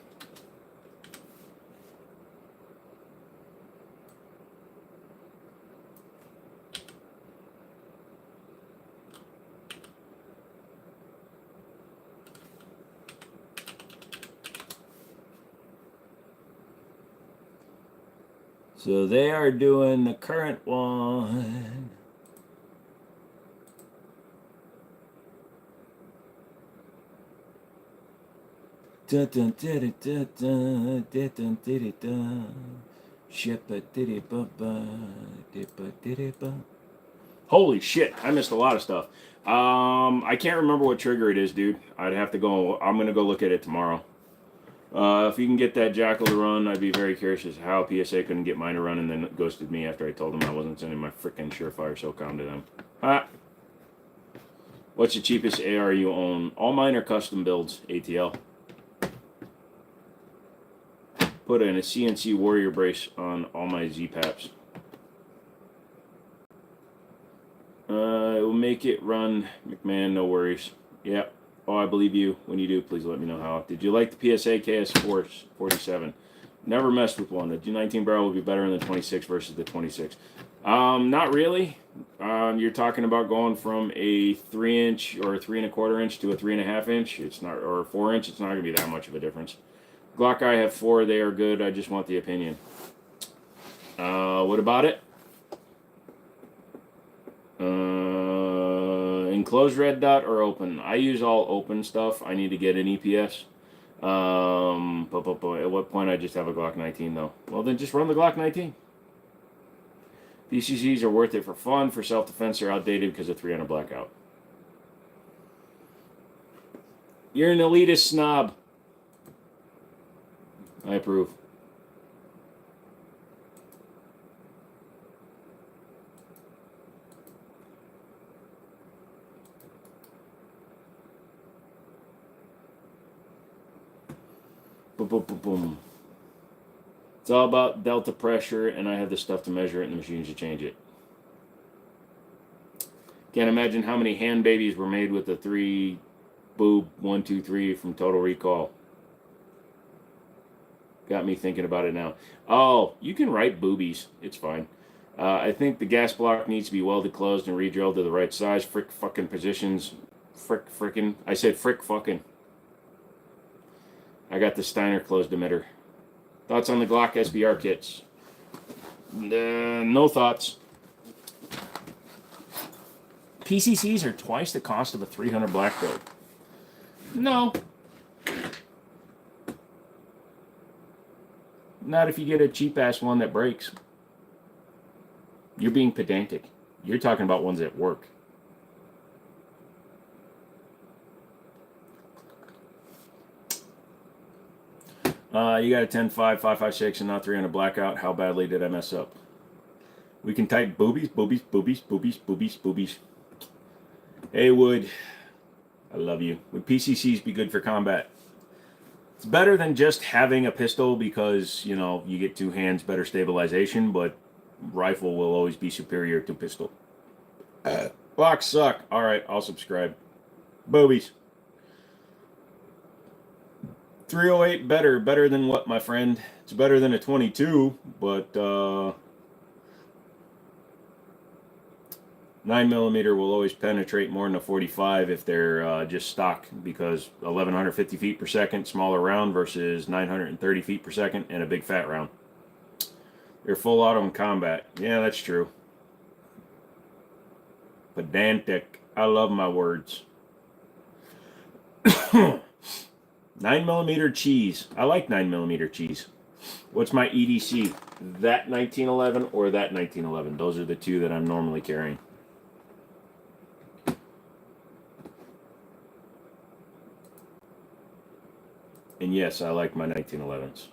So they are doing the current one. Dun, dun, dun, dun, dun, dun, dun, dun, dun. Holy shit, I missed a lot of stuff. I can't remember what trigger it is, dude. I'd have to go. I'm gonna go look at it tomorrow. If you can get that jackal to run, I'd be very curious as to how PSA couldn't get mine to run and then ghosted me after I told them I wasn't sending my frickin' Surefire SOCOM to them. What's the cheapest AR you own? All mine are custom builds, ATL. Put in a CNC Warrior brace on all my Z-Paps. It will make it run, McMahon, no worries. Yep. Oh, I believe you. When you do, please let me know how. Did you like the PSA KS47? Never messed with one. The G19 barrel would be better in the 26 versus the 26. Not really. You're talking about going from a 3-inch or a 3 1/4 inch to a 3 1/2 inch. It's not, or a 4-inch. It's not going to be that much of a difference. Glock I have 4. They are good. I just want the opinion. What about it? Enclosed red dot or open? I use all open stuff. I need to get an EPS. At what point I just have a Glock 19 though? Well, then just run the Glock 19. PCCs are worth it for fun. For self-defense, they're outdated because of 300 blackout. You're an elitist snob. I approve. Boom, boom, boom, boom. It's all about delta pressure, and I have the stuff to measure it and the machines to change it. Can't imagine how many hand babies were made with the 3 boob 1 2 3 from Total Recall. Got me thinking about it now. Oh, you can write boobies. It's fine. I think the gas block needs to be welded closed and re-drilled to the right size. Frick fucking positions. Frickin'. I said frick fucking. I got the Steiner closed emitter. Thoughts on the Glock SBR kits? No thoughts. PCCs are twice the cost of a 300 black belt. No. Not if you get a cheap-ass one that breaks. You're being pedantic. You're talking about ones that work. You got a 10.5, 5.56, and not 300 blackout. How badly did I mess up? We can type boobies, boobies, boobies, boobies, boobies, boobies. Hey, Wood. I love you. Would PCCs be good for combat? It's better than just having a pistol because, you know, you get 2 hands, better stabilization, but rifle will always be superior to pistol. Blocks suck. All right, I'll subscribe. Boobies. 308 better than what, my friend? It's better than a 22, but 9mm will always penetrate more than a 45 if they're just stock, because 1150 feet per second, smaller round versus 930 feet per second and a big fat round. They're full auto in combat. Yeah, that's true. Pedantic. I love my words. 9mm cheese. I like 9mm cheese. What's my EDC? That 1911 or that 1911. Those are the two that I'm normally carrying. And yes, I like my 1911s.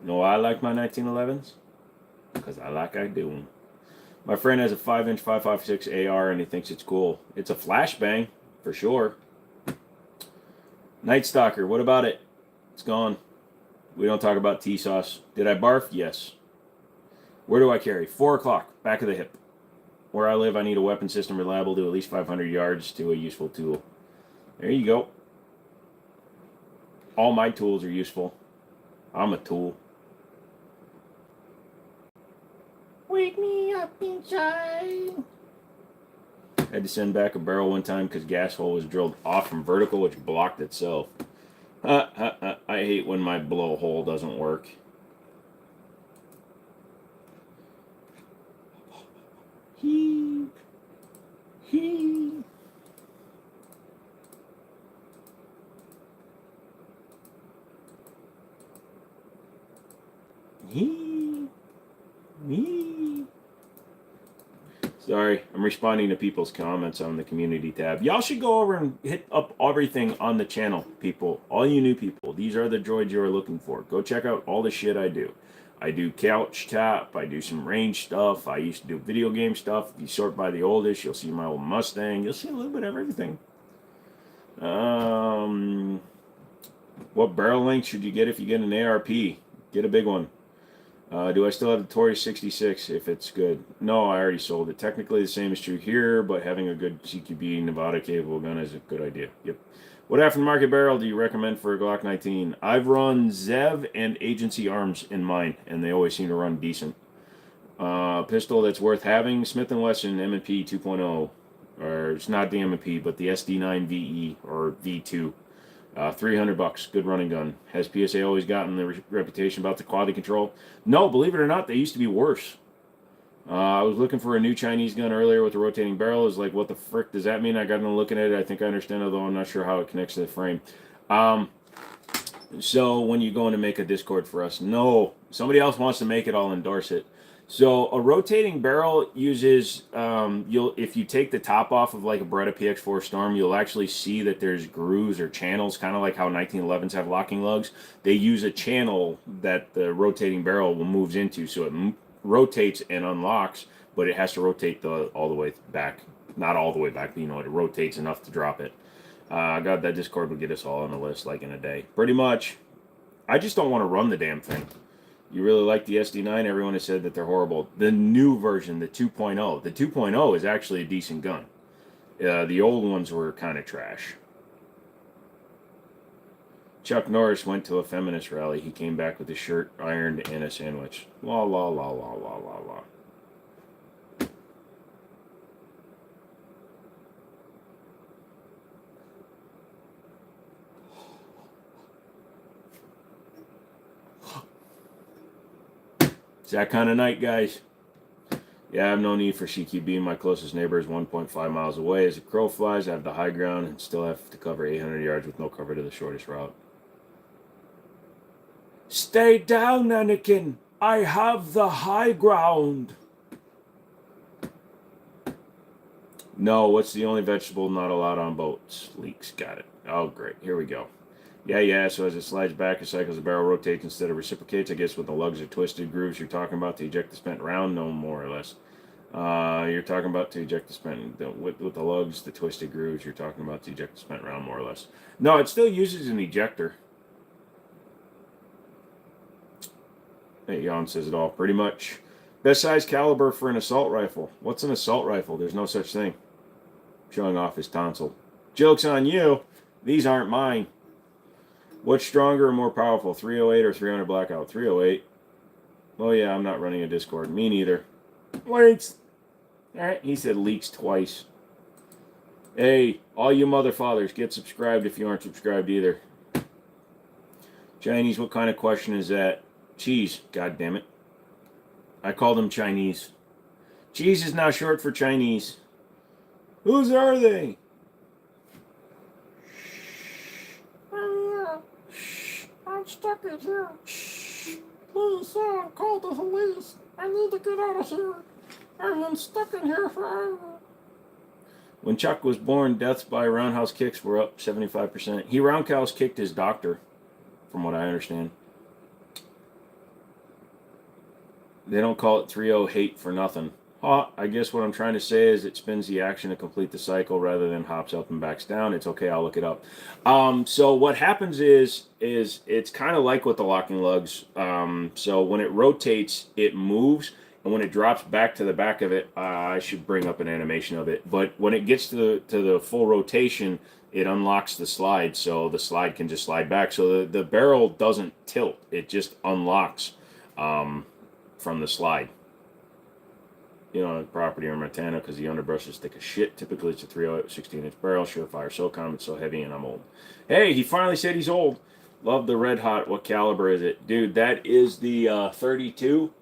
You know why I like my 1911s? Because I do them. My friend has a 5-inch 5.56 AR and he thinks it's cool. It's a flashbang, for sure. Night Stalker, what about it? It's gone. We don't talk about Tisas. Did I barf? Yes. Where do I carry? 4 o'clock, back of the hip. Where I live, I need a weapon system reliable to at least 500 yards to a useful tool. There you go. All my tools are useful. I'm a tool. Wake me up inside. Had to send back a barrel one time because gas hole was drilled off from vertical, which blocked itself. I hate when my blowhole doesn't work. Heave. Heave. Heave. Heave. Sorry, I'm responding to people's comments on the community tab. Y'all should go over and hit up everything on the channel, people. All you new people. These are the droids you are looking for. Go check out all the shit I do. I do couch tap. I do some range stuff. I used to do video game stuff. If you sort by the oldest, you'll see my old Mustang. You'll see a little bit of everything. What barrel length should you get if you get an ARP? Get a big one. Do I still have the Tory 66 if it's good? No, I already sold it. Technically, the same is true here, but having a good CQB Nevada capable gun is a good idea. Yep. What aftermarket barrel do you recommend for a Glock 19? I've run Zev and Agency Arms in mine, and they always seem to run decent. Pistol that's worth having, Smith & Wesson M&P 2.0. Or it's not the M&P, but the SD9 VE or V2. $300, good running gun. Has PSA always gotten the reputation about the quality control? No, believe it or not, they used to be worse. I was looking for a new Chinese gun earlier with a rotating barrel. It's like, what the frick does that mean? I got into looking at it. I think I understand, although I'm not sure how it connects to the frame. So when you go in to make a Discord for us, no, somebody else wants to make it, I'll endorse it. So a rotating barrel uses, if you take the top off of like a Beretta PX4 Storm, you'll actually see that there's grooves or channels, kind of like how 1911s have locking lugs. They use a channel that the rotating barrel moves into, so it rotates and unlocks, but it has to rotate all the way back. Not all the way back, but it rotates enough to drop it. God, that Discord would get us all on the list like in a day. Pretty much. I just don't want to run the damn thing. You really like the SD9? Everyone has said that they're horrible. The new version, the 2.0. The 2.0 is actually a decent gun. The old ones were kind of trash. Chuck Norris went to a feminist rally. He came back with a shirt ironed and a sandwich. La la la la la la la. It's that kind of night, guys. Yeah, I have no need for CQB. My closest neighbor is 1.5 miles away. As a crow flies, I have the high ground and still have to cover 800 yards with no cover to the shortest route. Stay down, Anakin. I have the high ground. No, what's the only vegetable not allowed on boats? Leeks. Got it. Oh, great. Here we go. Yeah, so as it slides back, it cycles the barrel, rotates instead of reciprocates. I guess with the lugs or twisted grooves you're talking about to eject the spent round? No, more or less. You're talking about to eject the spent, with the lugs, the twisted grooves, you're talking about to eject the spent round, more or less. No, it still uses an ejector. Hey, Jan says it all, pretty much. Best size caliber for an assault rifle. What's an assault rifle? There's no such thing. Showing off his tonsil. Joke's on you. These aren't mine. What's stronger or more powerful, 308 or 300 Blackout? 308. Oh yeah, I'm not running a Discord. Me neither. Leaks. Alright, he said leaks twice. Hey, all you mother fathers, get subscribed if you aren't subscribed either. Chinese, what kind of question is that? Cheese, god damn it. I called them Chinese. Cheese is now short for Chinese. Whose are they? I'm stuck in here. Please, sir, call the police. I need to get out of here. I am stuck in here forever. When Chuck was born, deaths by roundhouse kicks were up 75%. He roundhouse kicked his doctor, from what I understand. They don't call it 3-0 hate for nothing. I guess what I'm trying to say is it spins the action to complete the cycle rather than hops up and backs down. It's okay, I'll look it up. So what happens is it's kind of like with the locking lugs. So when it rotates, it moves, and when it drops back to the back of it, I should bring up an animation of it. But when it gets to the full rotation, it unlocks the slide, so the slide can just slide back. So the barrel doesn't tilt; it just unlocks from the slide. Property or Montana because the underbrush is thick as shit. Typically, it's a 308 16-inch barrel. Surefire SOCOM. It's so heavy and I'm old. Hey, he finally said he's old. Love the red hot. What caliber is it? Dude, that is the 32.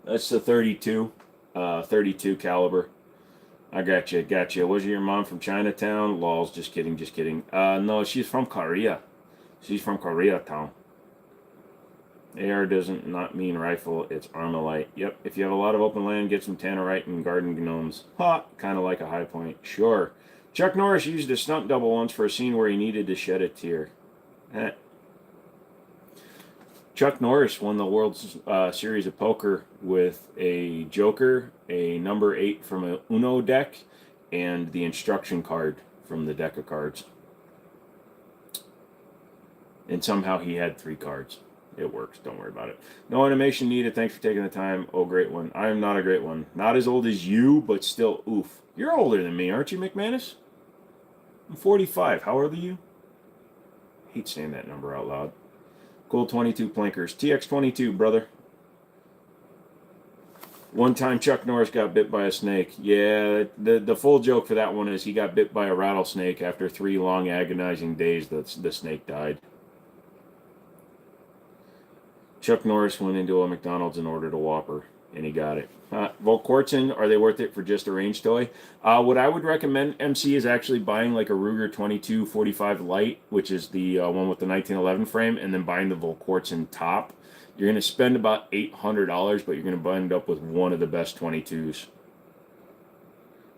That's the 32. .32 caliber. I gotcha. Was your mom from Chinatown? Lols, just kidding. No, she's from Korea. She's from Koreatown. AR doesn't not mean rifle, it's Armalite. Yep, if you have a lot of open land, get some Tannerite and garden gnomes. Ha! Kind of like a high point. Sure. Chuck Norris used a stunt double once for a scene where he needed to shed a tear. Chuck Norris won the World Series of Poker with a Joker, a number 8 from a Uno deck, and the instruction card from the deck of cards. And somehow he had 3 cards. It works. Don't worry about it. No animation needed. Thanks for taking the time. Oh, great one. I am not a great one. Not as old as you, but still, oof. You're older than me, aren't you, McManus? I'm 45. How old are you? I hate saying that number out loud. Cool 22 plankers. TX22, brother. One time Chuck Norris got bit by a snake. Yeah, the full joke for that one is he got bit by a rattlesnake. After 3 long agonizing days, the snake died. Chuck Norris went into a McDonald's and ordered a Whopper, and he got it. Volquartsen, are they worth it for just a range toy? What I would recommend, MC, is actually buying like a Ruger 2245 Lite, which is the one with the 1911 frame, and then buying the Volquartsen top. You're going to spend about $800, but you're going to end up with one of the best 22s.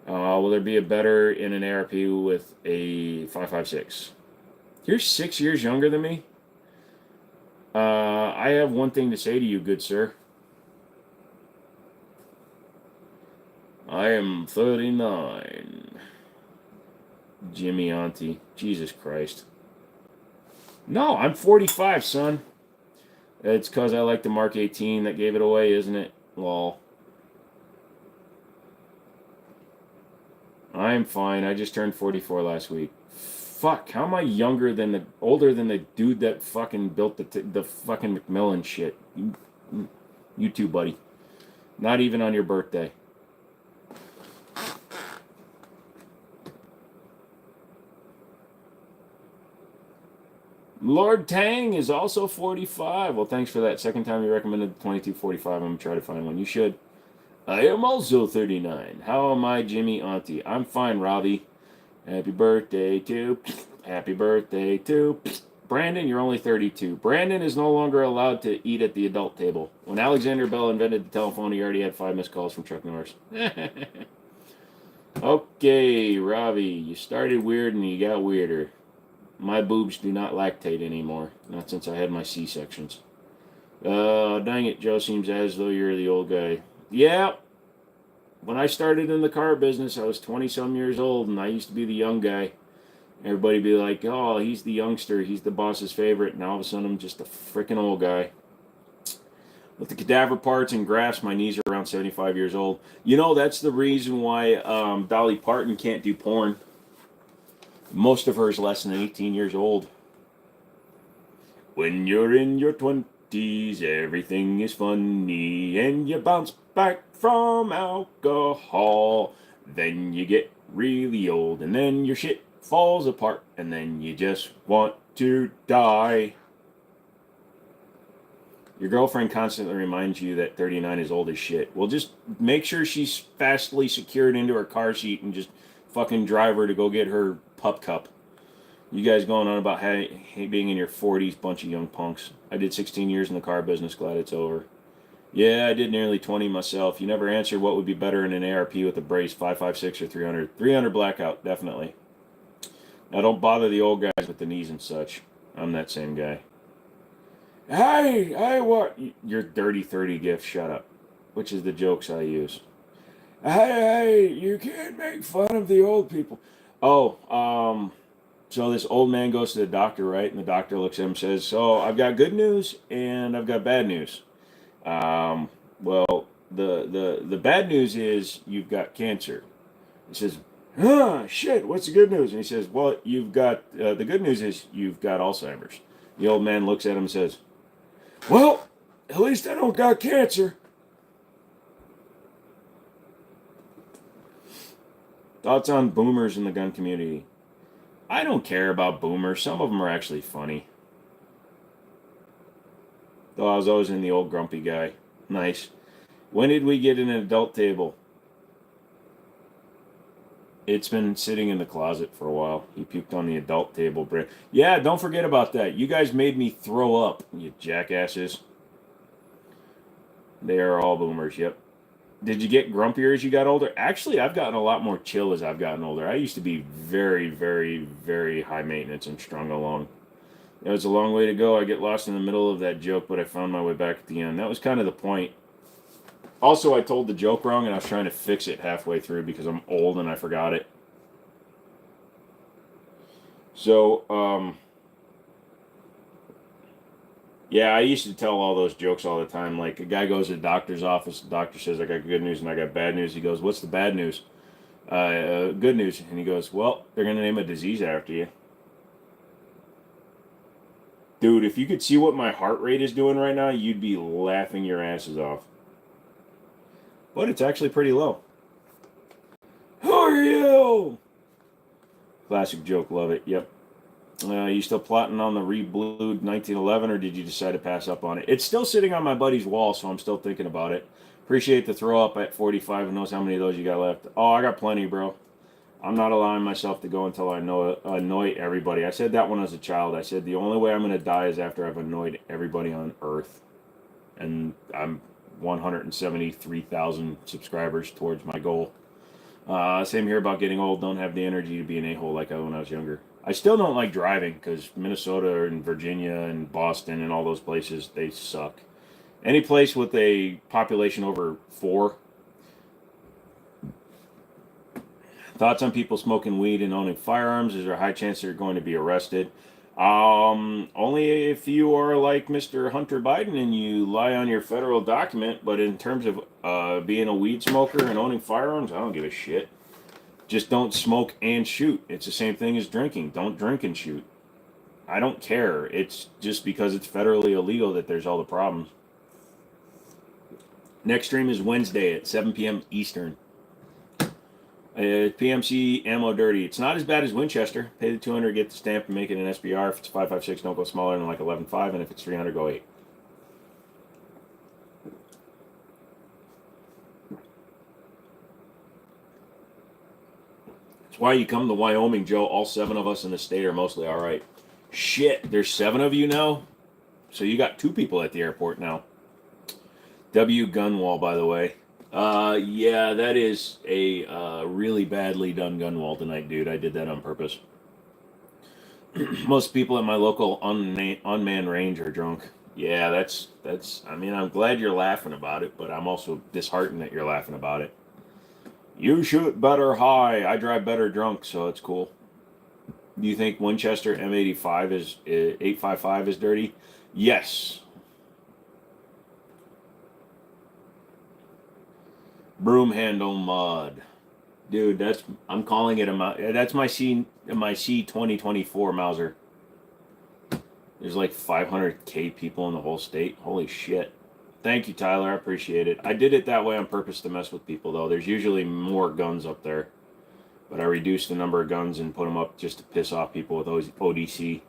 Will there be a better in an ARP with a 5.56? You're 6 years younger than me? I have one thing to say to you, good sir. I am 39. Jimmy Auntie. Jesus Christ. No, I'm 45, son. It's because I like the Mark 18 that gave it away, isn't it? Lol. I'm fine. I just turned 44 last week. Fuck, how am I older than the dude that fucking built the fucking McMillan shit? You too, buddy. Not even on your birthday. Lord Tang is also 45. Well, thanks for that. Second time you recommended the 2245. I'm going to try to find one. You should. I am also 39. How am I, Jimmy Auntie? I'm fine, Robbie. Happy birthday to... Happy birthday to... Brandon, you're only 32. Brandon is no longer allowed to eat at the adult table. When Alexander Bell invented the telephone, he already had 5 missed calls from Chuck Norris. Okay, Robbie, you started weird and you got weirder. My boobs do not lactate anymore. Not since I had my C-sections. Dang it, Joe, seems as though you're the old guy. Yeah. When I started in the car business, I was 20-some years old, and I used to be the young guy. Everybody be like, oh, he's the youngster, he's the boss's favorite, and all of a sudden I'm just a freaking old guy. With the cadaver parts and graphs, my knees are around 75 years old. You know, that's the reason why Dolly Parton can't do porn. Most of her is less than 18 years old. When you're in your 20s, everything is funny, and you bounce back from alcohol. Then you get really old, and then your shit falls apart, and then you just want to die. Your girlfriend constantly reminds you that 39 is old as shit. Well, just make sure she's fastly secured into her car seat and just fucking drive her to go get her pup cup. You guys going on about being in your 40s, bunch of young punks. I did 16 years in the car business, glad it's over. Yeah, I did nearly 20 myself. You never answered what would be better in an ARP with a brace, 5.56 or 300. 300 blackout, definitely. Now, don't bother the old guys with the knees and such. I'm that same guy. Hey, what? Your dirty 30 gift, shut up. Which is the jokes I use. Hey, you can't make fun of the old people. Oh, so this old man goes to the doctor, right? And the doctor looks at him and says, so I've got good news and I've got bad news. Well, the bad news is you've got cancer. He says, shit, what's the good news? And he says, well, you've got, the good news is you've got Alzheimer's. The old man looks at him and says, well, at least I don't got cancer. Thoughts on boomers in the gun community? I don't care about boomers. Some of them are actually funny. Though I was always in the old grumpy guy. Nice. When did we get an adult table? It's been sitting in the closet for a while. He puked on the adult table. Yeah, don't forget about that. You guys made me throw up, you jackasses. They are all boomers, yep. Did you get grumpier as you got older? Actually, I've gotten a lot more chill as I've gotten older. I used to be very, very, very high maintenance and strung along. It was a long way to go. I get lost in the middle of that joke, but I found my way back at the end. That was kind of the point. Also, I told the joke wrong, and I was trying to fix it halfway through because I'm old and I forgot it. So, yeah, I used to tell all those jokes all the time. Like, a guy goes to the doctor's office, the doctor says, I got good news and I got bad news. He goes, what's the bad news? Good news. And he goes, well, they're going to name a disease after you. Dude, if you could see what my heart rate is doing right now, you'd be laughing your asses off. But it's actually pretty low. Who are you? Classic joke, love it. Yep. You still plotting on the reblued 1911, or did you decide to pass up on it? It's still sitting on my buddy's wall, so I'm still thinking about it. Appreciate the throw up at 45. Who knows how many of those you got left? Oh, I got plenty, bro. I'm not allowing myself to go until I annoy everybody. I said that when I was a child. I said the only way I'm going to die is after I've annoyed everybody on Earth. And I'm 173,000 subscribers towards my goal. Same here about getting old. Don't have the energy to be an a-hole like I when I was younger. I still don't like driving because Minnesota and Virginia and Boston and all those places, they suck. Any place with a population over 4. Thoughts on people smoking weed and owning firearms? Is there a high chance they're going to be arrested? Only if you are like Mr. Hunter Biden and you lie on your federal document. But in terms of being a weed smoker and owning firearms, I don't give a shit. Just don't smoke and shoot. It's the same thing as drinking. Don't drink and shoot. I don't care. It's just because it's federally illegal that there's all the problems. Next stream is Wednesday at 7 p.m. Eastern. PMC ammo dirty. It's not as bad as Winchester. Pay the 200, get the stamp, and make it an SBR. If it's 5.56, don't go smaller than like 11.5, and if it's 300, go 8. That's why you come to Wyoming, Joe. All 7 of us in the state are mostly all right. Shit, there's 7 of you now? So you got 2 people at the airport now. W gun wall, by the way. Yeah, that is a really badly done gun wall tonight, dude. I did that on purpose. Most people at my local unmanned range are drunk. Yeah, that's. I mean, I'm glad you're laughing about it, but I'm also disheartened that you're laughing about it. You shoot better high. I drive better drunk, so it's cool. Do you think Winchester M85 is 855 is dirty? Yes. Broom handle mod, dude. I'm calling it that's my C2024 Mauser. There's like 500K people in the whole state. Holy shit! Thank you, Tyler. I appreciate it. I did it that way on purpose to mess with people, though. There's usually more guns up there, but I reduced the number of guns and put them up just to piss off people with ODC.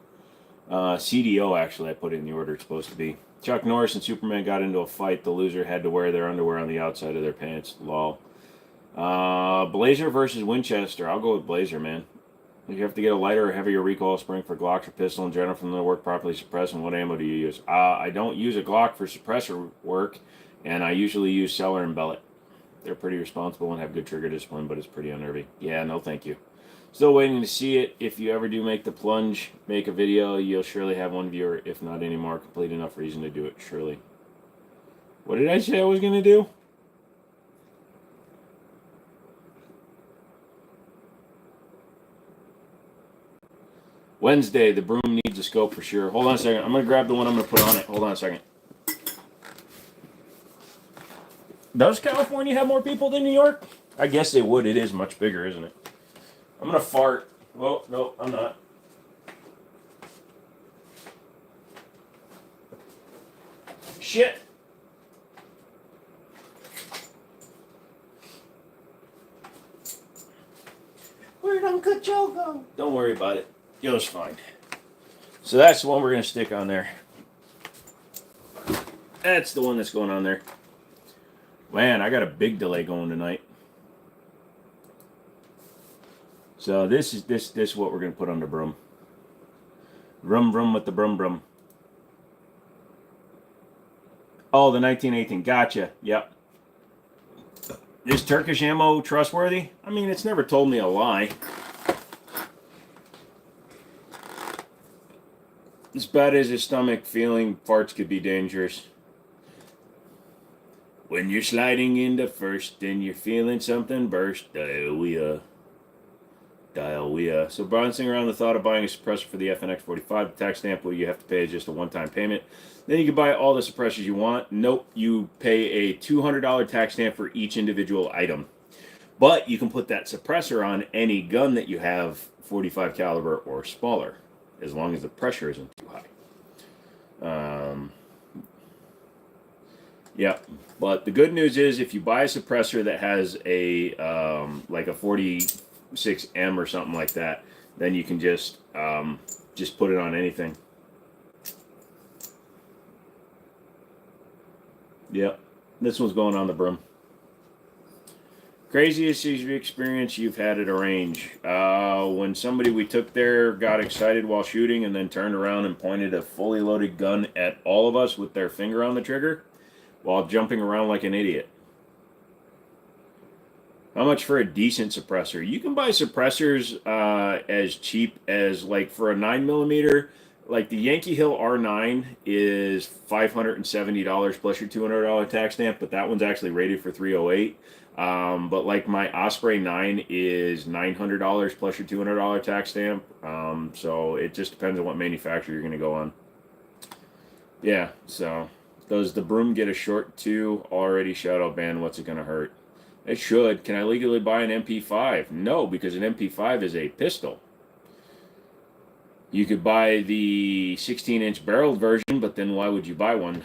CDO actually, I put it in the order it's supposed to be. Chuck Norris and Superman got into a fight. The loser had to wear their underwear on the outside of their pants. Lol. Blazer versus Winchester. I'll go with Blazer, man. If you have to get a lighter or heavier recoil spring for Glocks or pistol in general from the work properly suppressed, and what ammo do you use? I don't use a Glock for suppressor work, and I usually use Cellar and Bellet. They're pretty responsible and have good trigger discipline, but it's pretty unnerving. Yeah, no thank you. Still waiting to see it. If you ever do make the plunge, make a video, you'll surely have 1 viewer, if not any more. Complete enough reason to do it, surely. What did I say I was going to do? Wednesday, the broom needs a scope for sure. Hold on a second. I'm going to grab the one I'm going to put on it. Hold on a second. Does California have more people than New York? I guess they would. It is much bigger, isn't it? I'm going to fart. Well, no, I'm not. Shit. Where'd Uncle Joe go? Don't worry about it. Joe's fine. So that's the one we're going to stick on there. That's the one that's going on there. Man, I got a big delay going tonight. So this is what we're gonna put on the broom. Brum brum with the brum brum. Oh, the 1918. Gotcha. Yep. Is Turkish ammo trustworthy? I mean, it's never told me a lie. As bad as his stomach feeling, farts could be dangerous. When you're sliding into first and you're feeling something burst, diarrhea. So bouncing around the thought of buying a suppressor for the FNX 45, the tax stamp you have to pay is just a one-time payment. Then you can buy all the suppressors you want. Nope, you pay a $200 tax stamp for each individual item. But you can put that suppressor on any gun that you have 45 caliber or smaller, as long as the pressure isn't too high. Yeah, but the good news is if you buy a suppressor that has a like a 46M or something like that, then you can just put it on anything. Yep, this one's going on the broom. Craziest experience you've had at a range? When somebody we took there got excited while shooting and then turned around and pointed a fully loaded gun at all of us with their finger on the trigger while jumping around like an idiot. How much for a decent suppressor? You can buy suppressors as cheap as, like, for a 9mm, like the Yankee Hill R9 is $570 plus your $200 tax stamp, but that one's actually rated for 308. But like my Osprey 9 is $900 plus your $200 tax stamp. So it just depends on what manufacturer you're going to go on. Yeah, so does the broom get a short 2 already shadow banned? What's it going to hurt? It should. Can I legally buy an MP5? No, because an MP5 is a pistol. You could buy the 16-inch barreled version, but then why would you buy one?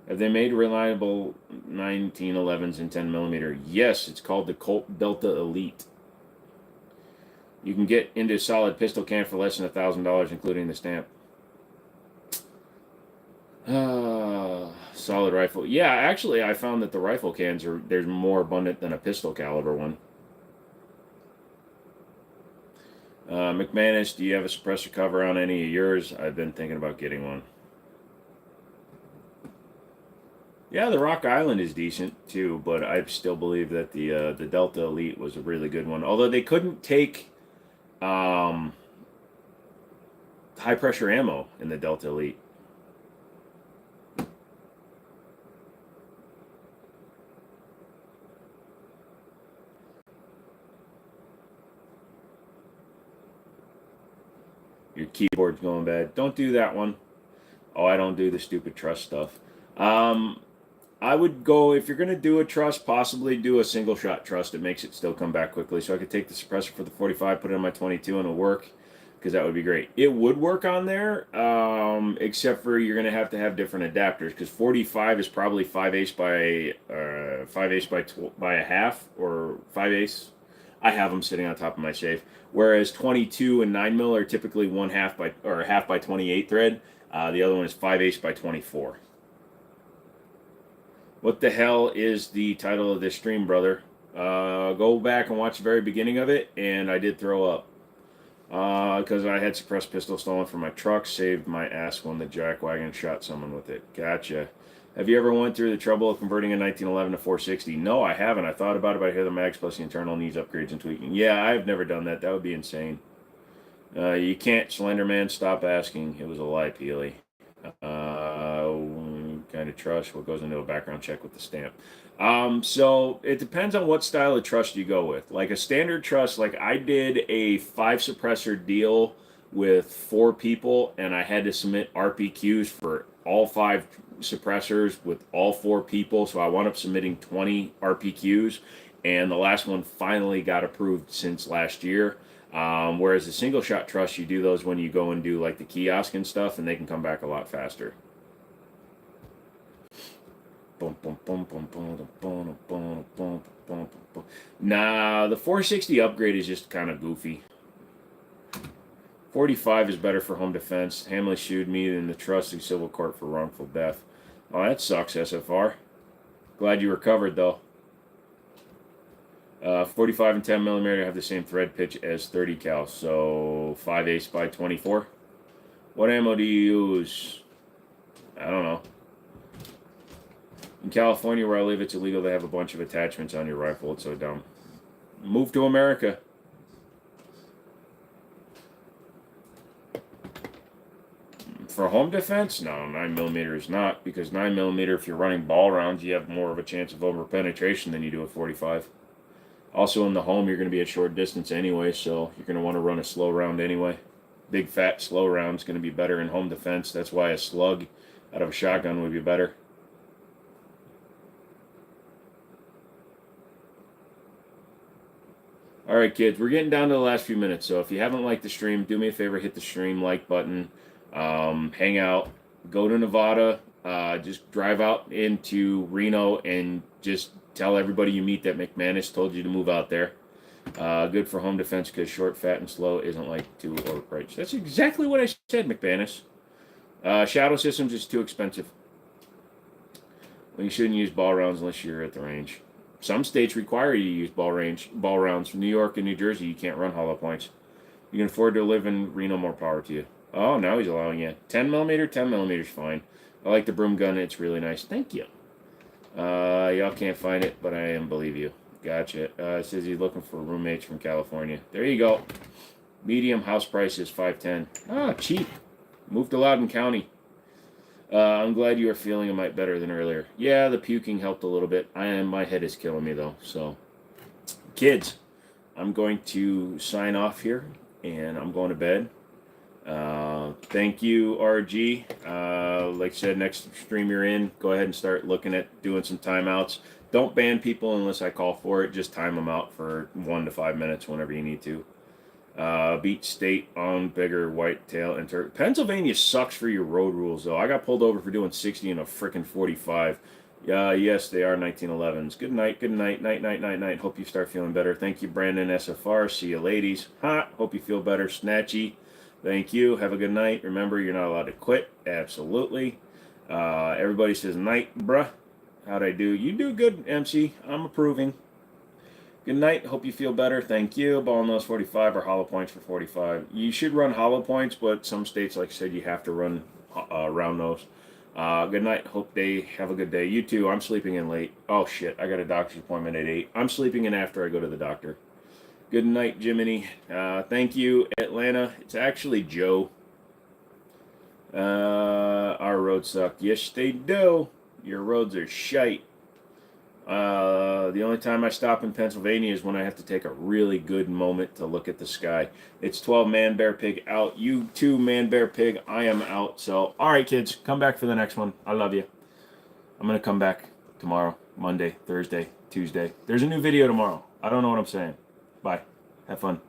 Have they made reliable 1911s and 10mm? Yes, it's called the Colt Delta Elite. You can get into a solid pistol can for less than $1,000, including the stamp. Solid rifle. Yeah, actually, I found that the rifle cans there's more abundant than a pistol caliber one. McManus, do you have a suppressor cover on any of yours? I've been thinking about getting one. Yeah, the Rock Island is decent too, but I still believe that the Delta Elite was a really good one. Although they couldn't take high pressure ammo in the Delta Elite. Your keyboard's going bad. Don't do that one. Oh, I don't do the stupid truss stuff. I would go, if you're going to do a truss, possibly do a single shot truss that makes it still come back quickly. So I could take the suppressor for the 45, put it on my 22, and it'll work, because that would be great. It would work on there, except for you're going to have different adapters, because 45 is probably 5/8 by a half, or 5/8. I have them sitting on top of my safe. Whereas 22 and 9mm are typically half by 28 thread. The other one is 5/8 by 24. What the hell is the title of this stream, brother? Go back and watch the very beginning of it, and I did throw up. Because I had suppressed pistol stolen from my truck, saved my ass when the jackwagon shot someone with it. Gotcha. Have you ever went through the trouble of converting a 1911 to 460? No, I haven't. I thought about it, but I hear the mags plus the internal needs upgrades and tweaking. Yeah, I've never done that. That would be insane. You can't, Slenderman, stop asking. It was a lie, Peely. Kind of trust what goes into a background check with the stamp. So it depends on what style of trust you go with. Like a standard trust, like I did a 5 suppressor deal with 4 people, and I had to submit RPQs for all 5 suppressors with all 4 people, so I wound up submitting 20 RPQs, and the last one finally got approved since last year. Whereas a single shot trust, you do those when you go and do like the kiosk and stuff, and they can come back a lot faster. Nah, the 460 upgrade is just kind of goofy. 45 is better for home defense. Hamley sued me in the trust in civil court for wrongful death. Oh, that sucks, SFR. Glad you recovered, though. 45 and 10 millimeter have the same thread pitch as 30 cal, so 5/8 by 24. What ammo do you use? I don't know. In California, where I live, it's illegal to have a bunch of attachments on your rifle. It's so dumb. Move to America. For home defense, no, 9mm is not, because 9mm, if you're running ball rounds, you have more of a chance of over penetration than you do at 45. Also, in the home, you're going to be at short distance anyway, so you're going to want to run a slow round anyway. Big, fat, slow round is going to be better in home defense. That's why a slug out of a shotgun would be better. All right, kids, we're getting down to the last few minutes, so if you haven't liked the stream, do me a favor, hit the stream like button. Hang out, go to Nevada, just drive out into Reno and just tell everybody you meet that McManus told you to move out there. Good for home defense because short, fat, and slow isn't like too overpriced. That's exactly what I said, McManus. Shadow systems is too expensive. Well, you shouldn't use ball rounds unless you're at the range. Some states require you to use ball rounds. From New York and New Jersey, you can't run hollow points. You can afford to live in Reno, more power to you. Oh, now he's allowing you. 10mm? 10mm is fine. I like the broom gun. It's really nice. Thank you. Y'all can't find it, but I believe you. Gotcha. It says he's looking for roommates from California. There you go. Medium house price is $510. Ah, cheap. Moved to Loudoun County. I'm glad you are feeling a mite better than earlier. Yeah, the puking helped a little bit. My head is killing me, though. So, kids, I'm going to sign off here, and I'm going to bed. Thank you, RG. Like I said, next stream you're in, go ahead and start looking at doing some timeouts. Don't ban people unless I call for it. Just time them out for 1 to 5 minutes whenever you need to. Beach state on bigger whitetail and turkey. Pennsylvania sucks for your road rules, though. I got pulled over for doing 60 in a frickin' 45. Yes, they are 1911s. Good night, night, night, night. Hope you start feeling better. Thank you, Brandon SFR. See you, ladies. Hope you feel better. Snatchy. Thank you. Have a good night. Remember, you're not allowed to quit. Absolutely. Everybody says night, bruh. How'd I do? You do good, MC. I'm approving. Good night. Hope you feel better. Thank you. Ball nose 45 or hollow points for 45. You should run hollow points, but some states, like I said, you have to run round nose. Good night. Hope they have a good day. You too. I'm sleeping in late. Oh, shit. I got a doctor's appointment at 8. I'm sleeping in after I go to the doctor. Good night, Jimmini. Thank you, Atlanta. It's actually Joe. Our roads suck. Yes, they do. Your roads are shite. The only time I stop in Pennsylvania is when I have to take a really good moment to look at the sky. It's 12 Man Bear Pig out. You too, Man Bear Pig. I am out. So, all right, kids, come back for the next one. I love you. I'm going to come back tomorrow, Monday, Thursday, Tuesday. There's a new video tomorrow. I don't know what I'm saying. Bye. Have fun.